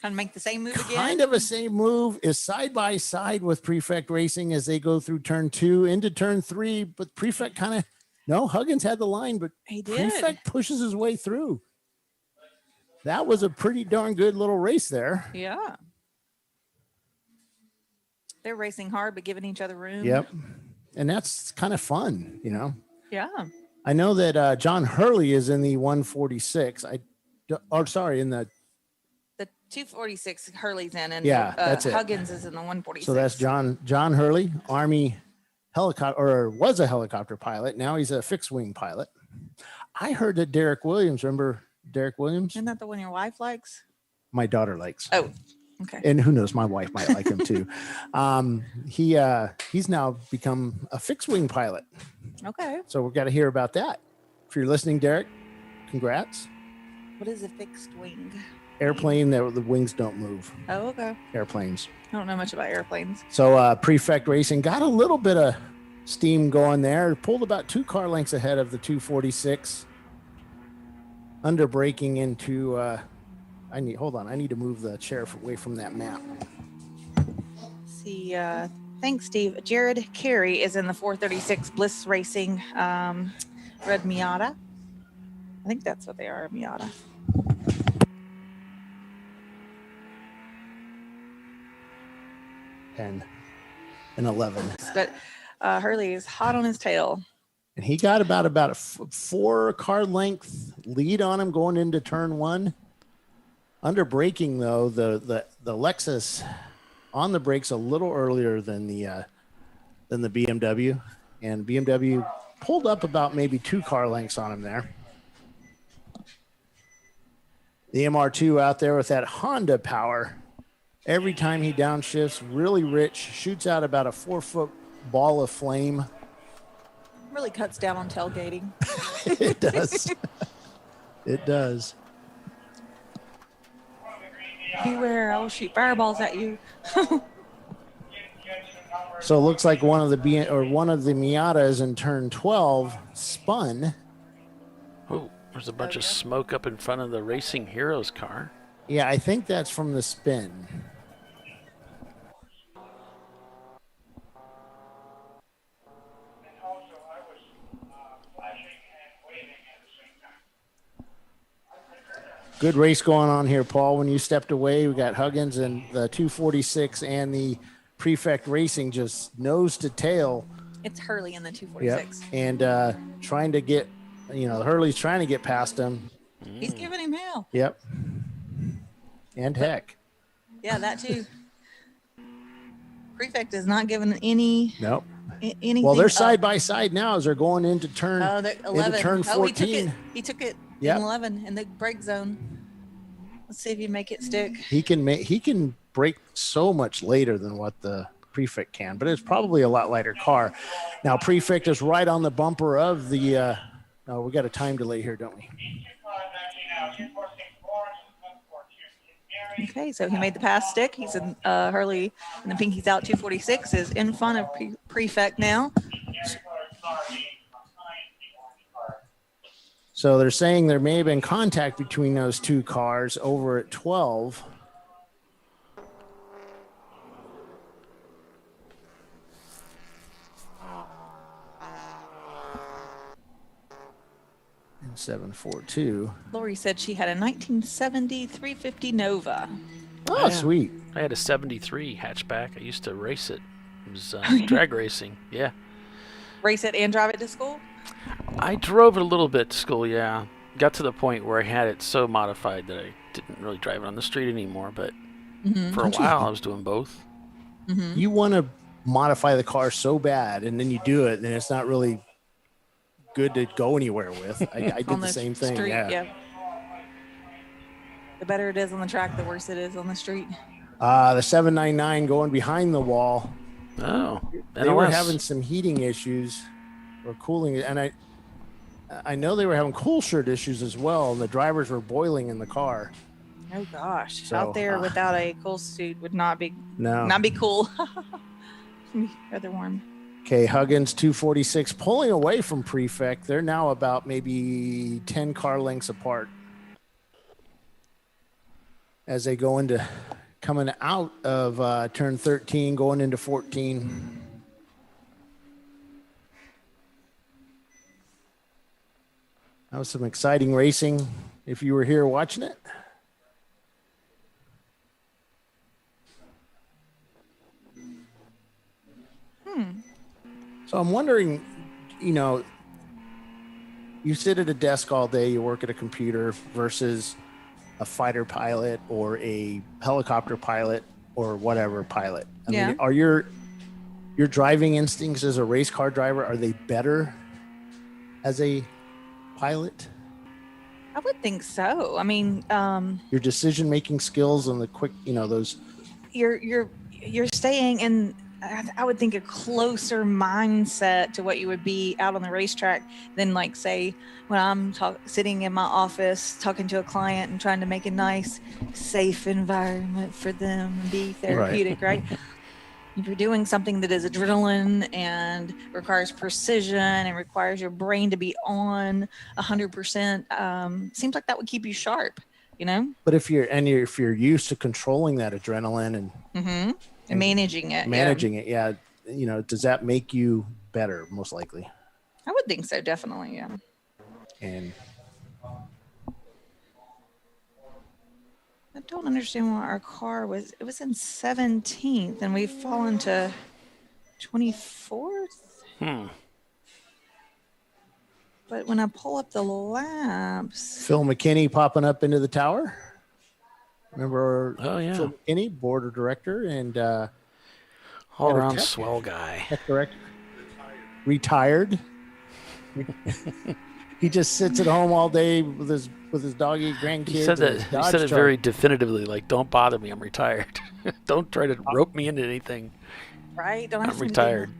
Kind of make the same move again. Kind of a same move, is side by side with Prefect Racing as they go through turn two into turn three. But Prefect Huggins had the line, but he did. Prefect pushes his way through. That was a pretty darn good little race there. Yeah. They're racing hard, but giving each other room. Yep. And that's kind of fun, Yeah. I know that John Hurley is in the 146. In the 246 Hurley's in, and that's it. Huggins is in the 146. So that's John Hurley, Army helicopter, or was a helicopter pilot. Now he's a fixed wing pilot. I heard that Derek Williams, remember Derek Williams? Isn't that the one your wife likes? My daughter likes. Oh, okay. And who knows, my wife might like him too. He's now become a fixed wing pilot. Okay. So we've got to hear about that. If you're listening, Derek, congrats. What is a fixed wing? airplane that the wings don't move. Oh, okay. Airplanes. I don't know much about airplanes. So Prefect Racing got a little bit of steam going there. Pulled about 2 car lengths ahead of the 246. Under braking into. I need to move the chair away from that map. See, thanks, Steve. Jared Carey is in the 436 Bliss Racing red Miata. I think that's what they are, a Miata. And 11. But Hurley is hot on his tail. And he got about a 4 car length lead on him going into turn 1. Under braking though, the Lexus on the brakes a little earlier than the BMW, and BMW pulled up about maybe 2 car lengths on him there. The MR2 out there with that Honda power. Every time he downshifts, really rich, shoots out about a 4-foot ball of flame. Really cuts down on tailgating. It does. It does. Beware, I will shoot fireballs at you. So it looks like one of the Miatas in turn 12 spun. Oh, there's a bunch of smoke up in front of the Racing Heroes car. Yeah, I think that's from the spin. Good race going on here, Paul. When you stepped away, we got Huggins and the 246 and the Prefect Racing just nose to tail. It's Hurley in the 246. Yep. And trying to get, Hurley's trying to get past him. He's giving him hell. Yep. And heck. Yeah, that too. Prefect is not giving any. Nope. Anything. Well, they're side by side now as they're going into turn 11. Into turn 14. He took it Yep. in 11 in the brake zone. Let's see if you make it stick. He can brake so much later than what the Prefect can, but it's probably a lot lighter car. Now Prefect is right on the bumper of the. We got a time delay here, don't we? Okay, so he made the pass stick. He's in Hurley, and the Pinky's out 246 is in front of Prefect now. So they're saying there may have been contact between those 2 cars over at 12. And 742. Lori said she had a 1970 350 Nova. Oh, yeah. Sweet. I had a 73 hatchback. I used to race it. It was drag racing. Yeah. Race it and drive it to school? I drove it a little bit to school, yeah. Got to the point where I had it so modified that I didn't really drive it on the street anymore, but for a while I was doing both. You want to modify the car so bad, and then you do it, and it's not really good to go anywhere with. I did the same thing. Street, yeah. The better it is on the track, the worse it is on the street. The 799 going behind the wall. Oh, they were having some heating issues or cooling, and I know they were having cool shirt issues as well, and the drivers were boiling in the car. Oh gosh, So, out there without a cool suit would not be cool. Be rather warm. Okay, Huggins 246 pulling away from Prefect. They're now about maybe 10 car lengths apart as they go into coming out of turn 13, going into 14. That was some exciting racing if you were here watching it. So I'm wondering, you sit at a desk all day, you work at a computer versus a fighter pilot or a helicopter pilot or whatever pilot. I mean, are your driving instincts as a race car driver, are they better as a pilot? I would think so. I mean, Your decision-making skills and the quick, those. You're staying in I would think a closer mindset to what you would be out on the racetrack than, like, say, when I'm sitting in my office talking to a client and trying to make a nice, safe environment for them and be therapeutic, right? If you're doing something that is adrenaline and requires precision and requires your brain to be on 100%, seems like that would keep you sharp, you know? But if you're used to controlling that adrenaline and And managing it. yeah, you know, does that make you better? Most likely. I would think so, definitely, yeah. And I don't understand why our car was in 17th and we've fallen to 24th. But when I pull up the laps, Phil McKinney popping up into the tower. Remember? Oh yeah, Phil McKinney, board director and all around swell guy. Tech director. Retired. He just sits at home all day with his doggy grandkids. He said it very definitively, like, "Don't bother me. I'm retired. Don't try to rope me into anything. Right? I'm retired."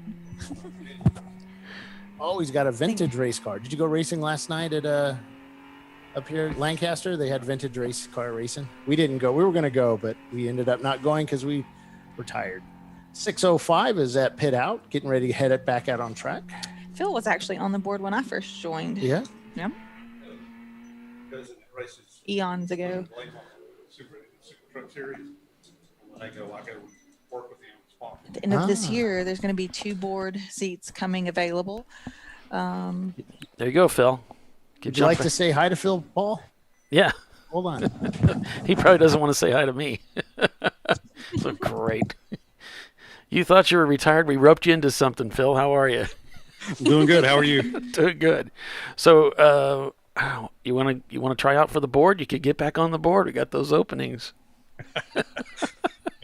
Oh, he's got a vintage race car. Did you go racing last night at up here at Lancaster? They had vintage race car racing. We didn't go. We were going to go, but we ended up not going because we were tired. 6:05 is at pit out, getting ready to head it back out on track. Phil was actually on the board when I first joined. Yeah. Yeah. Eons ago. Super Truck Series. I go work with him. At the end of this year, there's going to be 2 board seats coming available. There you go, Phil. Would you like to say hi to Phil, Paul? Yeah. Hold on. He probably doesn't want to say hi to me. So great. You thought you were retired. We roped you into something, Phil. How are you? Doing good. How are you? Doing good. So, you want to try out for the board? You could get back on the board. We got those openings.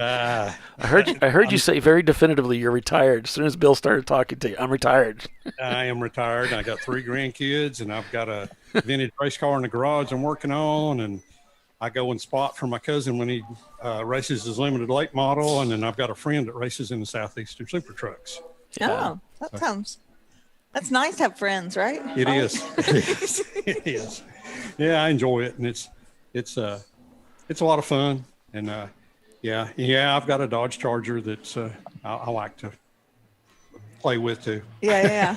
I heard you say very definitively you're retired. As soon as Bill started talking to you, I'm retired. I am retired. I got 3 grandkids, and I've got a vintage race car in the garage I'm working on, and I go and spot for my cousin when he races his limited late model, and then I've got a friend that races in the Southeastern Super Trucks. Yeah. Oh, that's nice to have friends, right? It is. It is. Yeah, I enjoy it, and it's a lot of fun, and yeah, I've got a Dodge Charger that's I like to play with too. Yeah.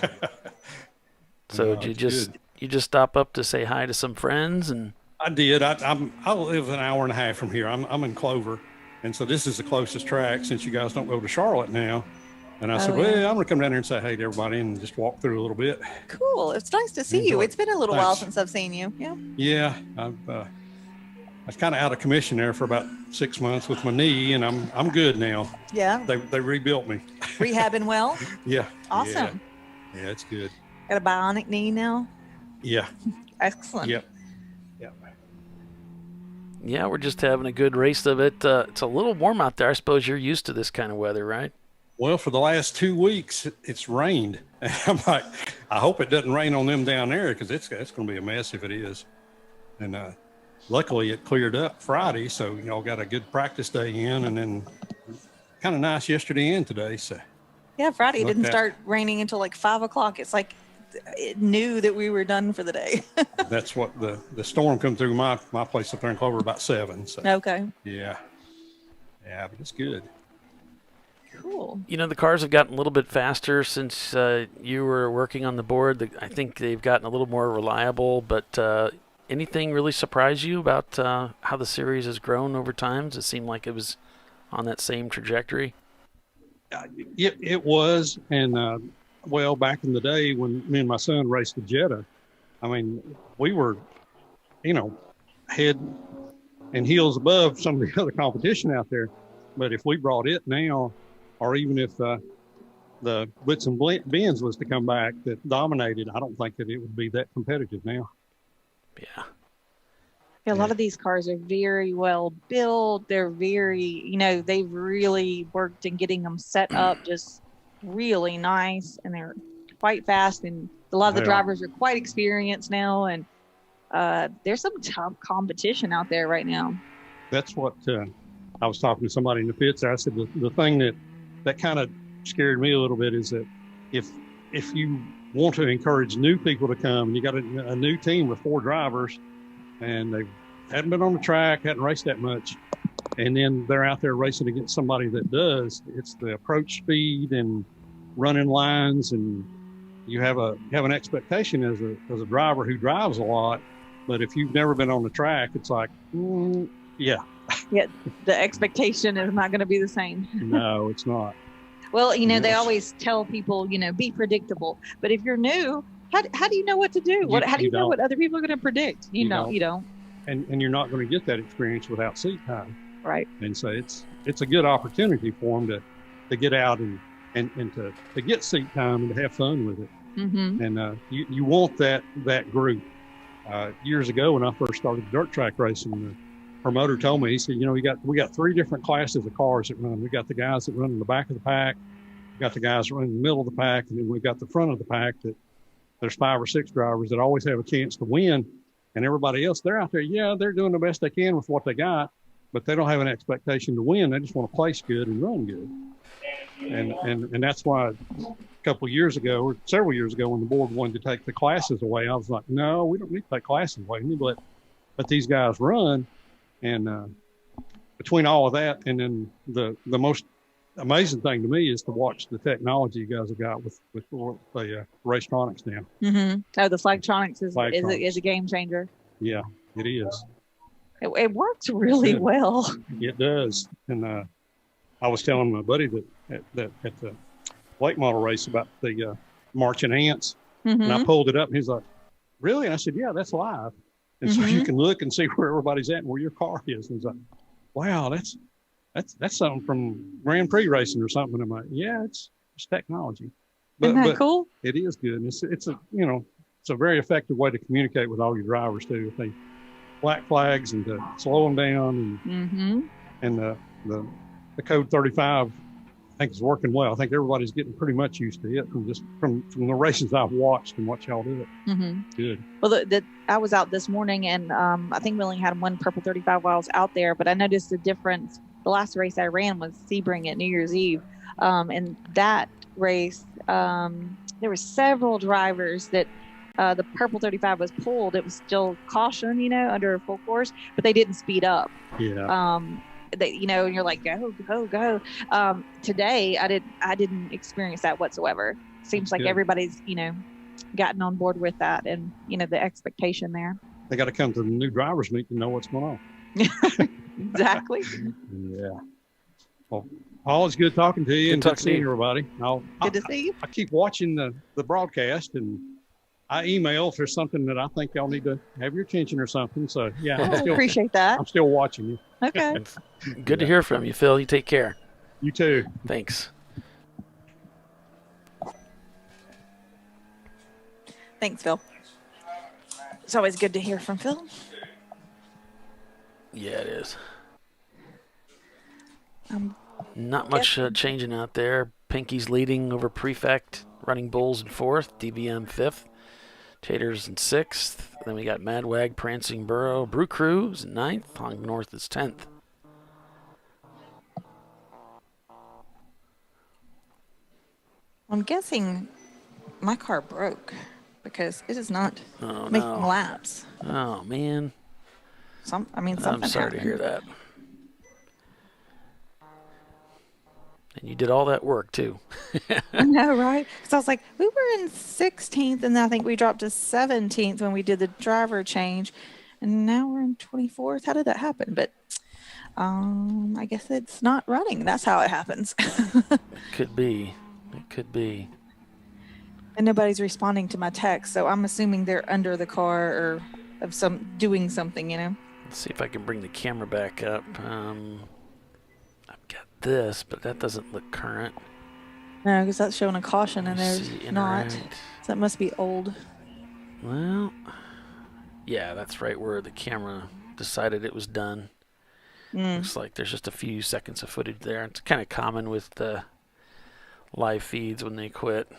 So did you just stop up to say hi to some friends? And I did. I live an hour and a half from here. I'm in Clover, and so this is the closest track since you guys don't go to Charlotte now. And I said, well, I'm going to come down here and say hey to everybody and just walk through a little bit. Cool. It's nice to see you. It's been a little while since I've seen you. Yeah. Yeah. I was kind of out of commission there for about 6 months with my knee, and I'm good now. Yeah. They rebuilt me. Rehabbing well? Yeah. Awesome. Yeah, it's good. Got a bionic knee now? Yeah. Excellent. Yep. Yeah, we're just having a good race of it. It's a little warm out there. I suppose you're used to this kind of weather, right? Well, for the last 2 weeks, it's rained. And I'm like, I hope it doesn't rain on them down there because it's going to be a mess if it is. And luckily, it cleared up Friday, so y'all got a good practice day in, and then kind of nice yesterday and today. So yeah, Friday didn't start raining until like 5 o'clock. It's like it knew that we were done for the day. That's what the storm come through my place up there in Clover about 7. So okay. Yeah, but it's good. Cool. You know, the cars have gotten a little bit faster since you were working on the board. I think they've gotten a little more reliable, but anything really surprise you about how the series has grown over time? Does it seem like it was on that same trajectory? It was. And, well, back in the day when me and my son raced the Jetta, I mean, we were, head and heels above some of the other competition out there. But if we brought it now, or even if the Blitz and Benz was to come back that dominated, I don't think that it would be that competitive now. Yeah. Yeah, a lot of these cars are very well built. They're very, they've really worked in getting them set up just really nice, and they're quite fast. And a lot of the drivers are quite experienced now, and there's some tough competition out there right now. That's what I was talking to somebody in the pits. I said the thing that kind of scared me a little bit is that if you want to encourage new people to come, and you got a new team with 4 drivers, and they hadn't been on the track, hadn't raced that much, and then they're out there racing against somebody that does. It's the approach speed and running lines, and you have an expectation as a driver who drives a lot. But if you've never been on the track, it's like, yeah. Yeah, the expectation is not going to be the same. No, it's not. Well, they always tell people, be predictable. But if you're new, how do you know what to do? How do you know what other people are going to predict? You don't. And you're not going to get that experience without seat time. Right. And so it's a good opportunity for them to get out and to get seat time and to have fun with it. Mm-hmm. And you want that group. Years ago when I first started dirt track racing, the promoter told me, he said, we got 3 different classes of cars that run. We got the guys that run in the back of the pack, we got the guys that run in the middle of the pack, and then we got the front of the pack that there's 5 or 6 drivers that always have a chance to win. And everybody else, they're out there, they're doing the best they can with what they got, but they don't have an expectation to win. They just want to place good and run good. And that's why several years ago, when the board wanted to take the classes away, I was like, no, we don't need to take classes away. We need to let these guys run. And between all of that, and then the most amazing thing to me is to watch the technology you guys have got with the Racetronics now. Mm-hmm. Oh, the Flagtronics is a game changer. Yeah, it is. It works really well. It does. And I was telling my buddy that at the late model race about the marching ants, mm-hmm. and I pulled it up, and he's like, "Really?" And I said, "Yeah, that's live." And mm-hmm. so you can look and see where everybody's at and where your car is. And he's like, "Wow, that's something from Grand Prix racing or something." And I'm like, "Yeah, it's technology." Isn't that cool? It is good. And it's a very effective way to communicate with all your drivers too. If they black flags and to slow them down, and mm-hmm. and the code 35, I think is working well. I think everybody's getting pretty much used to it from the races I've watched and watch y'all do it. Mm-hmm. Good. Well, I was out this morning, and I think we only had 1 purple 35 while I was out there, but I noticed the difference. The last race I ran was Sebring at New Year's Eve. And that race, there were several drivers that the purple 35 was pulled. It was still caution, under full course, but they didn't speed up. Yeah. And you're like, go. Today, I didn't experience that whatsoever. Seems like everybody's, gotten on board with that, and the expectation there. They got to come to the new drivers meet to know what's going on. Exactly. Yeah. Well, Paul, it's good talking to you and good seeing everybody. Good to see you. I keep watching the broadcast, and I email if there's something that I think y'all need to have your attention or something. So yeah, I appreciate that. I'm still watching you. Okay. Good to hear from you, Phil. You take care. You too. Thanks. Thanks, Phil. It's always good to hear from Phil. Yeah, it is. Not much changing out there. Pinky's leading over Prefect, Running Bulls in 4th, DBM 5th, Taters in 6th. Then we got Madwag, Prancing Burrow, Brew Crews in 9th, Hong North is 10th. I'm guessing my car broke because it is not making laps. Oh, man. Something I'm sorry happened. to hear that. And you did all that work, too. I know, right? Because I was like, we were in 16th, and I think we dropped to 17th when we did the driver change. And now we're in 24th. How did that happen? But I guess it's not running. That's how it happens. It could be. It could be. And nobody's responding to my text, so I'm assuming they're under the car or doing something, Let's see if I can bring the camera back up. I've got this, but that doesn't look current. No, because that's showing a caution, and there's not. So that must be old. Well, yeah, that's right where the camera decided it was done. Looks like there's just a few seconds of footage there. It's kind of common with the live feeds when they quit.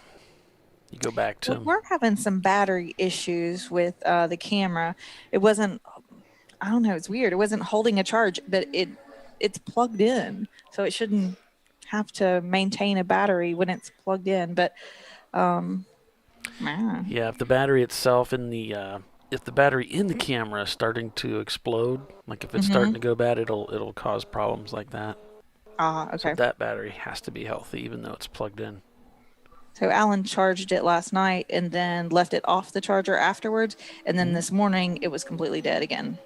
You go back to them. We're having some battery issues with the camera. It wasn't, I don't know, it's weird. It wasn't holding a charge, but it's plugged in, so it shouldn't have to maintain a battery when it's plugged in. But yeah, if the battery itself if the battery in the camera is starting to explode, like if it's starting to go bad, it'll cause problems like that. Okay. So that battery has to be healthy even though it's plugged in. So Alan charged it last night and then left it off the charger afterwards. And then this morning it was completely dead again.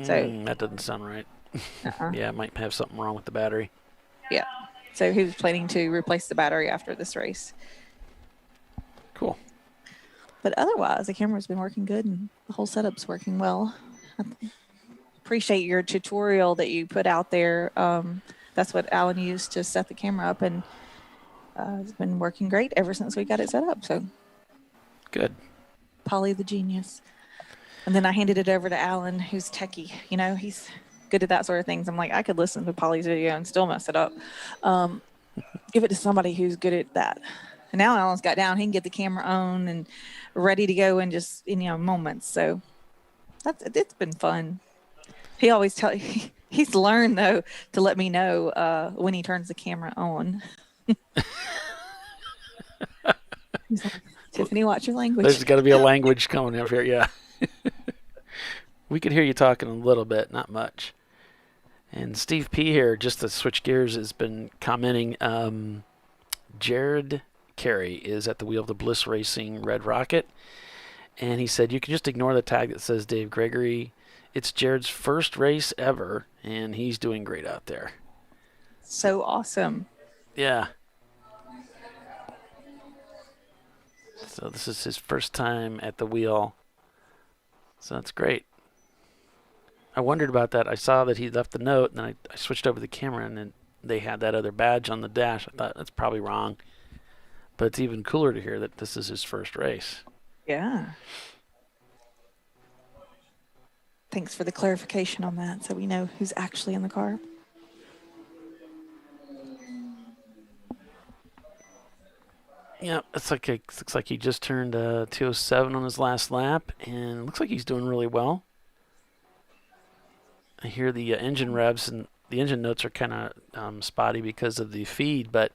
So that doesn't sound right. Yeah, it might have something wrong with the battery. Yeah. So he was planning to replace the battery after this race. Cool. But otherwise, the camera's been working good and the whole setup's working well. I appreciate your tutorial that you put out there. That's what Alan used to set the camera up, and it's been working great ever since we got it set up. So good. Polly the genius. And then I handed it over to Alan, who's techie. You know, he's good at that sort of things. I'm like, I could listen to Polly's video and still mess it up. Give it to somebody who's good at that. And now Alan's got down. He can get the camera on and ready to go in just moments. So it's been fun. He always he's learned though to let me know when he turns the camera on. He's like, Tiffany, watch your language. There's got to be a language coming up here. Yeah. We could hear you talking a little bit, not much. And Steve P here, just to switch gears, has been commenting. Jared Carey is at the wheel of the Bliss Racing Red Rocket, and he said you can just ignore the tag that says Dave Gregory. It's Jared's first race ever, and he's doing great out there. So awesome. Yeah. So this is his first time at the wheel. So that's great. I wondered about that. I saw that he left the note, and then I switched over the camera, and then they had that other badge on the dash. I thought that's probably wrong. But it's even cooler to hear that this is his first race. Yeah. Thanks for the clarification on that, so we know who's actually in the car. Yeah, looks like he just turned 207 on his last lap, and looks like he's doing really well. I hear the engine revs, and the engine notes are kind of spotty because of the feed, but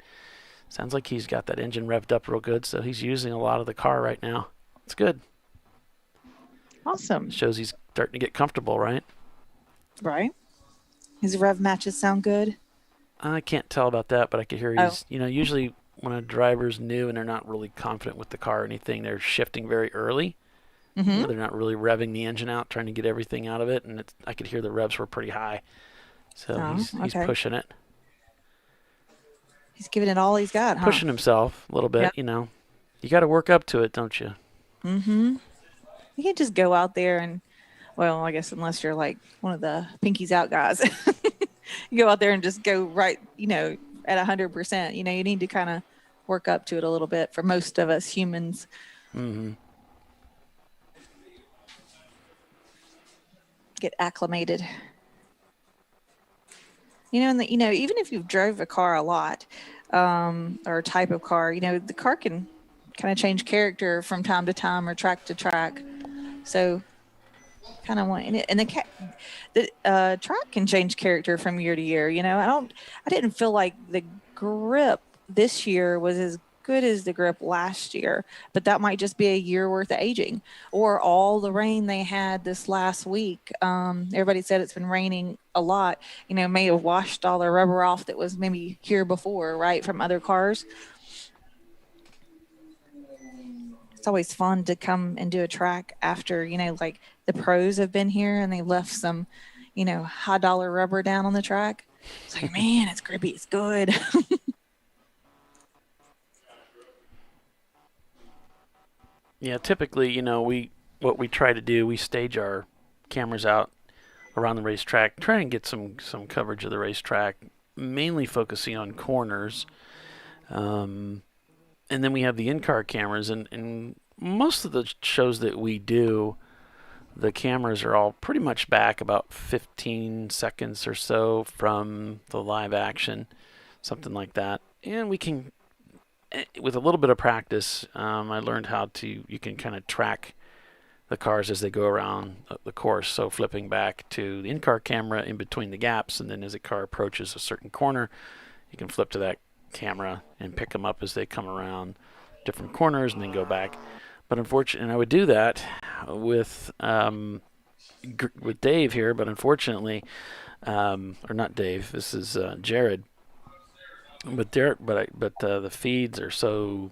sounds like he's got that engine revved up real good, so he's using a lot of the car right now. It's good. Awesome. Shows he's starting to get comfortable, right? Right. His rev matches sound good? I can't tell about that, but I could hear he's, usually when a driver's new and they're not really confident with the car or anything, they're shifting very early. Mm-hmm. They're not really revving the engine out, trying to get everything out of it, and I could hear the revs were pretty high. So he's pushing it. He's giving it all he's got, huh? Pushing himself a little bit, You got to work up to it, don't you? Mm-hmm. You can't just go out there and, well, I guess unless you're like one of the pinkies out guys. You go out there and just go right, at 100%. You need to kind of work up to it a little bit for most of us humans. Mm-hmm. Get acclimated. Even if you've drove a car a lot, or a type of car, the car can kind of change character from time to time or track to track. So kind of want it, and the track can change character from year to year. I didn't feel like the grip this year was as good as the grip last year, but that might just be a year worth of aging or all the rain they had this last week. Everybody said it's been raining a lot, may have washed all the rubber off that was maybe here before, right, from other cars. It's always fun to come and do a track after, like the pros have been here and they left some, high dollar rubber down on the track. It's like, man, it's grippy. It's good. Yeah, typically, what we try to do, we stage our cameras out around the racetrack, try and get some coverage of the racetrack, mainly focusing on corners. And then we have the in-car cameras, and most of the shows that we do, the cameras are all pretty much back about 15 seconds or so from the live action, something like that. And we can, with a little bit of practice, I learned you can kind of track the cars as they go around the course. So flipping back to the in-car camera in between the gaps, and then as a car approaches a certain corner, You can flip to that camera and pick them up as they come around different corners and then go back. But unfortunately, and I would do that with Dave here, but unfortunately, or not Dave. This is Jared. But the feeds are so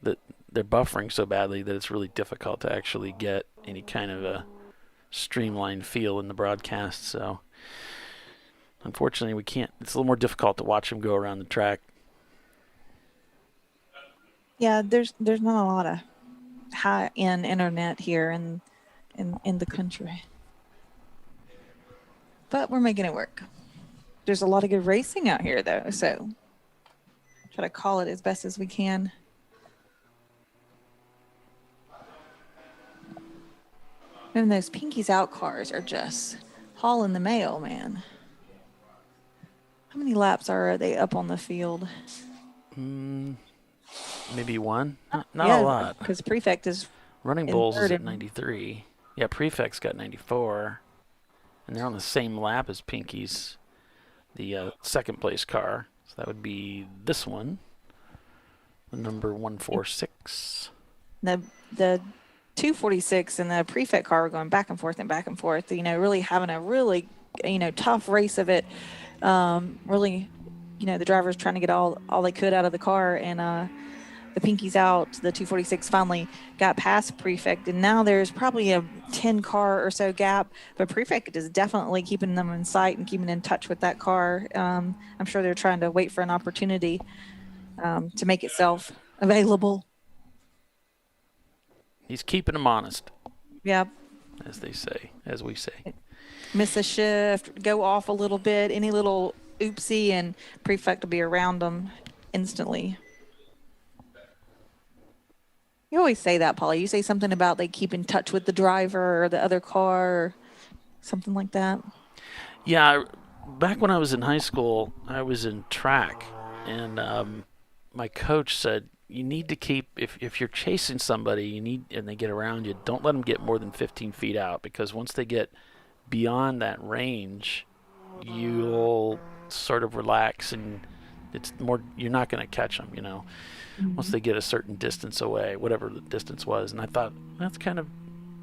that they're buffering so badly that it's really difficult to actually get any kind of a streamlined feel in the broadcast. So unfortunately, we can't. It's a little more difficult to watch them go around the track. Yeah, there's not a lot of high-end internet here in the country, but we're making it work. There's a lot of good racing out here, though, so try to call it as best as we can. And those Pinkies Out cars are just hauling the mail, man. How many laps are they up on the field? Maybe one. Not a lot. Because Prefect is Running Bulls is at 93. Yeah, Prefect's got 94. And they're on the same lap as Pinkies, the second place car. So that would be this one, the number 146. The 246 and the Prefect car were going back and forth and back and forth, really having a really, tough race of it. Really, the drivers trying to get all they could out of the car, and the Pinkies Out, the 246 finally got past Prefect, and now there's probably a 10 car or so gap, but Prefect is definitely keeping them in sight and keeping in touch with that car. I'm sure they're trying to wait for an opportunity to make itself available. He's keeping them honest. Yep. As we say. Miss a shift, go off a little bit, any little oopsie, and Prefect will be around them instantly. You always say that, Paula. You say something about they keep in touch with the driver or the other car or something like that. Yeah, back when I was in high school, I was in track, and my coach said, you need to keep, if you're chasing somebody, and they get around you, don't let them get more than 15 feet out, because once they get beyond that range, you'll sort of relax, and it's more, you're not going to catch them, once they get a certain distance away, whatever the distance was. And I thought, that's kind of,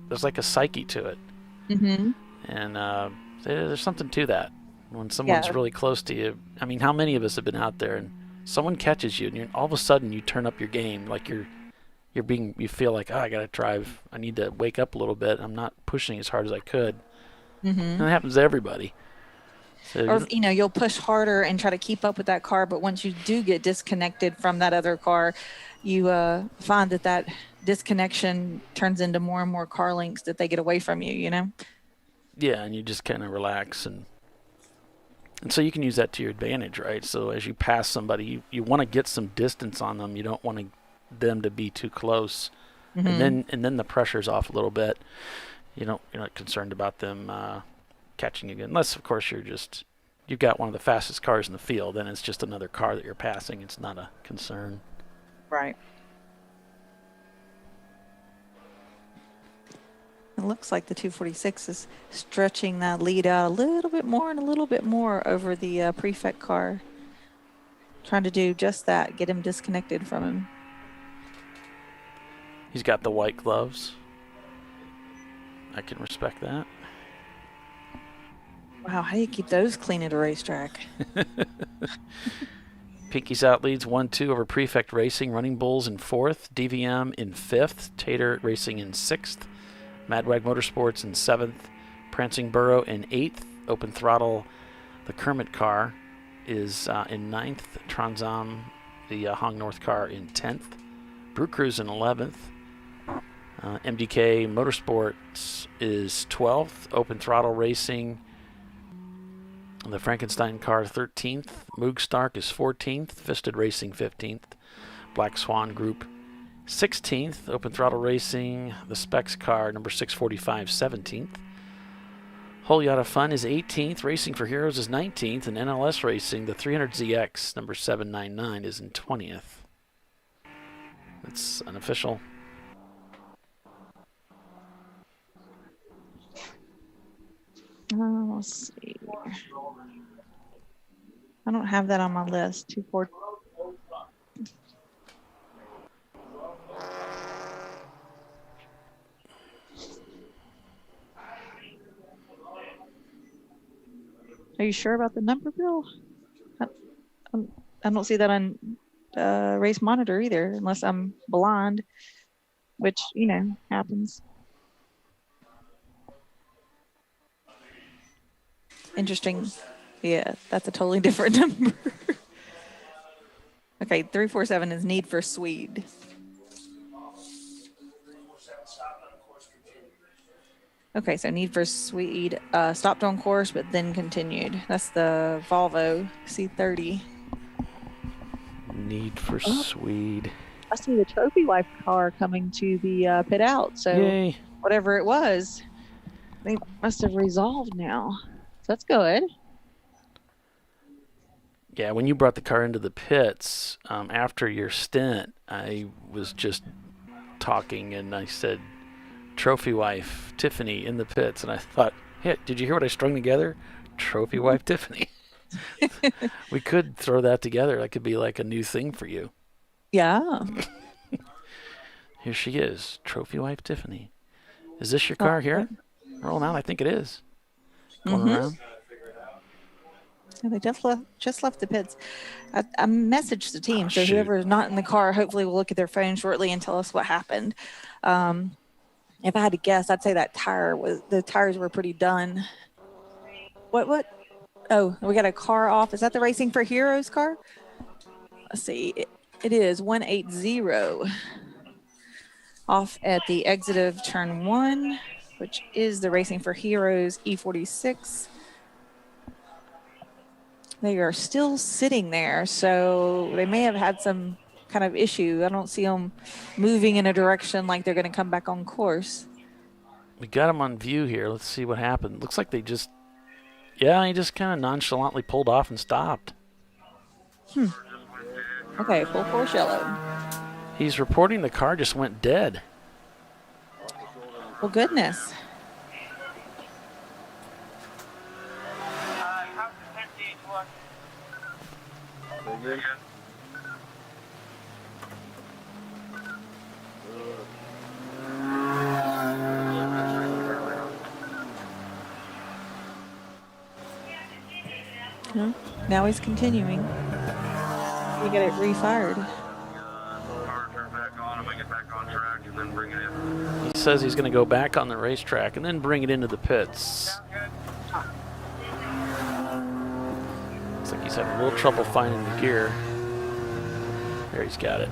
there's like a psyche to it. Mm-hmm. And there's something to that. When someone's really close to you, I mean, how many of us have been out there and someone catches you, and all of a sudden you turn up your game, like you feel like, I gotta drive, I need to wake up a little bit, I'm not pushing as hard as I could. Mm-hmm. And that happens to everybody. So, or you'll push harder and try to keep up with that car, but once you do get disconnected from that other car, you find that disconnection turns into more and more car links that they get away from you. Yeah, and you just kind of relax, and so you can use that to your advantage, right? So as you pass somebody, you want to get some distance on them. You don't want them to be too close, and then the pressure's off a little bit. You're not concerned about them catching you again, unless of course you've got one of the fastest cars in the field, then it's just another car that you're passing. It's not a concern. Right. It looks like the 246 is stretching that lead out a little bit more and a little bit more over the Prefect car. Trying to do just that, get him disconnected from him. He's got the white gloves. I can respect that. Wow, how do you keep those clean at a racetrack? Pinkies Out leads 1-2 over Prefect Racing. Running Bulls in 4th. DVM in 5th. Tater Racing in 6th. Madwag Motorsports in 7th. Prancing Burro in 8th. Open Throttle, the Kermit car, is in 9th. Transam, the Hong North car, in 10th. Brew Cruise in 11th. MDK Motorsports is 12th. Open Throttle Racing, the Frankenstein car, 13th. Moog Stark is 14th. Fisted Racing, 15th. Black Swan Group, 16th. Open Throttle Racing, the Specs car, number 645, 17th. Whole Yacht of Fun is 18th. Racing for Heroes is 19th. And NLS Racing, the 300ZX, number 799, is in 20th. It's unofficial. Let's see. I don't have that on my list. 2-4. Are you sure about the number, Bill? I don't see that on race monitor either, unless I'm blind, which, you know, happens. Interesting. Yeah, that's a totally different number. Okay, 347 is Need for Speed. Okay, so Need for Speed stopped on course, but then continued. That's the Volvo C30. Need for Speed. I see the trophy wife car coming to the pit out. So Yay. Whatever it was, they must have resolved now. So that's good. Yeah, when you brought the car into the pits after your stint, I was just talking and I said, trophy wife Tiffany in the pits. And I thought, hey, did you hear what I strung together? Trophy wife Tiffany. We could throw that together. That could be like a new thing for you. Yeah. Here she is, trophy wife Tiffany. Is this your car here? Rolling out, I think it is. Going around. Yeah, they just left the pits. I messaged the team, so shoot. whoever is not in the car, hopefully will look at their phone shortly and tell us what happened. If I had to guess, I'd say that the tires were pretty done. What? Oh, we got a car off. Is that the Racing for Heroes car? Let's see. It is 180 off at the exit of turn 1, which is the Racing for Heroes E46. They are still sitting there, so they may have had some kind of issue. I don't see them moving in a direction like they're going to come back on course. We got them on view here. Let's see what happened. Looks like he just kind of nonchalantly pulled off and stopped. Okay, full course yellow. He's reporting the car just went dead. Well, goodness. Now he's continuing. We get it refired. He says he's going to go back on the racetrack and then bring it into the pits. Looks like he's having a little trouble finding the gear. There, he's got it.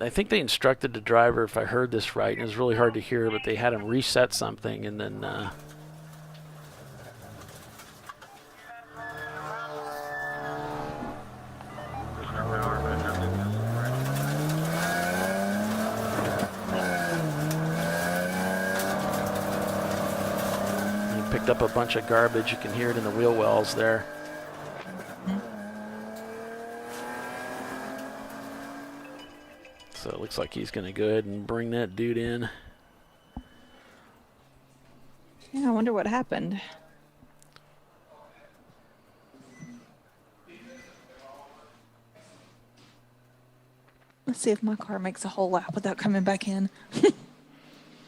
I think they instructed the driver, if I heard this right, and it was really hard to hear, but they had him reset something and then picked up a bunch of garbage. You can hear it in the wheel wells there. So it looks like he's going to go ahead and bring that dude in. Yeah, I wonder what happened. Let's see if my car makes a whole lap without coming back in.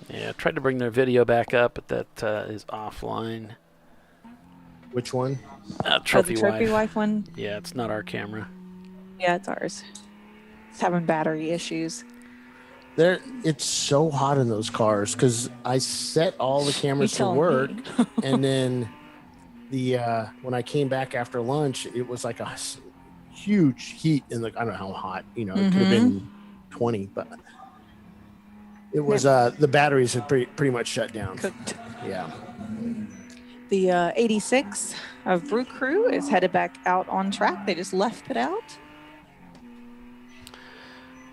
Yeah, I tried to bring their video back up, but that is offline. Which one? Trophy the Trophy Wife one? Yeah, it's not our camera. Yeah, it's ours. It's having battery issues. It's so hot in those cars because I set all the cameras to work, and then when I came back after lunch, it was like a huge heat in the. I don't know how hot. It could have been 20, but it was the batteries had pretty much shut down. Cooked. Yeah. The 86 of Brew Crew is headed back out on track. They just left it out.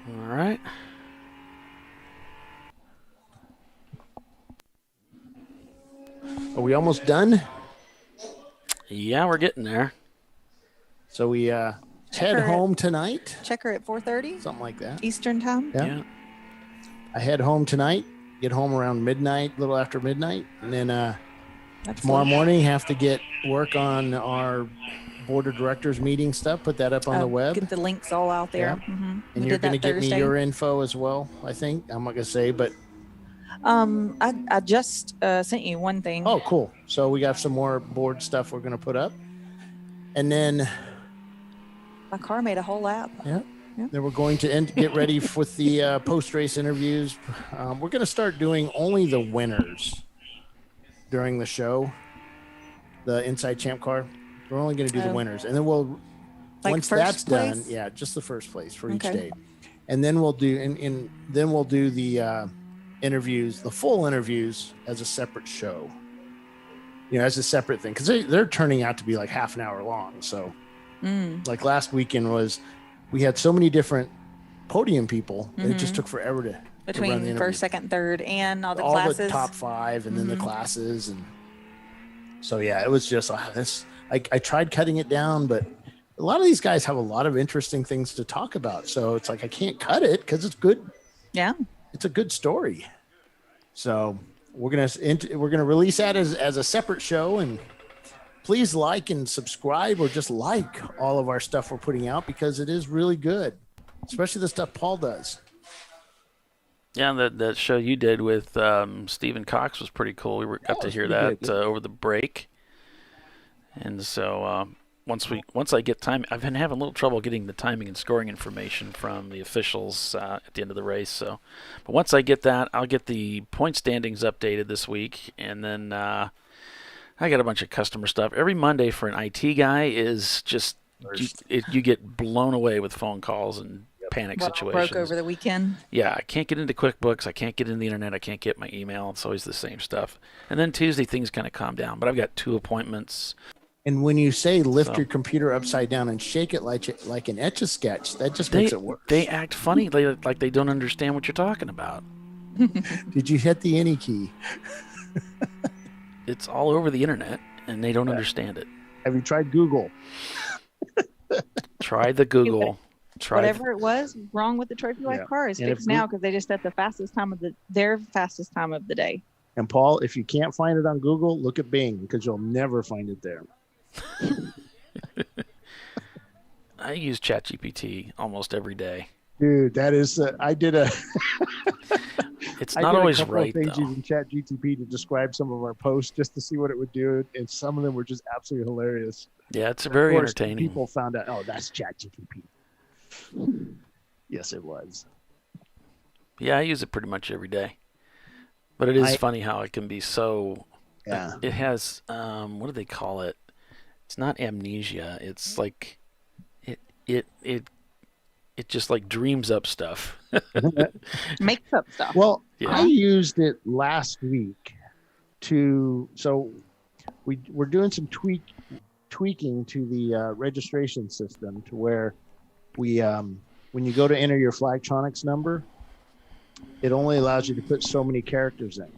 All right. Are we almost done? Yeah, we're getting there. So we head home tonight. Checker at 4:30. Something like that. Eastern time. Yeah. I head home tonight. Get home around midnight, a little after midnight, and then Tomorrow morning, have to get work on our board of directors meeting stuff. Put that up on the web. Get the links all out there. Yeah. Mm-hmm. And you're going to get me your info as well, I think. I'm not going to say, but. I just sent you one thing. Oh, cool. So we got some more board stuff we're going to put up. And then. My car made a whole lap. Yeah. Then we're going to get ready with the post-race interviews. We're going to start doing only the winners during the show, the Inside Champ Car. We're only going to do the winners. And then we'll, once that's done, just the first place for each day. And then we'll do, then we'll do the interviews, the full interviews as a separate show, as a separate thing. Because they're turning out to be like half an hour long. So like last weekend we had so many different podium people. It just took forever to between run the first, second, third, and all the classes. The top 5 and then the classes. And so, it was just this. I tried cutting it down, but a lot of these guys have a lot of interesting things to talk about. So it's like, I can't cut it because it's good. Yeah. It's a good story. So we're going to release that as a separate show, and please like and subscribe, or just like all of our stuff we're putting out, because it is really good, especially the stuff Paul does. Yeah, that show you did with Stephen Cox was pretty cool. We got to hear that over the break. And so once I get time, I've been having a little trouble getting the timing and scoring information from the officials at the end of the race. So, but once I get that, I'll get the point standings updated this week, and then I got a bunch of customer stuff. Every Monday for an IT guy is just you get blown away with phone calls and panic situations. Broke over the weekend. Yeah, I can't get into QuickBooks. I can't get into the internet. I can't get my email. It's always the same stuff. And then Tuesday things kind of calm down. But I've got 2 appointments. And when you say lift your computer upside down and shake it like an Etch-a-Sketch, that just makes it worse. They act funny, like they don't understand what you're talking about. Did you hit the any key? It's all over the internet, and they don't understand it. Have you tried Google? Try the Google. Whatever it was wrong with the trophy wife car is fixed now, because they just set the fastest time of their fastest time of the day. And Paul, if you can't find it on Google, look at Bing, because you'll never find it there. I use ChatGPT almost every day. Dude, that is I did a it's not always right, though. I did a couple though. of pages in ChatGPT to describe some of our posts just to see what it would do, and some of them were just absolutely hilarious. Yeah, it's very entertaining. People found out, oh, that's ChatGPT. Yes, it was. Yeah, I use it pretty much every day. But it is funny how it can be so. Yeah. It has what do they call it? It's not amnesia. It's like it just like dreams up stuff. Makes up stuff. Well, yeah. I used it last week so we're doing some tweaking to the registration system to where we when you go to enter your Flagtronics number, it only allows you to put so many characters in.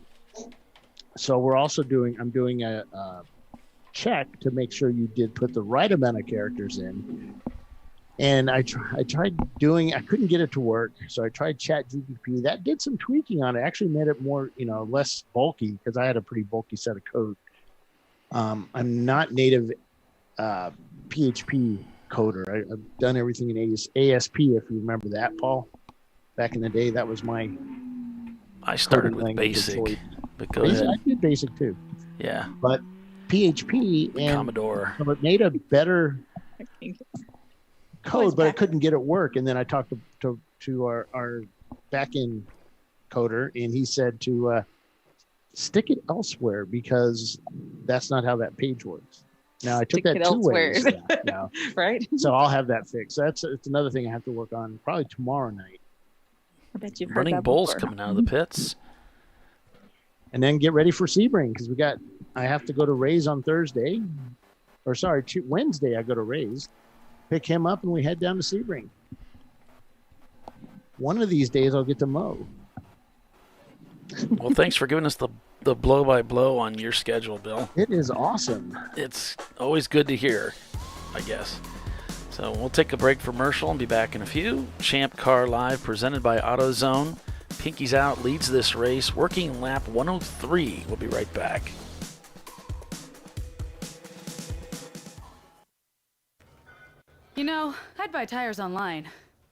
So we're also I'm doing a check to make sure you did put the right amount of characters in. And I tried doing, I couldn't get it to work. So I tried ChatGPT. That did some tweaking on it. Actually made it more, less bulky, because I had a pretty bulky set of code. I'm not native PHP coder. I've done everything in ASP, if you remember that, Paul. Back in the day, that was my. I started with BASIC. But go ahead. I did BASIC too. Yeah. But PHP and Commodore. So it made a better code, but I couldn't get it work. And then I talked to our back-end coder, and he said to stick it elsewhere, because that's not how that page works. Now I took that 2 ways. Yeah, right? So I'll have that fixed. It's another thing I have to work on probably tomorrow night. I bet you've heard Running that Bulls before. coming out of the pits. And then get ready for Sebring, because I have to go to Ray's on Thursday, or sorry, Wednesday I go to Ray's, pick him up, and we head down to Sebring. One of these days I'll get to mow. Well, thanks for giving us the blow-by-blow on your schedule, Bill. It is awesome. It's always good to hear, I guess. So we'll take a break for commercial and be back in a few. Champ Car Live, presented by AutoZone. Pinky's Out leads this race, working lap 103. We'll be right back. buy tires online,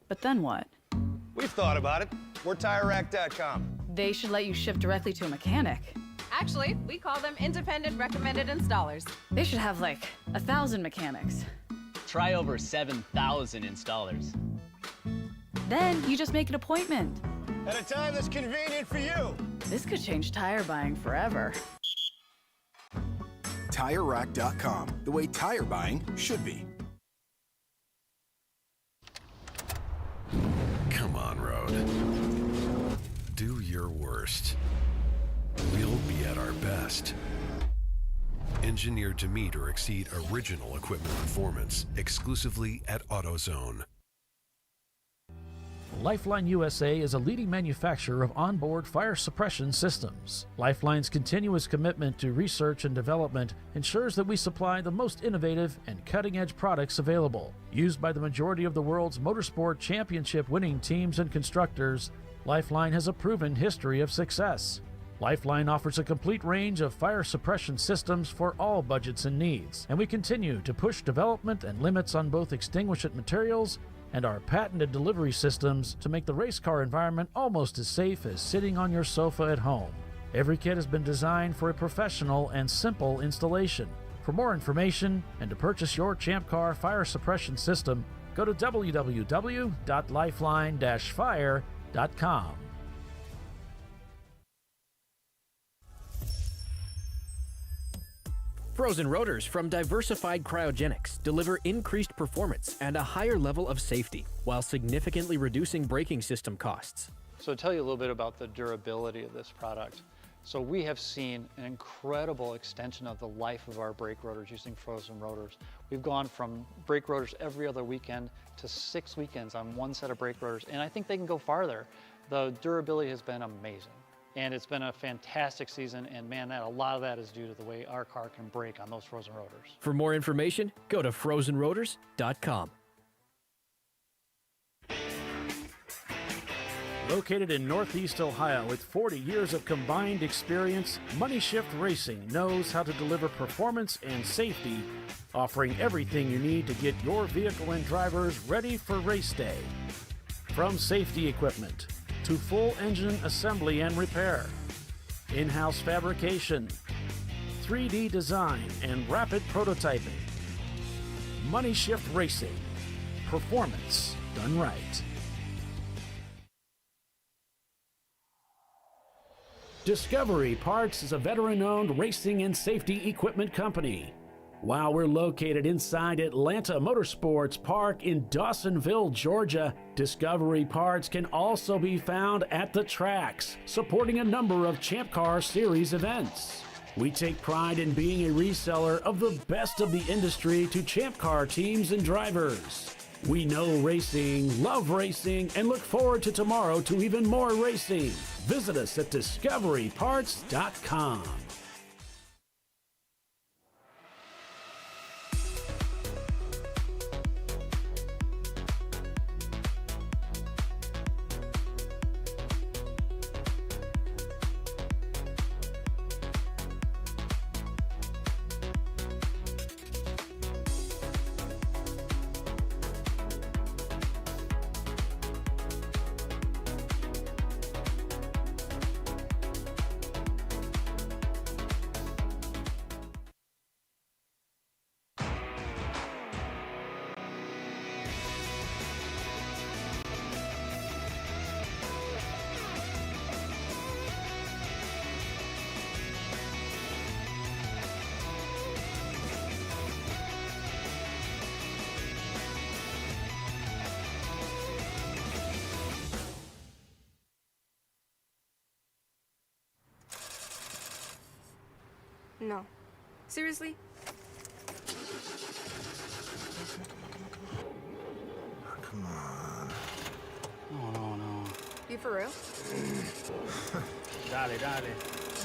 but then what? We've thought about it. We're TireRack.com. They should let you ship directly to a mechanic. Actually, we call them independent recommended installers. They should have like 1,000 mechanics. Try over 7,000 installers. Then you just make an appointment. At a time that's convenient for you. This could change tire buying forever. TireRack.com, the way tire buying should be. Come on, road. Do your worst. We'll be at our best. Engineered to meet or exceed original equipment performance exclusively at AutoZone. Lifeline USA is a leading manufacturer of onboard fire suppression systems. Lifeline's continuous commitment to research and development ensures that we supply the most innovative and cutting-edge products available. Used by the majority of the world's motorsport championship-winning teams and constructors, Lifeline has a proven history of success. Lifeline offers a complete range of fire suppression systems for all budgets and needs, and we continue to push development and limits on both extinguishant materials and our patented delivery systems to make the race car environment almost as safe as sitting on your sofa at home. Every kit has been designed for a professional and simple installation. For more information and to purchase your ChampCar fire suppression system, go to www.lifeline-fire.com. Frozen rotors from Diversified Cryogenics deliver increased performance and a higher level of safety, while significantly reducing braking system costs. So to tell you a little bit about the durability of this product. So we have seen an incredible extension of the life of our brake rotors using frozen rotors. We've gone from brake rotors every other weekend to 6 weekends on one set of brake rotors, and I think they can go farther. The durability has been amazing. And it's been a fantastic season, and man, a lot of that is due to the way our car can brake on those frozen rotors. For more information, go to frozenrotors.com. Located in Northeast Ohio with 40 years of combined experience, Money Shift Racing knows how to deliver performance and safety, offering everything you need to get your vehicle and drivers ready for race day. From safety equipment to full engine assembly and repair, in-house fabrication, 3D design, and rapid prototyping. Money Shift Racing. Performance done right. Discovery Parts is a veteran-owned racing and safety equipment company. While we're located inside Atlanta Motorsports Park in Dawsonville, Georgia, Discovery Parts can also be found at the tracks, supporting a number of Champ Car Series events. We take pride in being a reseller of the best of the industry to Champ Car teams and drivers. We know racing, love racing, and look forward to tomorrow to even more racing. Visit us at discoveryparts.com. No. Seriously? Come on. No. You for real? Dale.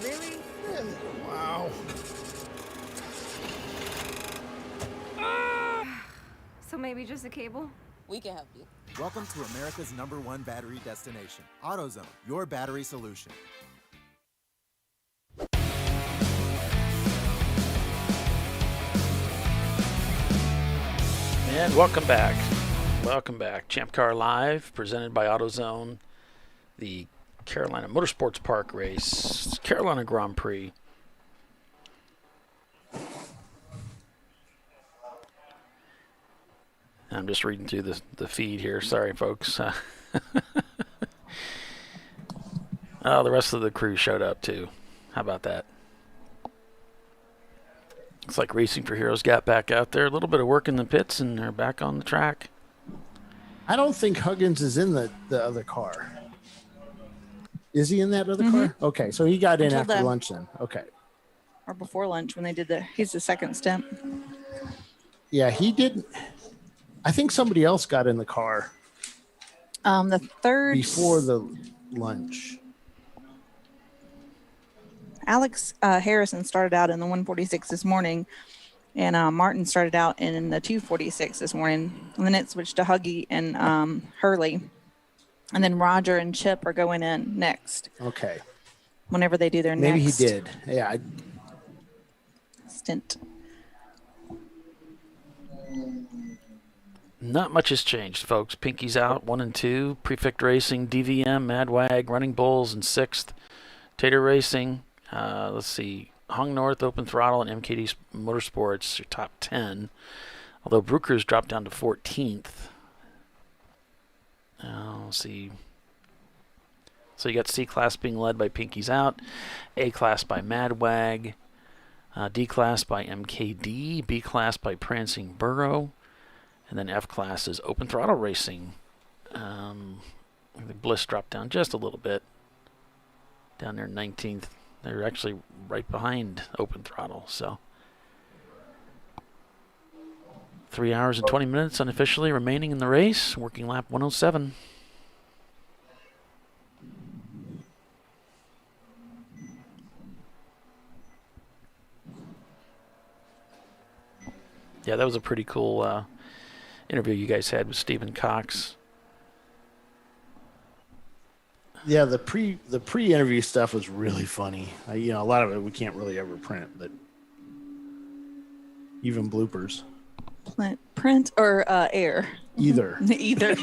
Really? Wow. So maybe just a cable? We can help you. Welcome to America's #1 battery destination, AutoZone, your battery solution. And welcome back. Welcome back. Champ Car Live, presented by AutoZone. The Carolina Motorsports Park race, Carolina Grand Prix. I'm just reading through the feed here. Sorry, folks. Oh, the rest of the crew showed up, too. How about that? Looks like Racing for Heroes got back out there. A little bit of work in the pits, and they're back on the track. I don't think Huggins is in the other car. Is he in that other car? Okay, so he got in Until after the- lunch then. Okay. Or before lunch when they did he's the second stint. Yeah, he didn't. I think somebody else got in the car The third before the lunch. Alex Harrison started out in the 146 this morning, and Martin started out in the 246 this morning. And then it switched to Huggy and Hurley. And then Roger and Chip are going in next. Okay. Whenever they do their Maybe next he did. Yeah. stint. Not much has changed, folks. Pinky's out, 1 and 2. Prefect Racing, DVM, Madwag, Running Bulls in 6th. Tater Racing, let's see, Hung North, Open Throttle, and MKD Motorsports are top 10. Although Brooker's dropped down to 14th. Let's see. So you got C-Class being led by Pinky's out, A-Class by Madwag, D-Class by MKD, B-Class by Prancing Burro, and then F-Class is Open Throttle Racing. The Bliss dropped down just a little bit. Down there 19th. They're actually right behind Open Throttle. So 3 hours and 20 minutes unofficially remaining in the race. Working lap 107. Yeah, that was a pretty cool interview you guys had with Stephen Cox. Yeah, the pre-interview stuff was really funny. A lot of it we can't really ever print, but even bloopers. Print or air? Either. Either.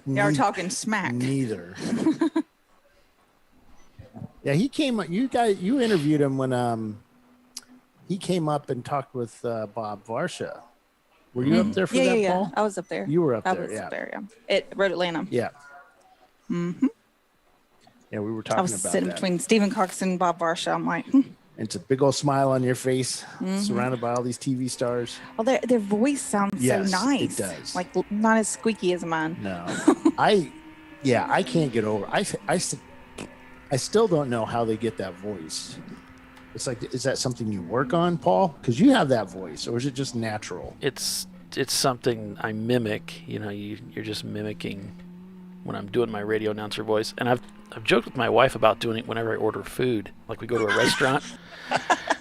They are talking smack. Neither. Yeah, he came. You interviewed him when he came up and talked with Bob Varsha. Were you up there for that, Paul? I was up there. You were up I there, was yeah. up there, yeah. At Road Atlanta. Yeah. Mm-hmm. Yeah, we were talking I was about sitting that. between Stephen Cox and Bob Varsha. I'm like, It's a big old smile on your face, Mhm. surrounded by all these TV stars. well, their voice sounds Yes, so nice. it does. Like not as squeaky as mine. No, I can't get over. I still don't know how they get that voice. It's like, is that something you work on, Paul? Because you have that voice, or is it just natural? It's something I mimic. You're just mimicking when I'm doing my radio announcer voice. And I've joked with my wife about doing it whenever I order food. Like we go to a restaurant.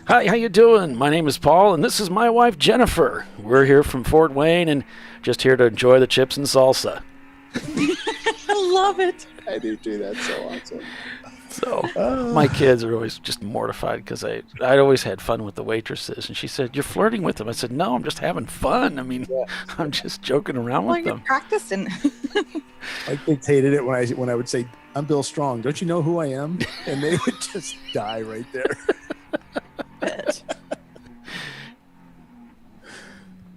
Hi, how you doing? My name is Paul, and this is my wife, Jennifer. We're here from Fort Wayne and just here to enjoy the chips and salsa. I love it. I do too. That's so awesome. So my kids are always just mortified because I'd always had fun with the waitresses. And she said, "You're flirting with them." I said, "No, I'm just having fun. I mean, I'm just joking around Well, with you're them." practicing. My kids hated it when I would say, "I'm Bill Strong. Don't you know who I am?" And they would just die right there.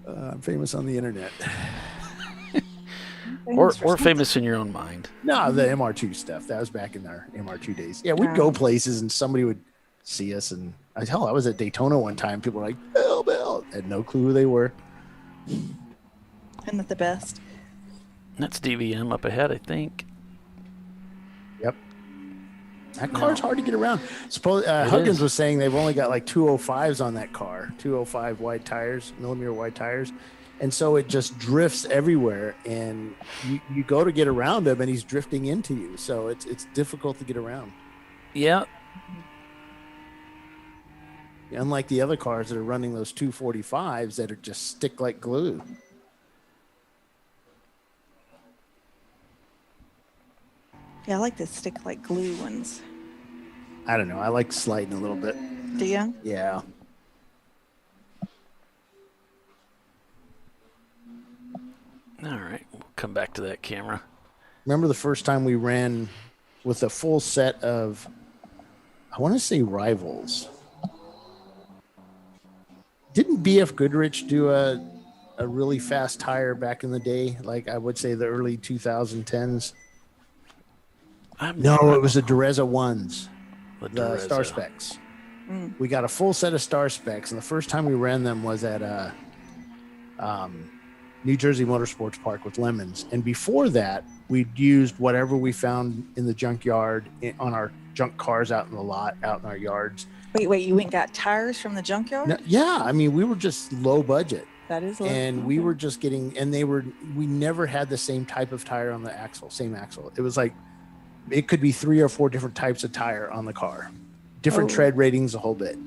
I'm famous on the internet. Or famous in your own mind. No, the MR2 stuff. That was back in our MR2 days. Yeah, we'd go places and somebody would see us. And I was at Daytona one time. People were like, Bill. Had no clue who they were. Isn't that the best? That's DVM up ahead, I think. Yep. That car's hard to get around. Suppose Huggins was saying they've only got like 205s on that car, 205 wide tires, millimeter wide tires. And so it just drifts everywhere, and you go to get around him, and he's drifting into you. So it's difficult to get around. Yeah. Unlike the other cars that are running those 245s that are just stick like glue. Yeah, I like the stick like glue ones. I don't know. I like sliding a little bit. Do you? Yeah. All right. come back to that camera. Remember the first time we ran with a full set of, I want to say Rivals. Didn't BF Goodrich do a really fast tire back in the day? Like I would say the early 2010s. No, it was the Dureza ones, the Star Specs. We got a full set of Star Specs, and the first time we ran them was at New Jersey Motorsports Park with Lemons. And before that, we'd used whatever we found in the junkyard on our junk cars out in the lot, out in our yards. Wait, you went and got tires from the junkyard? No, yeah, I mean, we were just low budget. That is low. And we were just getting, and we never had the same type of tire on the axle, same axle. It was like, it could be 3 or 4 different types of tire on the car, different tread ratings, a whole bit.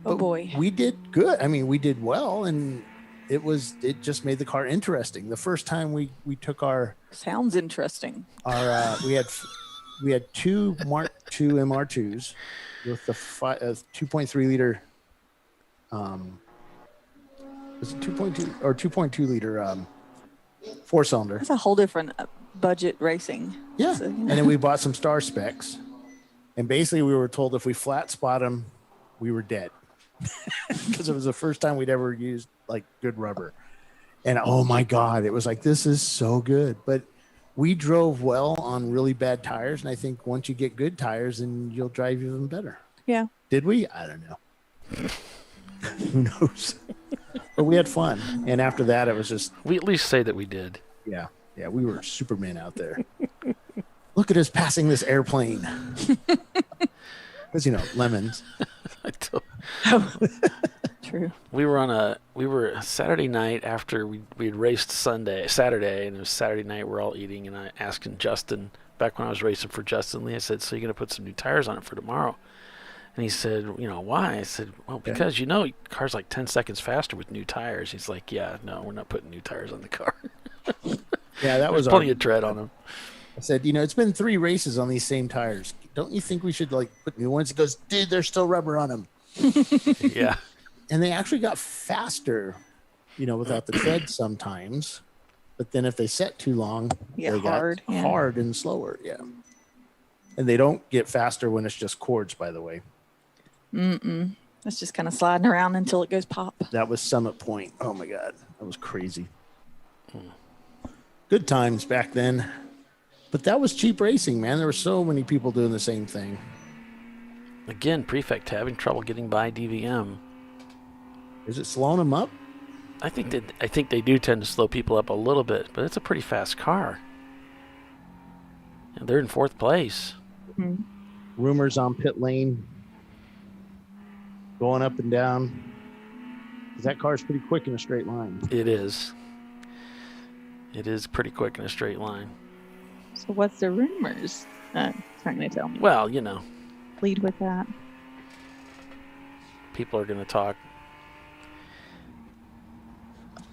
Oh boy. We did good. I mean, we did well, and it just made the car interesting. The first time we took our, sounds interesting. We had 2 Mark II MR2s with the 2.3 liter, was it 2.2 or 2.2 liter 4-cylinder? That's a whole different budget racing. Yeah. So, And then we bought some Star Specs, and basically we were told if we flat spot them, we were dead, because it was the first time we'd ever used like good rubber. And oh my God, it was like, this is so good. But we drove well on really bad tires, and I think once you get good tires, then you'll drive even better. Yeah. Did we? I don't know. Who knows? But we had fun, and after that, it was just, We at least say that we did. yeah, we were Superman out there. Look at us passing this airplane. Because Lemons. True. We were Saturday night after we had raced Saturday, and it was Saturday night. We're all eating, and I asking Justin, back when I was racing for Justin Lee, I said, "So you're gonna put some new tires on it for tomorrow?" And he said, "Why?" I said, "Well, because your car's like 10 seconds faster with new tires." He's like, "Yeah, no, we're not putting new tires on the car." Yeah, that was There's plenty of tread on them. I said, it's been 3 races on these same tires. Don't you think we should put new ones? He goes, dude, there's still rubber on them. Yeah. And they actually got faster, without the tread sometimes. But then if they set too long, Yeah, they hard, got yeah. hard and slower. Yeah. And they don't get faster when it's just cords, by the way. It's just kind of sliding around until it goes pop. That was Summit Point. Oh my God. That was crazy. Good times back then. But that was cheap racing, man. There were so many people doing the same thing. Again, Prefect having trouble getting by DVM. Is it slowing them up? I think they do tend to slow people up a little bit, but it's a pretty fast car. And they're in 4th place. Rumors on pit lane going up and down. That car's pretty quick in a straight line. It is. It is pretty quick in a straight line. So what's the rumors? It's not going to tell me. Well, Lead with that. people are going to talk.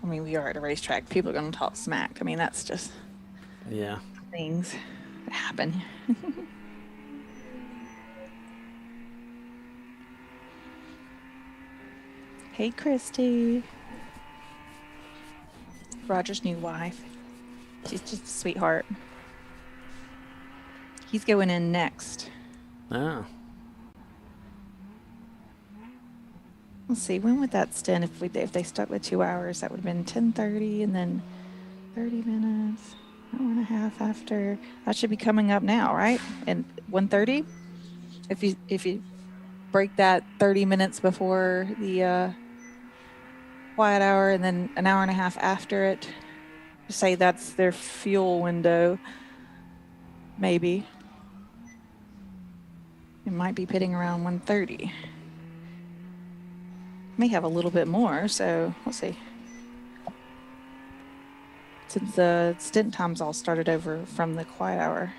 I mean, we are at a racetrack. People are going to talk smack. I mean, that's just Yeah. things that happen. Hey, Christy. Roger's new wife. She's just a sweetheart. He's going in next. Oh. Let's see, when would that stint, if they stuck with 2 hours, that would have been 10:30 and then 30 minutes, hour and a half after. That should be coming up now, right? And 1:30? If you break that 30 minutes before the quiet hour and then an hour and a half after it, say that's their fuel window, maybe. It might be pitting around 1:30. May have a little bit more, so we'll see. Since the stint times all started over from the quiet hour.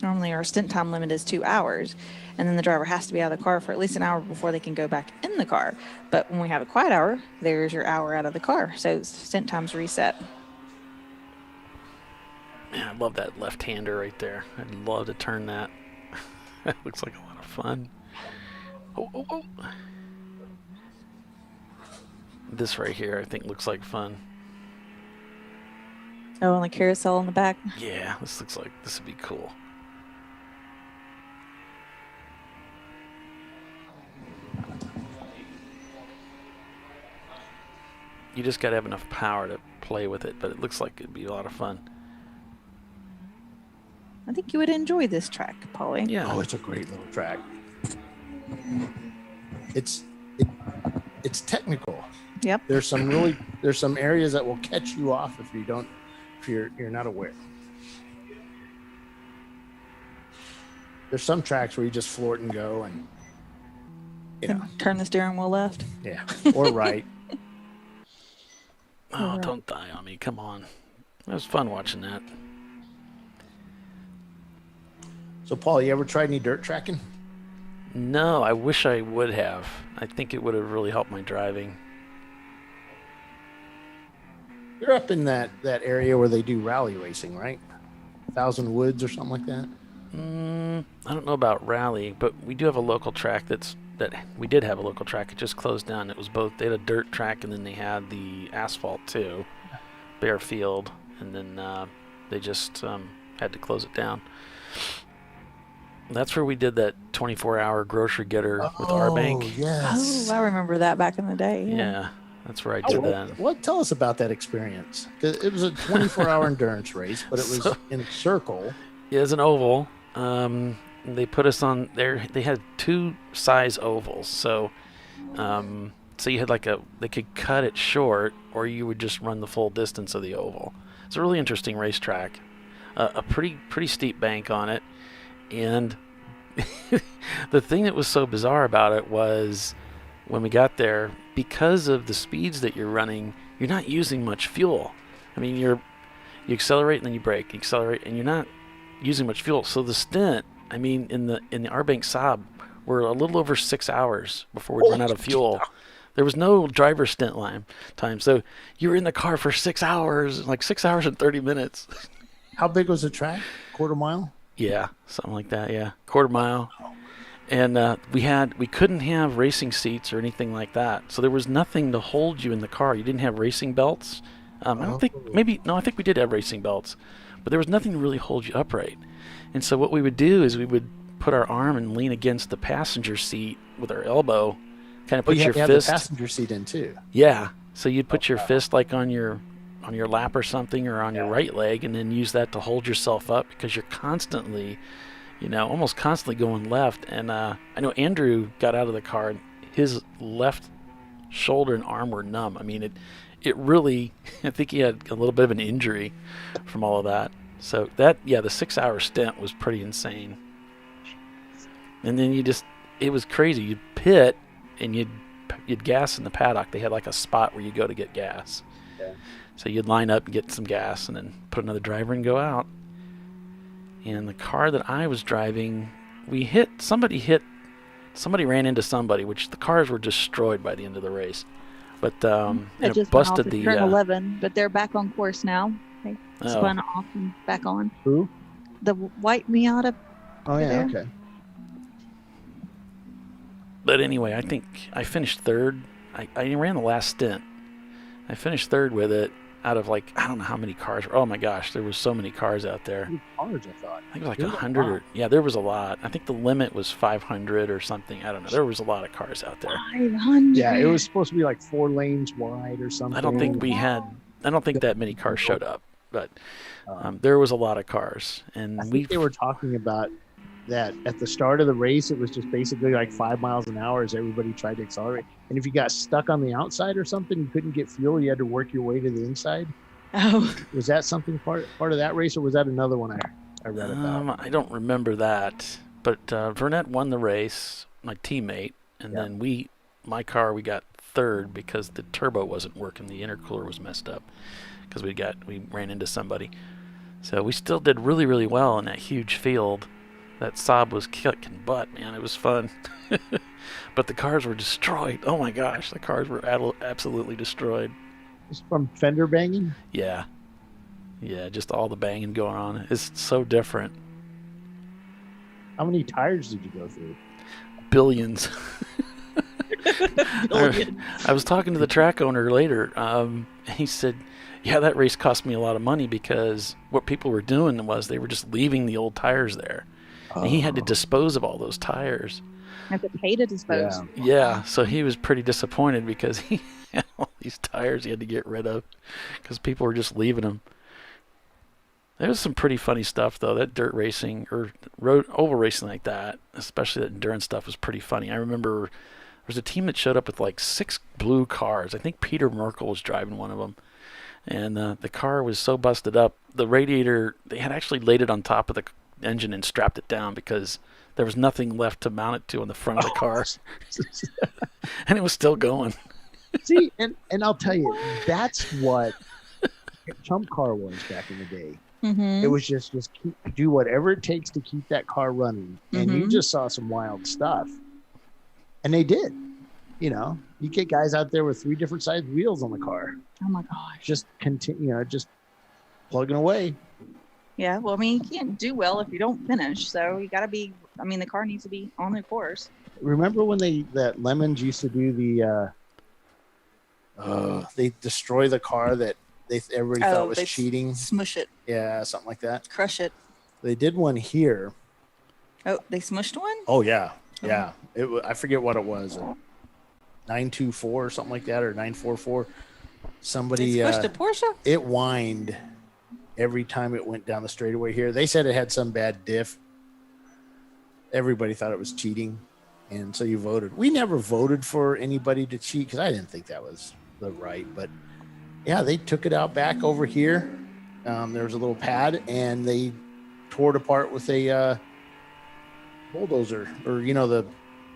Normally our stint time limit is 2 hours, and then the driver has to be out of the car for at least an hour before they can go back in the car. But when we have a quiet hour, there's your hour out of the car, so stint time's reset. Man, I love that left-hander right there. I'd love to turn that. That looks like a lot of fun. Oh, oh, oh. This right here, I think, looks like fun. Oh, and the carousel in the back. Yeah, this looks like this would be cool. You just got to have enough power to play with it, but it looks like it'd be a lot of fun. I think you would enjoy this track, Polly. Yeah. Oh, it's a great little track. It's technical. Yep. There's some areas that will catch you off if you're not aware. There's some tracks where you just floor it and go and turn the steering wheel left. Yeah. Or right. Oh, don't die on me. Come on. It was fun watching that. So, Paul, you ever tried any dirt tracking? No, I wish I would have. I think it would have really helped my driving. You're up in that area where they do rally racing, right? Thousand Woods or something like that? I don't know about rally, but we do have a local track we did have a local track. It just closed down. It was both. They had a dirt track and then they had the asphalt too, bare field, and then they just had to close it down. That's where we did that 24-hour grocery getter with our bank. Yes. Oh, I remember that back in the day. Yeah, that's where I did that. Tell us about that experience. 'Cause it was a 24-hour endurance race, but it was in a circle. Yeah, it's an oval. They put us on there. They had 2 size ovals, so you had they could cut it short, or you would just run the full distance of the oval. It's a really interesting racetrack. A pretty steep bank on it. And the thing that was so bizarre about it was when we got there, because of the speeds that you're running, you're not using much fuel. I mean, you accelerate and then you brake, you accelerate, and you're not using much fuel. So the stint, I mean, in the Arbank Saab, we're a little over 6 hours before we run out of fuel. There was no driver stint time, so you were in the car for 6 hours, like 6 hours and 30 minutes. How big was the track? Quarter mile? Yeah, something like that. Yeah, quarter mile, and we couldn't have racing seats or anything like that. So there was nothing to hold you in the car. You didn't have racing belts. I think we did have racing belts, but there was nothing to really hold you upright. And so what we would do is we would put our arm and lean against the passenger seat with our elbow, kind of put your fist. fist. The passenger seat in too. Yeah, so you'd put your fist like on your lap or something, or on your right leg, and then use that to hold yourself up, because you're constantly, almost constantly going left. And I know Andrew got out of the car and his left shoulder and arm were numb. I mean, it really, I think he had a little bit of an injury from all of that. So the 6-hour stint was pretty insane. And then it was crazy. You'd pit and you'd gas in the paddock. They had like a spot where you go to get gas. Yeah. So you'd line up and get some gas and then put another driver and go out. And the car that I was driving, somebody ran into somebody, which the cars were destroyed by the end of the race. But it just busted went off at turn 11, but they're back on course now. They spun off and back on. Who? The white Miata. Oh yeah, there. okay. But anyway, I think I finished third. I ran the last stint. I finished third with it out of I don't know how many cars. Oh my gosh, there was so many cars out there. Cars, I thought. I think it was like 100 there was a lot. I think the limit was 500 or something. I don't know. There was a lot of cars out there. 500. Yeah, it was supposed to be like 4 lanes wide or something. I don't think that many cars showed up, but there was a lot of cars. And they were talking about that at the start of the race. It was just basically like 5 miles an hour as everybody tried to accelerate. And if you got stuck on the outside or something, you couldn't get fuel. You had to work your way to the inside. Oh, was that something part of that race, or was that another one I read about? I don't remember that, but Vernette won the race, my teammate, and then my car, we got third because the turbo wasn't working. The intercooler was messed up because we ran into somebody. So we still did really, really well in that huge field. That Saab was kicking butt, man. It was fun. But the cars were destroyed. Oh my gosh, the cars were absolutely destroyed. It's from fender banging? Yeah. Yeah, just all the banging going on. It's so different. How many tires did you go through? Billions. I was talking to the track owner later. He said, yeah, that race cost me a lot of money because what people were doing was they were just leaving the old tires there. And he had to dispose of all those tires. Have to pay to dispose. Yeah, so he was pretty disappointed because he had all these tires he had to get rid of because people were just leaving them. There was some pretty funny stuff, though. That dirt racing or road oval racing like that, especially that endurance stuff, was pretty funny. I remember there was a team that showed up with like 6 blue cars. I think Peter Merkel was driving one of them. And the car was so busted up, the radiator, they had actually laid it on top of the engine and strapped it down because there was nothing left to mount it to on the front of the car. And it was still going. See, and I'll tell you, that's what Chump Car was back in the day. Mm-hmm. It was just do whatever it takes to keep that car running. And you just saw some wild stuff. And they did. You know, you get guys out there with 3 different sized wheels on the car. Oh my gosh. Just continue, just plugging away. Yeah, well, I mean, you can't do well if you don't finish. So you got to be, I mean, the car needs to be on the course. Remember when that Lemons used to do they destroy the car that everybody thought was cheating? Smush it. Yeah, something like that. Crush it. They did one here. Oh, they smushed one? Oh, yeah. Yeah. I forget what it was. 924 or something like that, or 944. Somebody smushed a Porsche? It whined every time it went down the straightaway here. They said it had some bad diff. Everybody thought it was cheating, and so you voted. We never voted for anybody to cheat because I didn't think that was the right. But yeah, they took it out back over here. There was a little pad, and they tore it apart with a bulldozer, or the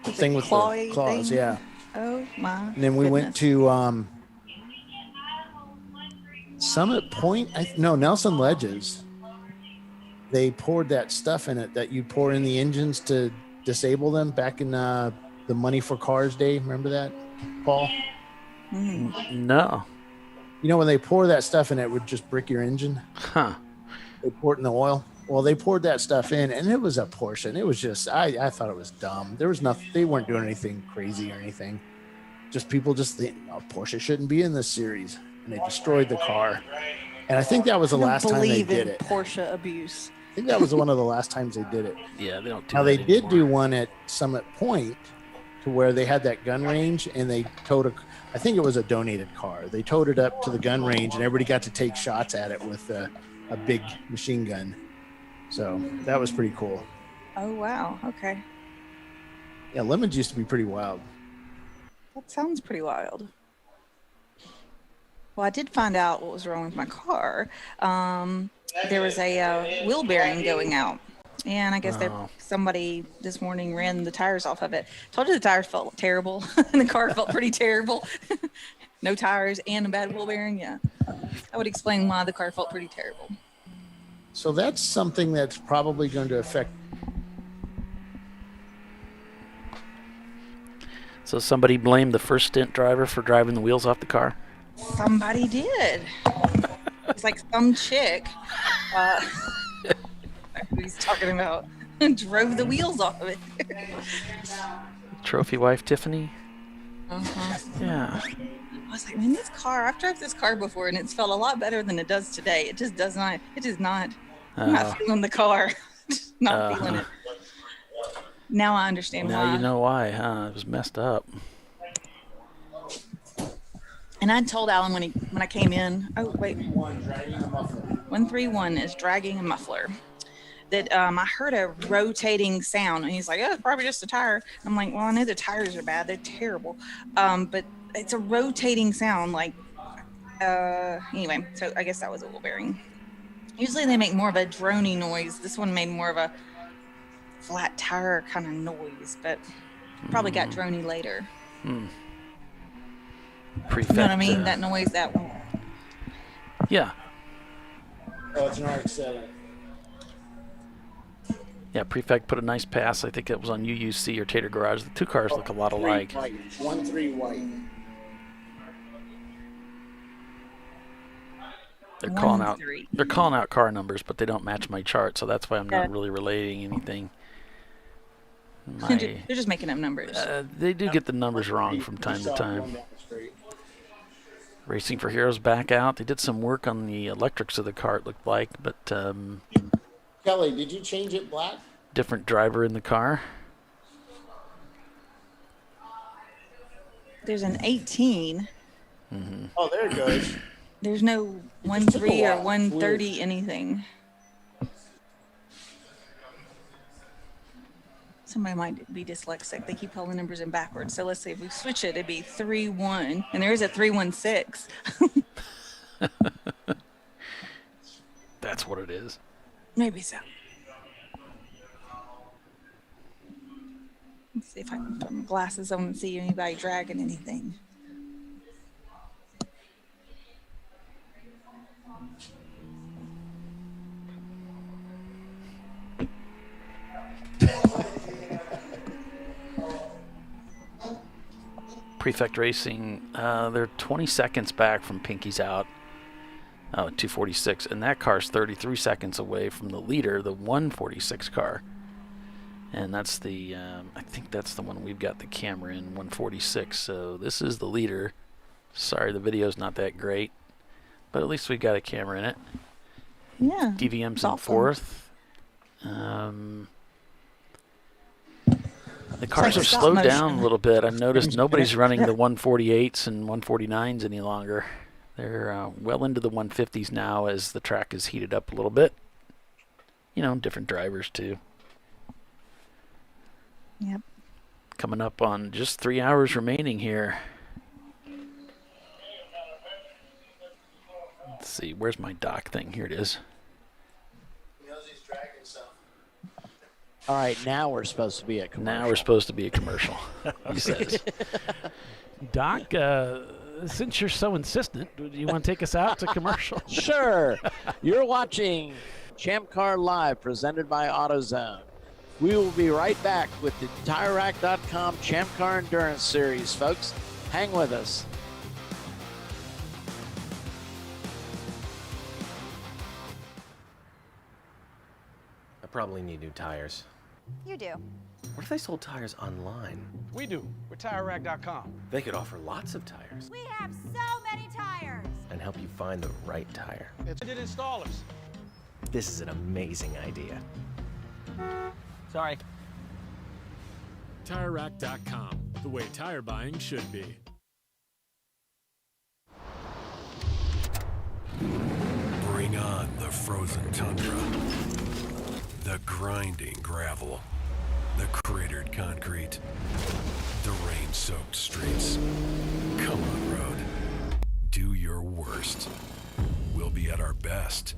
thing with the claws. Thing? Yeah. Oh my! And then we went to Summit Point. Nelson Ledges. They poured that stuff in it that you pour in the engines to disable them back in the Money for Cars day. Remember that, Paul? No. You know when they pour that stuff in, it would just brick your engine. Huh. They poured in the oil. Well, they poured that stuff in, and it was a Porsche, and it was just I thought it was dumb. There was nothing. They weren't doing anything crazy or anything. Just people just think, Porsche shouldn't be in this series, and they destroyed the car. And I think that was the last time they did it. Porsche abuse. I think that was one of the last times they did it. Yeah, they don't do Now, that they did anymore. do one at Summit Point to where they had that gun range, and they towed I think it was a donated car. They towed it up to the gun range, and everybody got to take shots at it with a big machine gun. So that was pretty cool. Oh, wow. Okay. Yeah, Lemons used to be pretty wild. That sounds pretty wild. Well, I did find out what was wrong with my car. There was a wheel bearing going out. And I guess somebody this morning ran the tires off of it. Told you the tires felt terrible. And the car felt pretty terrible. No tires and a bad wheel bearing. Yeah. That would explain why the car felt pretty terrible. So that's something that's probably going to affect. So somebody blamed the first stint driver for driving the wheels off the car? Somebody did. It's like some chick who he's talking about drove the wheels off of it. Trophy wife Tiffany? Uh-huh. Yeah. I was like, man, this car, I've driven this car before and it's felt a lot better than it does today. It just does not, I'm not feeling the car. Just not feeling it. Now I understand why. Now you know why, huh? It was messed up. And I told Alan when I came in, oh, wait. 131 is dragging a muffler. That I heard a rotating sound, and he's like, "Oh, it's probably just a tire." I'm like, "Well, I know the tires are bad; they're terrible, but it's a rotating sound." Like, anyway, so I guess that was a wheel bearing. Usually they make more of a drony noise. This one made more of a flat tire kind of noise, but probably got drony later. Prefect, you know what I mean? That noise, that one. Yeah. Oh, it's an RX-7. Yeah, Prefect put a nice pass. I think it was on UUC or Tater Garage. The two cars look a lot alike. 1-3 white. They're calling out car numbers, but they don't match my chart, so that's why I'm not really relating anything. They're just making up numbers. They do get the numbers wrong from time to time. Racing for Heroes back out. They did some work on the electrics of the car, it looked like, but Kelly, did you change it black? different driver in the car. There's an 18. Mm-hmm. Oh, there it goes. There's no 1.3 or 1.30 anything. Somebody might be dyslexic. They keep all the numbers in backwards. So let's see. If we switch it, it'd be 3.1. And there is a 3.16. That's what it is. Maybe so. Let's see if I can put my glasses on and see anybody dragging anything. Prefect Racing, they're 20 seconds back from Pinky's out. 246, and that car's 33 seconds away from the leader, the 146 car. And that's the, I think that's the one we've got the camera in, 146. So this is the leader. Sorry, the video's not that great, but at least we've got a camera in it. Yeah. DVM's in fourth. The cars have slowed down a little bit. I've noticed nobody's running the 148s and 149s any longer. They're well into the 150s now as the track is heated up a little bit. You know, different drivers too. Yep. Coming up on just 3 hours remaining here. Let's see, where's my dock thing? Here it is. All right, now we're supposed to be a commercial. Now we're supposed to be a commercial, he says. Doc, since you're so insistent, do you want to take us out to commercial? Sure. You're watching ChampCar.Live presented by AutoZone. We will be right back with the TireRack.com Champ Car Endurance Series, folks. Hang with us. I probably need new tires. You do. What if they sold tires online? We do. We're TireRack.com. They could offer lots of tires We have so many tires. and help you find the right tire. It's good installers. This is an amazing idea. Sorry. TireRack.com, the way tire buying should be. Bring on the frozen tundra, the grinding gravel, the cratered concrete, the rain-soaked streets. Come on, road. Do your worst. We'll be at our best.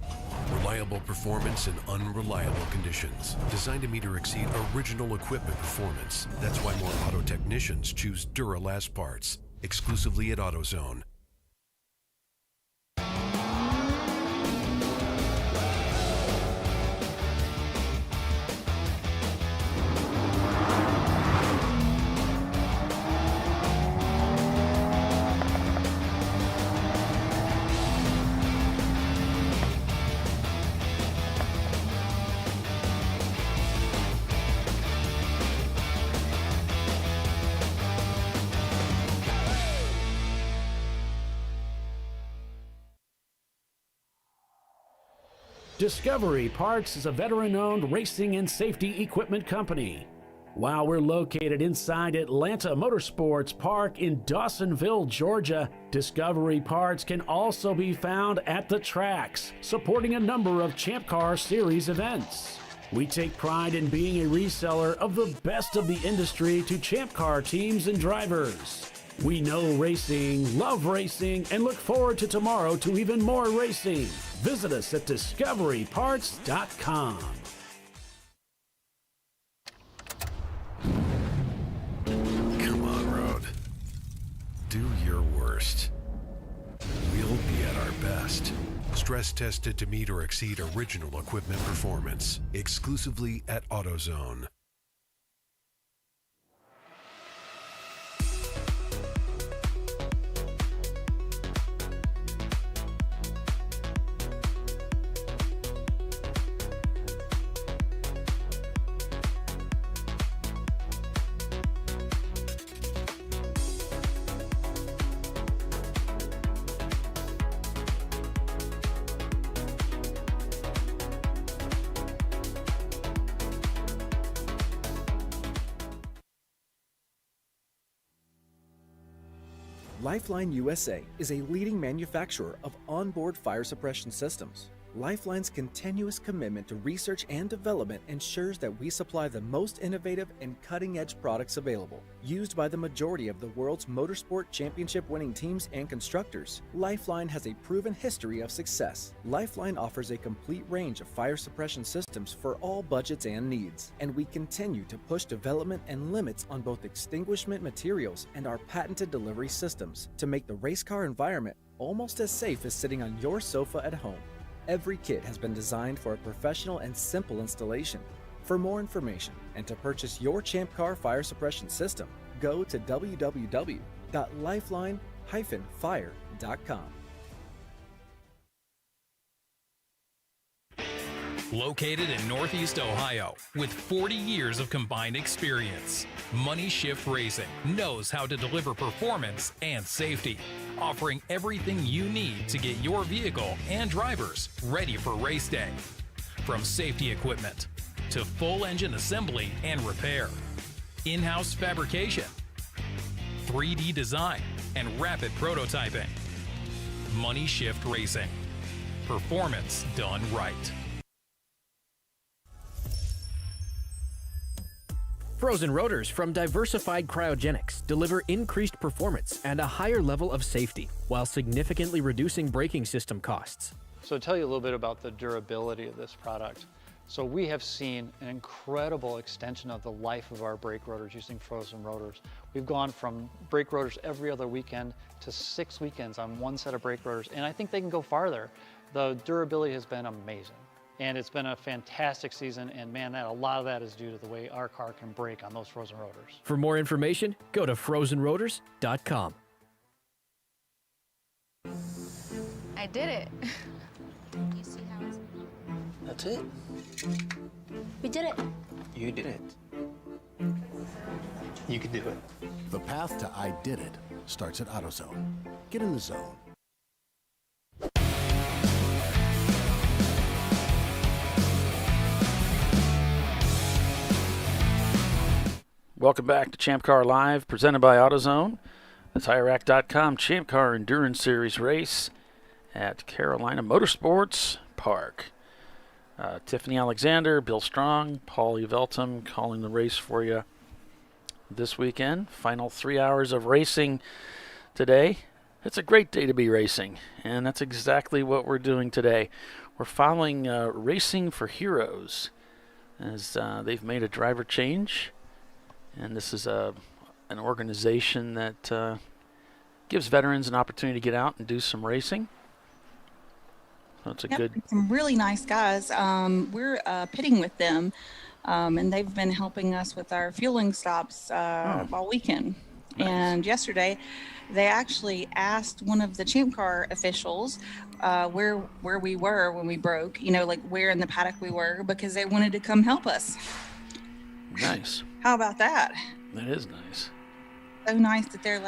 Reliable performance in unreliable conditions. Designed to meet or exceed original equipment performance. That's why more auto technicians choose Duralast parts. Exclusively at AutoZone. Discovery Parts is a veteran-owned racing and safety equipment company. While we're located inside Atlanta Motorsports Park in Dawsonville, Georgia, Discovery Parts can also be found at the tracks, supporting a number of Champ Car Series events. We take pride in being a reseller of the best of the industry to Champ Car teams and drivers. We know racing, love racing, and look forward to tomorrow to even more racing. Visit us at discoveryparts.com. Come on, road. Do your worst. We'll be at our best. Stress tested to meet or exceed original equipment performance. Exclusively at AutoZone. Lifeline USA is a leading manufacturer of onboard fire suppression systems. Lifeline's continuous commitment to research and development ensures that we supply the most innovative and cutting-edge products available. Used by the majority of the world's motorsport championship-winning teams and constructors, Lifeline has a proven history of success. Lifeline offers a complete range of fire suppression systems for all budgets and needs, and we continue to push development and limits on both extinguishment materials and our patented delivery systems to make the race car environment almost as safe as sitting on your sofa at home. Every kit has been designed for a professional and simple installation. For more information and to purchase your Champ Car fire suppression system, go to www.lifeline-fire.com. Located in Northeast Ohio, with 40 years of combined experience, Money Shift Racing knows how to deliver performance and safety, offering everything you need to get your vehicle and drivers ready for race day. From safety equipment to full engine assembly and repair, in-house fabrication, 3D design, and rapid prototyping. Money Shift Racing. Performance done right. Frozen rotors from Diversified Cryogenics deliver increased performance and a higher level of safety while significantly reducing braking system costs. So to tell you a little bit about the durability of this product. So we have seen an incredible extension of the life of our brake rotors using frozen rotors. We've gone from brake rotors every other weekend to 6 weekends on one set of brake rotors, and I think they can go farther. The durability has been amazing. And it's been a fantastic season, and man, a lot of that is due to the way our car can brake on those frozen rotors. For more information, go to frozenrotors.com. I did it. You see how it's... That's it. We did it. You did it. You can do it. The path to I did it starts at AutoZone. Get in the zone. Welcome back to ChampCar.Live, presented by AutoZone. The TireRack.com Champ Car Endurance Series race at Carolina Motorsports Park. Tiffany Alexander, Bill Strong, Paul Uveltum calling the race for you this weekend. Final 3 hours of racing today. It's a great day to be racing, and that's exactly what we're doing today. We're following Racing for Heroes as they've made a driver change. And this is an organization that gives veterans an opportunity to get out and do some racing. So it's a good... Some really nice guys. We're pitting with them, and they've been helping us with our fueling stops all weekend. Nice. And yesterday, they actually asked one of the Champ Car officials where we were when we broke, like where in the paddock we were, because they wanted to come help us. Nice. How about that? That is nice. So nice that they're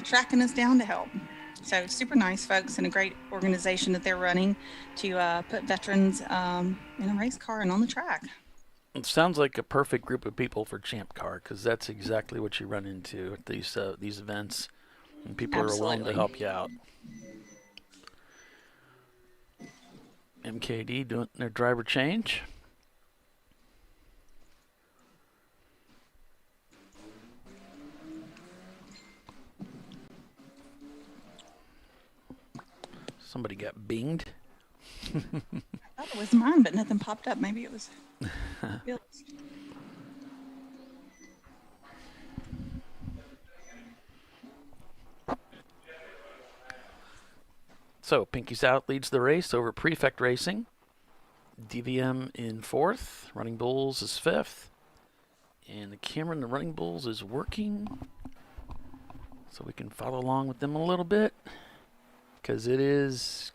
tracking us down to help. So super nice folks, and a great organization that they're running to put veterans in a race car and on the track. It sounds like a perfect group of people for Champ Car, because that's exactly what you run into at these events, and people are willing to help you out. MKD doing their driver change. Somebody got binged. I thought it was mine, but nothing popped up. Maybe it was Bill's. So Pinky South leads the race over Prefect Racing. DVM in 4th. Running Bulls is 5th. And the camera in the Running Bulls is working. So we can follow along with them a little bit, because it is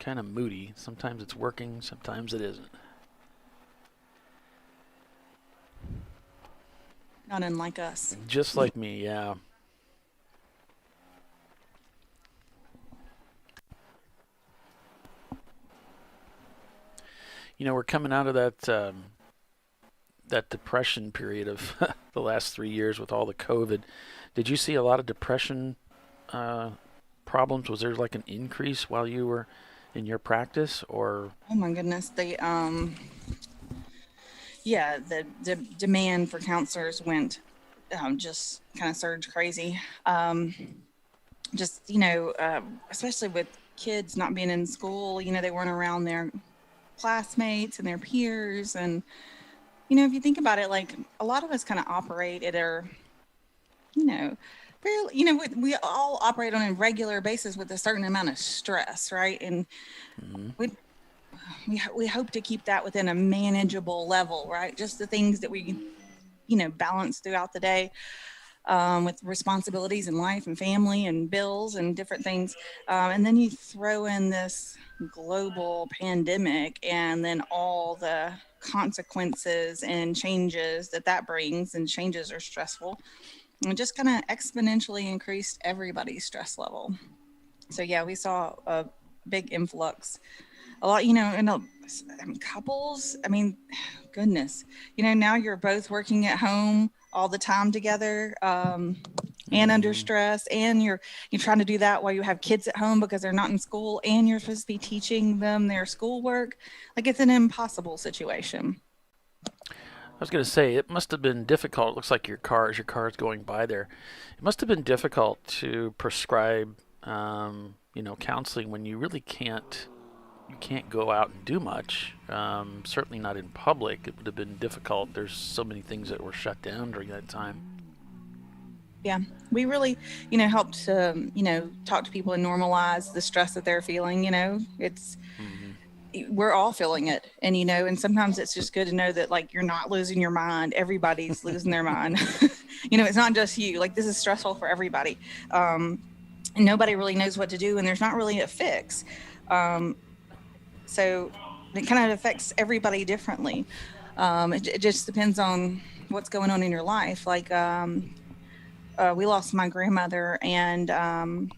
kind of moody. Sometimes it's working, sometimes it isn't. Not unlike us. Just like me, yeah. We're coming out of that that depression period of the last 3 years with all the COVID. Did you see a lot of depression problems? Was there like an increase while you were in your practice, or? Oh my goodness, the demand for counselors went just kind of surged crazy. Especially with kids not being in school, they weren't around their classmates and their peers. And, if you think about it, like a lot of us kind of operate at our, we all operate on a regular basis with a certain amount of stress, right? And we hope to keep that within a manageable level, right? Just the things that we, balance throughout the day. With responsibilities in life and family and bills and different things. And then you throw in this global pandemic and then all the consequences and changes that brings, and changes are stressful. And it just kind of exponentially increased everybody's stress level. So yeah, we saw a big influx. A lot, couples, goodness, now you're both working at home all the time together, and under stress, and you're trying to do that while you have kids at home because they're not in school, and you're supposed to be teaching them their schoolwork. Like, it's an impossible situation. I was going to say, it must have been difficult. It looks like your car is going by there. It must have been difficult to prescribe, counseling when you really can't go out and do much. Certainly not in public. It would have been difficult. There's so many things that were shut down during that time. Yeah, we really, helped to, talk to people and normalize the stress that they're feeling. It's, we're all feeling it. And, and sometimes it's just good to know that, like, you're not losing your mind. Everybody's losing their mind. It's not just you. Like, this is stressful for everybody. And nobody really knows what to do, and there's not really a fix. So it kind of affects everybody differently. It just depends on what's going on in your life. Like, we lost my grandmother and on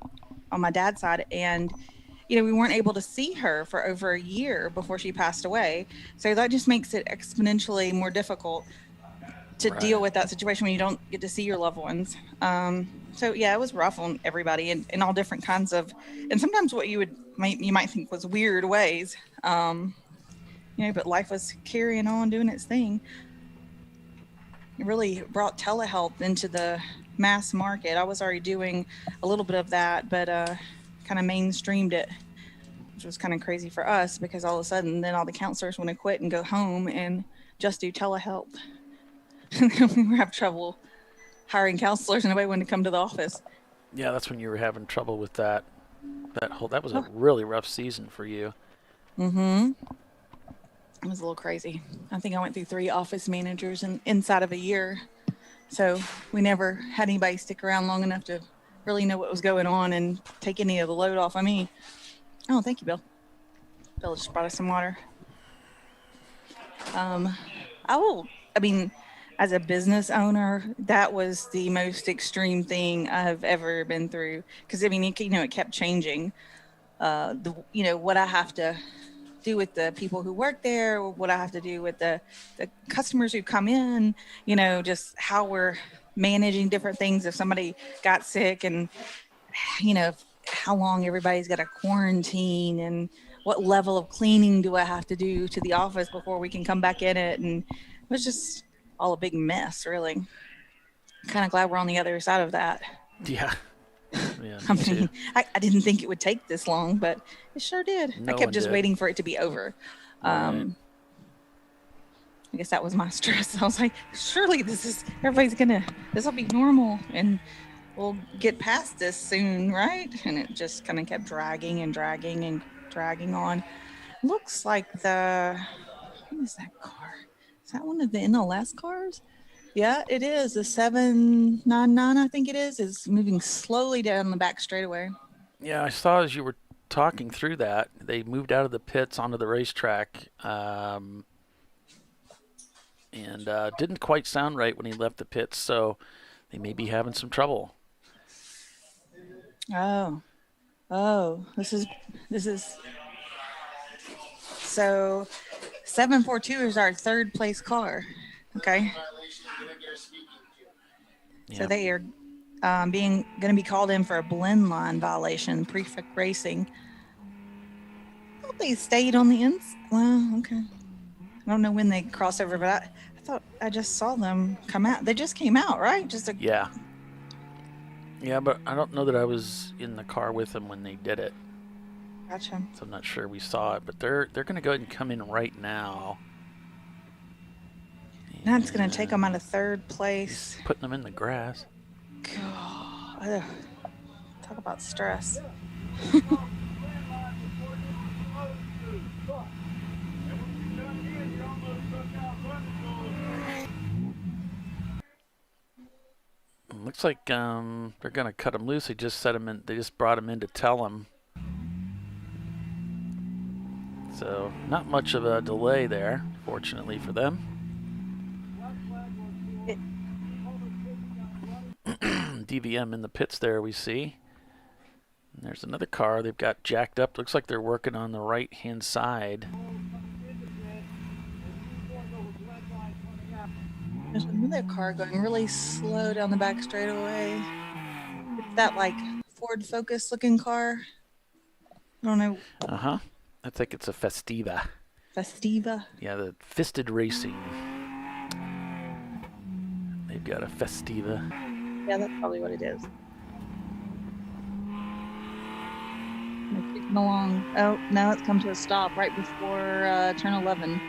my dad's side, and we weren't able to see her for over a year before she passed away. So that just makes it exponentially more difficult to deal with that situation when you don't get to see your loved ones. So yeah, it was rough on everybody in all different kinds of, and sometimes what you might think was weird ways. But life was carrying on, doing its thing. It really brought telehealth into the mass market. I was already doing a little bit of that, but kind of mainstreamed it, which was kind of crazy for us because all of a sudden then all the counselors want to quit and go home and just do telehealth. We were having trouble hiring counselors, and nobody wanted to come to the office. Yeah, that's when you were having trouble with that. That was a really rough season for you. Mm-hmm. It was a little crazy. I think I went through 3 office managers inside of a year. So we never had anybody stick around long enough to really know what was going on and take any of the load off of me. Oh, thank you, Bill. Bill just brought us some water. As a business owner, that was the most extreme thing I've ever been through. Because, it kept changing. What I have to do with the people who work there, what I have to do with the customers who come in, just how we're managing different things. If somebody got sick, and, how long everybody's got to quarantine, and what level of cleaning do I have to do to the office before we can come back in it. And it was just all a big mess, really. Kind of glad we're on the other side of that. Yeah. I didn't think it would take this long, but it sure did. I kept just waiting for it to be over. I guess that was my stress. I was like, surely this will be normal, and we'll get past this soon, right? And it just kind of kept dragging and dragging and dragging on. Looks like what is that car? Is that one of the NLS cars? Yeah, it is. The 799, I think it is moving slowly down the back straightaway. Yeah, I saw as you were talking through that, they moved out of the pits onto the racetrack, and didn't quite sound right when he left the pits, so they may be having some trouble. Oh, this is so 742 is our 3rd place car. Okay. So they are being going to be called in for a blend line violation, Prefect Racing. I thought they stayed on the ins. Well, okay. I don't know when they crossed over, but I thought I just saw them come out. They just came out, right? Yeah. Yeah, but I don't know that I was in the car with them when they did it. Gotcha. So I'm not sure we saw it, but they're going to go ahead and come in right now. Now it's going to take them out of third place. Putting them in the grass. God. Talk about stress. Looks like they're going to cut them loose. They just set him in. They just brought him in to tell him. So not much of a delay there, fortunately for them. DVM in the pits there we see. And there's another car they've got jacked up. Looks like they're working on the right-hand side. There's another car going really slow down the back straightaway. It's that like Ford Focus looking car. I don't know. Uh-huh. I think it's a Festiva. Festiva? Yeah, the Fisted Racing. They've got a Festiva. Yeah, that's probably what it is. They're kicking along. Oh, now it's come to a stop right before turn 11.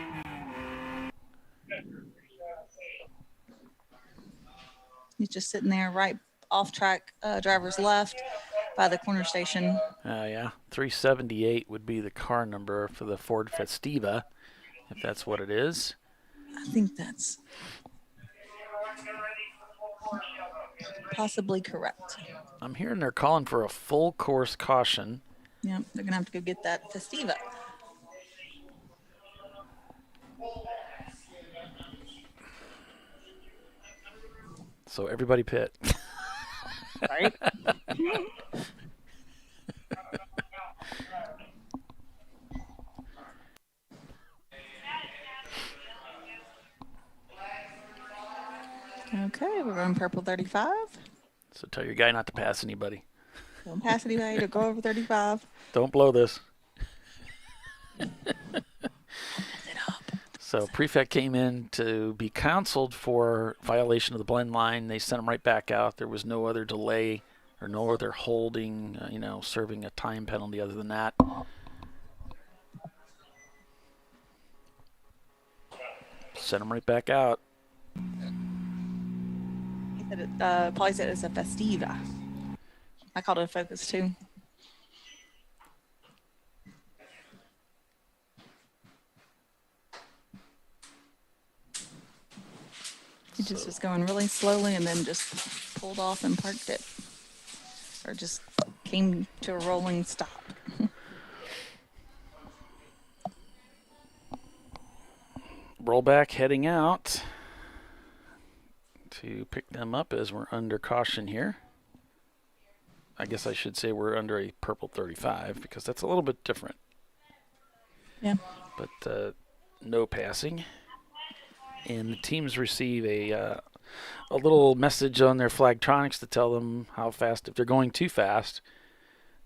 He's just sitting there right off track, driver's left by the corner station. Yeah, 378 would be the car number for the Ford Festiva, if that's what it is. I think that's possibly correct. I'm hearing they're calling for a full course caution. Yep, they're going to have to go get that Festiva. So everybody pit. Right? Okay, we're going purple 35. So tell your guy not to pass anybody. Don't pass anybody to go over 35. Don't blow this. So Prefect came in to be counseled for violation of the blend line. They sent him right back out. There was no other delay or no other holding, serving a time penalty other than that. Sent him right back out. He said it, Polly said it's a Festiva. I called it a Focus too. He just was going really slowly and then just pulled off and parked it. Or just came to a rolling stop. Rollback heading out to pick them up as we're under caution here. I guess I should say we're under a purple 35 because that's a little bit different. Yeah. But no passing. And the teams receive a little message on their Flagtronics to tell them how fast. If they're going too fast,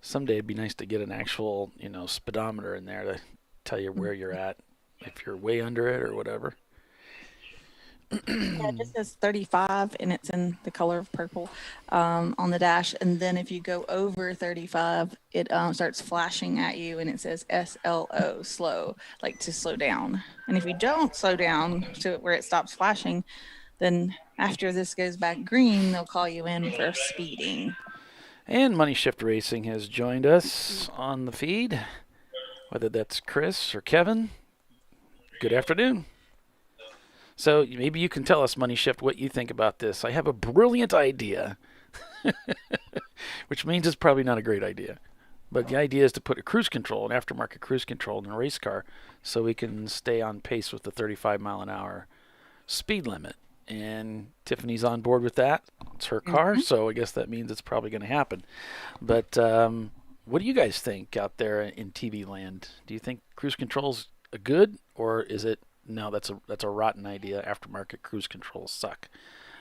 someday it'd be nice to get an actual, speedometer in there to tell you where you're at, if you're way under it or whatever. Yeah, it just says 35 and it's in the color of purple on the dash. And then if you go over 35, it starts flashing at you and it says SLO, slow, like to slow down. And if you don't slow down to where it stops flashing, then after this goes back green, they'll call you in for speeding. And Money Shift Racing has joined us on the feed, whether that's Chris or Kevin. Good afternoon. So maybe you can tell us, Money Shift, what you think about this. I have a brilliant idea, which means it's probably not a great idea. But the idea is to put a cruise control, an aftermarket cruise control in a race car so we can stay on pace with the 35 mile an hour speed limit. And Tiffany's on board with that. It's her car, so I guess that means it's probably going to happen. But what do you guys think out there in TV land? Do you think cruise control's good, or is it, no, that's a rotten idea. Aftermarket cruise controls suck.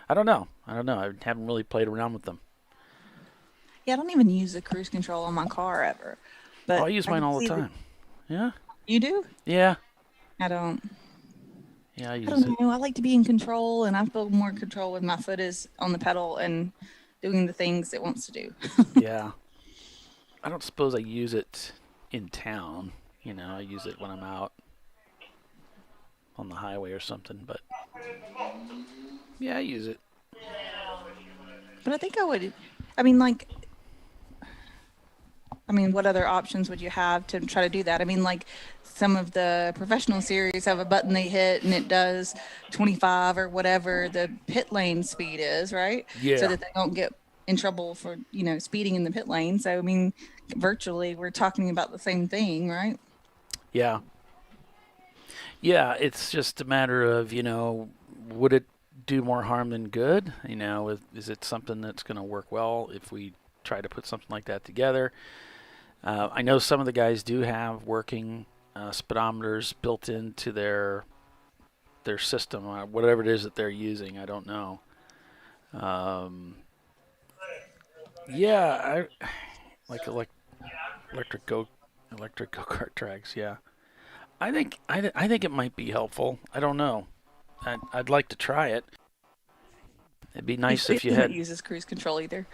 I don't know. I haven't really played around with them. Yeah, I don't even use the cruise control on my car ever. But I use mine all the time. Yeah. You do? Yeah. I don't. Yeah, I I use don't it. know. I like to be in control, and I feel more control when my foot is on the pedal and doing the things it wants to do. Yeah. I don't suppose I use it in town. You know, I use it when I'm out on the highway or something, but yeah, I use it. But I think I would. What other options would you have to try to do that? I mean, like some of the professional series have a button they hit and it does 25 or whatever the pit lane speed is, right? Yeah. So that they don't get in trouble for, speeding in the pit lane. So, I mean, virtually we're talking about the same thing, right? Yeah. Yeah, it's just a matter of, would it do more harm than good? Is it something that's going to work well if we try to put something like that together? I know some of the guys do have working speedometers built into their system, whatever it is that they're using. I don't know. Yeah, I like electric go-kart tracks. Yeah, I think it might be helpful. I don't know. I'd like to try it. It'd be nice if you had. It uses cruise control either.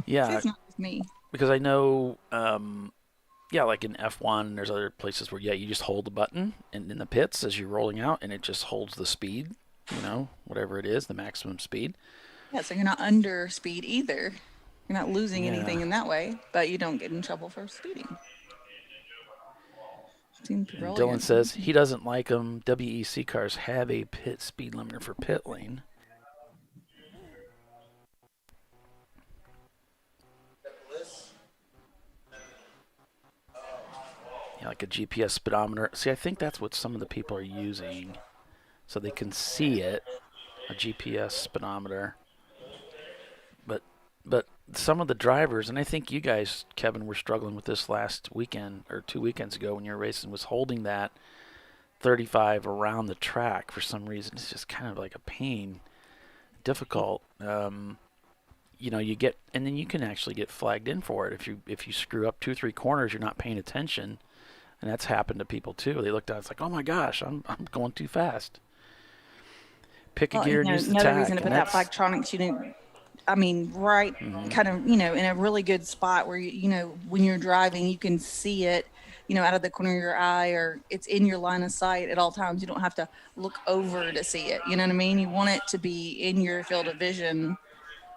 Yeah, it's not just me. Because I know, like in F1, there's other places where you just hold the button and in the pits as you're rolling out, and it just holds the speed, whatever it is, the maximum speed. Yeah, so you're not under speed either. You're not losing anything in that way, but you don't get in trouble for speeding. Dylan says he doesn't like them. WEC cars have a pit speed limiter for pit lane. Yeah, like a GPS speedometer. See, I think that's what some of the people are using, so they can see it, a GPS speedometer. But some of the drivers, and I think you guys, Kevin, were struggling with this last weekend or 2 weekends ago when you were racing, was holding that 35 around the track for some reason. It's just kind of like a pain, difficult. You get, and then you can actually get flagged in for it if you screw up 2-3 corners, you're not paying attention, and that's happened to people too. They looked at it, it's like, oh my gosh, I'm going too fast. Pick a gear and use the another tack. Reason to put that Flagtronics unit. Right, kind of, in a really good spot where when you're driving, you can see it, out of the corner of your eye, or it's in your line of sight at all times. You don't have to look over to see it. You know what I mean? You want it to be in your field of vision.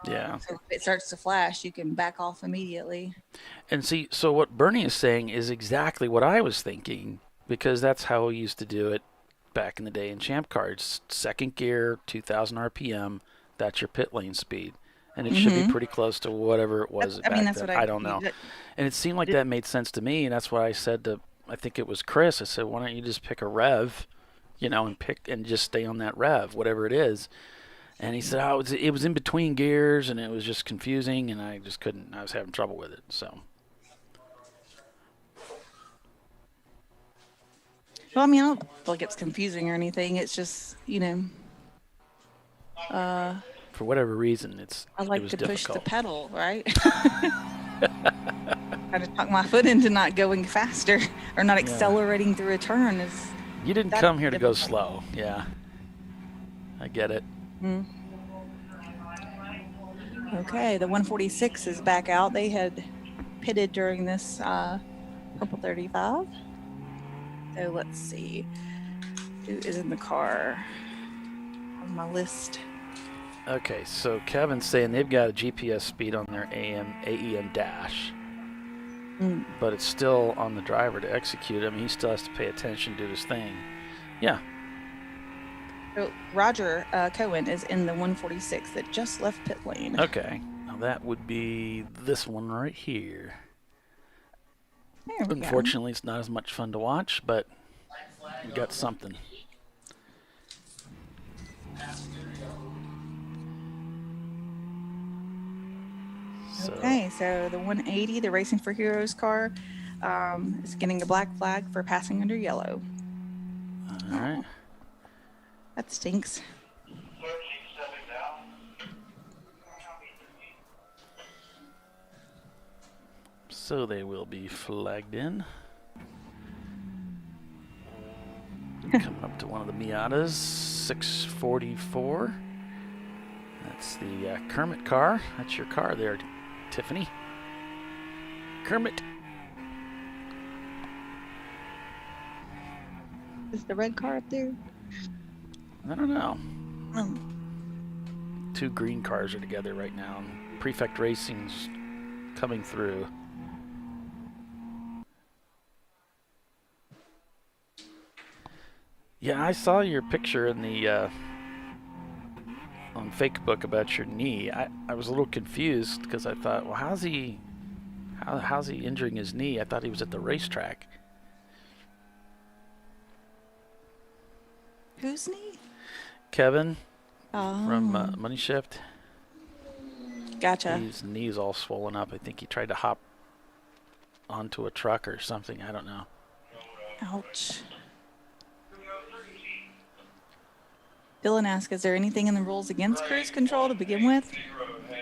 Yeah. So if it starts to flash, you can back off immediately. And see, so what Bernie is saying is exactly what I was thinking, because that's how we used to do it back in the day in Champ Cars. Second gear, 2,000 RPM, that's your pit lane speed. And it should be pretty close to whatever it was back then. What I don't know. And it seemed like that made sense to me, and that's what I said to, I think it was Chris. I said, why don't you just pick a rev, and just stay on that rev, whatever it is. And he said, it was in between gears, and it was just confusing, and I just couldn't. I was having trouble with it. So. Well, I don't feel like it's confusing or anything. It's just, for whatever reason, I like to difficult. Push the pedal, right? I just talk my foot into not going faster or not accelerating through a turn. You didn't come here to go slow. Yeah. I get it. Okay, the 146 is back out. They had pitted during this Purple 35. So let's see. Who is in the car on my list? Okay, so Kevin's saying they've got a GPS speed on their AEM dash, but it's still on the driver to execute. He still has to pay attention, do his thing. Yeah. So Roger Cohen is in the 146 that just left pit lane. Okay, now that would be this one right here. Unfortunately, it's not as much fun to watch, but we got something. Okay, so the 180, the Racing for Heroes car, is getting a black flag for passing under yellow. All right. That stinks. So they will be flagged in. Coming up to one of the Miatas, 644. That's the Kermit car. That's your car there, Tiffany. Kermit. Is the red car up there? I don't know. Oh. Two green cars are together right now. And Prefect Racing's coming through. Yeah, I saw your picture in the on Facebook about your knee. I was a little confused because I thought, well, how's he injuring his knee? I thought he was at the racetrack. Whose knee? Kevin Oh. from Money Shift. Gotcha. His knee's all swollen up. I think he tried to hop onto a truck or something. I don't know. Ouch. Dylan asked, is there anything in the rules against cruise control to begin with?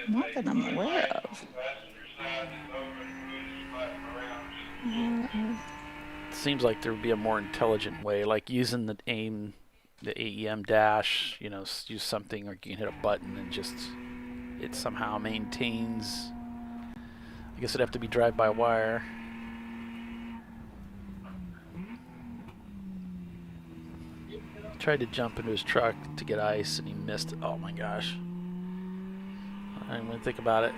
Not that I'm aware of. Seems like there would be a more intelligent way, like using the AEM dash, you know, use something, or you can hit a button and just, it somehow maintains. I guess it'd have to be drive-by-wire. Tried to jump into his truck to get ice and he missed. Oh my gosh. I didn't even think about it.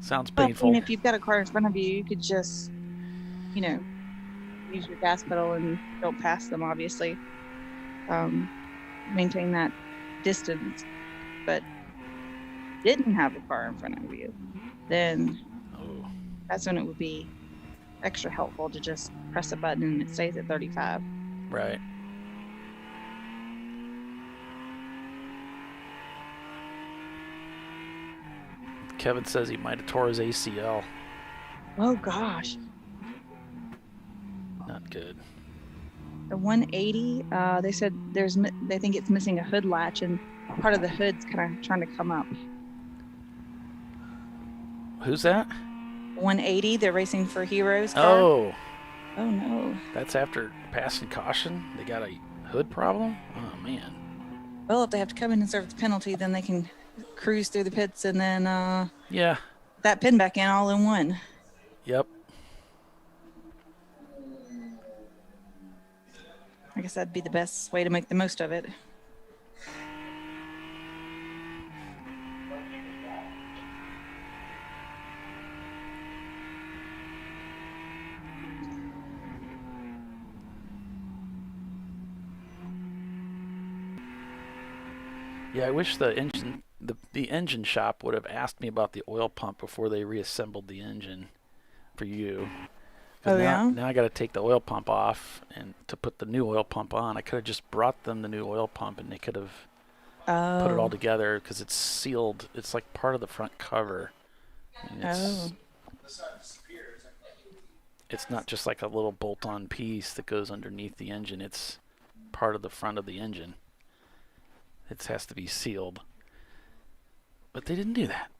Sounds painful. I mean, if you've got a car in front of you, you could just, you know, use your gas pedal and don't pass them, obviously. Maintain that distance. But didn't have a car in front of you, then that's when it would be extra helpful to just press a button and it stays at 35. Right. Kevin says he might have tore his ACL. Oh gosh. Not good. The 180, they said they think it's missing a hood latch and part of the hood's kind of trying to come up. Who's that? 180, they're racing for Heroes car. Oh. Oh no. That's after passing caution? They got a hood problem? Oh man. Well, if they have to come in and serve the penalty, then they can cruise through the pits and then yeah, that pin back in all in one. Yep. I guess that'd be the best way to make the most of it. Yeah, I wish the engine shop would have asked me about the oil pump before they reassembled the engine for you. Oh, now, yeah? Now I got to take the oil pump off and to put the new oil pump on. I could have just brought them the new oil pump and they could have put it all together because it's sealed. It's like part of the front cover. I mean, it's not just like a little bolt-on piece that goes underneath the engine. It's part of the front of the engine. It has to be sealed. But they didn't do that.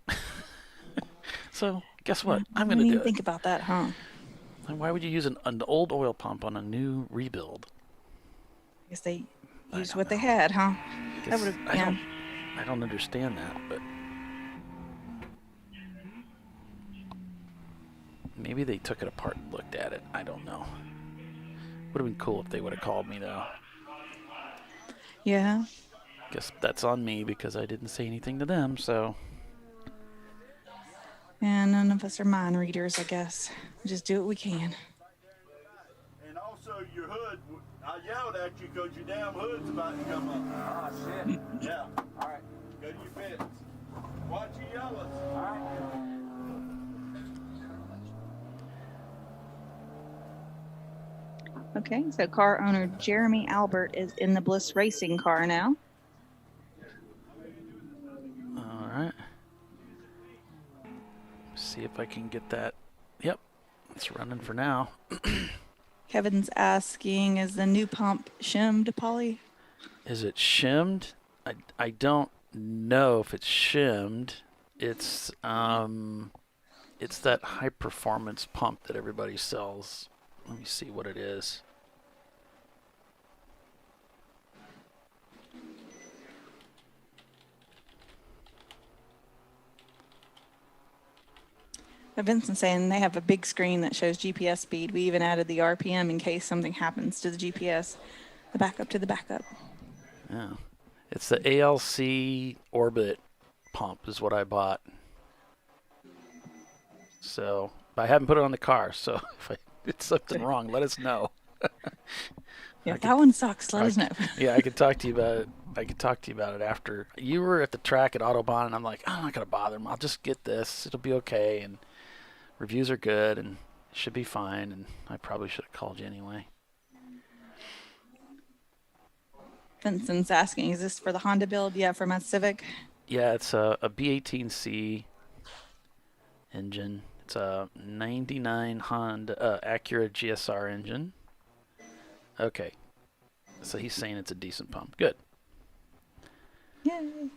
So, guess what? I'm going to do it. Think about that, huh? And why would you use an old oil pump on a new rebuild? I guess they used what they had, huh? That would have, yeah. I don't understand that, but maybe they took it apart and looked at it. I don't know. Would have been cool if they would have called me, though. Yeah. Guess that's on me because I didn't say anything to them, so. And none of us are mind readers, I guess. We just do what we can. And also your hood, I yelled at you because your damn hood's about to come up. Oh, shit. Yeah. All right. Go to your pits. Watch your yellows. All right. Okay, so car owner Jeremy Albert is in the Bliss Racing car now. All right. See if I can get that. Yep, it's running for now. Kevin's asking, is the new pump shimmed, Polly? Is it shimmed? I don't know if it's shimmed. It's It's that high performance pump that everybody sells. Let me see what it is. Vincent's saying they have a big screen that shows GPS speed. We even added the RPM in case something happens to the GPS. The backup to the backup. Yeah. It's the ALC Orbit pump is what I bought. So, but I haven't put it on the car. So if I did something wrong, let us know. Yeah, that one sucks. Let us know. Yeah, I could talk to you about it. I could talk to you about it after. You were at the track at Autobahn, and I'm like, I'm not going to bother him. I'll just get this. It'll be okay. And reviews are good, and it should be fine. And I probably should have called you anyway. Vincent's asking, is this for the Honda build? Yeah, for my Civic. Yeah, it's a B18C engine. It's a 99 Honda Acura GSR engine. Okay. So he's saying it's a decent pump. Good. Yay.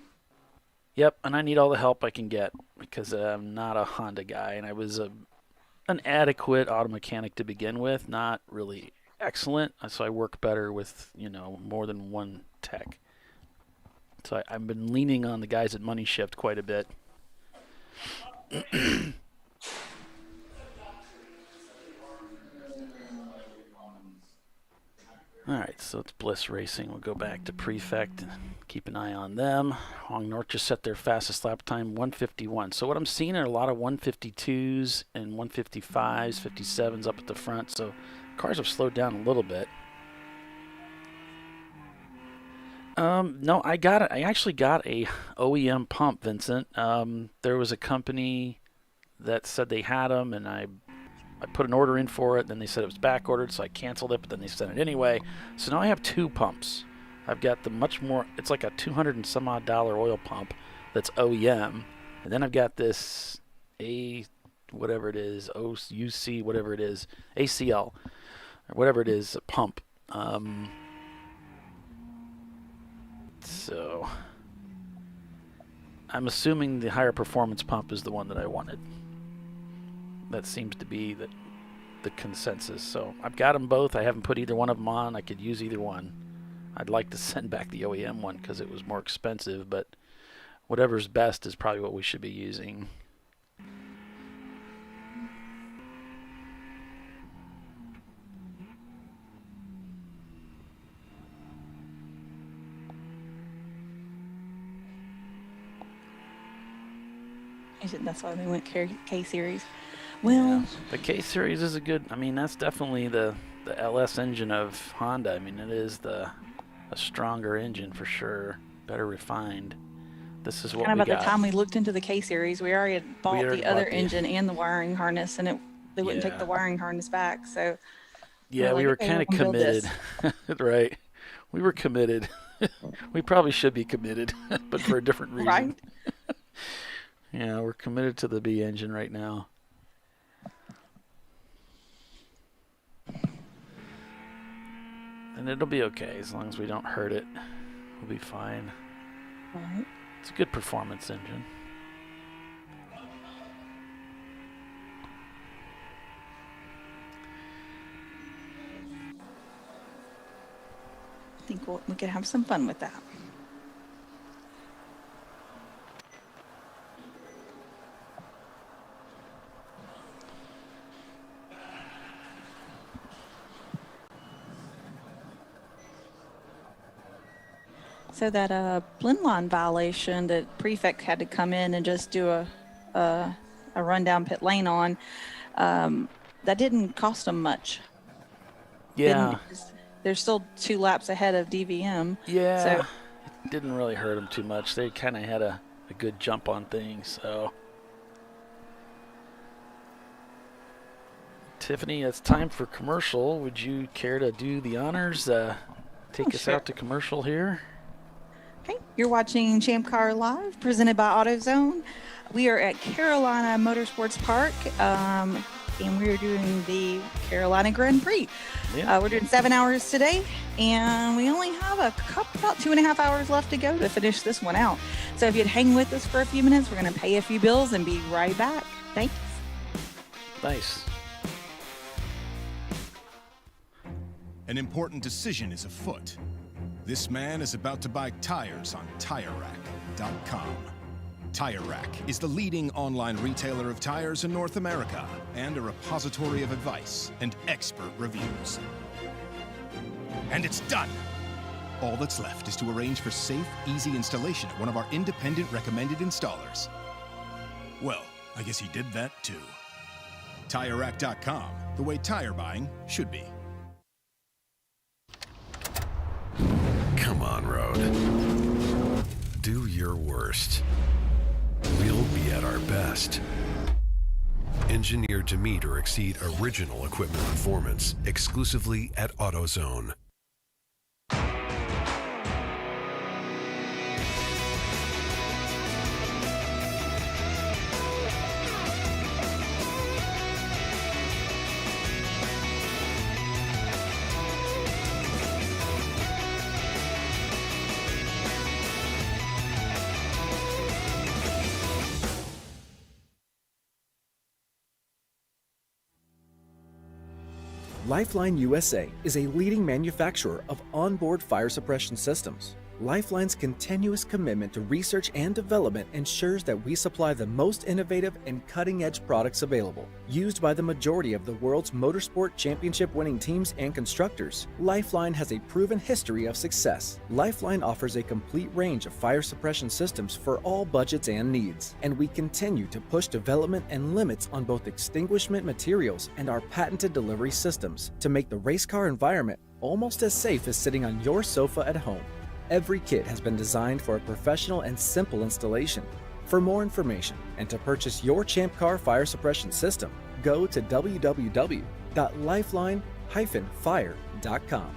Yep, and I need all the help I can get because I'm not a Honda guy, and I was an adequate auto mechanic to begin with, not really excellent. So I work better with, more than one tech. So I've been leaning on the guys at Money Shift quite a bit. All right, so it's Bliss Racing. We'll go back to Prefect and keep an eye on them. Hong North just set their fastest lap time, 151. So what I'm seeing are a lot of 152s and 155s, 57s up at the front. So cars have slowed down a little bit. No, I actually got a OEM pump, Vincent. There was a company that said they had them, and I put an order in for it. Then they said it was back ordered, so I canceled it, but then they sent it anyway. So now I have two pumps. I've got the much more, it's like a $200 and some odd oil pump that's OEM. And then I've got this whatever it is, OUC, whatever it is, ACL, or whatever it is, a pump. So I'm assuming the higher performance pump is the one that I wanted. That seems to be the consensus. So I've got them both. I haven't put either one of them on. I could use either one. I'd like to send back the OEM one because it was more expensive, but whatever's best is probably what we should be using. That's why they went K-Series. Well, yeah, the K-Series is a good, that's definitely the LS engine of Honda. It is a stronger engine for sure, better refined. This is what kind of we by the time we looked into the K-Series, we already had bought the other engine and the wiring harness, and they wouldn't take the wiring harness back. So yeah, we were kind of committed. Right. We were committed. We probably should be committed, but for a different reason. Right. Yeah, we're committed to the B engine right now. And it'll be okay as long as we don't hurt it. We'll be fine. Right. It's a good performance engine. I think we could have some fun with that. So that blend line violation that Prefect had to come in and just do a rundown pit lane on, that didn't cost them much. Yeah. They're still 2 laps ahead of DVM. Yeah. So it didn't really hurt them too much. They kind of had a good jump on things. So, Tiffany, it's time for commercial. Would you care to do the honors? Take us out to commercial here. Okay, you're watching ChampCar.Live, presented by AutoZone. We are at Carolina Motorsports Park, and we're doing the Carolina Grand Prix. Yeah. We're doing 7 hours today, and we only have about 2.5 hours left to go to finish this one out. So if you'd hang with us for a few minutes, we're going to pay a few bills and be right back. Thanks. Nice. An important decision is afoot. This man is about to buy tires on TireRack.com. Tire Rack is the leading online retailer of tires in North America and a repository of advice and expert reviews. And it's done! All that's left is to arrange for safe, easy installation at one of our independent recommended installers. Well, I guess he did that too. TireRack.com, the way tire buying should be. Come on, road. Do your worst. We'll be at our best. Engineered to meet or exceed original equipment performance exclusively at AutoZone. Lifeline USA is a leading manufacturer of onboard fire suppression systems. Lifeline's continuous commitment to research and development ensures that we supply the most innovative and cutting-edge products available. Used by the majority of the world's motorsport championship-winning teams and constructors, Lifeline has a proven history of success. Lifeline offers a complete range of fire suppression systems for all budgets and needs, and we continue to push development and limits on both extinguishment materials and our patented delivery systems to make the race car environment almost as safe as sitting on your sofa at home. Every kit has been designed for a professional and simple installation. For more information and to purchase your ChampCar fire suppression system, go to www.lifeline-fire.com.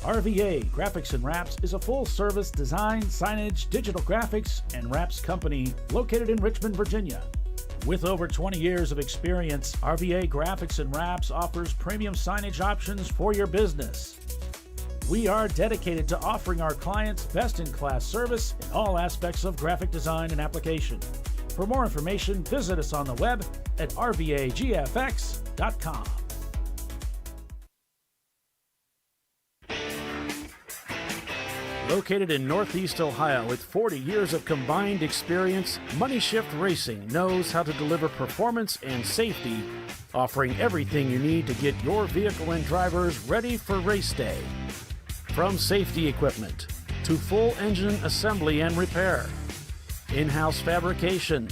RVA Graphics and Wraps is a full-service design, signage, digital graphics, and wraps company located in Richmond, Virginia. With over 20 years of experience, RVA Graphics and Wraps offers premium signage options for your business. We are dedicated to offering our clients best-in-class service in all aspects of graphic design and application. For more information, visit us on the web at rvagfx.com. Located in Northeast Ohio with 40 years of combined experience, Money Shift Racing knows how to deliver performance and safety, offering everything you need to get your vehicle and drivers ready for race day. From safety equipment to full engine assembly and repair, in-house fabrication,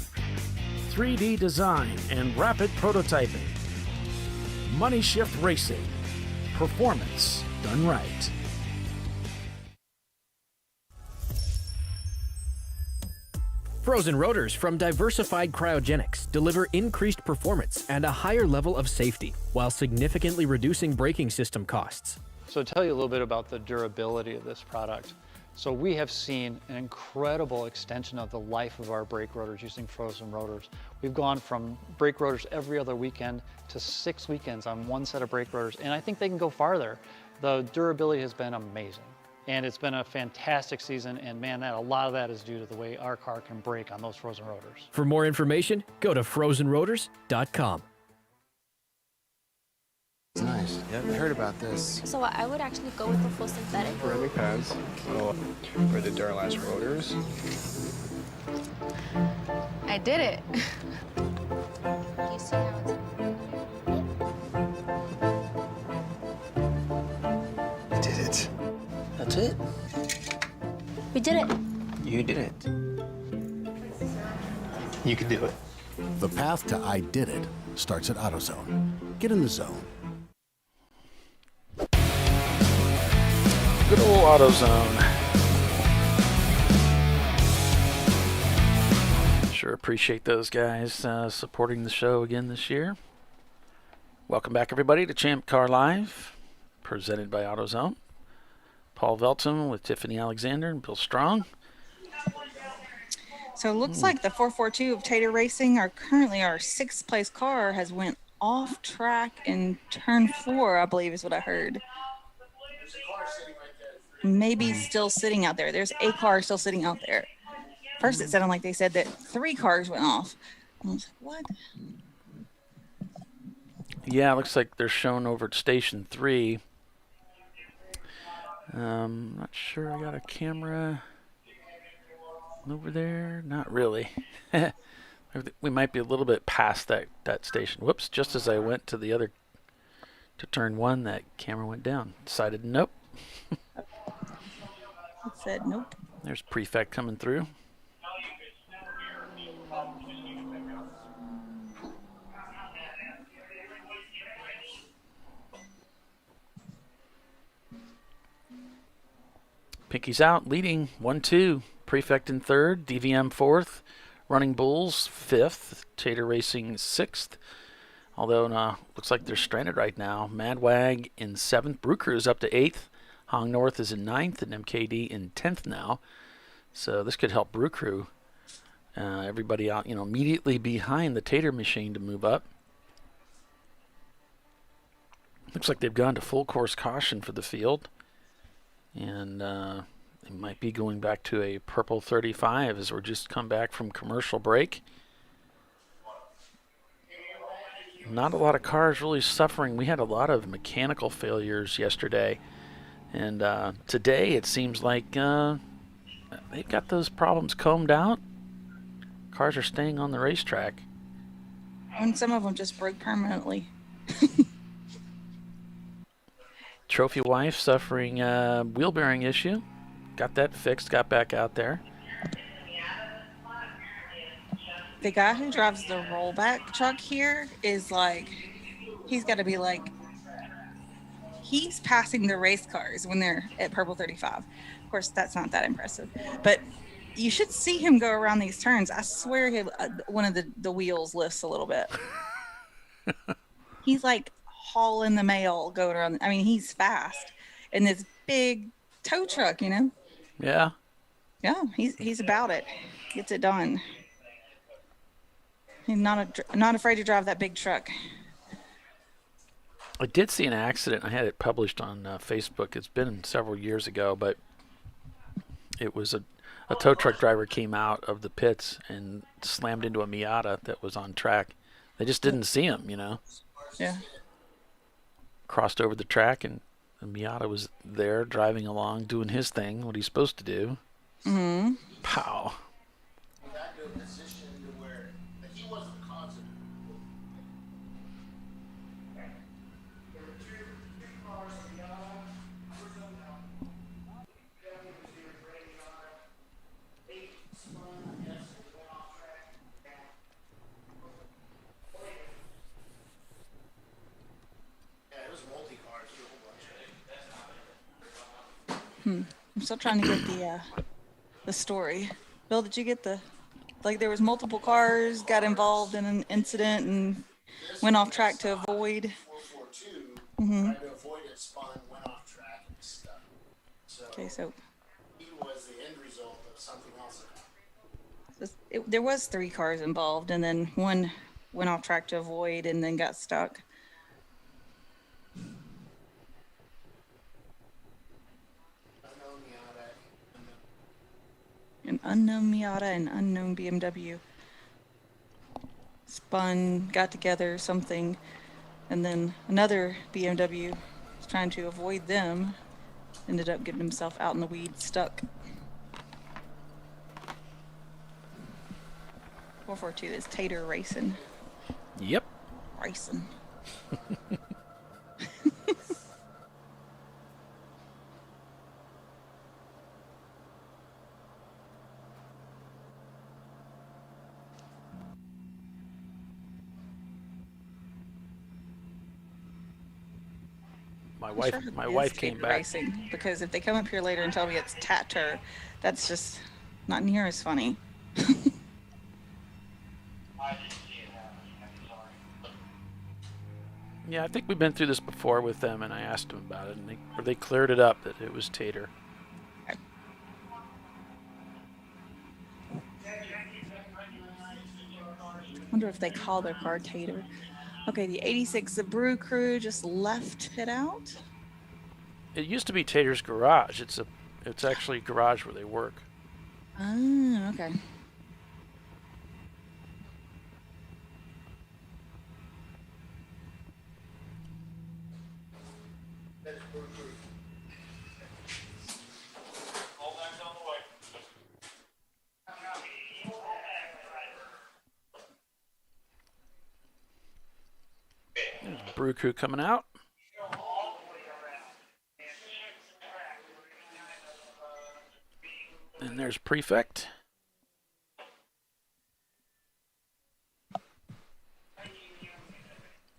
3D design, and rapid prototyping. Money Shift Racing. Performance done right. Frozen rotors from Diversified Cryogenics deliver increased performance and a higher level of safety, while significantly reducing braking system costs. So to tell you a little bit about the durability of this product. So we have seen an incredible extension of the life of our brake rotors using frozen rotors. We've gone from brake rotors every other weekend to 6 weekends on one set of brake rotors, and I think they can go farther. The durability has been amazing. And it's been a fantastic season, and man, a lot of that is due to the way our car can brake on those frozen rotors. For more information, go to frozenrotors.com. Nice. Yeah, I heard about this. So I would actually go with the full synthetic. Ceramic pads for the Duralast rotors. I did it. You see how it's... I did it. That's it. We did it. You did it. You can do it. The path to I did it starts at AutoZone. Get in the zone. Good old AutoZone. Sure appreciate those guys supporting the show again this year. Welcome back, everybody, to ChampCar.Live, presented by AutoZone. Paul Velton with Tiffany Alexander and Bill Strong. So it looks like the 442 of Tater Racing, our 6th place car, has went off track in turn 4, I believe is what I heard. Maybe still sitting out there. There's a car still sitting out there. First, it sounded like they said that 3 cars went off. I was like, what? Yeah, it looks like they're shown over at Station 3. Not sure I got a camera over there. Not really. We might be a little bit past that station. Whoops, just as I went to the other, to turn 1, that camera went down. Decided nope. It said nope. There's Prefect coming through. Pinky's out, leading 1-2. Prefect in 3rd, DVM 4th, Running Bulls 5th, Tater Racing 6th. Although looks like they're stranded right now. Madwag in 7th, Brew Crew's up to 8th, Hong North is in 9th, and MKD in 10th now. So this could help Brew Crew. Everybody out, immediately behind the Tater machine to move up. Looks like they've gone to full course caution for the field. And they might be going back to a purple 35 as we're just come back from commercial break. Not a lot of cars really suffering. We had a lot of mechanical failures yesterday. And today it seems like they've got those problems combed out. Cars are staying on the racetrack. And some of them just broke permanently. Trophy Wife suffering a wheel bearing issue. Got that fixed, got back out there. The guy who drives the rollback truck here is like, he's got to be like, he's passing the race cars when they're at Purple 35. Of course, that's not that impressive. But you should see him go around these turns. I swear one of the wheels lifts a little bit. He's like hauling the mail going around. I mean, he's fast in this big tow truck, Yeah. Yeah, he's about it. Gets it done. He's not afraid to drive that big truck. I did see an accident. I had it published on Facebook. It's been several years ago, but it was a tow truck driver came out of the pits and slammed into a Miata that was on track. They just didn't see him, Yeah. Crossed over the track, and the Miata was there driving along, doing his thing, what he's supposed to do. Mm-hmm. Pow. I'm still trying to get the story. Bill, did you get there was multiple cars got involved in an incident and went off track to avoid. Mm-hmm. Tried to avoid it, spun, went off track, and stuck. So Okay, so he was the end result of something else. there was 3 cars involved, and then one went off track to avoid and then got stuck. An unknown Miata and unknown BMW spun, got together, something, and then another BMW was trying to avoid them, ended up getting himself out in the weeds, stuck. 442 is Tater Racing. Yep. Racing. My wife came back. Racing, because if they come up here later and tell me it's Tatter, that's just not near as funny. Yeah, I think we've been through this before with them, and I asked them about it, and they cleared it up that it was Tater. Okay. Wonder if they call their car Tater. Okay, the 86, the Brew Crew just left it out. It used to be Tater's garage. It's actually a garage where they work. Oh, okay. There's Brew Crew coming out. And there's Prefect.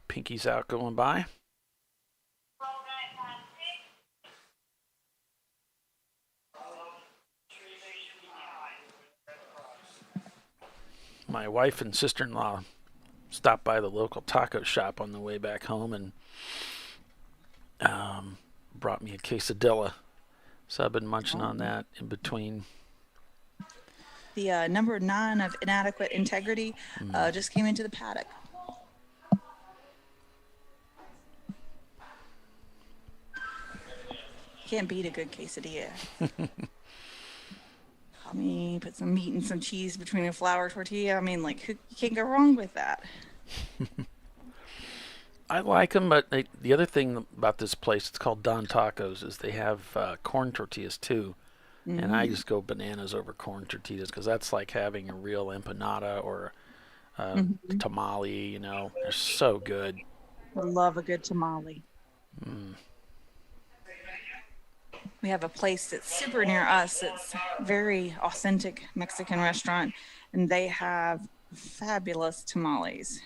Pinky's out going by. My wife and sister-in-law stopped by the local taco shop on the way back home and brought me a quesadilla. So I've been munching on that in between. The number 9 of Inadequate Integrity just came into the paddock. Can't beat a good quesadilla. I mean, put some meat and some cheese between a flour tortilla. I mean, like, you can't go wrong with that. I like them, but the other thing about this place, it's called Don Tacos, is they have corn tortillas too. And I just go bananas over corn tortillas because that's like having a real empanada or tamale, you know. They're so good. I love a good tamale. We have a place that's super near us. It's a very authentic Mexican restaurant, and they have fabulous tamales.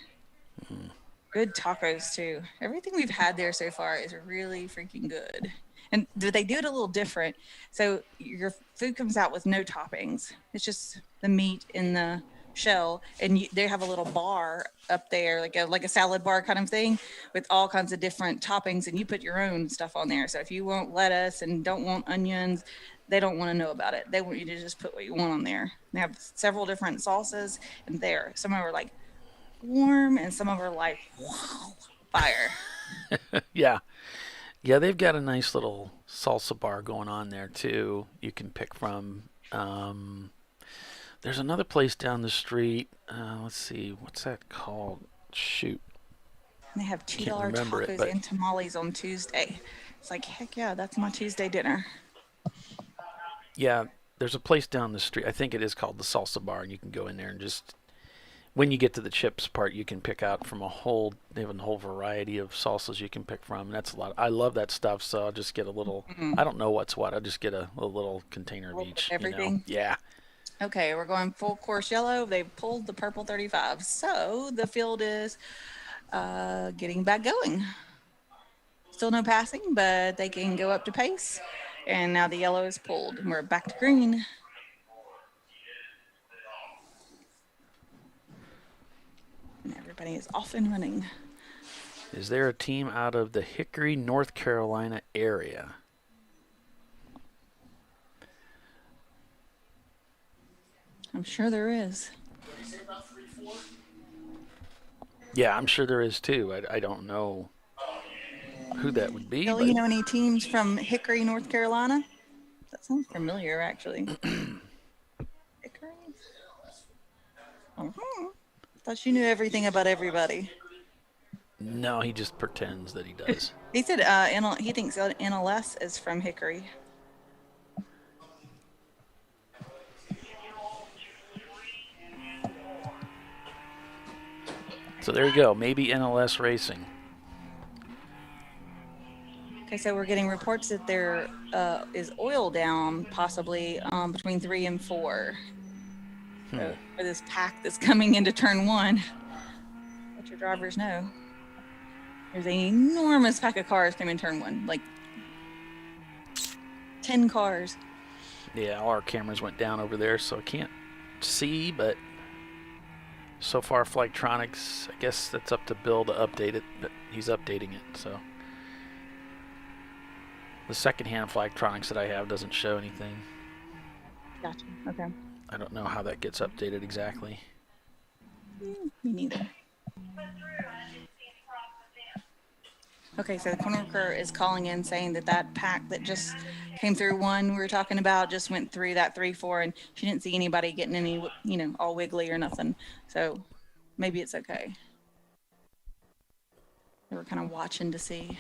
Good tacos, too. Everything we've had there so far is really freaking good. And they do it a little different. So your food comes out with no toppings. It's just the meat in the shell, and they have a little bar up there, like a salad bar kind of thing, with all kinds of different toppings, and you put your own stuff on there. So if you want lettuce and don't want onions, they don't want to know about it. They want you to just put what you want on there. They have several different salsas, and some of them are like warm, and some of them are like fire. Yeah, they've got a nice little salsa bar going on there too. You can pick from. There's another place down the street. Let's see, what's that called? Shoot. And they have $2 tacos and tamales on Tuesday. It's like, heck yeah, that's my Tuesday dinner. Yeah, there's a place down the street. I think it is called the Salsa Bar, and you can go in there and just, when you get to the chips part, you can pick out from they have a whole variety of salsas you can pick from. And that's a lot. I love that stuff, so I'll just get a little, I don't know what's what. I'll just get a little container of each. Everything? You know? Yeah. Okay, we're going full course yellow. They've pulled the purple 35. So the field is getting back going. Still no passing, but they can go up to pace. And now the yellow is pulled. And we're back to green. And everybody is off and running. Is there a team out of the Hickory, North Carolina area? I'm sure there is. Yeah, I'm sure there is too. I don't know who that would be. Kelly, you know any teams from Hickory, North Carolina? That sounds familiar, actually. Hickory? Thought you knew everything about everybody. No, he just pretends that he does. He said he thinks NLS is from Hickory. So there you go. Maybe NLS Racing. Okay, so we're getting reports that there is oil down possibly between 3 and 4 so for this pack that's coming into turn 1. Let your drivers know. There's an enormous pack of cars coming in turn 1, like 10 cars. Yeah, all our cameras went down over there, so I can't see, but so far Flagtronics, I guess that's up to Bill to update it, but he's updating it, so. The secondhand Flagtronics that I have doesn't show anything. Gotcha, okay. I don't know how that gets updated exactly. Me neither. Okay, so the corner worker is calling in saying that pack that just came through one we were talking about just went through that 3-4, and she didn't see anybody getting any, all wiggly or nothing. So maybe it's okay. They were kind of watching to see.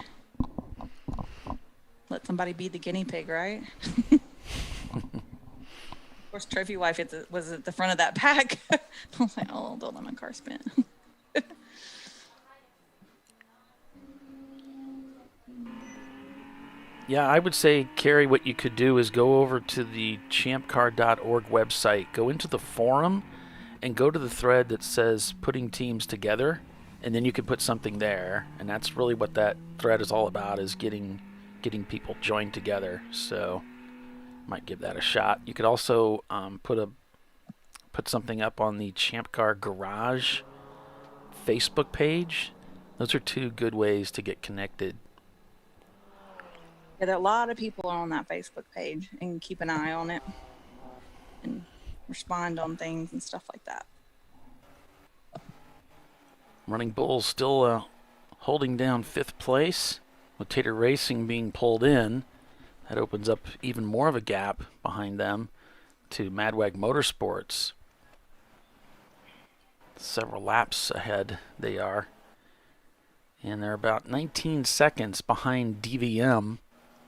Let somebody be the guinea pig, right? Of course, Trophy Wife was at the front of that pack. I was like, oh, don't let my car spin. Yeah, I would say, Carrie, what you could do is go over to the ChampCar.org website, go into the forum, and go to the thread that says putting teams together, and then you can put something there. And that's really what that thread is all about, is getting people joined together. So might give that a shot. You could also put something up on the Champ Car Garage Facebook page. Those are two good ways to get connected. Yeah, there are a lot of people on that Facebook page, and keep an eye on it and respond on things and stuff like that. Running Bulls still holding down 5th place, with Tater Racing being pulled in. That opens up even more of a gap behind them to Madwag Motorsports. Several laps ahead they are. And they're about 19 seconds behind DVM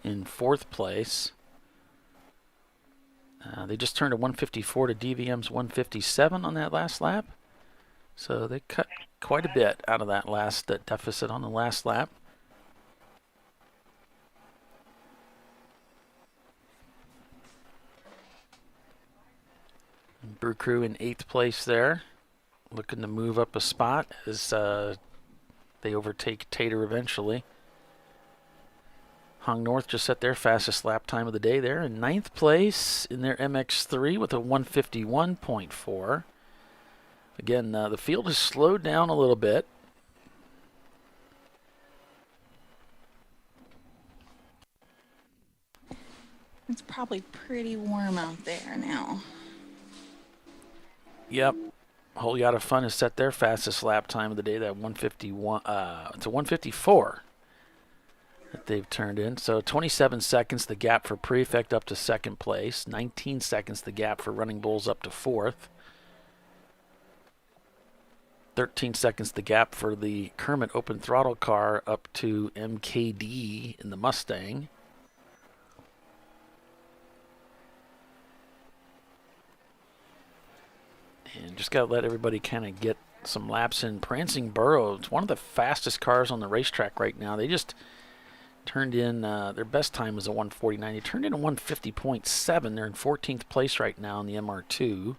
in 4th place. They just turned a 154 to DVM's 157 on that last lap. So they cut quite a bit out of that deficit on the last lap. Brew Crew in 8th place there, looking to move up a spot as they overtake Tater eventually. Hong North just set their fastest lap time of the day there in 9th place in their MX-3 with a 151.4. Again, the field has slowed down a little bit. It's probably pretty warm out there now. Yep. Whole Yacht of Fun has set their fastest lap time of the day, that 151. It's a 154 that they've turned in. So 27 seconds the gap for Prefect up to 2nd place. 19 seconds the gap for Running Bulls up to 4th. 13 seconds the gap for the Kermit open throttle car up to MKD in the Mustang. And just got to let everybody kind of get some laps in. Prancing Burro, it's one of the fastest cars on the racetrack right now. They just turned in, their best time was a 149. They turned in a 150.7. They're in 14th place right now in the MR2.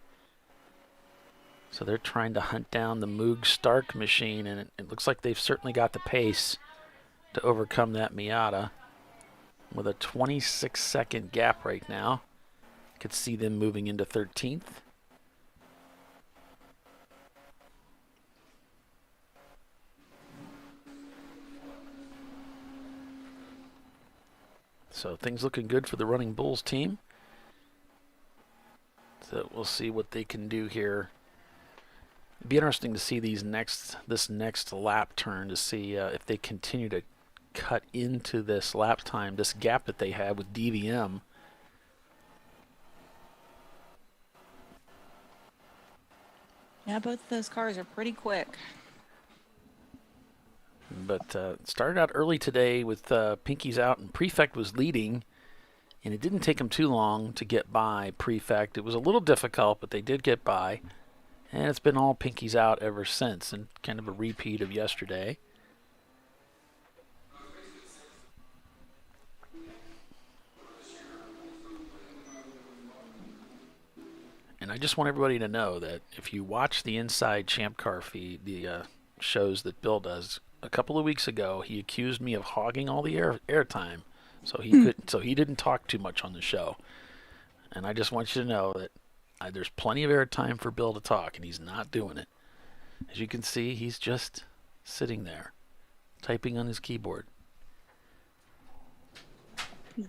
So they're trying to hunt down the Moog Stark machine, and it looks like they've certainly got the pace to overcome that Miata. With a 26-second gap right now. Could see them moving into 13th. So things looking good for the Running Bulls team. So we'll see what they can do here. It'd be interesting to see this next lap turn to see if they continue to cut into this lap time, this gap that they have with DVM. Yeah, both of those cars are pretty quick. But started out early today with Pinkies out, and Prefect was leading, and it didn't take them too long to get by Prefect. It was a little difficult, but they did get by, and it's been all Pinkies out ever since, and kind of a repeat of yesterday. And I just want everybody to know that if you watch the Inside Champ Car feed, the shows that Bill does, a couple of weeks ago, he accused me of hogging all the airtime, so he didn't talk too much on the show. And I just want you to know that there's plenty of airtime for Bill to talk, and he's not doing it. As you can see, he's just sitting there, typing on his keyboard.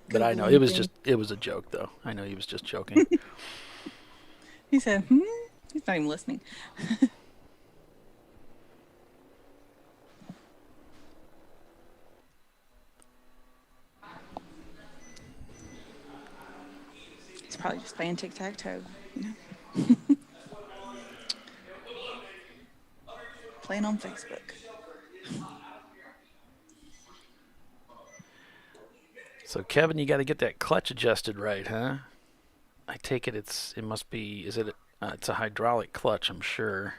But I know it was a joke, though. I know he was just joking. He said, he's not even listening. Probably just playing tic-tac-toe. You know? Playing on Facebook. So Kevin, you got to get that clutch adjusted right, huh? I take it it's a hydraulic clutch, I'm sure.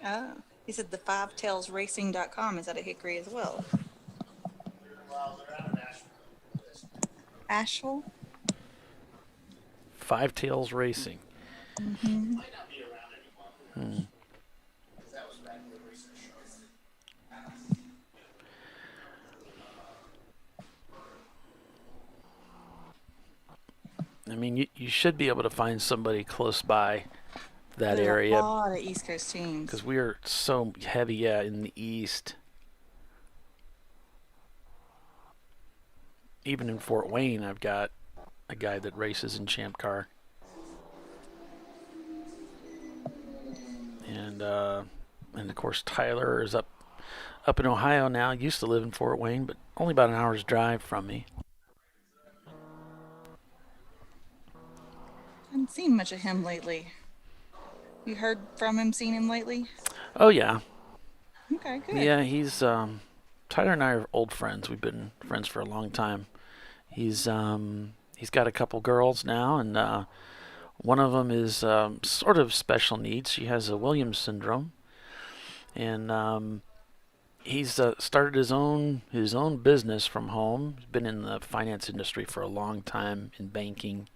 Oh, he said the fivetailsracing.com is at a Hickory as well. Asheville? Five Tails Racing. Mm-hmm. I mean, you should be able to find somebody close by that There's area. a lot of East Coast teams. Because we are so heavy, in the East. Even in Fort Wayne, I've got a guy that races in Champ Car. And of course, Tyler is up in Ohio now. Used to live in Fort Wayne, but only about an hour's drive from me. I haven't seen much of him lately. You heard from him, seen him lately? Oh, yeah. Okay, good. Yeah, he's Tyler and I are old friends. We've been friends for a long time. He's got a couple girls now, and one of them is sort of special needs. She has a Williams syndrome, and he's started his own business from home. He's been in the finance industry for a long time in banking,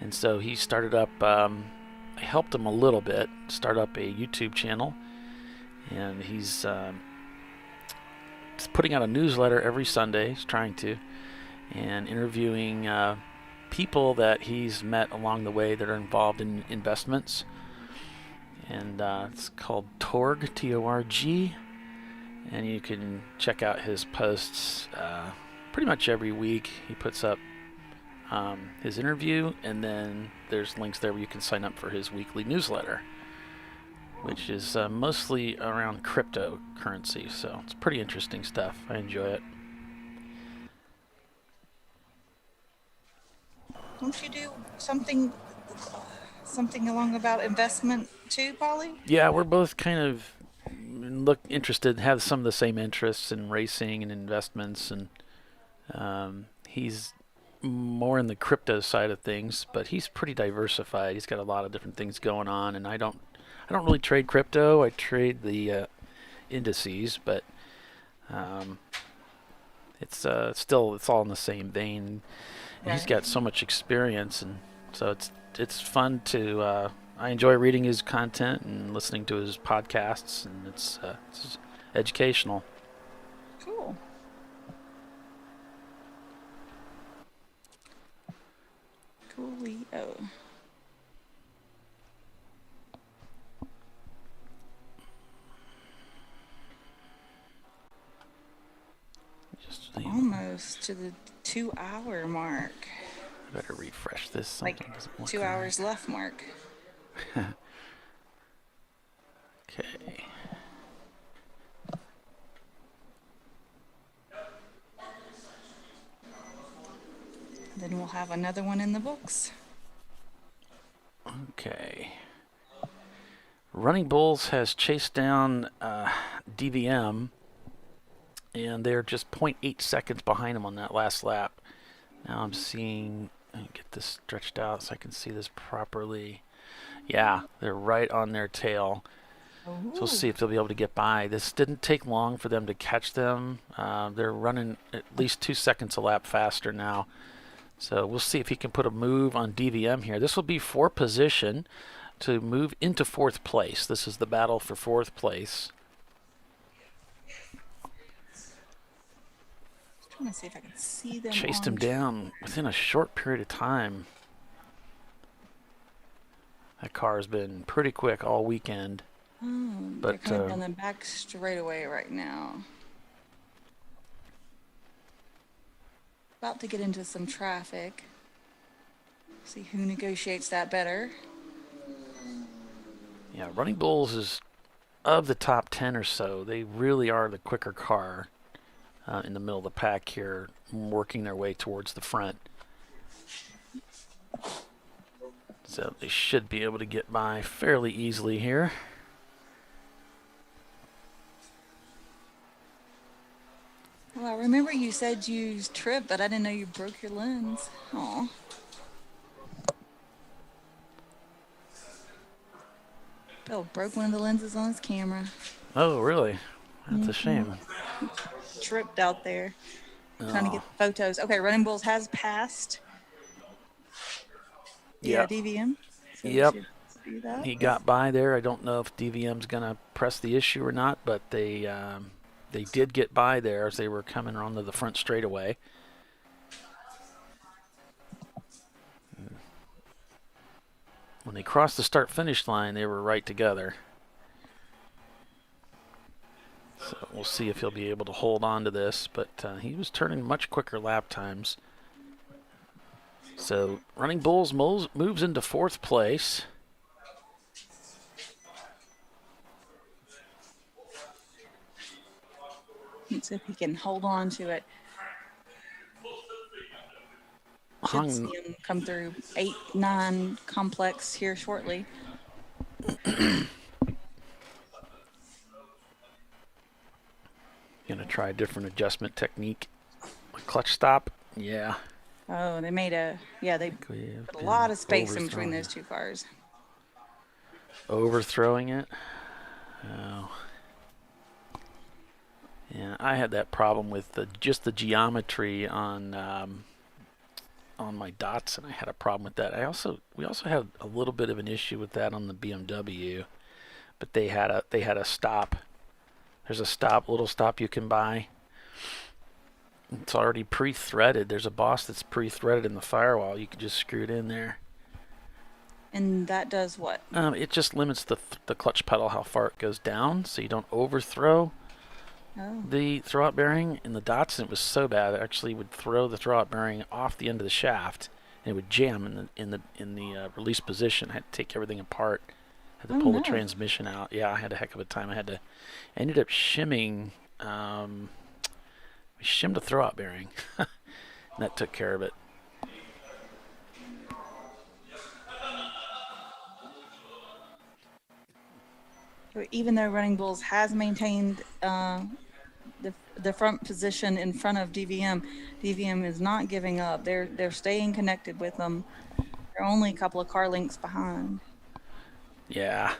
and so he started up. I helped him a little bit start up a YouTube channel, and he's putting out a newsletter every Sunday. He's trying to, and interviewing people that he's met along the way that are involved in investments. And it's called Torg, T-O-R-G, and you can check out his posts pretty much every week. He puts up his interview, and then there's links there where you can sign up for his weekly newsletter, which is mostly around cryptocurrency. So it's pretty interesting stuff. I enjoy it. Don't you do something along about investment too, Polly? Yeah, we're both kind of interested, have some of the same interests in racing and investments, and he's more in the crypto side of things, but he's pretty diversified. He's got a lot of different things going on, and I don't really trade crypto. I trade the indices, but it's all in the same vein. And he's got so much experience, and so it's fun to. I enjoy reading his content and listening to his podcasts, and it's educational. Cool. Coolio. Almost to the 2-hour mark. I better refresh this. Like 2 hours left mark. Okay. Then we'll have another one in the books. Okay. Running Bulls has chased down DVM, and they're just 0.8 seconds behind him on that last lap. Now I'm seeing, let me get this stretched out so I can see this properly. Yeah, they're right on their tail. Ooh. So we'll see if they'll be able to get by. This didn't take long for them to catch them. They're running at least 2 seconds a lap faster now. So we'll see if he can put a move on DVM here. This will be for position to move into 4th place. This is the battle for 4th place. I'm trying to see if I can see them. Chased him down within a short period of time. That car has been pretty quick all weekend. But they're coming down the back straightaway right now. About to get into some traffic. See who negotiates that better. Yeah, Running Bulls is of the top 10 or so, they really are the quicker car in the middle of the pack here, working their way towards the front. So they should be able to get by fairly easily here. Well, I remember you said you tripped, but I didn't know you broke your lens. Aw. Bill broke one of the lenses on his camera. Oh, really? That's a shame. Tripped out there trying to get the photos. Okay, Running Bulls has passed. Yep. DVM. So Yep. we should see that. He got by there. I don't know if DVM's going to press the issue or not, but they did get by there as they were coming onto the front straightaway. When they crossed the start-finish line, they were right together. So we'll see if he'll be able to hold on to this, but he was turning much quicker lap times. So Running Bulls moves into 4th place. Let's see if he can hold on to it. Should see him come through 8-9 complex here shortly. Gonna try a different adjustment technique. Clutch stop, yeah. Oh, they made they put a lot of space in between those two cars. Overthrowing it. Oh. Yeah, I had that problem with just the geometry on my dots, and I had a problem with that. We also had a little bit of an issue with that on the BMW, but they had a stop. There's a little stop you can buy. It's already pre-threaded. There's a boss that's pre-threaded in the firewall. You can just screw it in there. And that does what? It just limits the clutch pedal, how far it goes down, so you don't overthrow the throwout bearing. In the Datsun, it was so bad it actually would throw the throwout bearing off the end of the shaft, and it would jam in the release position. I had to take everything apart. Had to pull the transmission out. Yeah, I had a heck of a time. I ended up shimming. We shimmed a throwout bearing, and that took care of it. Even though Running Bulls has maintained the front position in front of DVM, DVM is not giving up. They're staying connected with them. They're only a couple of car lengths behind. Yeah.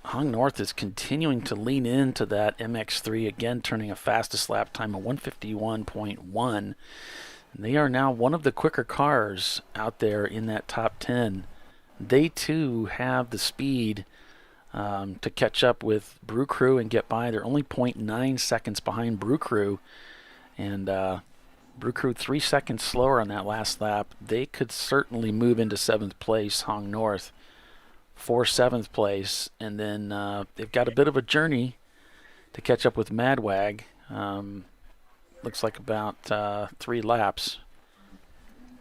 Hong North is continuing to lean into that MX-3, again turning a fastest lap time of 151.1. And they are now one of the quicker cars out there in that top 10. They too have the speed to catch up with Brew Crew and get by. They're only 0.9 seconds behind Brew Crew, and Brew Crew 3 seconds slower on that last lap. They could certainly move into 7th place, Hong North, for 7th place, and then they've got a bit of a journey to catch up with Madwag. Looks like about 3 laps.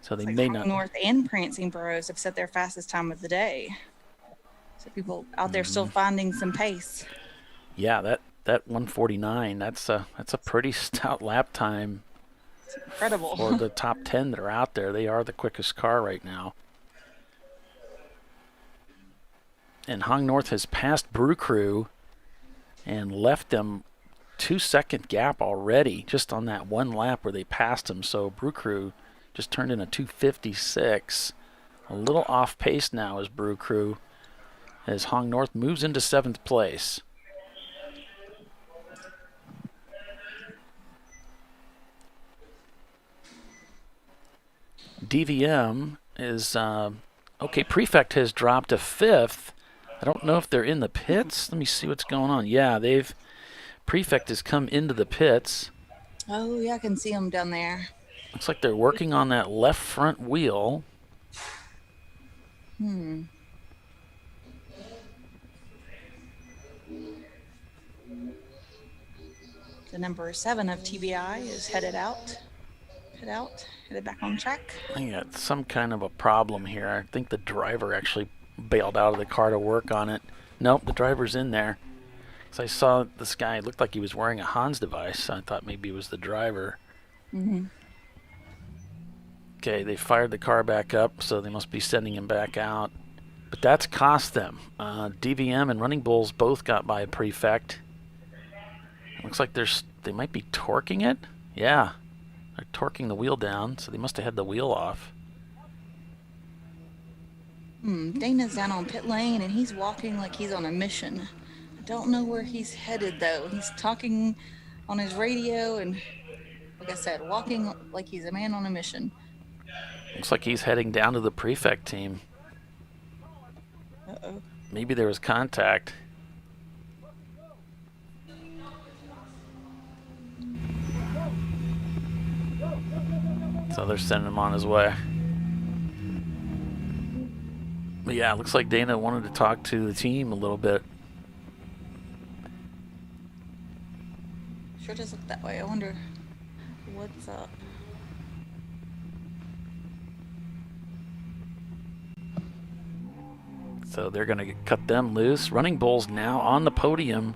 So they may not. North and Prancing Burros have set their fastest time of the day. So people out there still finding some pace. Yeah, that 149. That's a pretty stout lap time. It's incredible. For the top 10 that are out there, they are the quickest car right now. And Hong North has passed Brew Crew and left them 2-second gap already, just on that one lap where they passed them. So Brew Crew just turned in a 2:56. A little off pace now as Brew Crew, as Hong North moves into 7th place. DVM is, okay, Prefect has dropped to 5th. I don't know if they're in the pits. Let me see what's going on. Yeah, Prefect has come into the pits. Oh, yeah, I can see them down there. Looks like they're working on that left front wheel. The number 7 of TBI is headed back on track. I think got some kind of a problem here. I think the driver actually bailed out of the car to work on it. Nope, the driver's in there. So I saw this guy, it looked like he was wearing a Hans device. So I thought maybe it was the driver. Mm-hmm. Okay, they fired the car back up, so they must be sending him back out. But that's cost them. DVM and Running Bulls both got by a prefect. It looks like they might be torquing it. Yeah, they're torquing the wheel down, so they must have had the wheel off. Dana's down on pit lane, and he's walking like he's on a mission. I don't know where he's headed, though. He's talking on his radio, and like I said, walking like he's a man on a mission. Looks like he's heading down to the prefect team. Uh-oh. Maybe there was contact. So they're sending him on his way. But yeah, it looks like Dana wanted to talk to the team a little bit. Sure does look that way. I wonder what's up. So they're going to cut them loose. Running Bulls now on the podium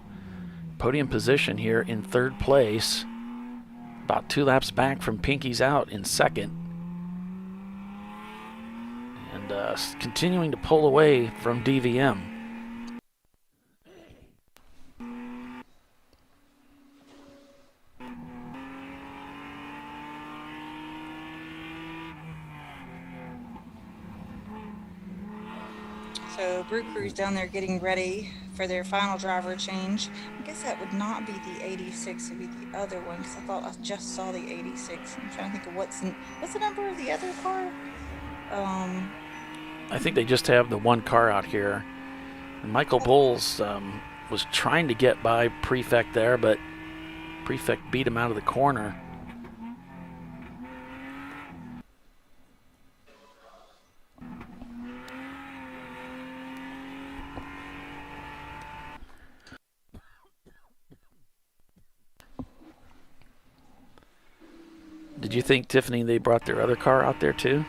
position here in third place. About 2 laps back from Pinky's out in second. And continuing to pull away from DVM. So Brew Crew's down there getting ready for their final driver change. I guess that would not be the 86, it would be the other one, because I thought I just saw the 86. I'm trying to think of what's the number of the other car? I think they just have the one car out here. And Michael Bowles was trying to get by Prefect there, but Prefect beat him out of the corner. Did you think, Tiffany, they brought their other car out there too?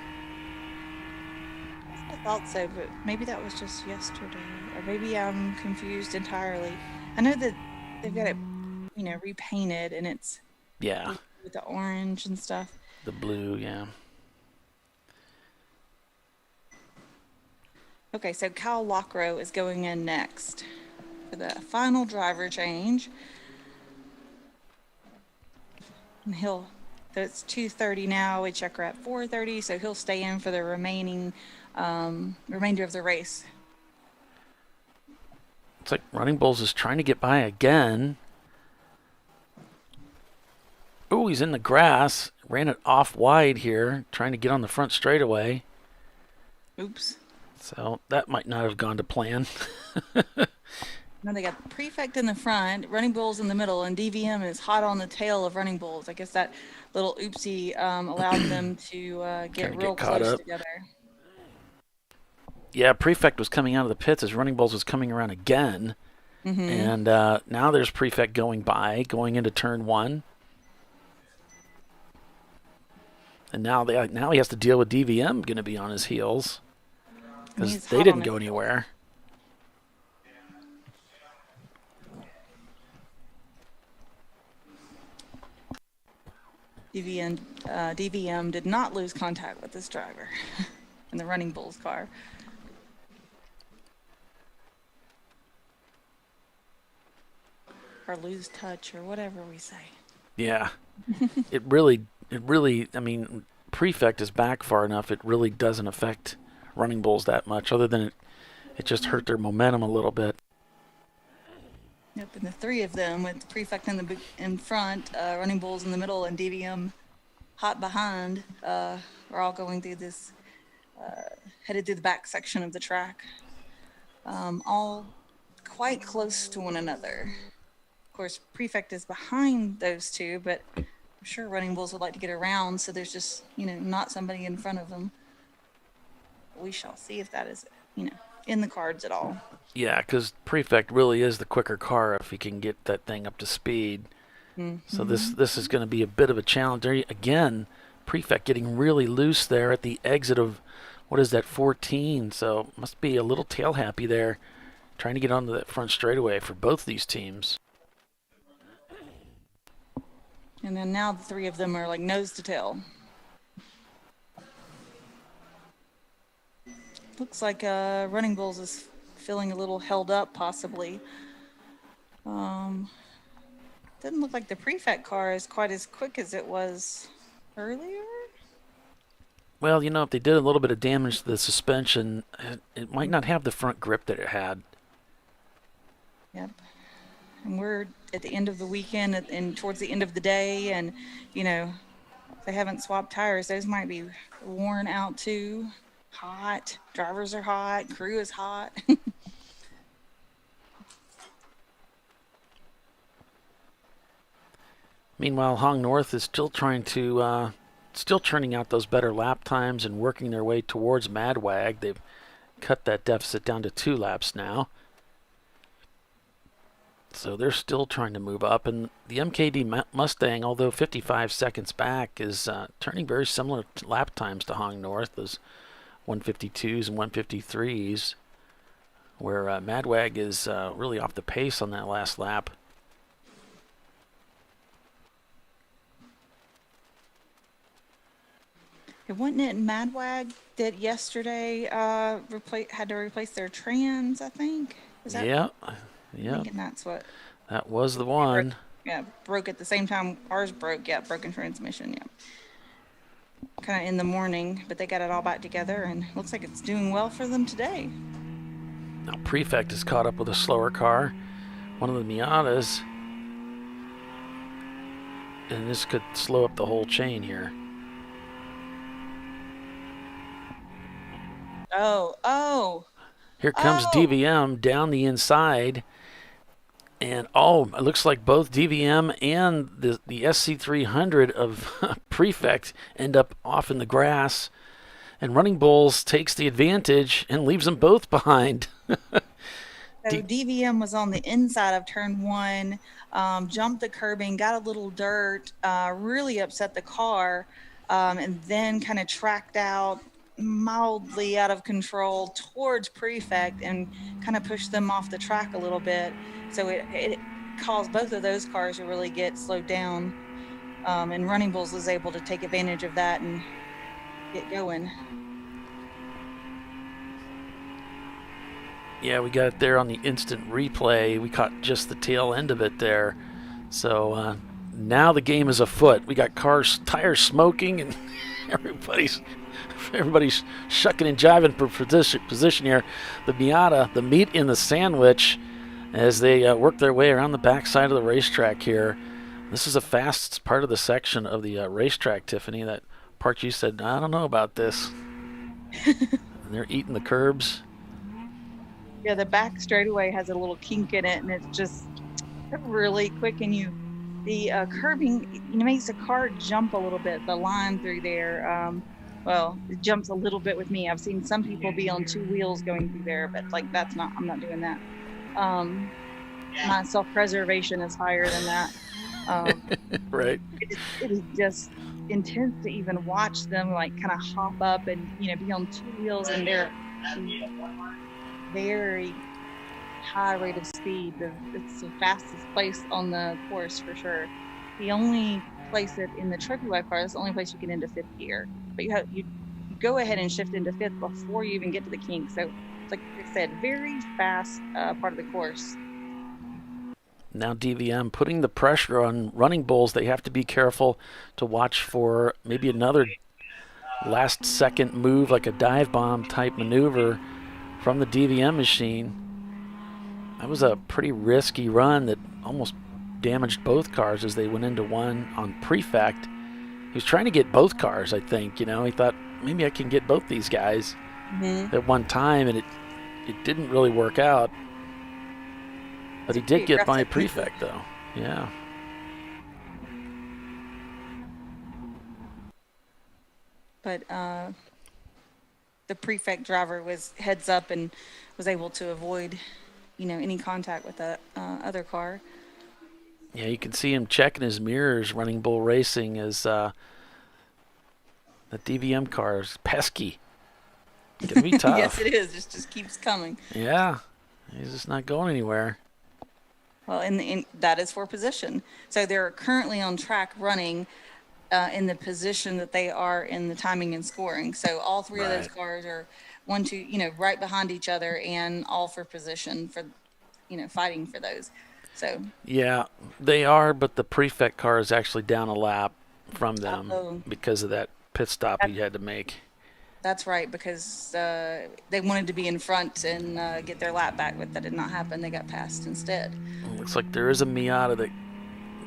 I thought so, but maybe that was just yesterday. Or maybe I'm confused entirely. I know that they've got it, repainted, and it's with the orange and stuff. The blue, yeah. Okay, so Kyle Lockrow is going in next for the final driver change. And so it's 2:30 now. We check her at 4:30, so he'll stay in for the remainder of the race. It's like Running Bulls is trying to get by again. Oh, he's in the grass. Ran it off wide here, trying to get on the front straightaway. Oops. So that might not have gone to plan. Now they got Prefect in the front, Running Bulls in the middle, and DVM is hot on the tail of Running Bulls. I guess that little oopsie allowed them to get real close together. Yeah, Prefect was coming out of the pits as Running Bulls was coming around again. Mm-hmm. And now there's Prefect going into turn 1. And now he has to deal with DVM going to be on his heels. Because they didn't go anywhere. DVM did not lose contact with this driver in the Running Bulls car. Or lose touch, or whatever we say. Yeah. It really, I mean, Prefect is back far enough, it really doesn't affect Running Bulls that much, other than it just hurt their momentum a little bit. Yep, and the three of them, with Prefect in front, Running Bulls in the middle, and DVM hot behind, are all going through this, headed through the back section of the track. All quite close to one another. Of course, Prefect is behind those two, but I'm sure Running Bulls would like to get around, so there's just, not somebody in front of them. We shall see if that is, in the cards at all. Yeah, because Prefect really is the quicker car if he can get that thing up to speed. Mm-hmm. So this is going to be a bit of a challenge. There, again, Prefect getting really loose there at the exit of what is that, 14? So must be a little tail happy there, trying to get onto that front straightaway for both these teams. And then now the three of them are like nose to tail. Looks like Running Bulls is feeling a little held up, possibly. Doesn't look like the Prefect car is quite as quick as it was earlier. Well, you know, if they did a little bit of damage to the suspension, it might not have the front grip that it had. Yep. And we're at the end of the weekend and towards the end of the day, and, you know, if they haven't swapped tires, those might be worn out too. Hot. Drivers are hot. Crew is hot. Meanwhile, Hong North is still trying to, still churning out those better lap times and working their way towards Madwag. They've cut that deficit down to 2 laps now. So they're still trying to move up. And the MKD Mustang, although 55 seconds back, is turning very similar lap times to Hong North, those 152s and 153s, where Madwag is really off the pace on that last lap. Wasn't it Madwag that yesterday had to replace their trans, I think? Is that, yeah. I think that's what. That was the one. Broke at the same time ours broke. Yeah, broken transmission. Yeah. Kind of in the morning, but they got it all back together, and looks like it's doing well for them today. Now Prefect is caught up with a slower car, one of the Miatas, and this could slow up the whole chain here. Oh. Here comes DVM down the inside. And, it looks like both DVM and the SC300 of Prefect end up off in the grass. And Running Bulls takes the advantage and leaves them both behind. So DVM was on the inside of turn 1, jumped the curbing, got a little dirt, really upset the car, and then kind of tracked out mildly out of control towards Prefect and kind of pushed them off the track a little bit. So it caused both of those cars to really get slowed down. And Running Bulls was able to take advantage of that and get going. Yeah, we got it there on the instant replay. We caught just the tail end of it there. So now the game is afoot. We got tires smoking, and everybody's shucking and jiving for position here. The Miata, the meat in the sandwich, as they work their way around the backside of the racetrack here. This is the fastest part of the section of the racetrack, Tiffany. That part you said, I don't know about this. And they're eating the curbs. Yeah, the back straightaway has a little kink in it, and it's just really quick. And the curbing, makes the car jump a little bit. The line through there, it jumps a little bit with me. I've seen some people be on 2 wheels going through there, but I'm not doing that. My self-preservation is higher than that. Right. It is just intense to even watch them kind of hop up and be on 2 wheels, and they're very high rate of speed. It's the fastest place on the course for sure. The only place that in the trophy wife car is the only place you get into 5th gear, but you go ahead and shift into 5th before you even get to the kink. So like I said, very fast part of the course. Now DVM putting the pressure on Running Bulls. They have to be careful to watch for maybe another last second move, like a dive bomb type maneuver from the DVM machine. That was a pretty risky run that almost damaged both cars as they went into one on Prefect. He was trying to get both cars, I think. He thought maybe I can get both these guys at one time, and it didn't really work out. But he did get by Prefect, though. Yeah. But the Prefect driver was heads up and was able to avoid, any contact with the other car. Yeah, you can see him checking his mirrors, Running Bull Racing, as the DVM car is pesky. Gonna be tough. Yes, it is. It just keeps coming. Yeah, he's just not going anywhere. Well, and that is for position. So they're currently on track running in the position that they are in the timing and scoring. So all three of those cars are right behind each other and all for position for, fighting for those. So yeah, they are, but the prefect car is actually down a lap from them because of that pit stop he had to make. That's right, because they wanted to be in front and get their lap back, but that did not happen. They got passed instead. Looks like there is a Miata that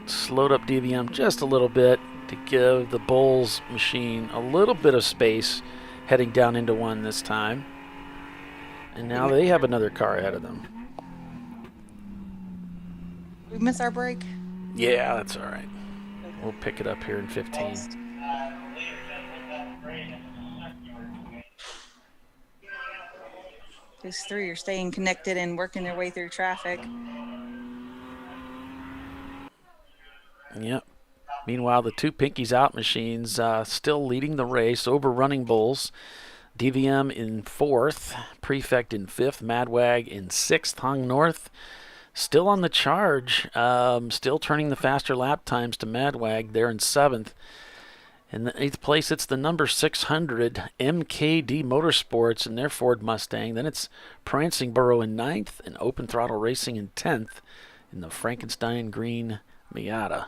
slowed up DVM just a little bit to give the Bulls machine a little bit of space heading down into one this time. And now they have another car ahead of them. We miss our break? Yeah, that's all right. We'll pick it up here in 15. Those three are staying connected and working their way through traffic. Yep. Meanwhile, the two Pinkies Out machines still leading the race, overrunning Bulls. DVM in 4th, Prefect in 5th, Madwag in 6th, Hung North still on the charge, still turning the faster lap times to Madwag. They're in 7th. In the 8th place, it's the number 600 MKD Motorsports in their Ford Mustang. Then it's Prancing Burrow in 9th and Open Throttle Racing in 10th in the Frankenstein Green Miata.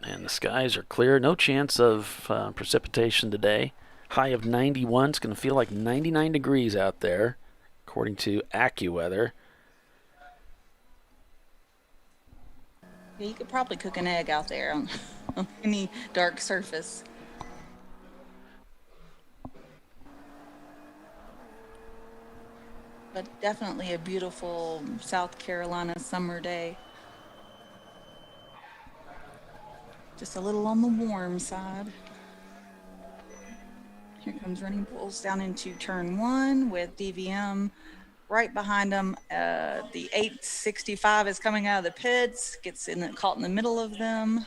And the skies are clear. No chance of precipitation today. High of 91. It's going to feel like 99 degrees out there, according to AccuWeather. Yeah, you could probably cook an egg out there on any dark surface. But definitely a beautiful South Carolina summer day. Just a little on the warm side. Here comes Running Bulls down into turn 1 with DVM right behind them. The 865 is coming out of the pits, gets caught in the middle of them.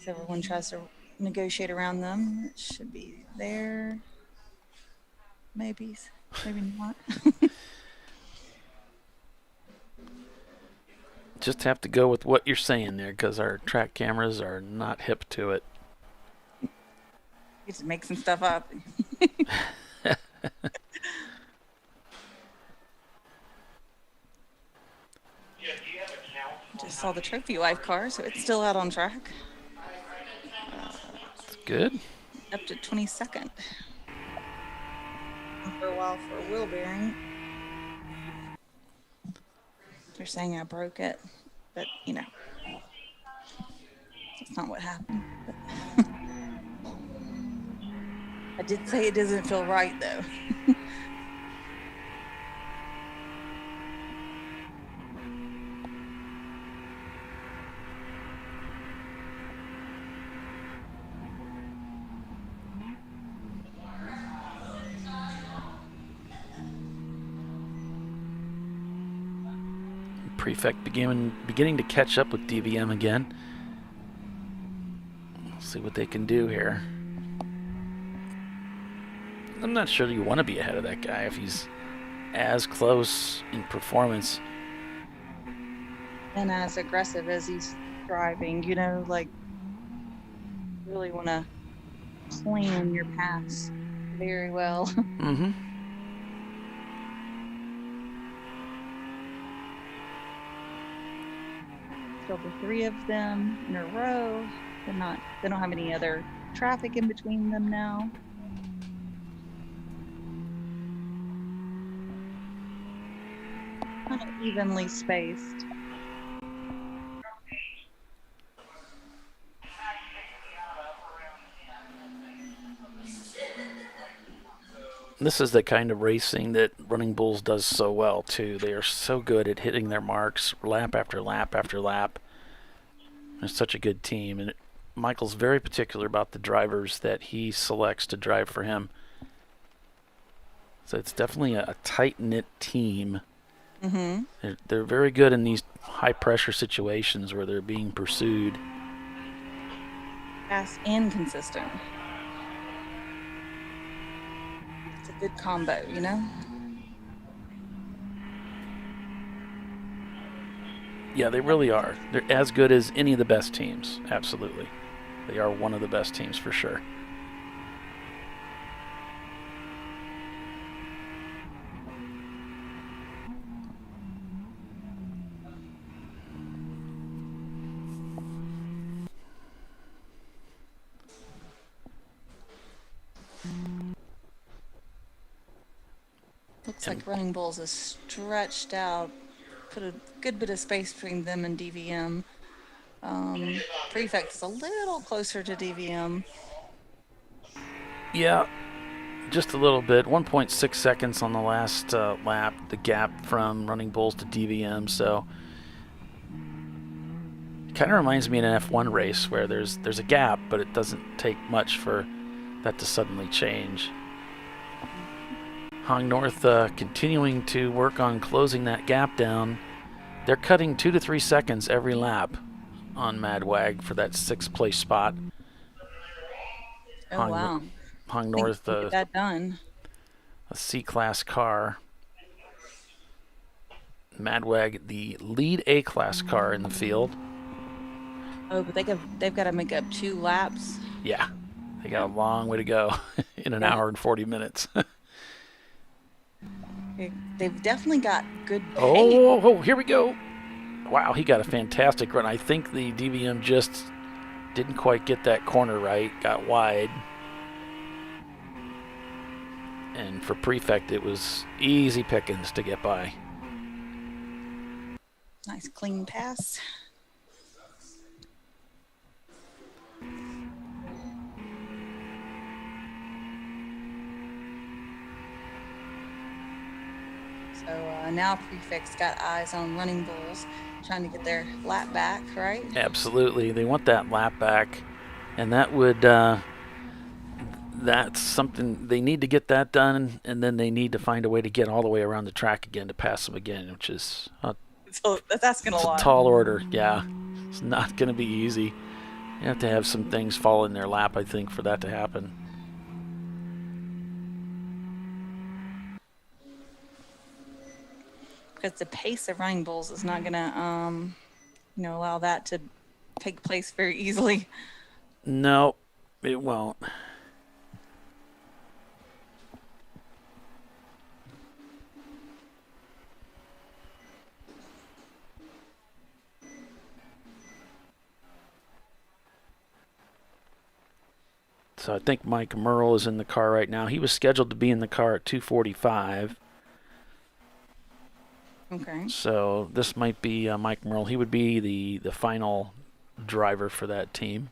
So everyone tries to negotiate around them. It should be there. Maybe not. Just have to go with what you're saying there because our track cameras are not hip to it. You just make some stuff up. Just saw the trophy wife car, so it's still out on track. It's good. Up to 22nd. For a while for a wheel bearing. They're saying I broke it, but that's not what happened. I did say it doesn't feel right though. Prefect beginning to catch up with DVM again. We'll see what they can do here. I'm not sure you want to be ahead of that guy if he's as close in performance. And as aggressive as he's driving, really want to plan your pass very well. Mm-hmm. Still the three of them in a row. They don't have any other traffic in between them now. Kind of evenly spaced. This is the kind of racing that Running Bulls does so well, too. They are so good at hitting their marks lap after lap after lap. It's such a good team, and Michael's very particular about the drivers that he selects to drive for him. So it's definitely a tight-knit team. Mm-hmm. They're very good in these high-pressure situations where they're being pursued. Fast and consistent. It's a good combo, you know? Yeah, they really are. They're as good as any of the best teams. Absolutely. They are one of the best teams for sure. Looks like Running Bulls is stretched out, put a good bit of space between them and DVM. Prefect is a little closer to DVM. Yeah, just a little bit. 1.6 seconds on the last lap, the gap from Running Bulls to DVM. So it kind of reminds me of an F1 race where there's a gap, but it doesn't take much for that to suddenly change. Hong North continuing to work on closing that gap down. They're cutting 2 to 3 seconds every lap on Madwag for that 6th place spot. Oh, wow. Hong North, get that done. A C-class car. Madwag, the lead A-class car in the field. Oh, but they've got to make up 2 laps. Yeah, they got a long way to go in an hour and 40 minutes. They've definitely got good pace. Oh, here we go. Wow, he got a fantastic run. I think the DVM just didn't quite get that corner right, got wide. And for Prefect, it was easy pickings to get by. Nice clean pass. So now Prefect's got eyes on Running Bulls, trying to get their lap back, right? Absolutely. They want that lap back, and that would that's something they need to get that done, and then they need to find a way to get all the way around the track again to pass them again, which is So that's asking a lot. a tall order. Yeah, it's not going to be easy. You have to have some things fall in their lap, I think, for that to happen. Because the pace of Running Bulls is not going to, allow that to take place very easily. No, it won't. So I think Mike Merle is in the car right now. He was scheduled to be in the car at 2:45. Okay. So this might be Mike Merle. He would be the final driver for that team.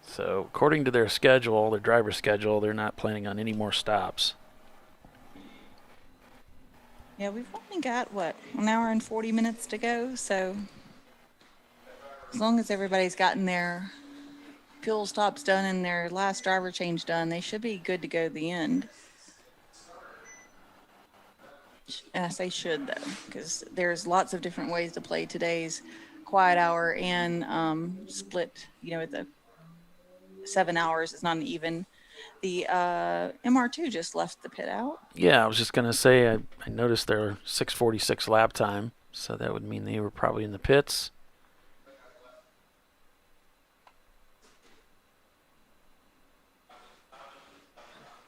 So according to their schedule, their driver schedule, they're not planning on any more stops. Yeah, we've only got, an hour and 40 minutes to go, so as long as everybody's gotten their fuel stops done and their last driver change done, they should be good to go to the end. And I say should, though, because there's lots of different ways to play today's quiet hour and split, at the 7 hours. It's not an even. The MR2 just left the pit out. Yeah, I was just going to say, I noticed their 6:46 lap time, so that would mean they were probably in the pits.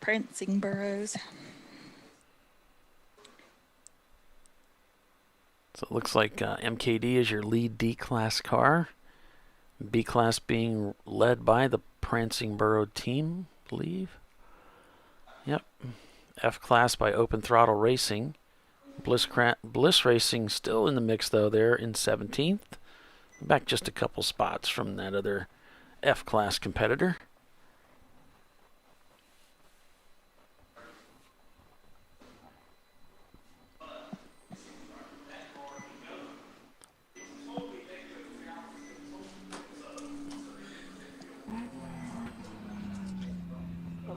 Prancing Burrows. So it looks like MKD is your lead D-class car. B-class being led by the Prancing Burrow team, I believe. Yep. F-class by Open Throttle Racing. Bliss Racing still in the mix, though. They're in 17th. Back just a couple spots from that other F-class competitor.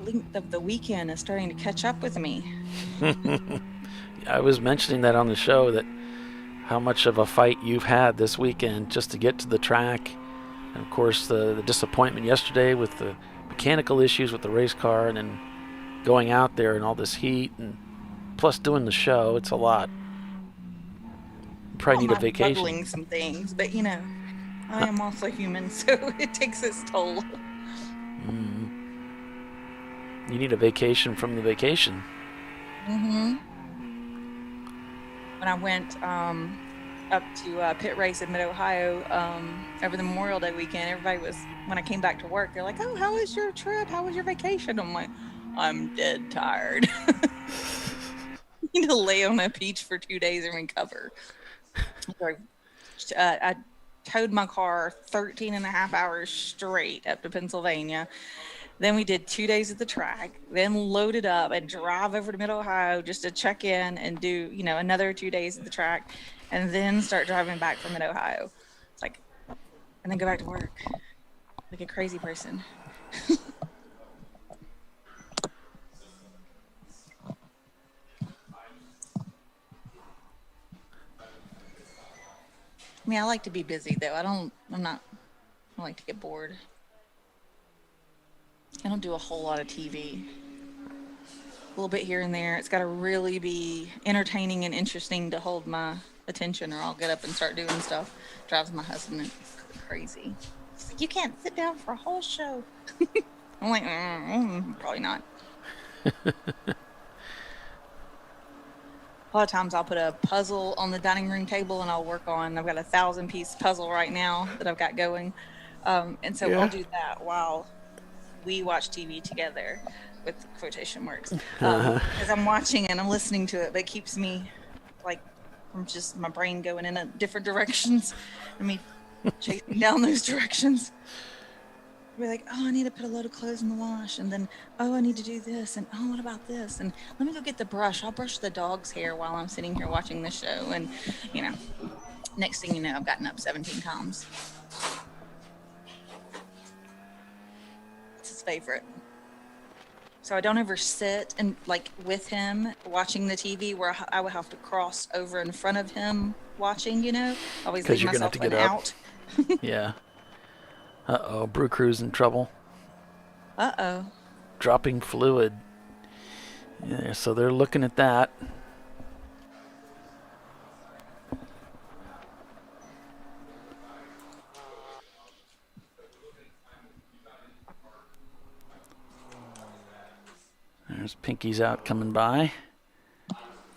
length of the weekend is starting to catch up with me. I was mentioning that on the show, that how much of a fight you've had this weekend just to get to the track. And of course, the disappointment yesterday with the mechanical issues with the race car, and then going out there in all this heat, and plus doing the show. It's a lot. You probably need a vacation. Juggling some things, but you know, I am also human, so it takes its toll. You need a vacation from the vacation. When I went up to pit race in Mid-Ohio over the Memorial Day weekend, everybody was, when I came back to work, they're like, oh, how was your trip? How was your vacation? I'm like, I'm dead tired. You need to lay on a beach for 2 days and recover. I towed my car 13 and a half hours straight up to Pennsylvania. Then we did 2 days at the track, then loaded up and drive over to Mid-Ohio just to check in and do, you know, another 2 days at the track, and then start driving back from Mid-Ohio. It's like, and then go back to work like a crazy person. I mean, I like to be busy though. I like to get bored. I don't do a whole lot of TV. A little bit here and there. It's got to really be entertaining and interesting to hold my attention, or I'll get up and start doing stuff. Drives my husband crazy. He's like, you can't sit down for a whole show. I'm like, probably not. A lot of times I'll put a puzzle on the dining room table and I'll work on, I've got a 1,000-piece puzzle right now that I've got going. And so I'll do that while we watch TV together, with quotation marks. As I'm watching and I'm listening to it, but it keeps me like from just my brain going in a different directions and me chasing down those directions. Be like, oh, I need to put a load of clothes in the wash, and then, oh, I need to do this, and oh, what about this? And let me go get the brush. I'll brush the dog's hair while I'm sitting here watching the show. And, you know, next thing you know, I've gotten up 17 times. It's his favorite. So I don't ever sit and like with him watching the TV where I would have to cross over in front of him watching, you know, always leave myself an out. Yeah. Uh-oh, Brew Crew's in trouble. Uh-oh. Dropping fluid. Yeah, so they're looking at that. There's Pinky's out coming by.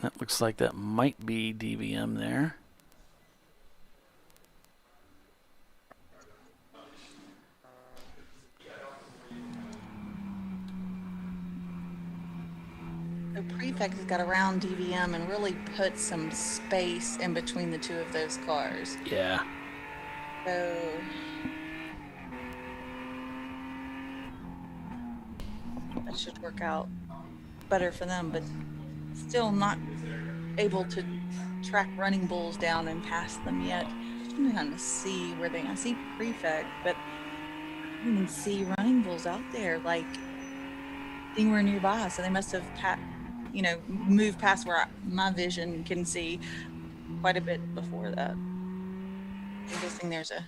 That looks like that might be DVM there. The Prefect has got around DVM and really put some space in between the two of those cars. Yeah. So that should work out better for them, but still not able to track Running Bulls down and pass them yet. I'm trying to see where I see Prefect, but I don't even see Running Bulls out there like anywhere nearby. So they must have moved past where my vision can see quite a bit before that. I'm guessing there's a...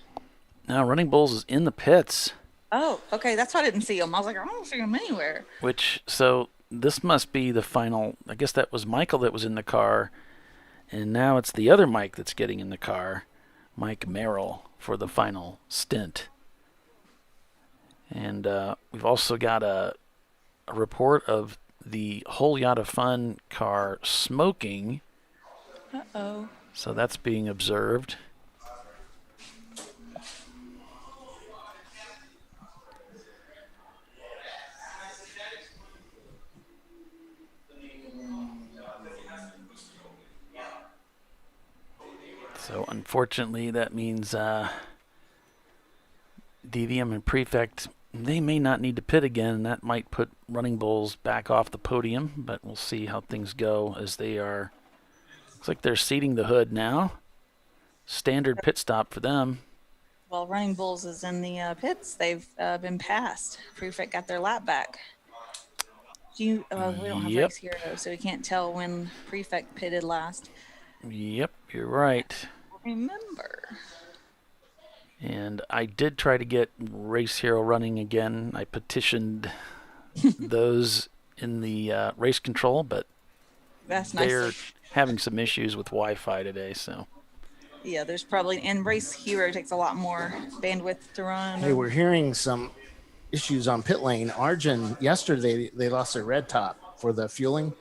Now Running Bulls is in the pits. Oh, okay. That's why I didn't see him. I was like, I don't see him anywhere. So this must be the final. I guess that was Michael that was in the car. And now it's the other Mike that's getting in the car. Mike Merrill for the final stint. And we've also got a report of the whole Yacht of Fun car smoking. Uh-oh. So that's being observed. So unfortunately, that means DVM and Prefect, they may not need to pit again, and that might put Running Bulls back off the podium, but we'll see how things go as they are. Looks like they're seating the hood now. Standard pit stop for them. Well, Running Bulls is in the pits. They've been passed. Prefect got their lap back. We don't have Yep. Race Hero, so we can't tell when Prefect pitted last. Yep, you're right. Remember. And I did try to get Race Hero running again. I petitioned those in the race control, but That's nice. they're having some issues with Wi-Fi today, so. Yeah, there's probably, and Race Hero takes a lot more bandwidth to run. Hey, we're hearing some issues on pit lane. Arjun, yesterday they lost their red top for the fueling.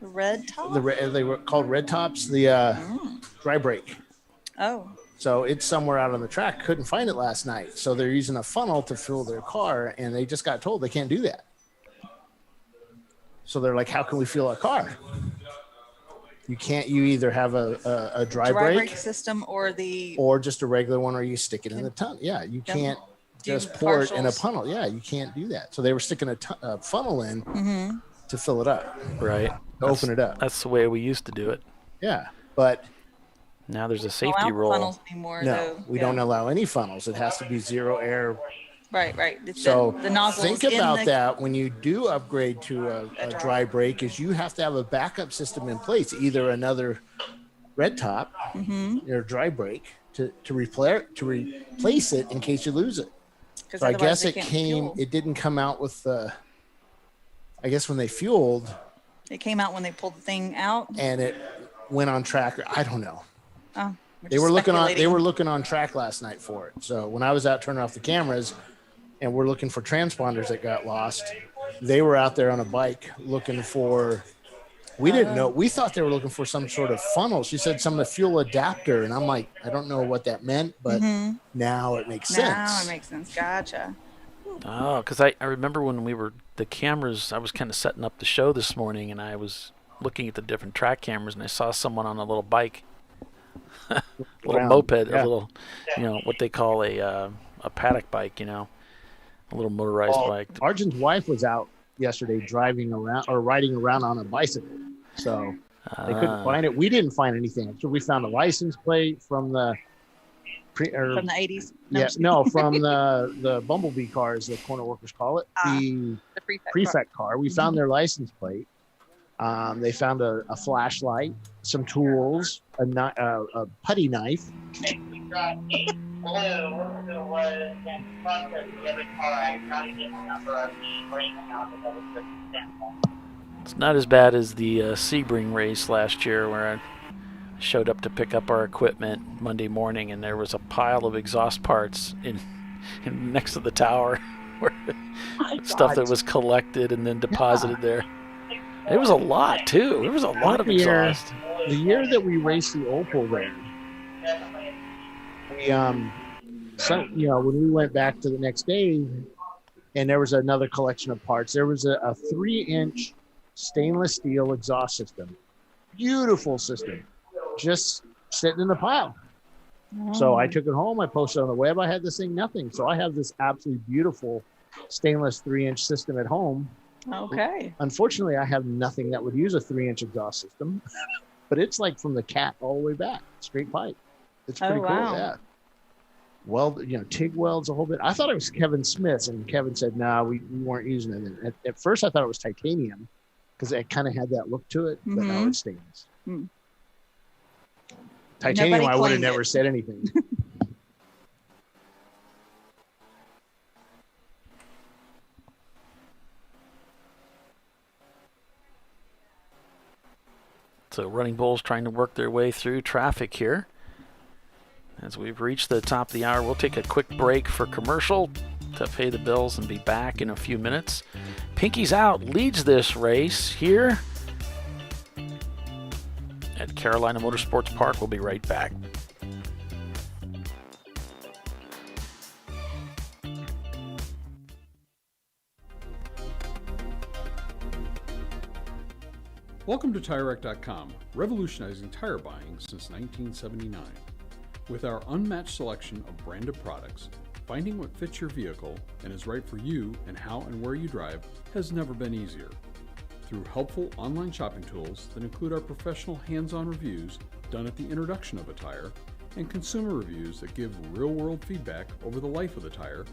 Red top? They were called red tops, the dry brake. Oh. So it's somewhere out on the track. Couldn't find it last night. So they're using a funnel to fuel their car, and they just got told they can't do that. So they're like, how can we fuel our car? You can't. You either have a dry brake system or just a regular one, or you stick it in the tunnel. Yeah, you can't just pour it in a funnel. Yeah, you can't do that. So they were sticking a funnel in to fill it up. Right. Open it up. That's the way we used to do it. Yeah, but now there's a safety rule. Funnels anymore, no, we don't allow any funnels. It has to be zero air. Right. It's so the nozzle. Think about that when you do upgrade to a dry brake, is you have to have a backup system in place, either another red top or dry brake to replace it in case you lose it. So I guess it didn't come out with I guess when they fueled. It came out when they pulled the thing out. And it went on track. I don't know. Oh. They were looking on track last night for it. So when I was out turning off the cameras and we're looking for transponders that got lost, they were out there on a bike looking for, we didn't know. We thought they were looking for some sort of funnel. She said some fuel adapter. And I'm like, I don't know what that meant, but now it makes sense. Now it makes sense. Gotcha. Oh, because I remember when the cameras, I was kind of setting up the show this morning and I was looking at the different track cameras and I saw someone on a little bike. A little moped, a little, what they call a paddock bike, a little motorized bike. Arjun's wife was out yesterday riding around on a bicycle, so they couldn't find it. We didn't find anything. So we found a license plate from the from the 80s. From the Bumblebee cars, the corner workers call it, the prefect car. We found their license plate. They found a flashlight, some tools, a putty knife. It's not as bad as the Sebring race last year where I showed up to pick up our equipment Monday morning and there was a pile of exhaust parts in next to the tower stuff that was collected and then deposited there. It was a lot too. There was a lot of exhaust. The year that we raced the Opal there, when we went back to the next day, and there was another collection of parts. There was a 3-inch stainless steel exhaust system, beautiful system, just sitting in the pile. So I took it home. I posted on the web. I had this thing, nothing. So I have this absolutely beautiful stainless 3-inch system at home. Okay. Unfortunately, I have nothing that would use a 3-inch exhaust system, but it's like from the cat all the way back, straight pipe. It's pretty cool. Yeah. Well, TIG welds a whole bit. I thought it was Kevin Smith's, and Kevin said, no, we weren't using it. And at first, I thought it was titanium because it kind of had that look to it, but now it's stainless. Titanium, I would have never said anything. So Running Bulls trying to work their way through traffic here. As we've reached the top of the hour, we'll take a quick break for commercial to pay the bills and be back in a few minutes. Pinky's Out leads this race here at Carolina Motorsports Park. We'll be right back. Welcome to TireRack.com, revolutionizing tire buying since 1979. With our unmatched selection of branded products, finding what fits your vehicle and is right for you and how and where you drive has never been easier. Through helpful online shopping tools that include our professional hands-on reviews done at the introduction of a tire and consumer reviews that give real-world feedback over the life of the tire,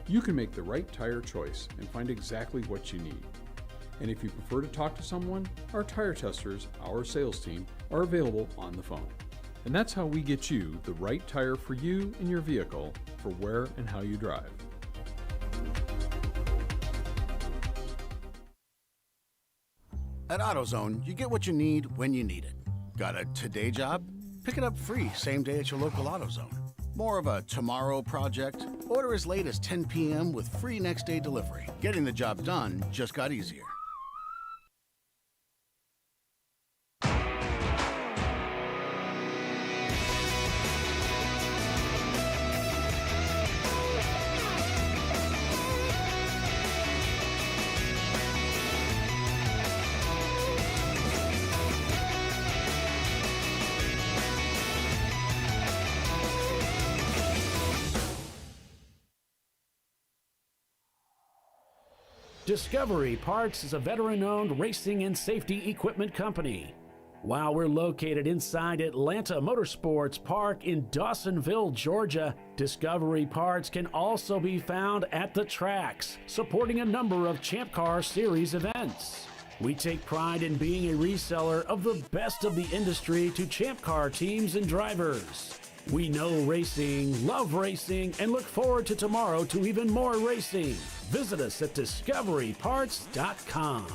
you can make the right tire choice and find exactly what you need. And if you prefer to talk to someone, our tire testers, our sales team, are available on the phone. And that's how we get you the right tire for you and your vehicle for where and how you drive. At AutoZone, you get what you need when you need it. Got a today job? Pick it up free same day at your local AutoZone. More of a tomorrow project? Order as late as 10 p.m. with free next day delivery. Getting the job done just got easier. Discovery Parts is a veteran-owned racing and safety equipment company. While we're located inside Atlanta Motorsports Park in Dawsonville, Georgia, Discovery Parts can also be found at the tracks, supporting a number of Champ Car Series events. We take pride in being a reseller of the best of the industry to Champ Car teams and drivers. We know racing, love racing, and look forward to tomorrow to even more racing. Visit us at discoveryparts.com.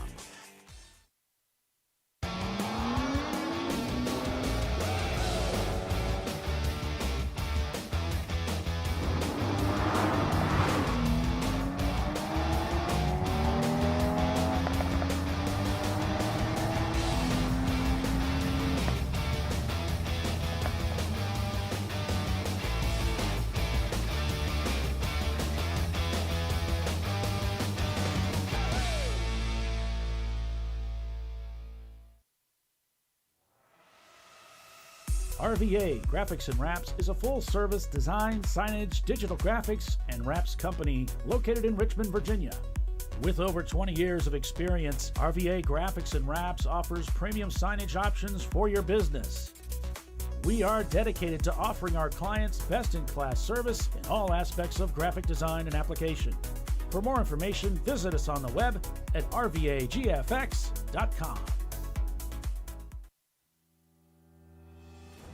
RVA Graphics and Wraps is a full-service design, signage, digital graphics, and wraps company located in Richmond, Virginia. With over 20 years of experience, RVA Graphics and Wraps offers premium signage options for your business. We are dedicated to offering our clients best-in-class service in all aspects of graphic design and application. For more information, visit us on the web at rvagfx.com.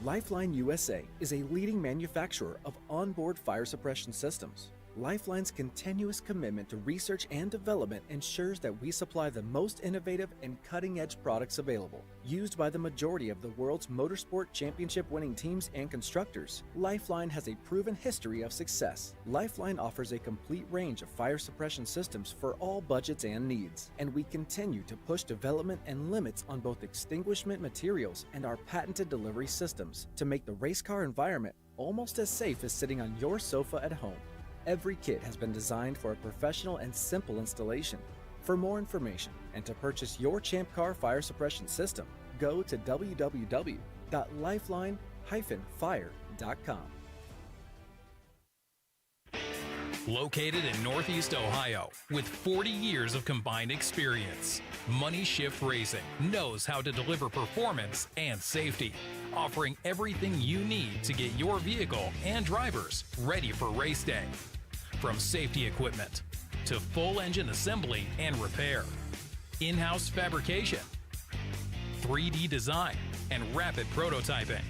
Lifeline USA is a leading manufacturer of onboard fire suppression systems. Lifeline's continuous commitment to research and development ensures that we supply the most innovative and cutting-edge products available, used by the majority of the world's motorsport championship-winning teams and constructors. Lifeline has a proven history of success. Lifeline offers a complete range of fire suppression systems for all budgets and needs, and we continue to push development and limits on both extinguishment materials and our patented delivery systems to make the race car environment almost as safe as sitting on your sofa at home. Every kit has been designed for a professional and simple installation. For more information and to purchase your Champ Car fire suppression system, go to www.lifeline-fire.com. Located in Northeast Ohio, with 40 years of combined experience, Money Shift Racing knows how to deliver performance and safety, offering everything you need to get your vehicle and drivers ready for race day. From safety equipment to full engine assembly and repair, in-house fabrication, 3D design, and rapid prototyping.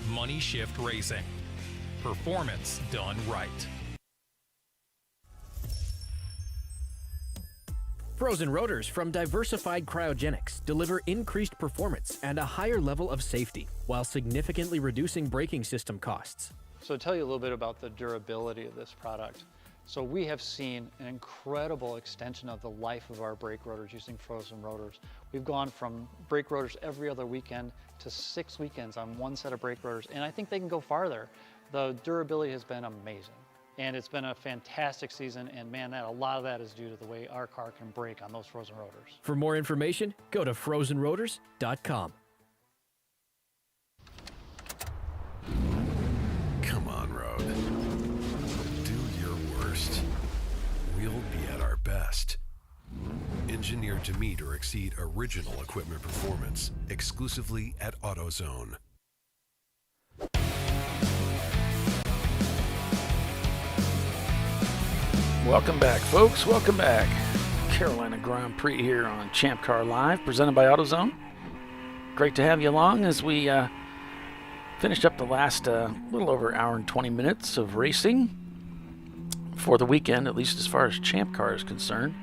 Money Shift Racing. Performance done right. Frozen rotors from Diversified Cryogenics deliver increased performance and a higher level of safety, while significantly reducing braking system costs. So to tell you a little bit about the durability of this product. So we have seen an incredible extension of the life of our brake rotors using frozen rotors. We've gone from brake rotors every other weekend to 6 weekends on one set of brake rotors, and I think they can go farther. The durability has been amazing. And it's been a fantastic season, and man, a lot of that is due to the way our car can brake on those frozen rotors. For more information, go to frozenrotors.com. Come on, Road. Do your worst. We'll be at our best. Engineered to meet or exceed original equipment performance, exclusively at AutoZone. Welcome back, folks. Welcome back. Carolina Grand Prix here on ChampCar.Live, presented by AutoZone. Great to have you along as we finished up the last little over hour and 20 minutes of racing for the weekend, at least as far as Champ Car is concerned.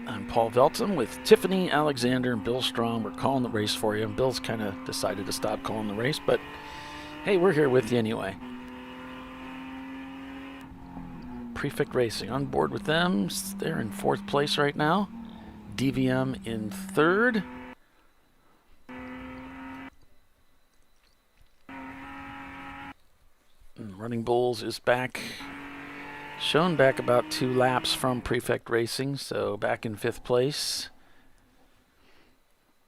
I'm Paul Velton with Tiffany Alexander and Bill Strong. We're calling the race for you. And Bill's kind of decided to stop calling the race, but hey, we're here with you anyway. Prefect Racing on board with them. They're in 4th place right now. DVM in 3rd. And Running Bulls is back. Shown back about 2 laps from Prefect Racing, so back in 5th place.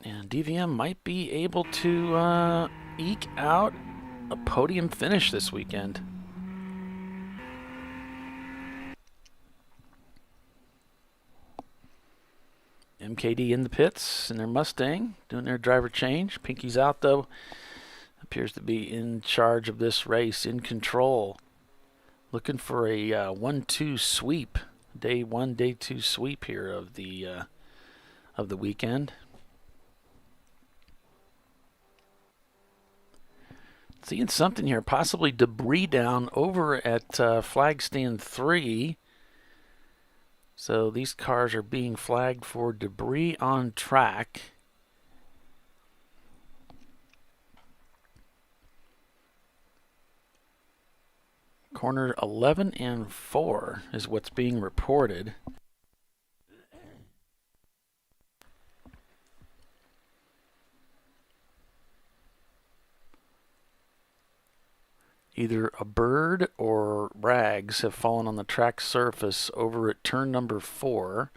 And DVM might be able to eke out a podium finish this weekend. MKD in the pits in their Mustang, doing their driver change. Pinky's out, though. Appears to be in charge of this race, in control. Looking for a 1-2 sweep. Day 1, day 2 sweep here of the weekend. Seeing something here, possibly debris down over at flag stand 3. So these cars are being flagged for debris on track. Corner 11 and 4 is what's being reported. Either a bird or rags have fallen on the track surface over at turn number 4.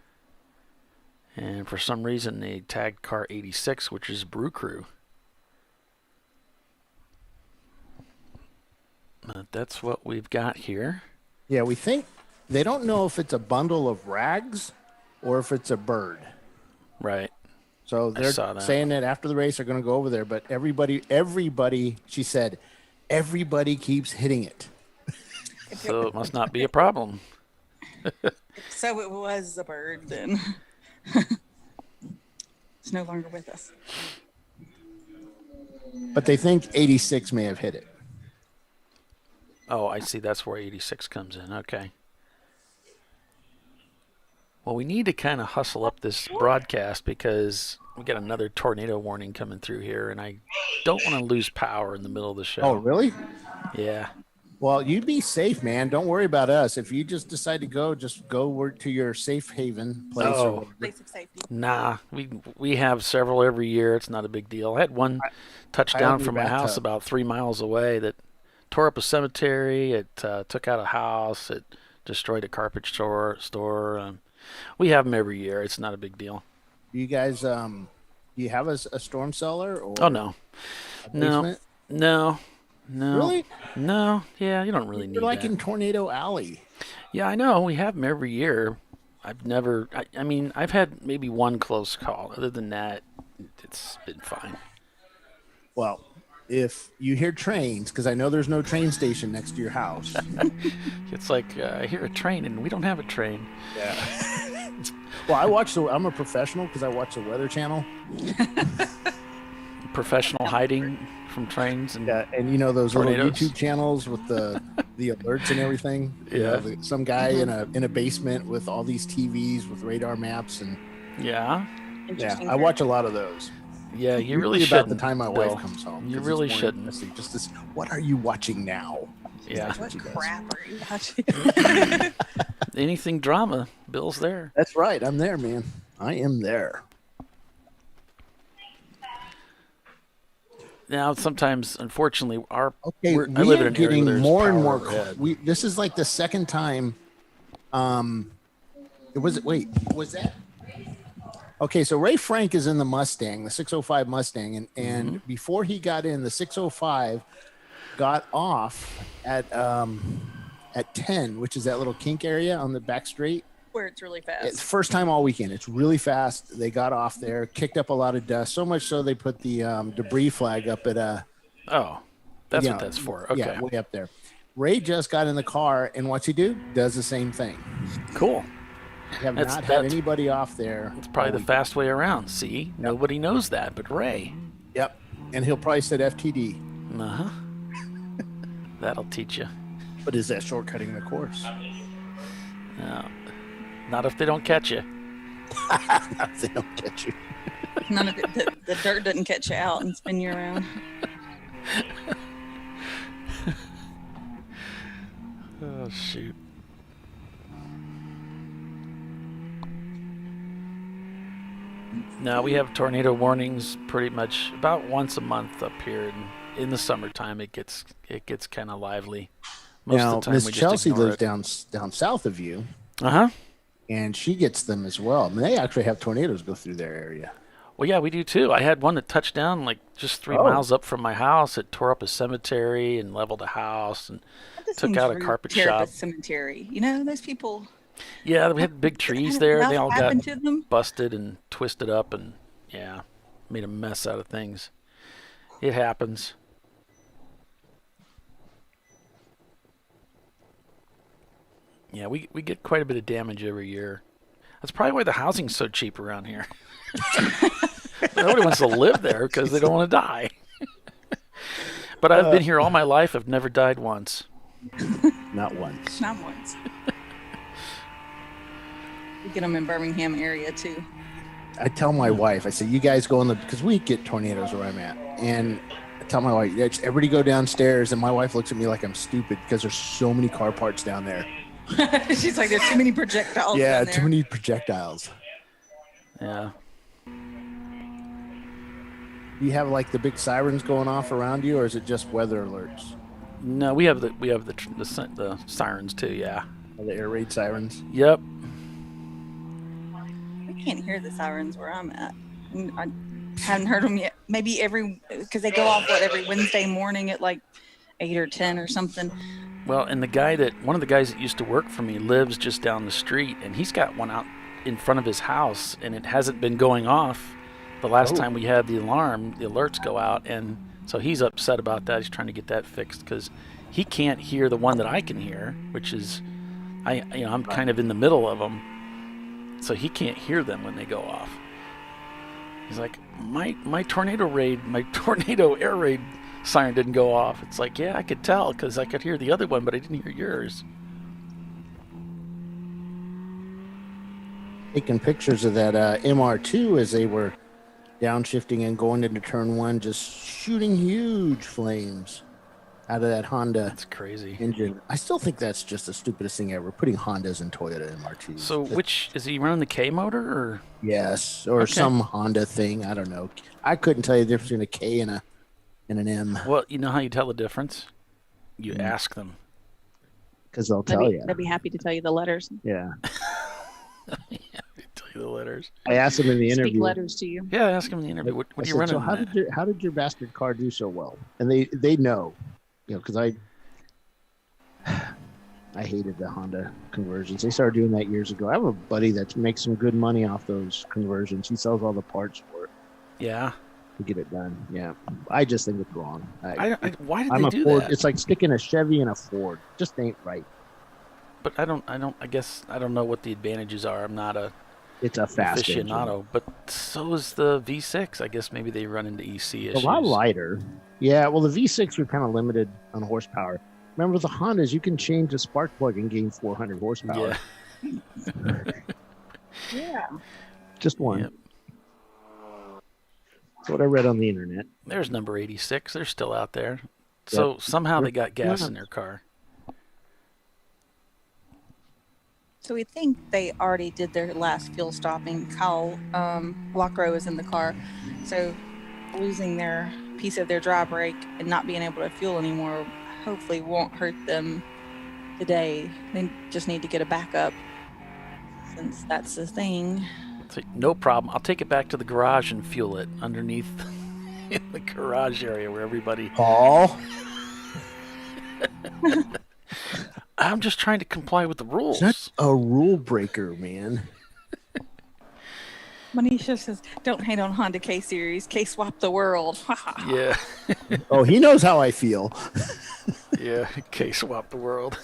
And for some reason they tagged car 86, which is Brew Crew. That's what we've got here. Yeah, we think they don't know if it's a bundle of rags or if it's a bird. Right. So they're saying that after the race they're going to go over there, but everybody, she said, everybody keeps hitting it. So it must not be a problem. So it was a bird then. It's no longer with us. But they think 86 may have hit it. Oh, I see. That's where 86 comes in. Okay. Well, we need to kind of hustle up this broadcast because we got another tornado warning coming through here, and I don't want to lose power in the middle of the show. Oh, really? Yeah. Well, you be safe, man. Don't worry about us. If you just decide to go, just go to your safe haven place. Oh, place of safety. Nah, we have several every year. It's not a big deal. I had one touchdown from my house about 3 miles away that tore up a cemetery. It took out a house. It destroyed a carpet store. We have them every year. It's not a big deal. You guys, do you have a storm cellar? Or oh, no. No. Really? No. Yeah, you don't really need You're like that. in Tornado Alley. Yeah, I know. We have them every year. I've never, I mean, I've had maybe one close call. Other than that, it's been fine. Well, if you hear trains, because I know there's no train station next to your house. It's like I hear a train and we don't have a train. Yeah. Well, I'm a professional because I watch the Weather Channel. Professional hiding from trains and and you know those tornadoes. little YouTube channels with the alerts and everything. Yeah. You know, some guy in a basement with all these TVs with radar maps and yeah. I watch a lot lot of those. Yeah, you really about shouldn't. the time my Bill. wife comes home. You 'cause really it's more shouldn't. interesting. Just this. What are you watching now? Yeah. What crap are you watching? Anything drama, Bill's there. That's right. I'm there, man. I am there. Now, sometimes, unfortunately, I We live in are an area getting where there's more and power more. overhead. This is like the second time. Was that? Okay, so Ray Frank is in the Mustang, the 605 Mustang, and before he got in, the 605 got off at 10, which is that little kink area on the back straight. Where it's really fast. It's first time all weekend. It's really fast. They got off there, kicked up a lot of dust, so much so they put the debris flag up at Oh, that's what that's for. Okay. Yeah, way up there. Ray just got in the car, and what's he do? Does the same thing. Cool. have not had anybody off there. It's probably the fast way around. See, nobody knows that but Ray. Yep, and he'll probably said FTD. Uh-huh. That'll teach you. But is that shortcutting the course? No, not if they don't catch you. Not if they don't catch you. None of it. The dirt doesn't catch you out and spin you around. Oh shoot. Now we have tornado warnings pretty much about once a month up here, and in the summertime it gets kind of lively. Most of the time Miss we just Chelsea ignore lives it. down south of you. Uh-huh. And she gets them as well. I mean, they actually have tornadoes go through their area. Well, yeah, we do too. I had one that touched down like just 3 miles up from my house. It tore up a cemetery and leveled a house and took out a carpet shop. Cemetery. You know, those people. Yeah, we had big trees there. They all got to them? busted and twisted up and, yeah, made a mess out of things. It happens. Yeah, we get quite a bit of damage every year. That's probably why the housing's so cheap around here. Nobody wants to live there because they don't want to die. But I've been here all my life. I've never died once. Not once. Not once. We get them in Birmingham area too. I tell my wife, I say, you guys go because we get tornadoes where I'm at. And I tell my wife, everybody go downstairs. And my wife looks at me like I'm stupid because there's so many car parts down there. She's like, there's too many projectiles. Yeah, down there. too many projectiles. Yeah. Do you have like the big sirens going off around you, or is it just weather alerts? No, we have the sirens too. Yeah. The air raid sirens. Yep. I can't hear the sirens where I'm at. I haven't heard them yet. Maybe because they go off every Wednesday morning at like 8 or 10 or something. Well, and one of the guys that used to work for me lives just down the street, and he's got one out in front of his house, and it hasn't been going off. The last time we had the alarm, the alerts go out, and so he's upset about that. He's trying to get that fixed because he can't hear the one that I can hear, which is, I'm kind of in the middle of them, so he can't hear them when they go off. He's like, my tornado air raid siren didn't go off. It's like, yeah, I could tell because I could hear the other one, but I didn't hear yours. Taking pictures of that MR2 as they were downshifting and going into turn one, just shooting huge flames out of that Honda. That's crazy. Engine. I still think that's just the stupidest thing ever, putting Hondas in Toyota MR2s. So which, is he running the K motor or? Yes, or some Honda thing. I don't know. I couldn't tell you the difference between a K and an M. Well, you know how you tell the difference? You ask them. Because they'll tell you. They'd be happy to tell you the letters. Yeah. Tell you the letters. I asked them in the interview. Speak letters to you. Yeah, ask them in the interview. What are you running? So how did your bastard car do so well? And they know, because I hated the Honda conversions. They started doing that years ago. I have a buddy that makes some good money off those conversions. He sells all the parts for it. Yeah. To get it done. Yeah. I just think it's wrong. Why did they do that? It's like sticking a Chevy in a Ford. Just ain't right. But I guess I don't know what the advantages are. I'm not it's a fast aficionado, engine. But so is the V6. I guess maybe they run into EC issues. A lot lighter. Yeah, well, the V6 were kind of limited on horsepower. Remember the Hondas, you can change a spark plug and gain 400 horsepower. Yeah. Yeah. Just one. Yep. That's what I read on the internet. There's number 86. They're still out there. So somehow they got gas in their car. So we think they already did their last fuel stopping. Kyle Lockrow is in the car. So losing their piece of their dry brake and not being able to fuel anymore hopefully won't hurt them today. They just need to get a backup since that's the thing. No problem. I'll take it back to the garage and fuel it underneath in the garage area where everybody... Paul? I'm just trying to comply with the rules. That's a rule breaker, man. Manisha says, don't hate on Honda K-Series. K-swap the world. Yeah. Oh, he knows how I feel. Yeah, K-swap the world.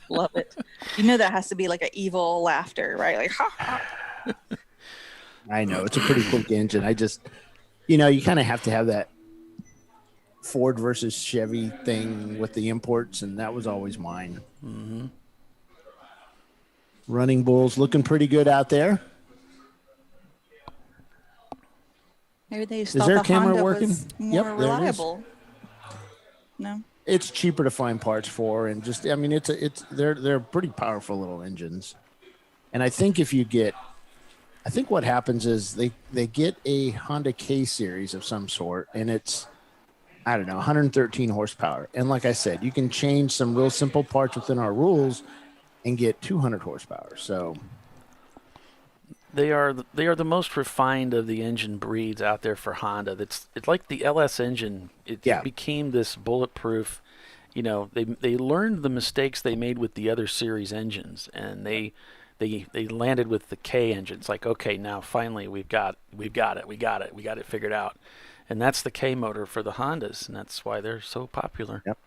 Love it. You know that has to be like an evil laughter, right? Like, ha ha. I know. It's a pretty quick engine. I just, you kind of have to have that Ford versus Chevy thing with the imports, and that was always mine. Mm-hmm. Running Bulls looking pretty good out there. Maybe they Is thought their the camera Honda working? was more Yep, there it is. reliable. No. It's cheaper to find parts for, and just they're pretty powerful little engines. And I think what happens is they get a Honda K series of some sort, and it's, I don't know, 113 horsepower. And like I said, you can change some real simple parts within our rules and get 200 horsepower. So they are the most refined of the engine breeds out there for Honda. It's like the LS engine. It became this bulletproof. They learned the mistakes they made with the other series engines, and they landed with the K engine. It's like, okay, now finally we got it figured out. And that's the K motor for the Hondas, and that's why they're so popular. Yep.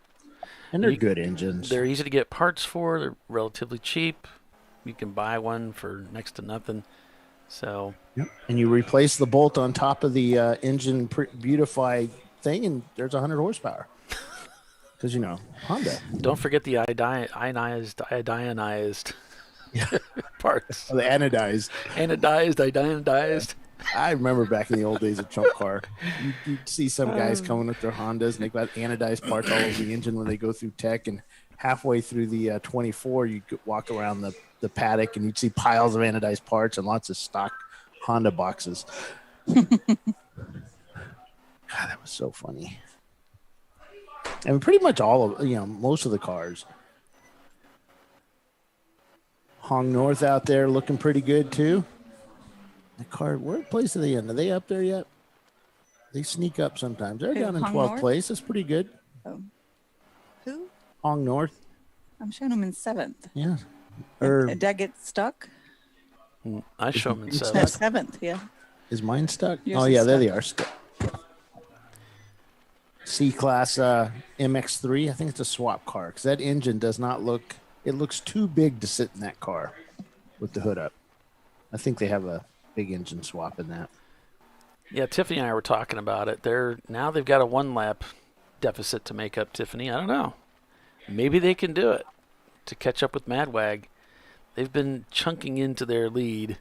And they're good engines. They're easy to get parts for. They're relatively cheap. You can buy one for next to nothing. So. Yep. And you replace the bolt on top of the engine beautify thing, and there's 100 horsepower. Because Honda. Don't forget the iodinized parts. Oh, the anodized. Iodinized. I remember back in the old days of ChampCar, you'd see some guys coming with their Hondas, and they got anodized parts all over the engine when they go through tech. And halfway through the 24, you could walk around the paddock, and you'd see piles of anodized parts and lots of stock Honda boxes. God, that was so funny. And pretty much all of, most of the cars. Hong North out there looking pretty good, too. The car, what place are they in? Are they up there yet? They sneak up sometimes. They're down in 12th place. That's pretty good. Oh. Who? Hong North. I'm showing them in 7th. Yeah. Did I get stuck? I show them in 7th. 7th, yeah. Is mine stuck? Yours yeah, is there stuck. they are. C-Class MX-3. I think it's a swap car because that engine does not look, it looks too big to sit in that car with the hood up. I think they have a big engine swap in that. Yeah, Tiffany and I were talking about it. Now they've got a 1-lap deficit to make up, Tiffany. I don't know. Maybe they can do it to catch up with Madwag. They've been chunking into their lead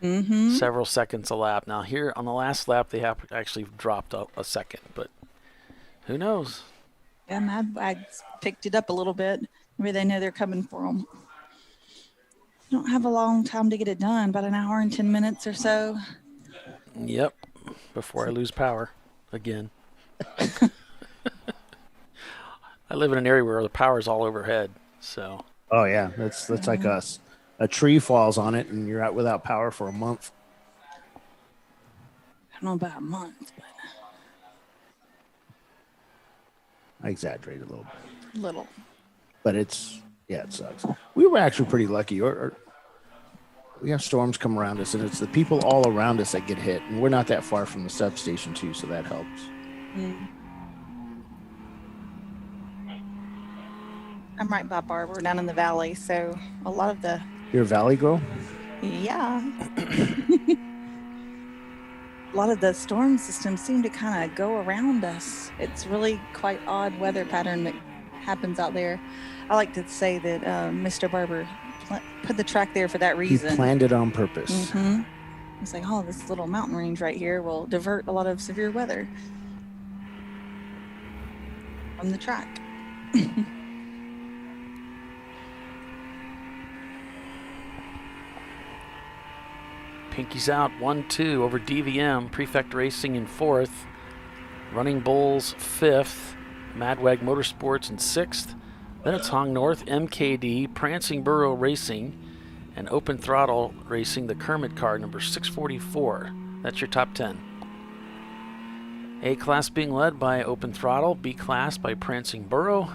several seconds a lap. Now here on the last lap, they have actually dropped a second, but who knows? Yeah, Madwag's picked it up a little bit. Maybe they know they're coming for them. Don't have a long time to get it done, about an hour and 10 minutes or so. Yep, before I lose power again. I live in an area where the power's all overhead, so. Oh yeah, that's like us. A tree falls on it, and you're out without power for a month. I don't know about a month, but I exaggerate a little bit. Little. But it sucks. We were actually pretty lucky. We have storms come around us, and it's the people all around us that get hit. And we're not that far from the substation, too, so that helps. I'm right by Barber, down in the valley, so a lot of the... You're a valley girl? Yeah. A lot of the storm systems seem to kind of go around us. It's really quite odd weather pattern that happens out there. I like to say that Mr. Barber put the track there for that reason. He planned it on purpose. It's like, oh, this little mountain range right here will divert a lot of severe weather from the track. Pinky's out 1-2 over DVM. Prefect Racing in 4th. Running Bulls 5th. Madwag Motorsports in 6th. Then it's Hong North, MKD, Prancing Burro Racing, and Open Throttle Racing, the Kermit car, number 644. That's your top 10. A-Class being led by Open Throttle, B-Class by Prancing Burro,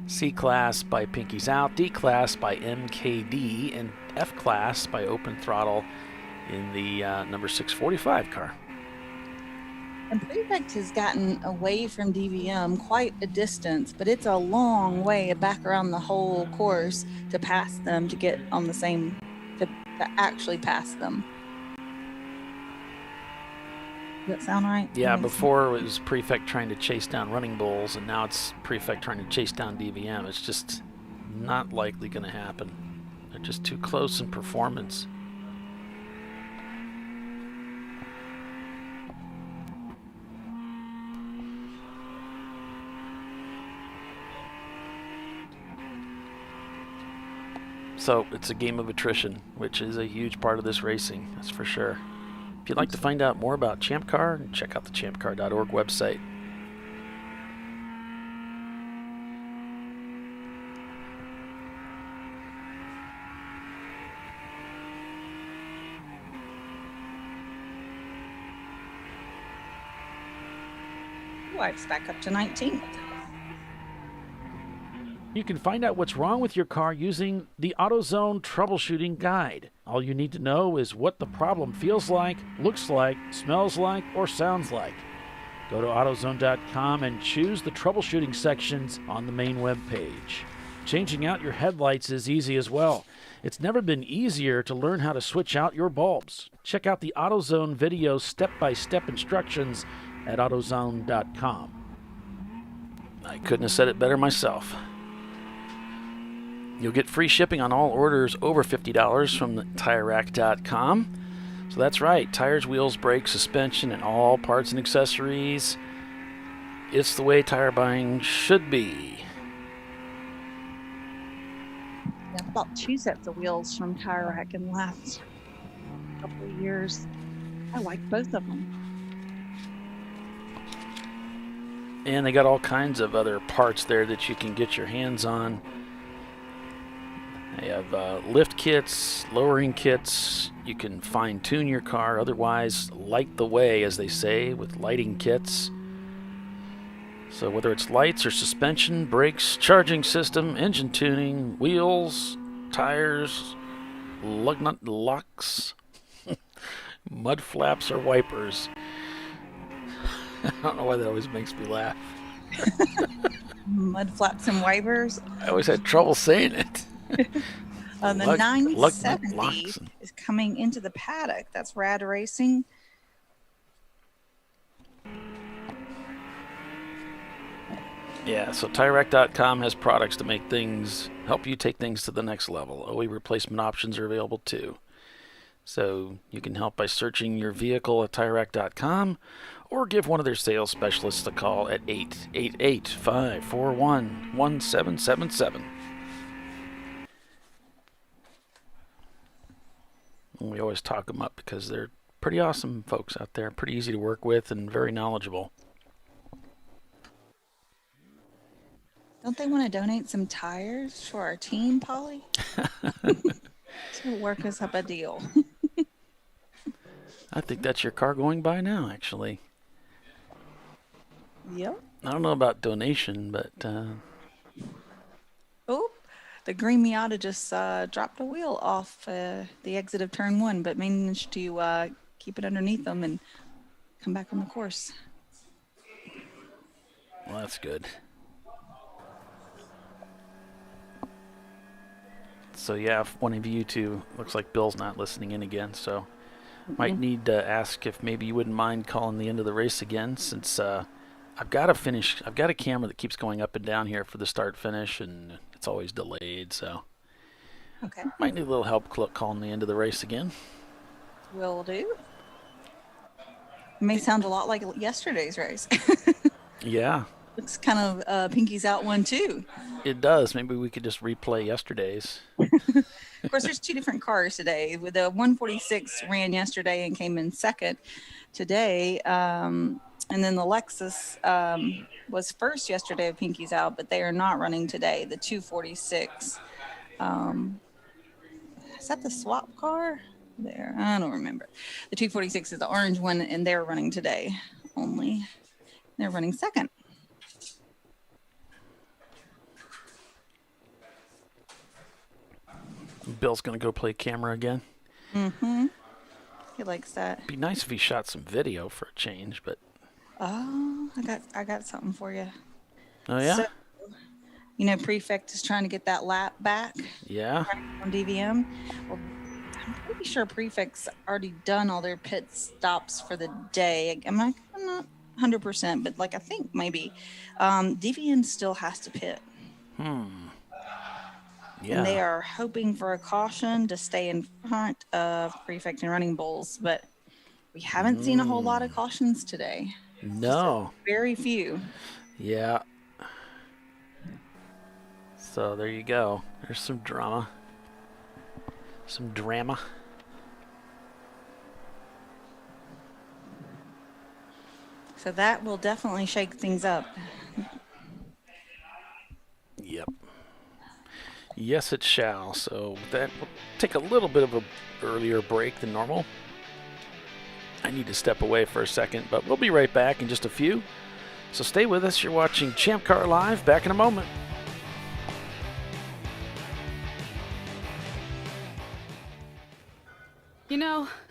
C-Class by Pinky's Out, D-Class by MKD, and F-Class by Open Throttle in the number 645 car. And Prefect has gotten away from DVM quite a distance, but it's a long way back around the whole course to pass them, to get on the same, to actually pass them. Does that sound right? Yeah, before it was Prefect trying to chase down Running Bulls, and now it's Prefect trying to chase down DVM. It's just not likely going to happen. They're just too close in performance. So it's a game of attrition, which is a huge part of this racing, that's for sure. If you'd like to find out more about Champ Car, check out the ChampCar.org website. Wipes back up to 19. You can find out what's wrong with your car using the AutoZone troubleshooting guide. All you need to know is what the problem feels like, looks like, smells like, or sounds like. Go to AutoZone.com and choose the troubleshooting sections on the main web page. Changing out your headlights is easy as well. It's never been easier to learn how to switch out your bulbs. Check out the AutoZone video step-by-step instructions at AutoZone.com. I couldn't have said it better myself. You'll get free shipping on all orders over $50 from TireRack.com. So that's right, tires, wheels, brakes, suspension, and all parts and accessories. It's the way tire buying should be. Yeah, I bought 2 sets of wheels from Tire Rack in the last couple of years. I like both of them. And they got all kinds of other parts there that you can get your hands on. They have lift kits, lowering kits. You can fine-tune your car, otherwise light the way, as they say, with lighting kits. So whether it's lights or suspension, brakes, charging system, engine tuning, wheels, tires, lug nut locks, mud flaps, or wipers. I don't know why that always makes me laugh. Mud flaps and wipers. I always had trouble saying it. The 970 is coming into the paddock. That's rad racing. Yeah, so TireRack.com has products to make things, help you take things to the next level. OE replacement options are available too. So you can help by searching your vehicle at TireRack.com or give one of their sales specialists a call at 888-541-1777. We always talk them up because they're pretty awesome folks out there, pretty easy to work with and very knowledgeable. Don't they want to donate some tires for our team, Polly? To work us up a deal. I think that's your car going by now, actually. Yep. I don't know about donation, but... Oh, the green Miata just dropped a wheel off the exit of turn 1, but managed to keep it underneath them and come back on the course. Well, that's good. So yeah, if one of you two, looks like Bill's not listening in again, so might need to ask if maybe you wouldn't mind calling the end of the race again, since I've got a camera that keeps going up and down here for the start finish, and it's always delayed, so okay, might need a little help calling the end of the race again. Will do. It may sound a lot like yesterday's race. Yeah. Looks kind of Pinky's out one too. It does. Maybe we could just replay yesterday's. Of course, there's 2 different cars today. With the 146 ran yesterday and came in second today. And then the Lexus was first yesterday of Pinky's out, but they are not running today. The 246. Is that the swap car? There, I don't remember. The 246 is the orange one, and they're running today only. They're running second. Bill's going to go play camera again. Mm-hmm. He likes that. Be nice if he shot some video for a change, but Oh, I got something for you. Oh yeah. So, Prefect is trying to get that lap back. Yeah. On DVM. Well, I'm pretty sure Prefect's already done all their pit stops for the day. I'm not 100%, but I think maybe DVM still has to pit. Yeah. And they are hoping for a caution to stay in front of Prefect and Running Bulls, but we haven't seen a whole lot of cautions today. No. Very few. Yeah. So there you go. There's some drama. Some drama. So that will definitely shake things up. Yep. Yes, it shall. So with that, we'll take a little bit of a earlier break than normal. I need to step away for a second, but we'll be right back in just a few. So stay with us. You're watching Champ Car Live. Back in a moment.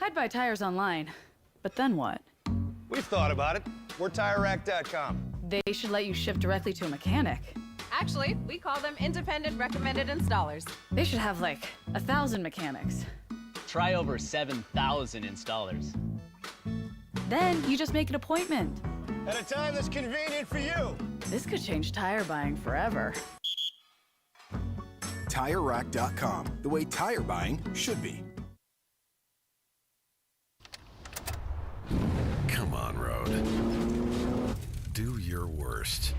I'd buy tires online, but then what? We've thought about it. We're TireRack.com. They should let you ship directly to a mechanic. Actually, we call them independent recommended installers. They should have 1,000 mechanics. Try over 7,000 installers. Then you just make an appointment. At a time that's convenient for you. This could change tire buying forever. TireRack.com, the way tire buying should be. Come on, road. Do your worst.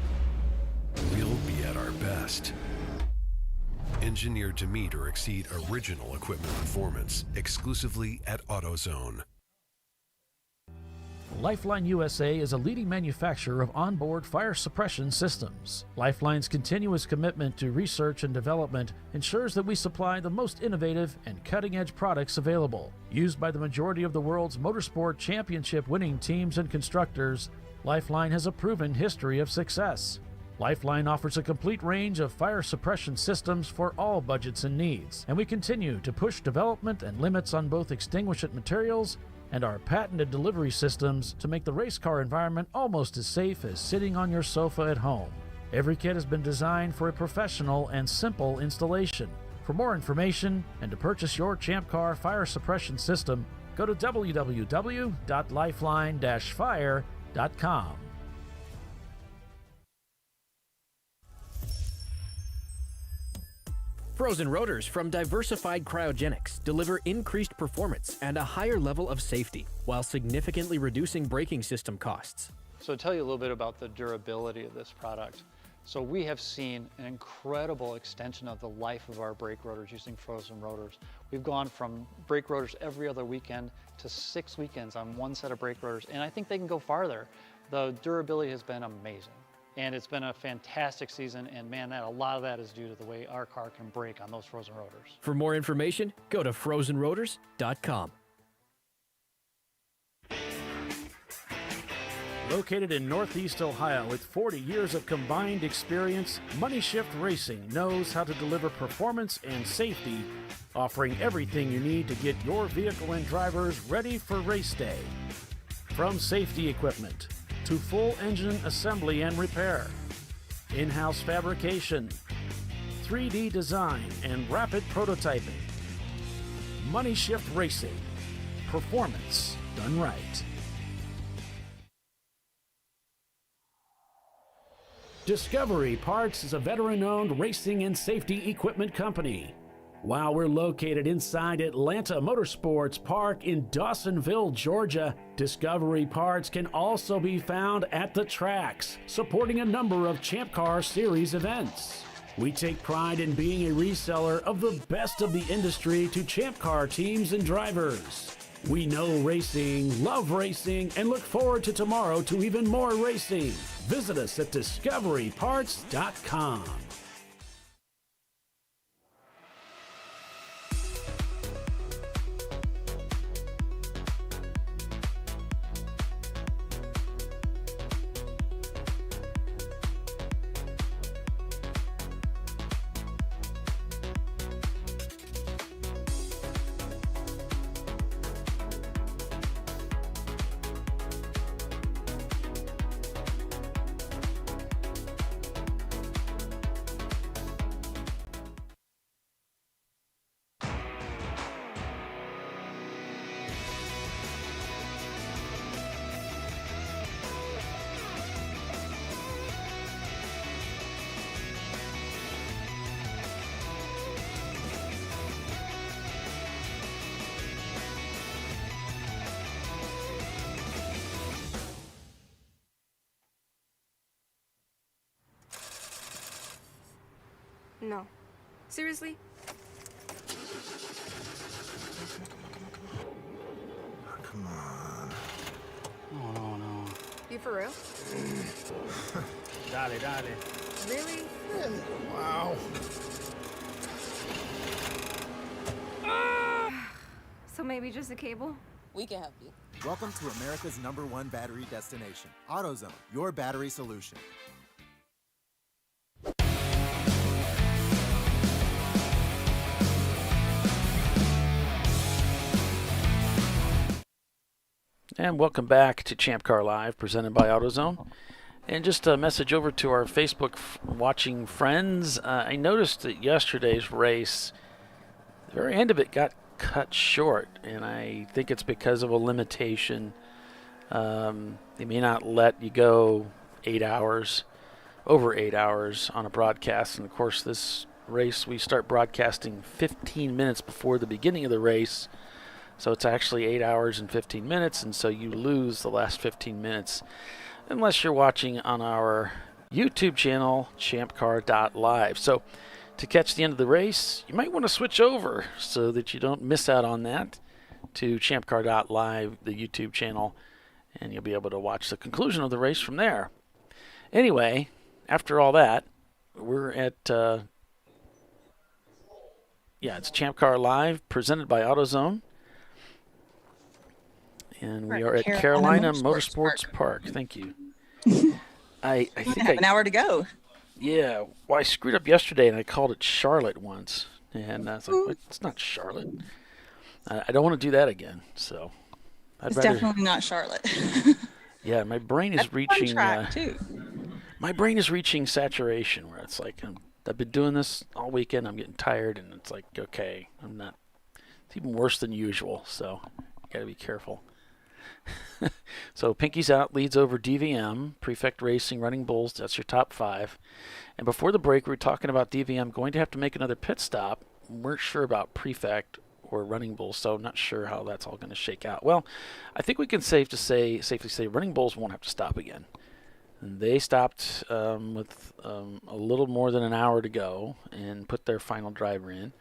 We'll be at our best. Engineered to meet or exceed original equipment performance exclusively at AutoZone. Lifeline USA is a leading manufacturer of onboard fire suppression systems. Lifeline's continuous commitment to research and development ensures that we supply the most innovative and cutting-edge products available. Used by the majority of the world's motorsport championship-winning teams and constructors, Lifeline has a proven history of success. Lifeline offers a complete range of fire suppression systems for all budgets and needs, and we continue to push development and limits on both extinguishant materials and our patented delivery systems to make the race car environment almost as safe as sitting on your sofa at home. Every kit has been designed for a professional and simple installation. For more information and to purchase your Champ Car fire suppression system, go to www.lifeline-fire.com. Frozen rotors from Diversified Cryogenics deliver increased performance and a higher level of safety, while significantly reducing braking system costs. So to tell you a little bit about the durability of this product. So we have seen an incredible extension of the life of our brake rotors using frozen rotors. We've gone from brake rotors every other weekend to 6 weekends on one set of brake rotors, and I think they can go farther. The durability has been amazing. And it's been a fantastic season, and man, a lot of that is due to the way our car can brake on those frozen rotors. For more information, go to frozenrotors.com. Located in Northeast Ohio with 40 years of combined experience, Money Shift Racing knows how to deliver performance and safety, offering everything you need to get your vehicle and drivers ready for race day. From safety equipment to full engine assembly and repair, in-house fabrication, 3D design, and rapid prototyping. Money Shift Racing. Performance done right. Discovery Parts is a veteran-owned racing and safety equipment company. While we're located inside Atlanta Motorsports Park in Dawsonville, Georgia, Discovery Parts can also be found at the tracks, supporting a number of Champ Car Series events. We take pride in being a reseller of the best of the industry to Champ Car teams and drivers. We know racing, love racing, and look forward to tomorrow to even more racing. Visit us at discoveryparts.com. No. Seriously? Come on. Oh, no. You for real? Dale. Really? Wow. So maybe just a cable? We can help you. Welcome to America's #1 battery destination, AutoZone, your battery solution. And welcome back to ChampCar.Live, presented by AutoZone. And just a message over to our Facebook watching friends. I noticed that yesterday's race, the very end of it got cut short, and I think it's because of a limitation. They may not let you go 8 hours, over 8 hours on a broadcast. And of course, this race, we start broadcasting 15 minutes before the beginning of the race. So it's actually 8 hours and 15 minutes, and so you lose the last 15 minutes unless you're watching on our YouTube channel, ChampCar.Live. So to catch the end of the race, you might want to switch over so that you don't miss out on that to ChampCar.Live, the YouTube channel, and you'll be able to watch the conclusion of the race from there. Anyway, after all that, we're at, it's ChampCar.Live, presented by AutoZone. And we are at Carolina Motorsports Park. Thank you. I think I have an hour to go. Yeah. Well, I screwed up yesterday, and I called it Charlotte once. And I was like, what? It's not Charlotte. I don't want to do that again. So It's definitely not Charlotte. Yeah, my brain is reaching. Track too. My brain is reaching saturation, where it's like I've been doing this all weekend. I'm getting tired, and it's like, okay, I'm not. It's even worse than usual. So you got to be careful. So Pinky's Out leads over DVM, Prefect Racing, Running Bulls. That's your top 5. And before the break, we were talking about DVM going to have to make another pit stop. We weren't sure about Prefect or Running Bulls, so I'm not sure how that's all going to shake out. Well, I think we can safely say Running Bulls won't have to stop again. And they stopped with a little more than an hour to go and put their final driver in.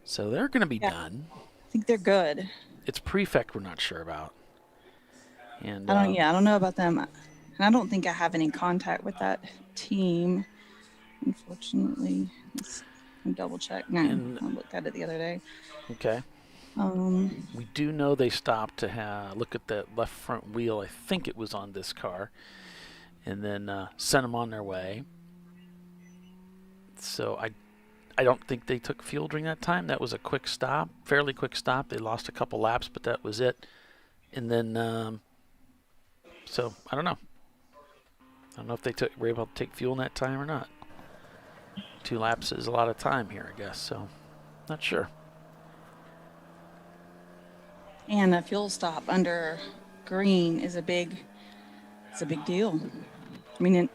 So they're going to be done. I think they're good. It's Prefect we're not sure about. And I don't know about them. And I don't think I have any contact with that team, unfortunately. Let's double check. No, I looked at it the other day. Okay. We do know they stopped to look at that left front wheel. I think it was on this car. And then sent them on their way. So I don't think they took fuel during that time. That was a quick stop, fairly quick stop. They lost a couple laps, but that was it. And then, so I don't know. I don't know if they were able to take fuel in that time or not. 2 laps is a lot of time here, I guess. So, not sure. And a fuel stop under green is a big deal. I mean,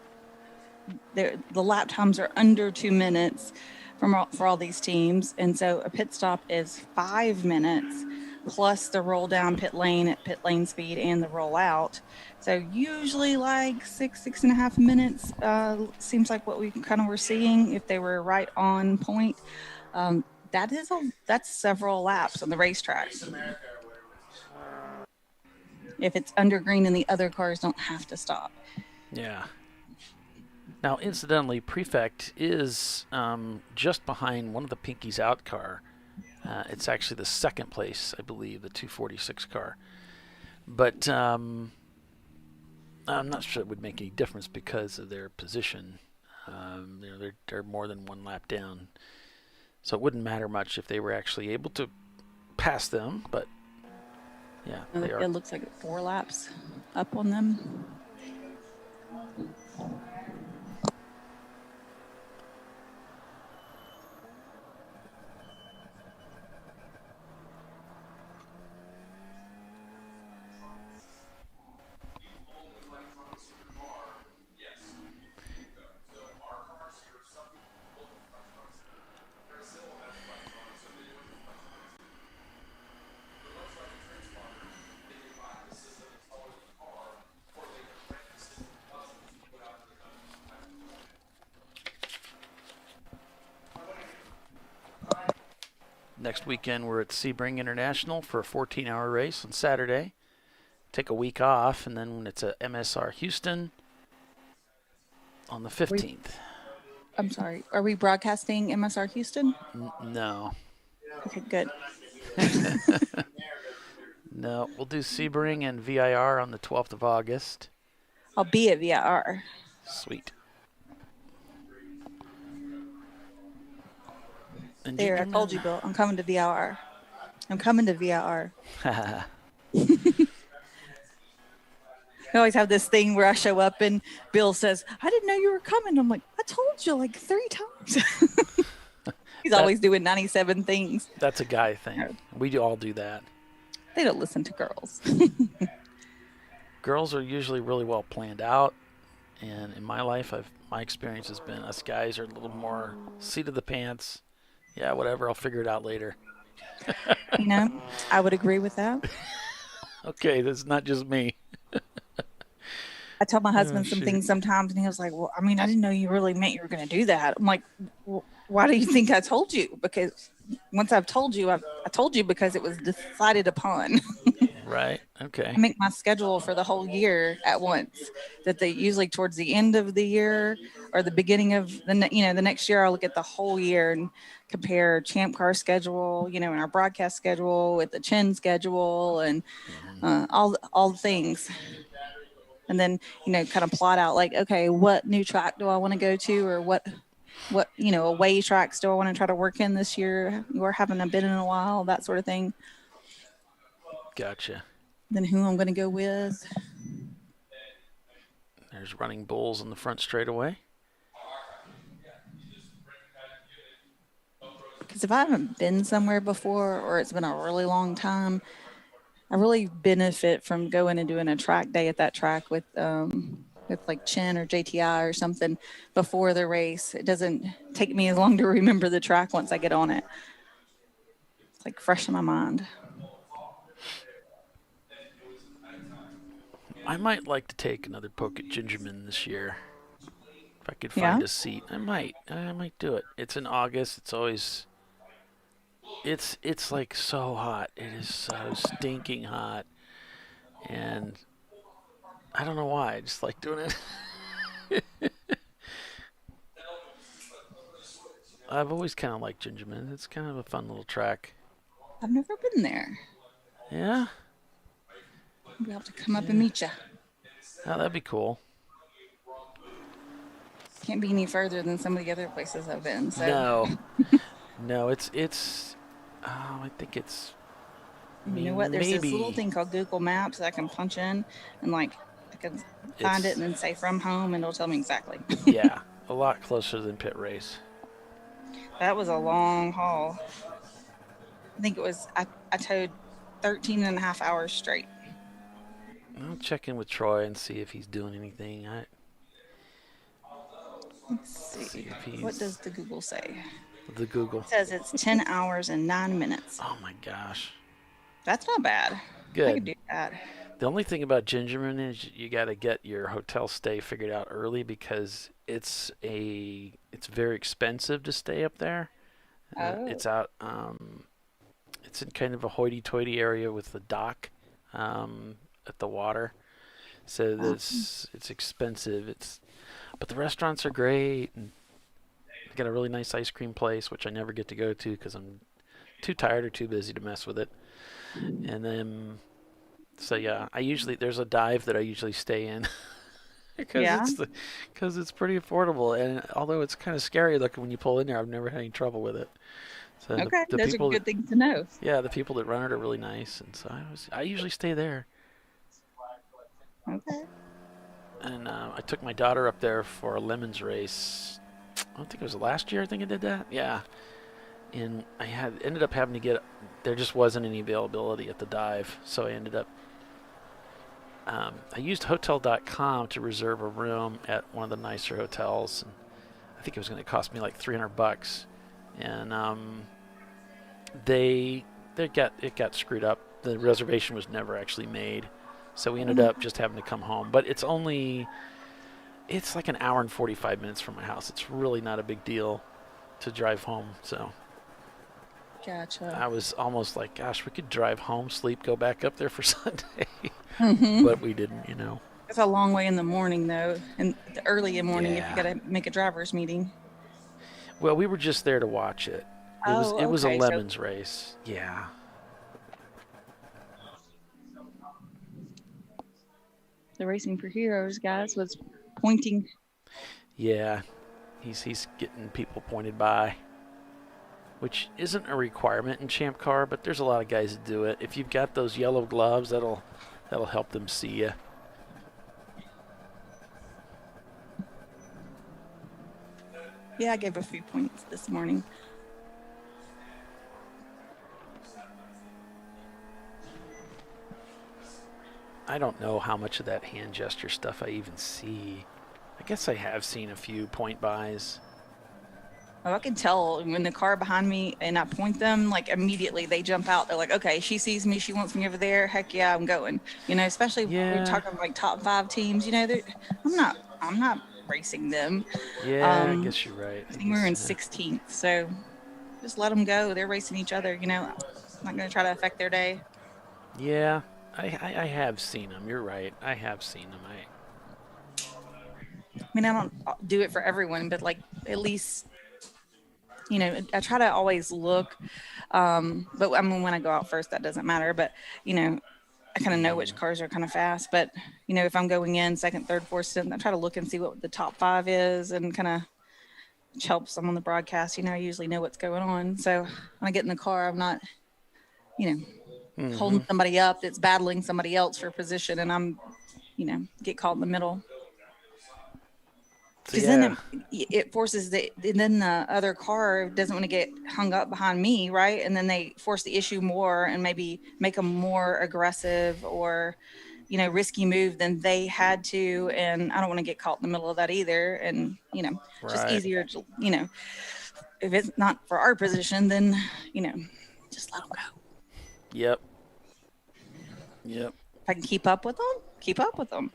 the lap times are under 2 minutes for all these teams, and so a pit stop is 5 minutes plus the roll down pit lane at pit lane speed and the roll out. So usually like 6.5 minutes seems like what we kind of were seeing if they were right on point. That's several laps on the racetrack. If it's under green and the other cars don't have to stop. Yeah. Now, incidentally, Prefect is just behind one of the Pinky's Out car. It's actually the second place, I believe, the 246 car. But I'm not sure it would make any difference because of their position. They're more than 1 lap down. So it wouldn't matter much if they were actually able to pass them, but yeah, they are. It looks like 4 laps up on them. next weekend we're at Sebring International for a 14-hour race on Saturday. Take a week off, and then it's at MSR Houston on the 15th. I'm sorry. Are we broadcasting MSR Houston? No. Okay, good. No, we'll do Sebring and VIR on the 12th of August. I'll be at VIR. Sweet. There, I told you, Bill. I'm coming to VIR. I'm coming to VIR. I always have this thing where I show up and Bill says, I didn't know you were coming. I'm like, I told you like 3 times. He's always doing 97 things. That's a guy thing. We all do that. They don't listen to girls. Girls are usually really well planned out. And in my life, my experience has been us guys are a little more seat of the pants. Yeah, whatever. I'll figure it out later. You know, I would agree with that. Okay, that's not just me. I tell my husband some things sometimes, and he was like, well, I mean, I didn't know you really meant you were going to do that. I'm like, well, why do you think I told you? Because once I've told you, I told you because it was decided upon. Right. Okay. I make my schedule for the whole year at once. That they usually towards the end of the year or the beginning of the next year, I'll look at the whole year and compare Champ Car schedule, and our broadcast schedule with the Chin schedule and all the things. And then, kind of plot out like, okay, what new track do I want to go to, or what away tracks do I want to try to work in this year? Or haven't been in a while, that sort of thing. Gotcha. Then who I'm going to go with. There's Running Bulls on the front straightaway. Because if I haven't been somewhere before, or it's been a really long time, I really benefit from going and doing a track day at that track with like Chin or JTI or something before the race. It doesn't take me as long to remember the track once I get on it. It's like fresh in my mind. I might like to take another poke at Gingerman this year. If I could find a seat, I might do it. It's in August. It's always, it's like so hot. It is so stinking hot, and I don't know why. I just like doing it. I've always kind of liked Gingerman. It's kind of a fun little track. I've never been there. Yeah. We'll have to come up and meet you. Oh, that'd be cool. Can't be any further than some of the other places I've been. So. No, it's. I think it's. You know what? There's this little thing called Google Maps that I can punch in, and I can find it and then say from home, and it'll tell me exactly. Yeah, a lot closer than pit race. That was a long haul. I think it was. I towed 13 and a half hours straight. I'll check in with Troy and see if he's doing anything. Let's see. What does the Google say? The Google. It says it's 10 hours and 9 minutes. Oh, my gosh. That's not bad. Good. I could do that. The only thing about Gingerman is you got to get your hotel stay figured out early because it's very expensive to stay up there. Oh. It's out. It's in kind of a hoity-toity area with the dock at the water, so it's expensive. But the restaurants are great, and they got a really nice ice cream place, which I never get to go to because I'm too tired or too busy to mess with it. And then, so yeah, there's a dive that I usually stay in because it's pretty affordable. And although it's kind of scary looking when you pull in there, I've never had any trouble with it. So okay, those are good things to know. Yeah, the people that run it are really nice, and so I usually stay there. Okay. And I took my daughter up there for a Lemons race. I don't think it was last year. I think I did that. Yeah. And I ended up having to get. There just wasn't any availability at the dive, so I ended up. I used Hotel.com to reserve a room at one of the nicer hotels, and I think it was going to cost me like $300. And it got screwed up. The reservation was never actually made. So we ended up just having to come home. But it's like an hour and 45 minutes from my house. It's really not a big deal to drive home. So Gotcha. I was almost like, gosh, we could drive home, sleep, go back up there for Sunday. Mm-hmm. But we didn't, you know. It's a long way in the morning, though, and early in the morning if you Yeah. got to make a driver's meeting. Well, we were just there to watch it. It was a okay. lemons race. Yeah. The Racing for Heroes guys was pointing. Yeah. He's getting people pointed by, which isn't a requirement in Champ Car, but there's a lot of guys that do it. If you've got those yellow gloves, that'll help them see you. Yeah, I gave a few points this morning. I don't know how much of that hand gesture stuff I even see. I guess I have seen a few point buys. Oh, I can tell when the car behind me and I point them, like immediately they jump out. They're like, okay, she sees me. She wants me over there. Heck yeah, I'm going. You know, especially when we're talking like top 5 teams, you know, I'm not racing them. Yeah, I guess you're right. I think we're in 16th. So just let them go. They're racing each other, you know, I'm not going to try to affect their day. Yeah, I have seen them. You're right. I have seen them. I mean, I don't do it for everyone, but like at least, you know, I try to always look. But I mean, when I go out first, that doesn't matter. But, you know, I kind of know which cars are kind of fast. But, you know, if I'm going in second, third, fourth stint, I try to look and see what the top 5 is and kind of which helps them on the broadcast. You know, I usually know what's going on. So when I get in the car, I'm not, you know, holding somebody up that's battling somebody else for position, and I'm, you know, get caught in the middle. Because then it forces and then the other car doesn't want to get hung up behind me, right? And then they force the issue more and maybe make them more aggressive or, you know, risky move than they had to. And I don't want to get caught in the middle of that either. And, you know, just easier to, you know, if it's not for our position, then, you know, just let them go. Yep. If I can keep up with them, keep up with them.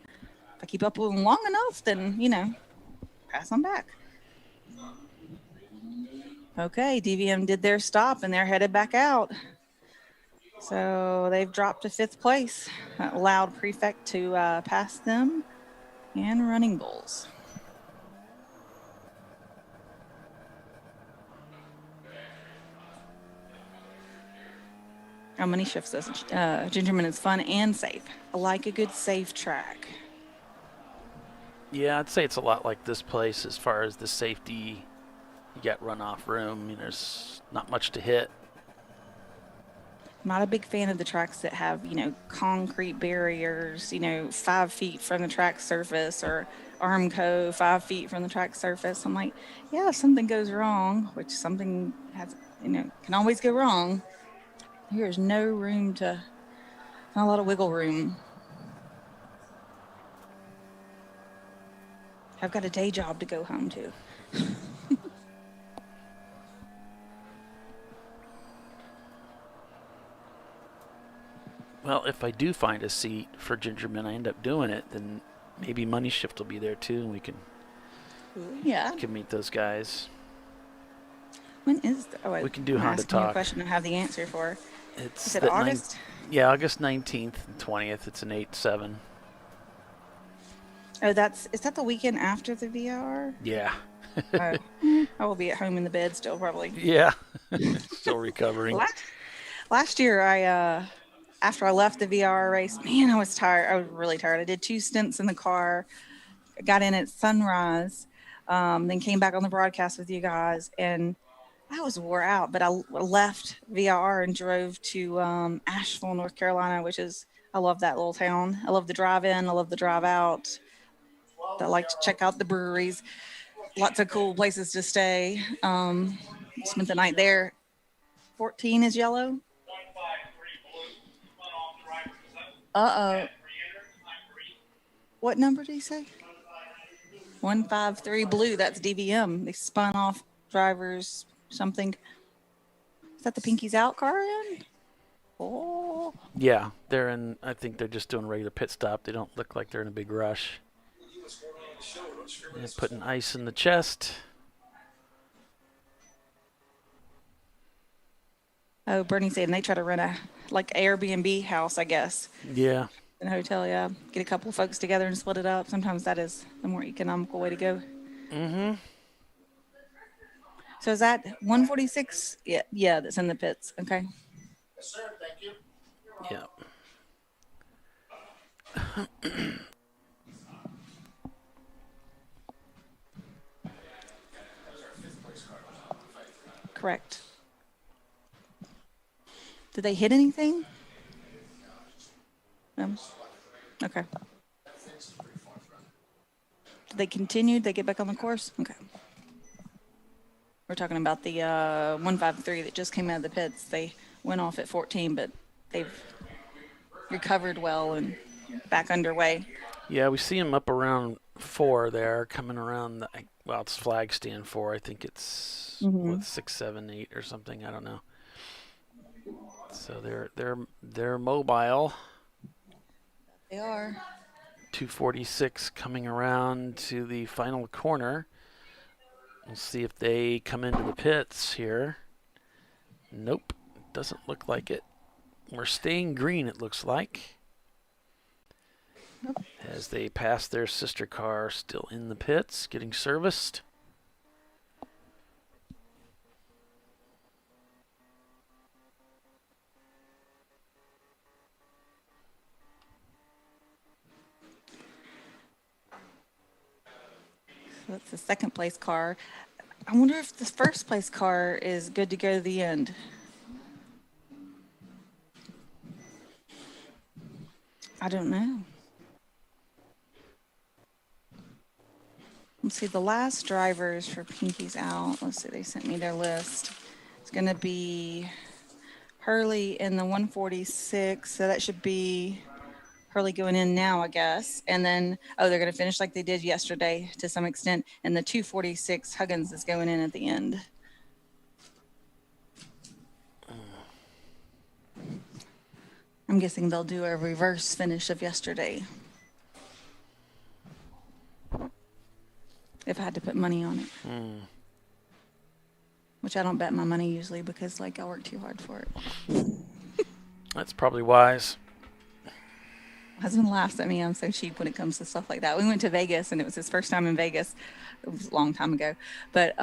If I keep up with them long enough, then, you know, pass them back. Okay, DVM did their stop and they're headed back out. So they've dropped to 5th place. That allowed Prefect to pass them and Running Bulls. How many shifts does Gingerman is fun and safe. I like a good safe track. Yeah, I'd say it's a lot like this place as far as the safety. You got runoff room. I mean, there's not much to hit. I'm not a big fan of the tracks that have, you know, concrete barriers, you know, 5 feet from the track surface, or Armco 5 feet from the track surface. I'm like, yeah, if something goes wrong, which something has, you know, can always go wrong. There's no room to, not a lot of wiggle room. I've got a day job to go home to. Well, if I do find a seat for Gingerman, I end up doing it, then maybe Money Shift will be there too, and we can meet those guys. When is we can do Honda Talk. You a question I have the answer for. It's is it August? August 19th and 20th. It's an 8-7. Oh, is that the weekend after the VR? Yeah. I will be at home in the bed still, probably. Yeah. Still recovering. Last year, after I left the VR race, man, I was tired. I was really tired. I did 2 stints in the car, got in at sunrise, then came back on the broadcast with you guys, and I was wore out. But I left VR and drove to Asheville, North Carolina, I love that little town. I love the drive in. I love the drive out. I like to check out the breweries. Lots of cool places to stay. Spent the night there. 14 is yellow. Uh-oh. What number did he say? 153 blue. That's DVM. They spun off drivers something. Is that the Pinkies Out car in? Oh. Yeah, I think they're just doing a regular pit stop. They don't look like they're in a big rush. And putting ice in the chest. Oh, Bernie said, and they try to rent a like Airbnb house, I guess. Yeah. In a hotel, yeah. Get a couple of folks together and split it up. Sometimes that is the more economical way to go. Mm-hmm. So is that 146? Yeah, that's in the pits. Okay. Yes, sir. Thank you. Yeah. Correct. Did they hit anything? No. Okay. Did they continue? Did they get back on the course? Okay. We're talking about the 153 that just came out of the pits. They went off at 14, but they've recovered well and back underway. Yeah, we see him up around 4 there, coming around. Well, it's flag stand 4. I think it's what 6, 7, 8 or something. I don't know. So they're mobile. They are. 246 coming around to the final corner. We'll see if they come into the pits here. Nope, doesn't look like it. We're staying green, it looks like. Nope. As they pass their sister car still in the pits, getting serviced. So that's the second place car. I wonder if the first place car is good to go to the end. I don't know. Let's see, the last drivers for Pinky's out. Let's see, they sent me their list. It's going to be Hurley in the 146, so that should be Hurley going in now, I guess. And then, they're going to finish like they did yesterday to some extent. And the 246, Huggins is going in at the end. I'm guessing they'll do a reverse finish of yesterday. If I had to put money on it. Which I don't bet my money usually because, I work too hard for it. That's probably wise. My husband laughs at me. I'm so cheap when it comes to stuff like that. We went to Vegas, and it was his first time in Vegas. It was a long time ago. But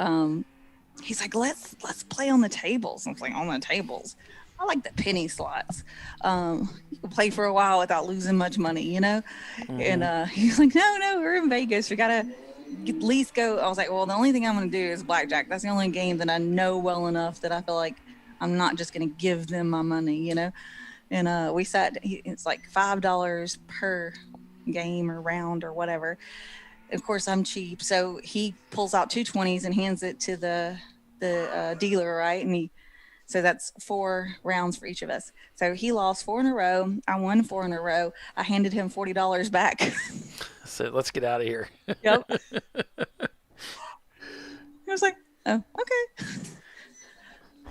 he's like, let's play on the tables. I was like, on the tables? I like the penny slots. You can play for a while without losing much money, you know? And he's like, no, we're in Vegas. We got to at least go. I was like, well, the only thing I'm going to do is blackjack. That's the only game that I know well enough that I feel like I'm not just going to give them my money, you know? And we sat, it's like $5 per game or round or whatever. Of course, I'm cheap. So he pulls out 2 20s and hands it to the dealer, right? And so that's 4 rounds for each of us. So he lost 4 in a row. I won 4 in a row. I handed him $40 back. So let's get out of here. Yep. He was like, oh, okay.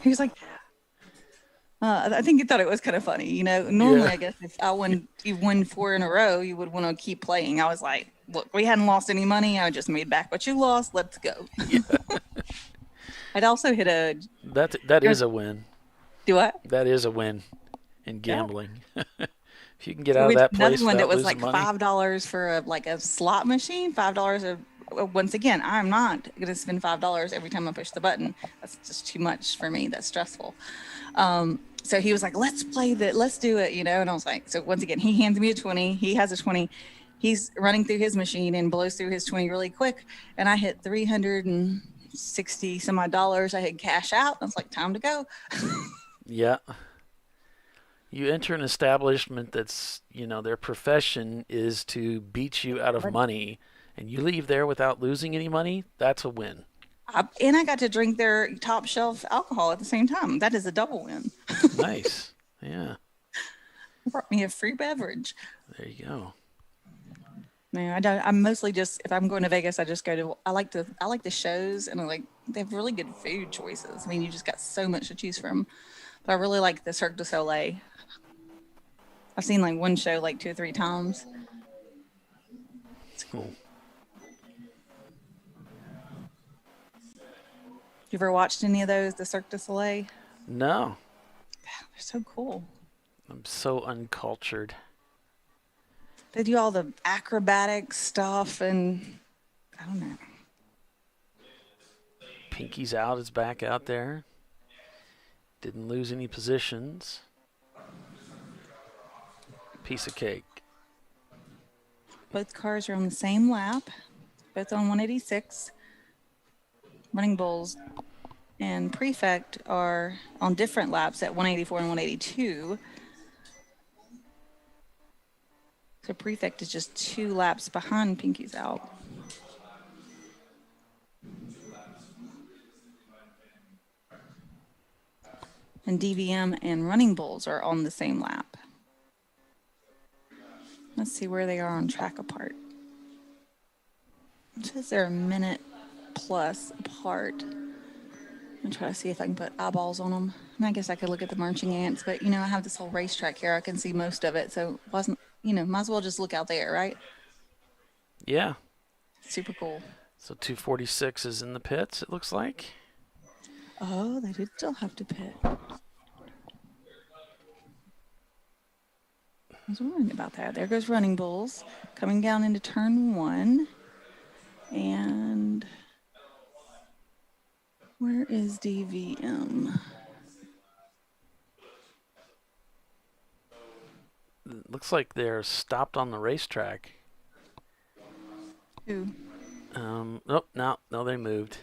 He was like, I think he thought it was kind of funny. You know, normally, I guess if you won 4 in a row, you would want to keep playing. I was like, look, we hadn't lost any money. I just made back what you lost. Let's go. Yeah. I'd also hit a... That is a win. Do what? That is a win in gambling. Yeah. If you can get out of that place another one that was losing like money. $5 for a slot machine. $5. Once again, I'm not going to spend $5 every time I push the button. That's just too much for me. That's stressful. So he was like, let's do it, you know? And I was like, so once again, he hands me a 20. He has a 20. He's running through his machine and blows through his 20 really quick. And I hit $360 some odd. I had cash out. I was like, time to go. Yeah. You enter an establishment that's, their profession is to beat you out of money, and you leave there without losing any money, that's a win. And I got to drink their top shelf alcohol at the same time. That is a double win. Nice. Yeah. Brought me a free beverage. There you go. No, I'm mostly just, if I'm going to Vegas, I just go to, I like the shows, and they have really good food choices. I mean, you just got so much to choose from. But I really like the Cirque du Soleil. I've seen one show 2 or 3 times. It's cool. You ever watched any of those, the Cirque du Soleil? No. so cool. I'm so uncultured. They do all the acrobatic stuff, and I don't know. Pinky's out, is back out there. Didn't lose any positions. Piece of cake. Both cars are on the same lap, both on 186. Running Bulls and Prefect are on different laps at 184 and 182. So Prefect is just 2 laps behind Pinky's out. And DVM and Running Bulls are on the same lap. Let's see where they are on track apart. It says they're a minute plus apart. I'm try to see if I can put eyeballs on them. And I guess I could look at the marching ants, but I have this whole racetrack here. I can see most of it, so wasn't might as well just look out there, right? Yeah. Super cool. So 246 is in the pits, it looks like. Oh, they did still have to pit. I was wondering about that. There goes Running Bulls coming down into turn 1. And where is DVM? Looks like they're stopped on the racetrack. Who? Nope, no, they moved.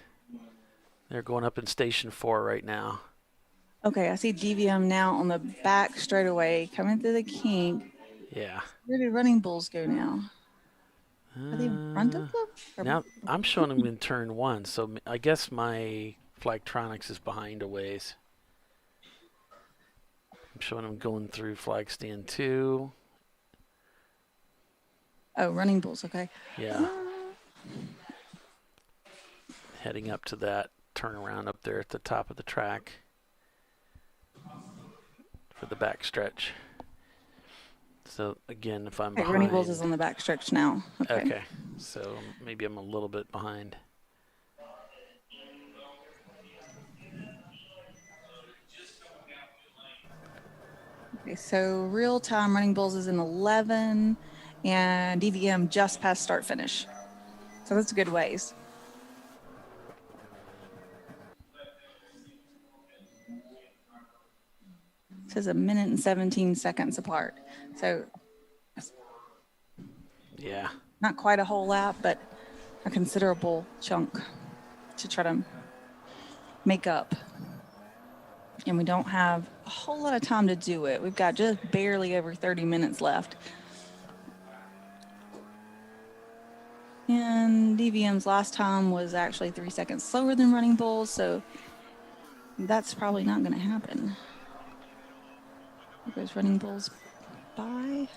They're going up in station 4 right now. Okay, I see DVM now on the back straightaway coming through the kink. Yeah. Where did Running Bulls go now? Are they in front of them? Now I'm showing them in turn 1, so I guess my Flagtronics is behind a ways. I'm showing them going through flag stand 2. Oh, Running Bulls, okay. Yeah. Heading up to that turnaround up there at the top of the track for the back stretch. So again, if I'm behind. Running Bulls is on the back stretch now. Okay. So maybe I'm a little bit behind. Okay, so real time Running Bulls is in 11 and DVM just past start finish. So that's a good ways. It says a minute and 17 seconds apart. So yeah, not quite a whole lap, but a considerable chunk to try to make up. And we don't have a whole lot of time to do it. We've got just barely over 30 minutes left. And DVM's last time was actually 3 seconds slower than Running Bulls, so that's probably not going to happen. There goes Running Bulls by.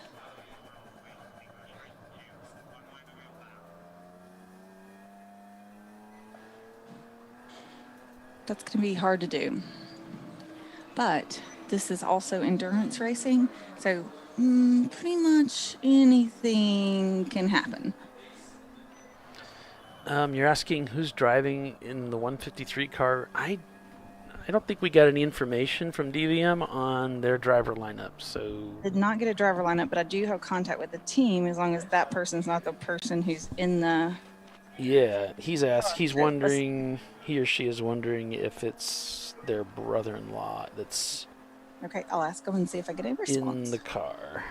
That's going to be hard to do. But this is also endurance racing, so pretty much anything can happen. You're asking who's driving in the 153 car. I don't think we got any information from DVM on their driver lineup. So Did not get a driver lineup, but I do have contact with the team as long as that person's not the person who's in the. Yeah, he's wondering, he or she is wondering if it's their brother-in-law that's Okay, I'll ask them and see if I get a response. in the car.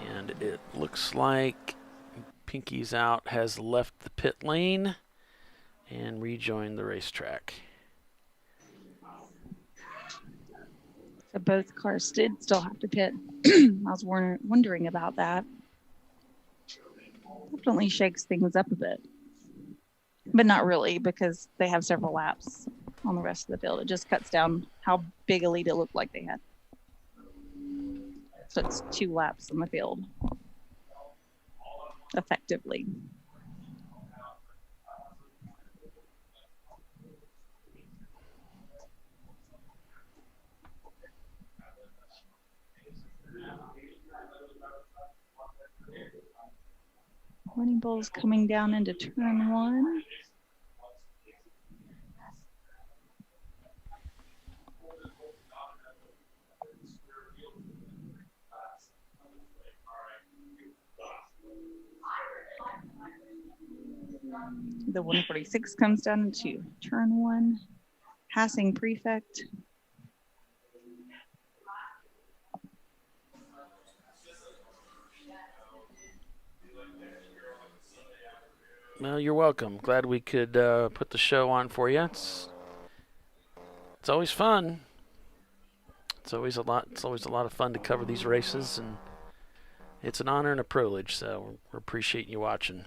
And it looks like Pinky's Out has left the pit lane and rejoined the racetrack. So both cars did still have to pit. I was wondering about that. Definitely shakes things up a bit. But not really, because they have several laps on the rest of the field. It just cuts down how big a lead it looked like they had. So it's 2 laps on the field, effectively. Running Bulls coming down into turn one. The 146 comes down into turn one. Passing Prefect. Well, you're welcome. Glad we could put the show on for you. It's always fun. It's always a lot of fun to cover these races, and it's an honor and a privilege. So we're appreciating you watching.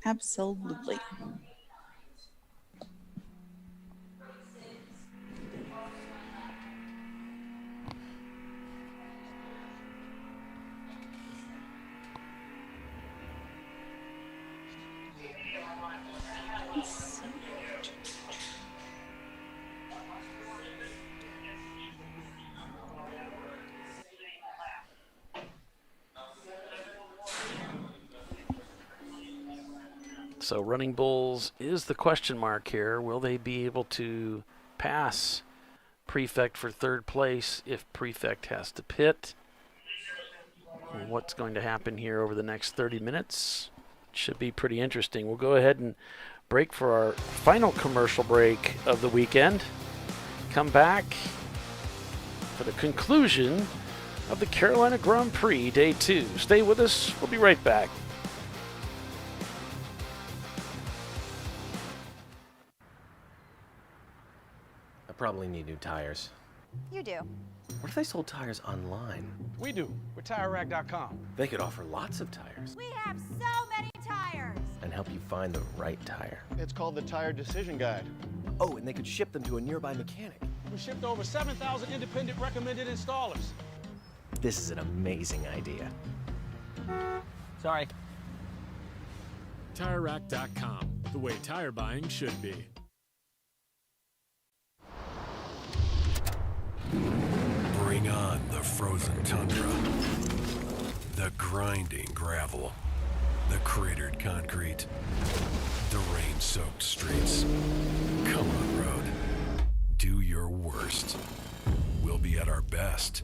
Absolutely. So Running Bulls is the question mark here. Will they be able to pass Prefect for third place if Prefect has to pit? And what's going to happen here over the next 30 minutes? Should be pretty interesting. We'll go ahead and break for our final commercial break of the weekend. Come back for the conclusion of the Carolina Grand Prix Day 2. Stay with us. We'll be right back. Probably need new tires. You do. What if they sold tires online? We do. We're TireRack.com. They could offer lots of tires We have so many tires. and help you find the right tire. It's called the Tire Decision Guide. Oh, and they could ship them to a nearby mechanic. We shipped over 7,000 independent recommended installers. This is an amazing idea. Sorry. TireRack.com, the way tire buying should be. Bring on the frozen tundra, the grinding gravel, the cratered concrete, the rain-soaked streets. Come on, road. Do your worst. We'll be at our best.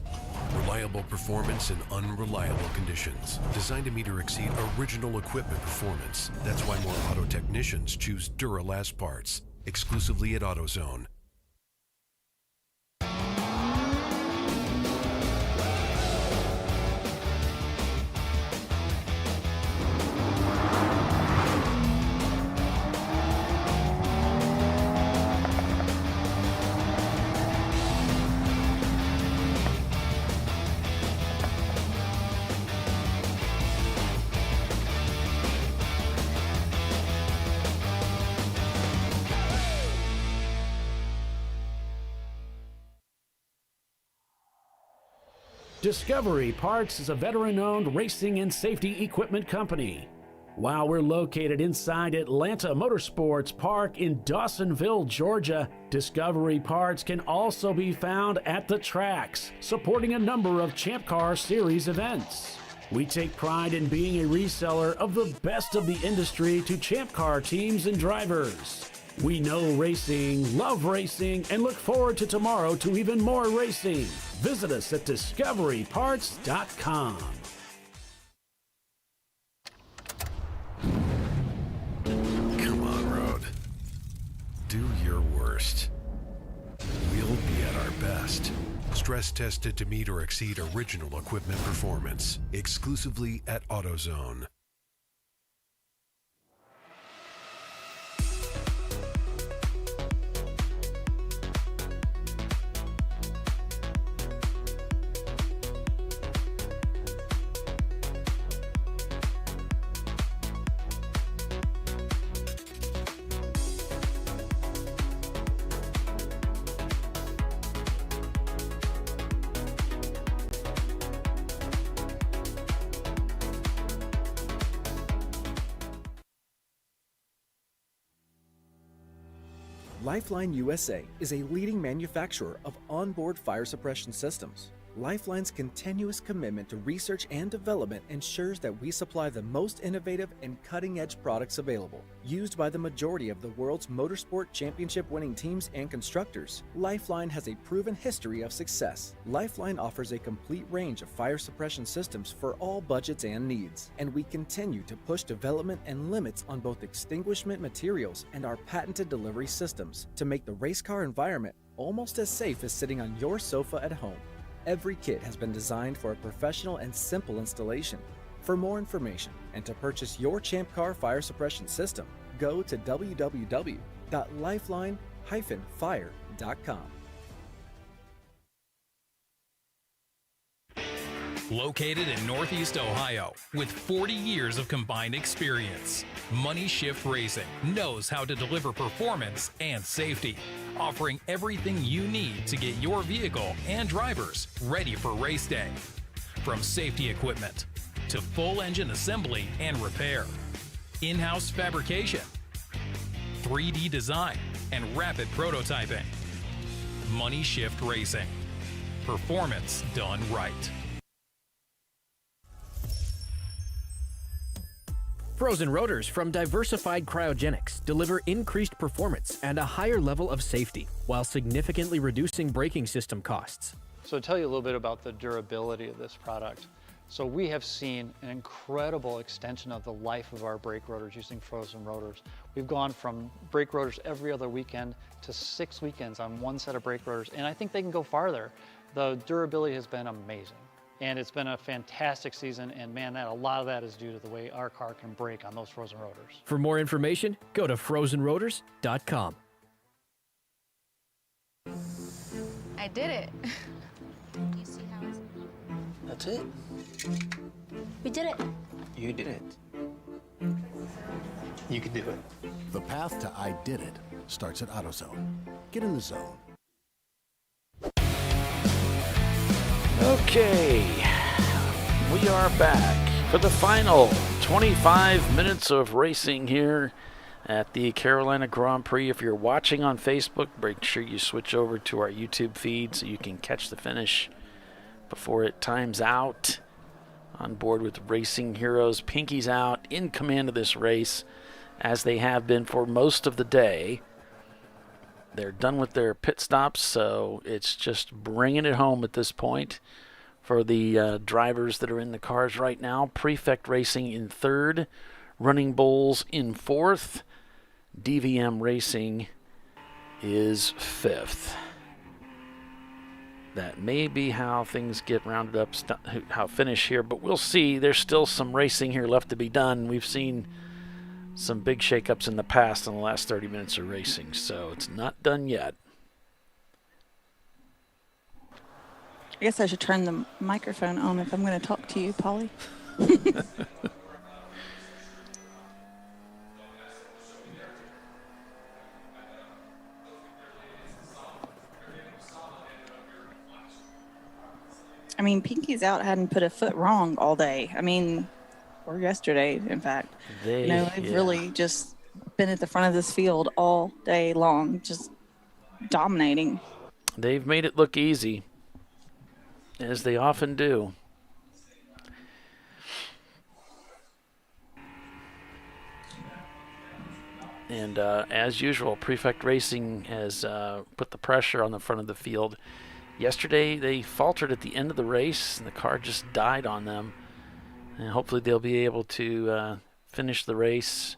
Reliable performance in unreliable conditions. Designed to meet or exceed original equipment performance. That's why more auto technicians choose Duralast parts. Exclusively at AutoZone. Discovery Parts is a veteran-owned racing and safety equipment company. While we're located inside Atlanta Motorsports Park in Dawsonville, Georgia, Discovery Parts can also be found at the tracks, supporting a number of Champ Car Series events. We take pride in being a reseller of the best of the industry to Champ Car teams and drivers. We know racing, love racing, and look forward to tomorrow to even more racing. Visit us at discoveryparts.com. Come on, road. Do your worst. We'll be at our best. Stress tested to meet or exceed original equipment performance. Exclusively at AutoZone. Lifeline USA is a leading manufacturer of onboard fire suppression systems. Lifeline's continuous commitment to research and development ensures that we supply the most innovative and cutting-edge products available, used by the majority of the world's motorsport championship-winning teams and constructors. Lifeline has a proven history of success. Lifeline offers a complete range of fire suppression systems for all budgets and needs, and we continue to push development and limits on both extinguishment materials and our patented delivery systems to make the race car environment almost as safe as sitting on your sofa at home. Every kit has been designed for a professional and simple installation. For more information and to purchase your ChampCar fire suppression system, go to www.lifeline-fire.com. Located in Northeast Ohio, with 40 years of combined experience, Money Shift Racing knows how to deliver performance and safety, offering everything you need to get your vehicle and drivers ready for race day. From safety equipment to full engine assembly and repair, in-house fabrication, 3D design, and rapid prototyping. Money Shift Racing. Performance done right. Frozen rotors from Diversified Cryogenics deliver increased performance and a higher level of safety, while significantly reducing braking system costs. So to tell you a little bit about the durability of this product. So we have seen an incredible extension of the life of our brake rotors using frozen rotors. We've gone from brake rotors every other weekend to 6 weekends on one set of brake rotors, and I think they can go farther. The durability has been amazing. And it's been a fantastic season, and man, a lot of that is due to the way our car can brake on those frozen rotors. For more information, go to frozenrotors.com. I did it. You see how it's... That's it. We did it. You did it. You can do it. The path to I did it starts at AutoZone. Get in the zone. Okay, we are back for the final 25 minutes of racing here at the Carolina Grand Prix. If you're watching on Facebook, make sure you switch over to our YouTube feed so you can catch the finish before it times out. On board with Racing Heroes, Pinky's out in command of this race, as they have been for most of the day. They're done with their pit stops, so it's just bringing it home at this point for the drivers that are in the cars right now. Prefect Racing in third, Running Bulls in fourth, DVM Racing is fifth. That may be how things get rounded up, how finish here, but we'll see. There's still some racing here left to be done. We've seen some big shakeups in the past in the last 30 minutes of racing, so it's not done yet. I guess I should turn the microphone on if I'm going to talk to you, Polly. I mean, Pinky's out hadn't put a foot wrong all day. I mean, or yesterday, in fact. They've really just been at the front of this field all day long, just dominating. They've made it look easy, as they often do. And as usual, Prefect Racing has put the pressure on the front of the field. Yesterday, they faltered at the end of the race, and the car just died on them. And hopefully they'll be able to finish the race,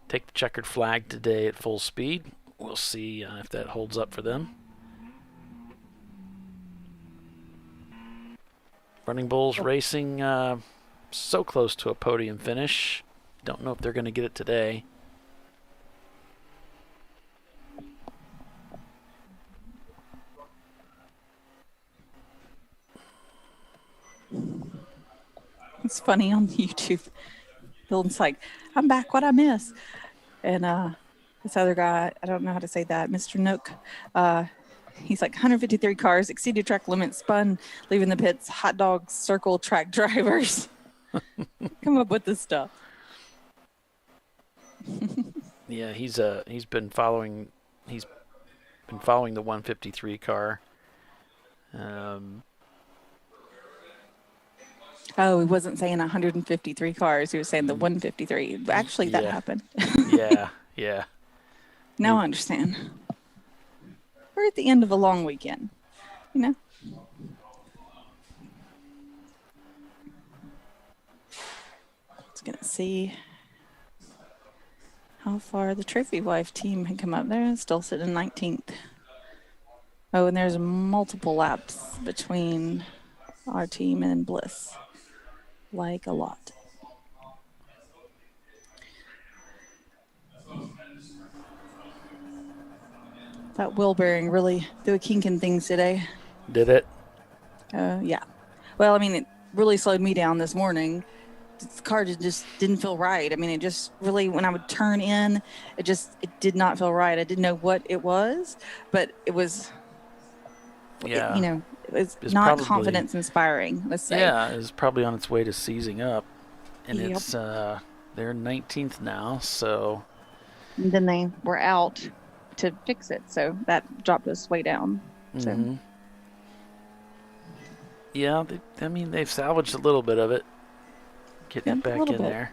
take the checkered flag today at full speed. We'll see if that holds up for them. Running Bulls Racing so close to a podium finish. Don't know if they're going to get it today. It's funny on YouTube. Hilton's like, I'm back, what I miss? And this other guy, I don't know how to say that, Mr. Nook, he's like 153 cars, exceeded track limits, spun, leaving the pits, hot dogs, circle track drivers. Come up with this stuff. Yeah, he's been following the 153 car. Oh, he wasn't saying 153 cars. He was saying the 153. Actually, that happened. Yeah. Now I understand. We're at the end of a long weekend, you know? Just going to see how far the Trophy Wife team had come up there. Still sitting in 19th. Oh, and there's multiple laps between our team and Bliss. Like a lot. That wheel bearing really threw a kink in things today. Did it? Yeah. Well, I mean, it really slowed me down this morning. The car just didn't feel right. I mean, it just really, when I would turn in, it did not feel right. I didn't know what it was, but it was, Yeah. it was It's not probably confidence inspiring, let's say. Yeah, it's probably on its way to seizing up. And Yep. it's, they're 19th now, so. And then they were out to fix it, so that dropped us way down. So. Yeah, they've salvaged a little bit of it. Getting it back in there.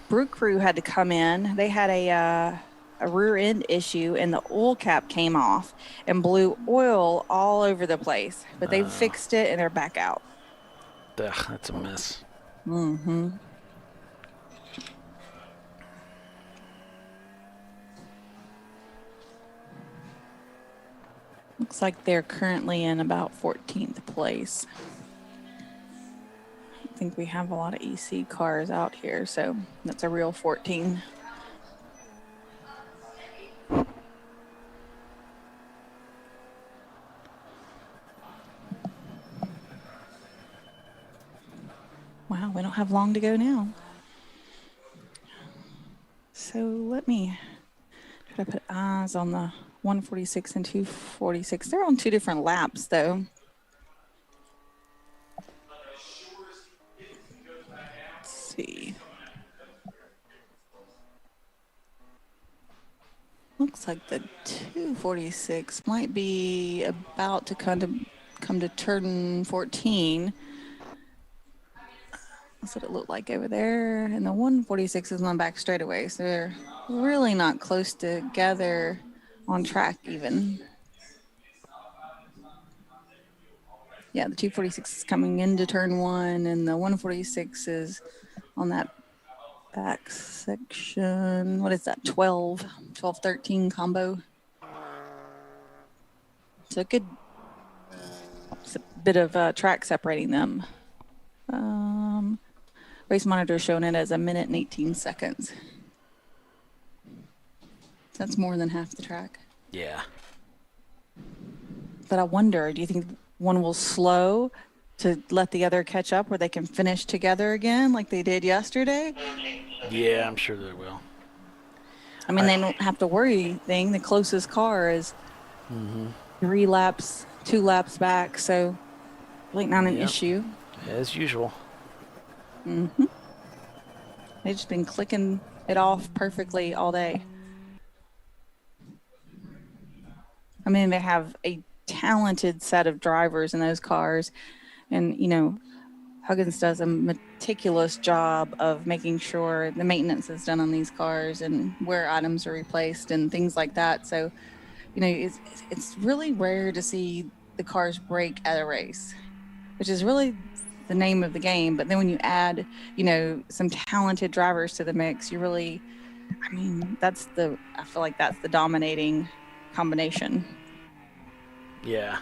Brew Crew had to come in. They had a rear end issue, and the oil cap came off and blew oil all over the place. But they fixed it, and they're back out. Ugh, that's a mess. Mm-hmm. Looks like they're currently in about 14th place. I think we have a lot of EC cars out here, so that's a real 14. Wow, we don't have long to go now. So let me try to put eyes on the 146 and 246. They're on two different laps, though. Let's see. Looks like the 246 might be about to come to turn 14. That's what it looked like over there. And the 146 is on back straightaway, so they're really not close together on track even. Yeah, the 246 is coming into turn 1, and the 146 is on that back section. What is that, 12-13 combo? So it's a bit of track separating them. Race monitor showing it as 1 minute and 18 seconds. That's more than half the track. Yeah. But I wonder, do you think one will slow to let the other catch up where they can finish together again like they did yesterday? Yeah, I'm sure they will. I mean, they don't have to worry anything. The closest car is 2 laps back, so really not an issue. As usual. Mm-hmm. They've just been clicking it off perfectly all day. I mean, they have a talented set of drivers in those cars. And, Huggins does a meticulous job of making sure the maintenance is done on these cars and where items are replaced and things like that. So, it's really rare to see the cars break at a race, which is really the name of the game. But then when you add, some talented drivers to the mix, I feel like that's the dominating combination. Yeah.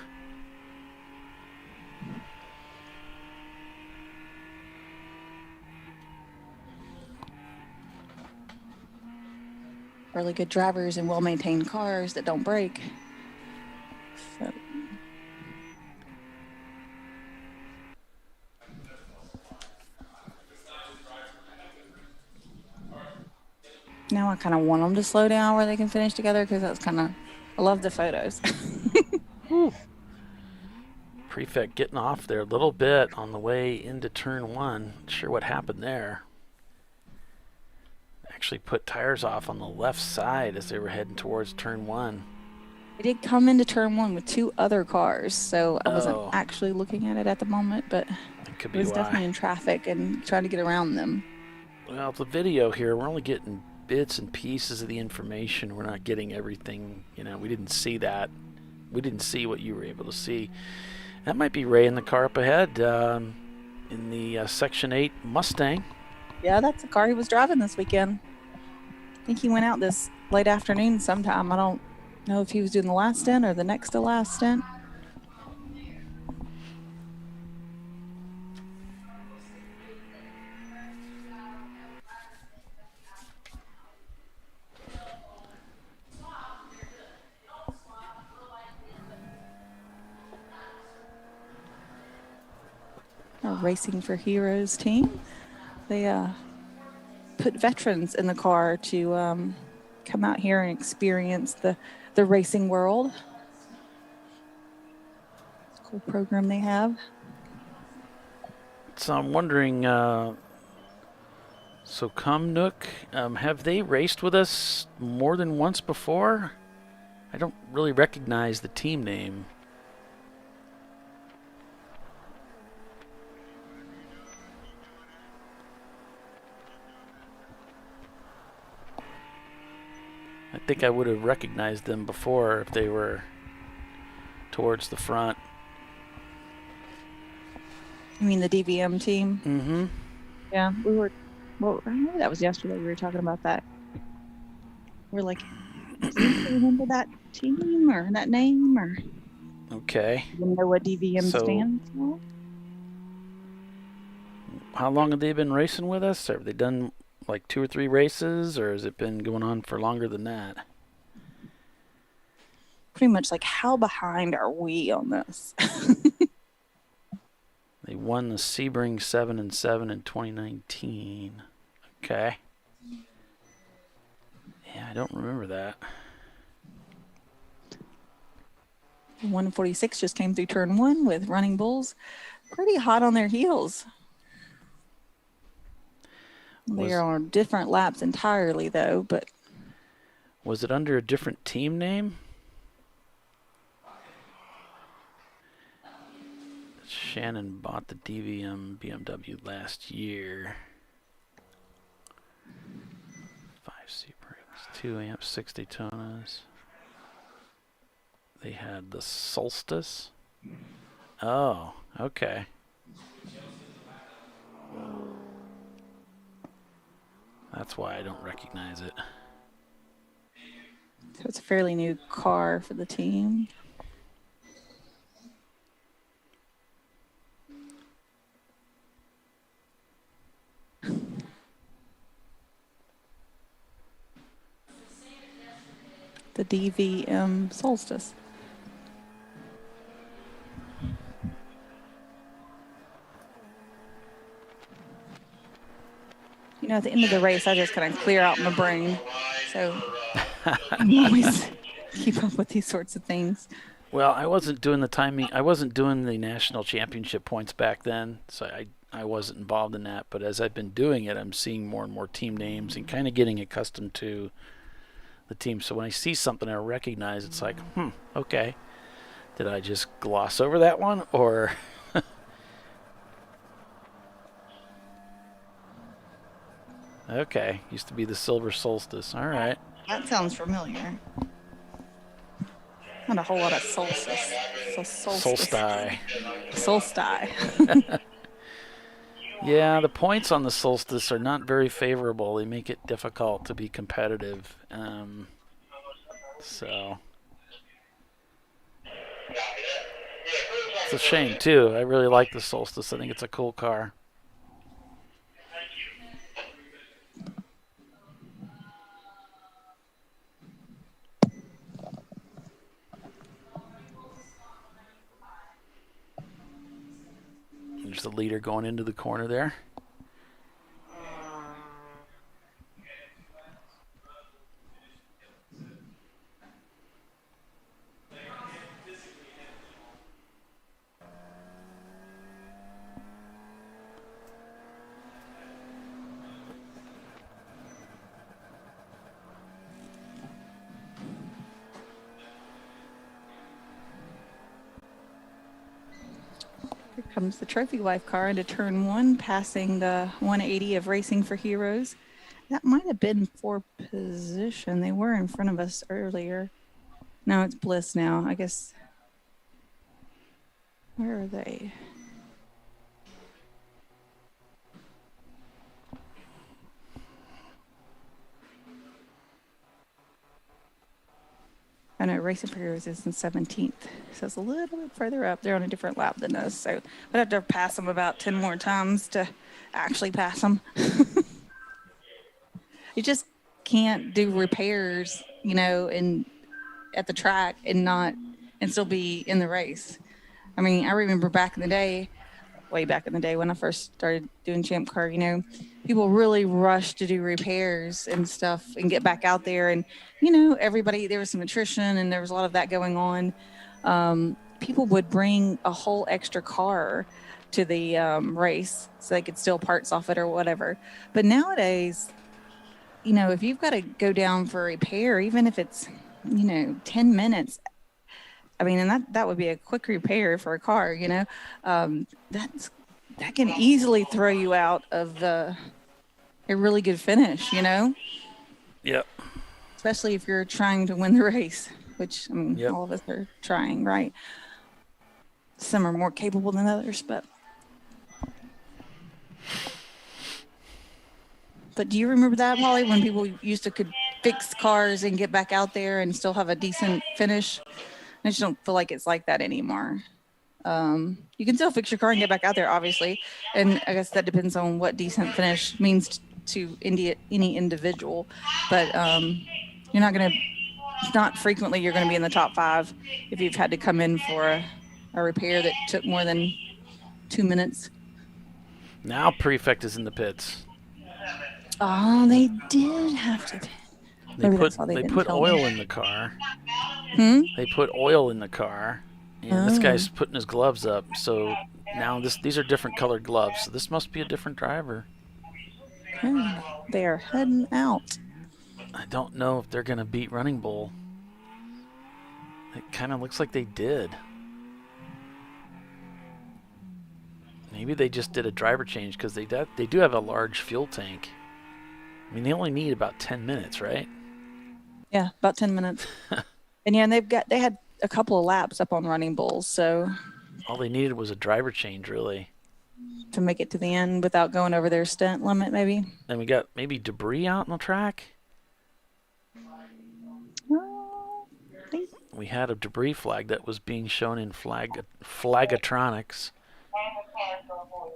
Really good drivers and well-maintained cars that don't break. So. Now I kind of want them to slow down where they can finish together, because I love the photos. Prefect getting off there a little bit on the way into turn 1. Not sure what happened there. Actually put tires off on the left side as they were heading towards turn 1. I did come into turn one with 2 other cars, so I wasn't Oh. actually looking at it at the moment, but That could I be was why. definitely in traffic and trying to get around them. Well, the video here, we're only getting bits and pieces of the information. We're not getting everything. You know, we didn't see that. We didn't see what you were able to see. That might be Ray in the car up ahead in the Section 8 Mustang. Yeah, that's the car he was driving this weekend. I think he went out this late afternoon sometime. I don't know if he was doing the last stint or the next to last stint. Our Racing for Heroes team. They put veterans in the car to come out here and experience the racing world. It's a cool program they have. So I'm wondering, so Nook, have they raced with us more than once before? I don't really recognize the team name. I think I would have recognized them before if they were towards the front. You mean the DVM team? Mm-hmm. Yeah, we were. Well, I know that was yesterday. We were talking about that. We're like, do you remember that team or that name or? Okay. You know what DVM stands for? How long have they been racing with us? Have they done like 2 or 3 races, or has it been going on for longer than that? Pretty much like, how behind are we on this? They won the Sebring 7 and 7 in 2019. Okay. Yeah, I don't remember that. 146 just came through turn 1 with Running Bulls. Pretty hot on their heels. They are on different laps entirely, though. But was it under a different team name? Shannon bought the DVM BMW last year. 5 Sebrings, 2 amps, 6 Daytonas. They had the Solstice. Oh, okay. That's why I don't recognize it. So it's a fairly new car for the team. The DVM Solstice. You know, at the end of the race, I just kind of clear out my brain. So I always keep up with these sorts of things. Well, I wasn't doing the timing. I wasn't doing the national championship points back then, so I wasn't involved in that. But as I've been doing it, I'm seeing more and more team names and kind of getting accustomed to the team. So when I see something I recognize, it's like, okay. Did I just gloss over that one, or? Okay, used to be the Silver Solstice. All right. That sounds familiar. Not a whole lot of solstice. Solstice. Solstice. Yeah, the points on the Solstice are not very favorable. They make it difficult to be competitive. So it's a shame too. I really like the Solstice. I think it's a cool car. There's the leader going into the corner there. Here comes the trophy wife car into turn 1, passing the 180 of Racing for Heroes. That might have been for position. They were in front of us earlier. No, it's Bliss now. I guess. Where are they? I know Racing for Heroes is in 17th, so it's a little bit further up. They're on a different lap than us, so I'd have to pass them about 10 more times to actually pass them. You just can't do repairs, you know, at the track and still be in the race. I mean, I remember back in the day, way back in the day when I first started doing Champ Car, you know, people really rushed to do repairs and stuff and get back out there. And, you know, there was some attrition and there was a lot of that going on. People would bring a whole extra car to the race so they could steal parts off it or whatever. But nowadays, you know, if you've got to go down for a repair, even if it's, you know, 10 minutes, I mean, and that would be a quick repair for a car, you know, that can easily throw you out of a really good finish, you know? Yep. Especially if you're trying to win the race, which, I mean, all of us are trying, right? Some are more capable than others, but do you remember that, Molly, when people could fix cars and get back out there and still have a decent finish? I just don't feel like it's like that anymore. You can still fix your car and get back out there, obviously. And I guess that depends on what decent finish means to any individual. But not frequently you're going to be in the top 5 if you've had to come in for a repair that took more than 2 minutes. Now Prefect is in the pits. Oh, they did have to. They put oil in the car. They put oil in the car, and this guy's putting his gloves up. So now these are different colored gloves. So this must be a different driver. Okay. They are heading out. I don't know if they're going to beat Running Bull. It kind of looks like they did. Maybe they just did a driver change because they do have a large fuel tank. I mean, they only need about 10 minutes, right? Yeah, about 10 minutes. And yeah, and they had a couple of laps up on Running Bulls, so all they needed was a driver change, really, to make it to the end without going over their stint limit, maybe. Then we got maybe debris out on the track. We had a debris flag that was being shown in Flagatronics.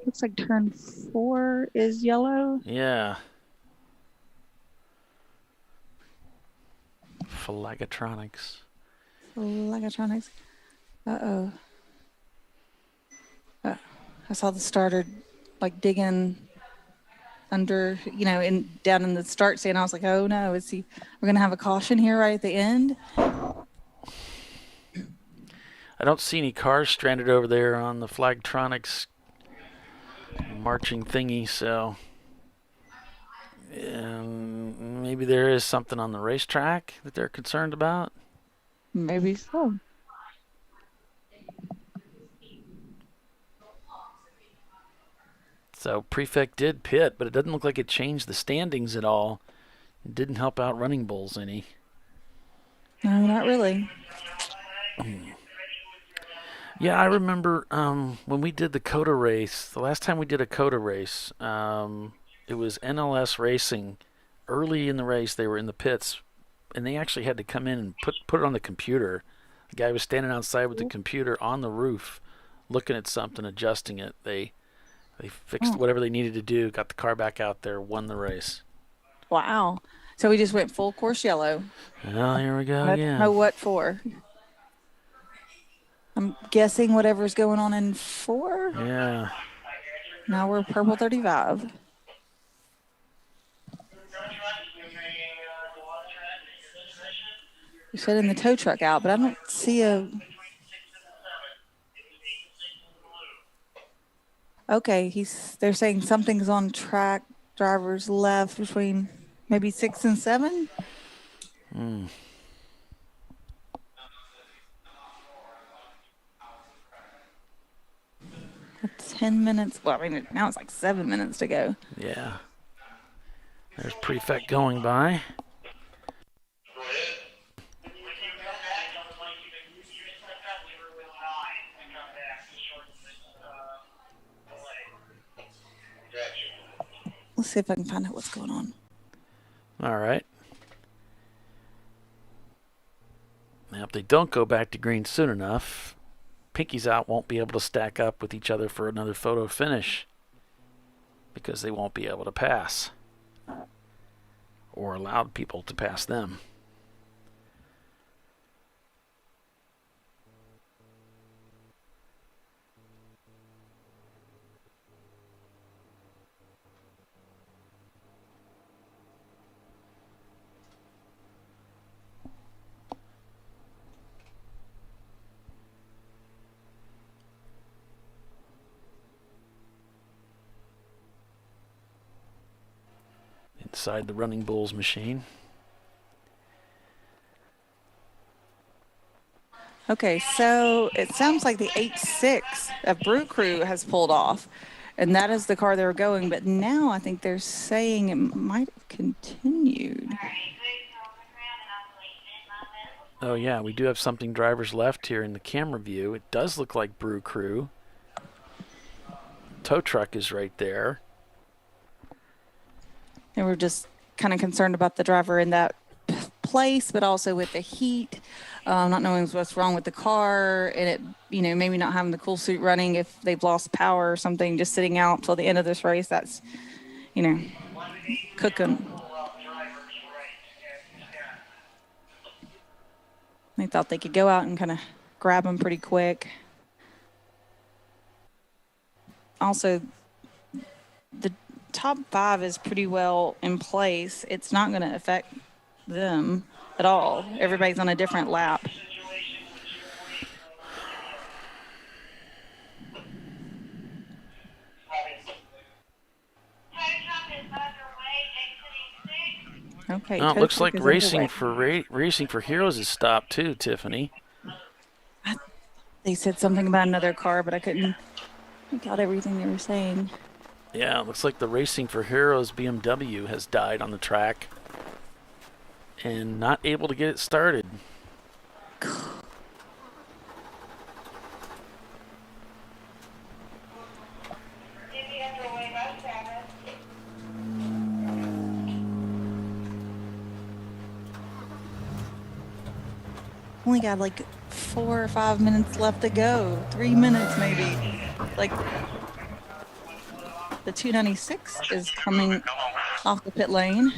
Looks like turn 4 is yellow. Yeah. Flagatronics. Uh-oh. I saw the starter like digging under, you know, down in the start stand. I was like, oh no, we're going to have a caution here right at the end? I don't see any cars stranded over there on the Flagtronics marching thingy, so maybe there is something on the racetrack that they're concerned about. Maybe so. So Prefect did pit, but it doesn't look like it changed the standings at all. It didn't help out Running Bulls any. No, not really. Yeah, I remember when we did the COTA race, the last time we did a COTA race, it was NLS Racing. Early in the race, they were in the pits, and they actually had to come in and put it on the computer. The guy was standing outside with the computer on the roof, looking at something, adjusting it. They fixed whatever they needed to do, got the car back out there, won the race. Wow. So we just went full course yellow. Well, here we go I again. don't know what for. I'm guessing whatever's going on in 4. Yeah. Now we're purple 35. We're setting the tow truck out, but I don't see a... Okay, they're saying something's on track. Drivers left between maybe 6 and 7. 10 minutes. Well, I mean, now it's like 7 minutes to go. Yeah. There's Prefect going by. Let's see if I can find out what's going on. All right. Now, if they don't go back to green soon enough, Pinky's Out won't be able to stack up with each other for another photo finish because they won't be able to pass or allow people to pass them. Inside the Running Bulls machine. Okay, so it sounds like the 8.6 of Brew Crew has pulled off, and that is the car they were going, but now I think they're saying it might have continued. Oh yeah, we do have something drivers left here in the camera view. It does look like Brew Crew. Tow truck is right there. They were just kind of concerned about the driver in that place, but also with the heat, not knowing what's wrong with the car, and it, maybe not having the cool suit running if they've lost power or something, just sitting out till the end of this race. That's, cooking. They thought they could go out and kind of grab them pretty quick. Also, the top 5 is pretty well in place. It's not going to affect them at all. Everybody's on a different lap. Okay. Oh, it looks like Racing for Heroes is stopped too, Tiffany. They said something about another car, but I couldn't make out everything they were saying. Yeah, it looks like the Racing for Heroes BMW has died on the track and not able to get it started. Only got like 4 or 5 minutes left to go. 3 minutes maybe. Like the 296 is coming off the pit lane.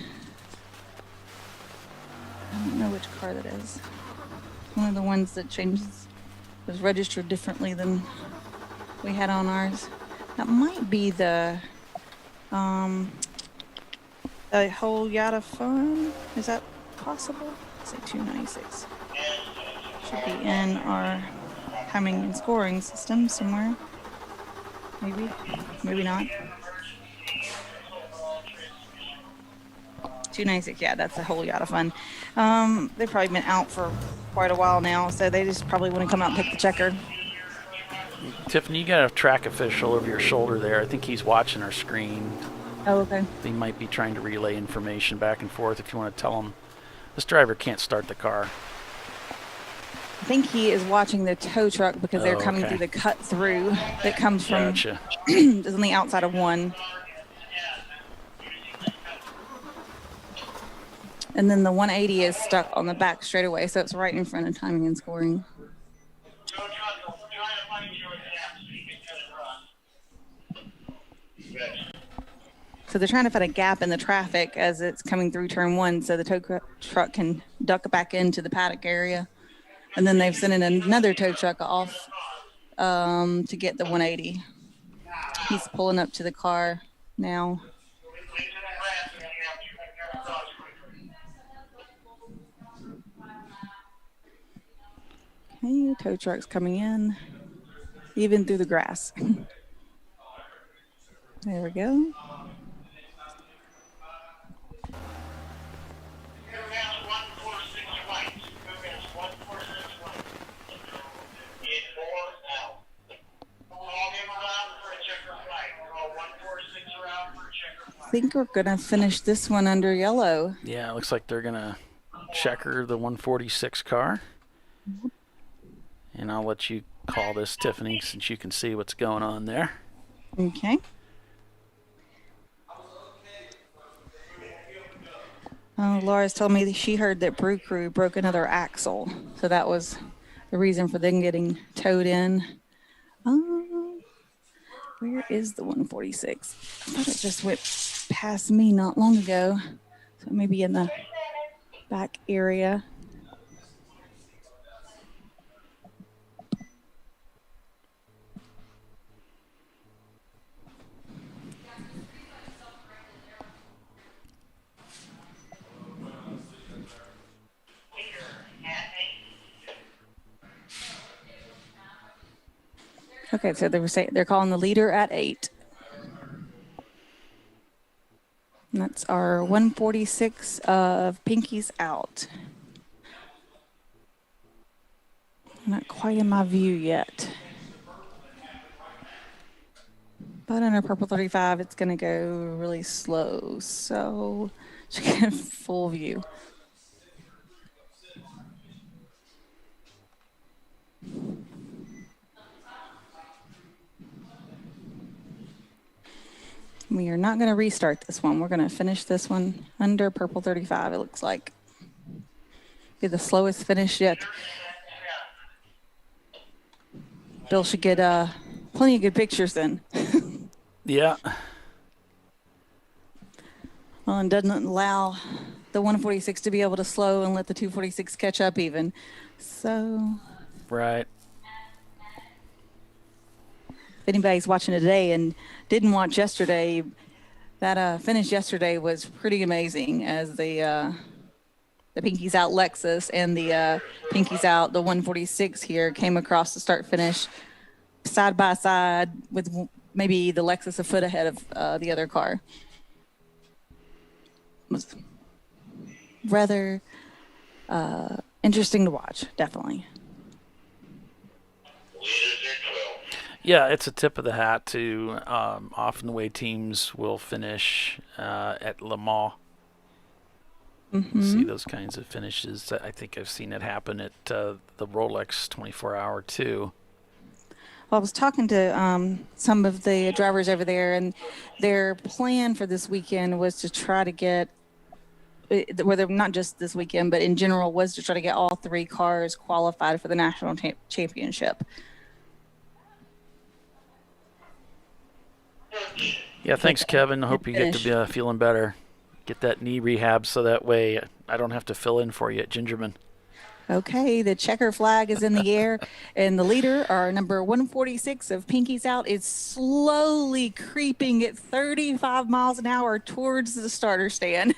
I don't know which car that is. One of the ones that was registered differently than we had on ours. That might be the whole Yada Fun. Is that possible? Let's say 296. Should be in our timing and scoring system somewhere. Maybe. Maybe not. 296, yeah, that's the whole Yada Fun. They've probably been out for quite a while now, so they just probably want to come out and pick the checker. Tiffany, you got a track official over your shoulder there. I think he's watching our screen. Oh, okay. He might be trying to relay information back and forth if you want to tell him this driver can't start the car. I think he is watching the tow truck because they're coming through the cut through that comes from is on the outside of 1. And then the 180 is stuck on the back straightaway, so it's right in front of timing and scoring. So they're trying to find a gap in the traffic as it's coming through turn 1 so the tow truck can duck back into the paddock area. And then they've sent in another tow truck off to get the 180. He's pulling up to the car now. Okay, tow truck's coming in, even through the grass. There we go. think we're going to finish this one under yellow. Yeah, it looks like they're going to checker the 146 car. And I'll let you call this, Tiffany, since you can see what's going on there. Okay. Laura's told me that she heard that Brew Crew broke another axle. So that was the reason for them getting towed in. Where is the 146? I thought it just went past me not long ago. So maybe in the back area. Okay, so they're calling the leader at 8. And that's our 146 of Pinky's Out. Not quite in my view yet. But under purple 35, it's going to go really slow. So should get full view. We are not going to restart this one. We're going to finish this one under purple 35, it looks like. Be the slowest finish yet. Bill should get plenty of good pictures then. Yeah. Well, and doesn't allow the 146 to be able to slow and let the 246 catch up even. So. Right. If anybody's watching today and didn't watch yesterday, that finish yesterday was pretty amazing as the Pinky's Out Lexus and the Pinky's Out, the 146 here, came across the start finish side by side with maybe the Lexus a foot ahead of the other car. It was rather interesting to watch, definitely. Yeah, it's a tip of the hat to often the way teams will finish at Le Mans. Mm-hmm. See those kinds of finishes. I think I've seen it happen at the Rolex 24-hour too. Well, I was talking to some of the drivers over there, and their plan for this weekend was to try to get, whether not just this weekend, but in general, was to try to get all 3 cars qualified for the national championship. Yeah, thanks, Kevin. I hope you get to be feeling better. Get that knee rehab so that way I don't have to fill in for you at Gingerman. Okay, the checker flag is in the air, and the leader, our number 146 of Pinky's Out, is slowly creeping at 35 miles an hour towards the starter stand.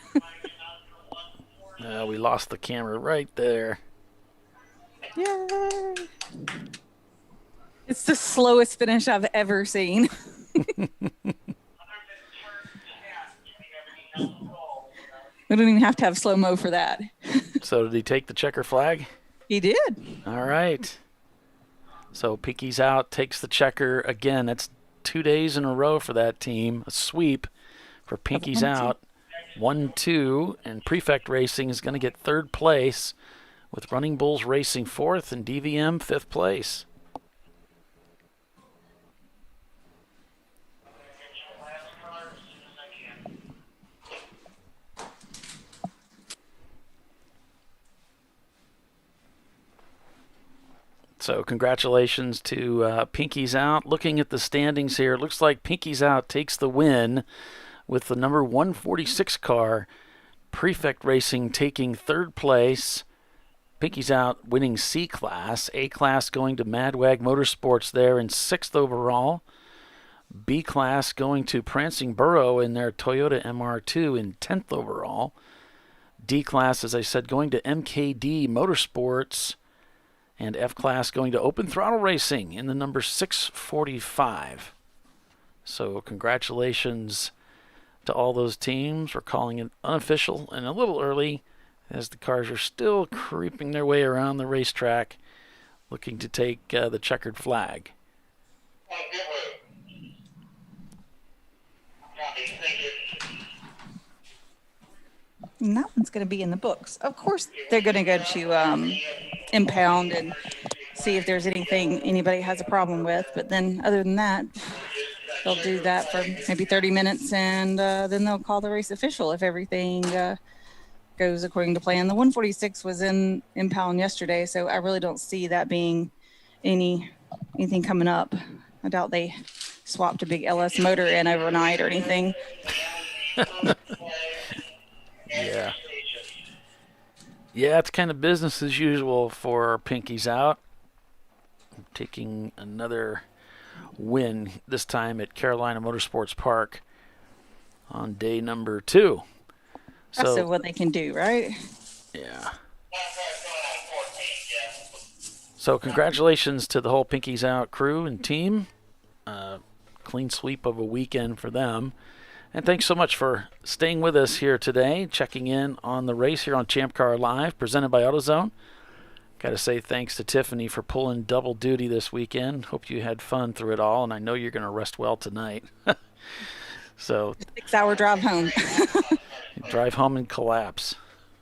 We lost the camera right there. Yay! It's the slowest finish I've ever seen. We don't even have to have slow-mo for that. So did he take the checker flag? He did. All right. So Pinky's Out takes the checker again. That's 2 days in a row for that team. A sweep for Pinky's Out. 1-2, and Prefect Racing is going to get 3rd place with Running Bulls Racing 4th and DVM 5th place. So congratulations to Pinky's Out. Looking at the standings here, it looks like Pinky's Out takes the win with the number 146 car. Prefect Racing taking 3rd place. Pinky's Out winning C class. A class going to Madwag Motorsports there in 6th overall. B class going to Prancing Burro in their Toyota MR2 in 10th overall. D class, as I said, going to MKD Motorsports. And F class going to Open Throttle Racing in the number 645. So congratulations to all those teams. We're calling it unofficial and a little early as the cars are still creeping their way around the racetrack looking to take the checkered flag. And that one's going to be in the books. Of course, they're going to go to impound and see if there's anything anybody has a problem with. But then other than that, they'll do that for maybe 30 minutes, and then they'll call the race official if everything goes according to plan. The 146 was in impound yesterday, so I really don't see that being anything coming up. I doubt they swapped a big LS motor in overnight or anything. Yeah. Yeah, it's kind of business as usual for Pinkies Out. Taking another win, this time at Carolina Motorsports Park on day number 2. That's what they can do, right? Yeah. So congratulations to the whole Pinkies Out crew and team. Clean sweep of a weekend for them. And thanks so much for staying with us here today, checking in on the race here on ChampCar.Live, presented by AutoZone. Got to say thanks to Tiffany for pulling double duty this weekend. Hope you had fun through it all, and I know you're going to rest well tonight. So 6-hour drive home. Drive home and collapse.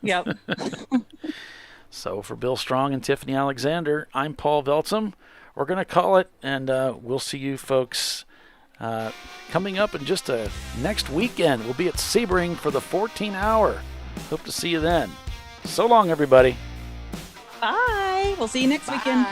Yep. So for Bill Strong and Tiffany Alexander, I'm Paul Veltsum. We're going to call it, and we'll see you folks coming up in just next weekend. We'll be at Sebring for the 14-hour. Hope to see you then. So long, everybody. Bye. We'll see you next weekend.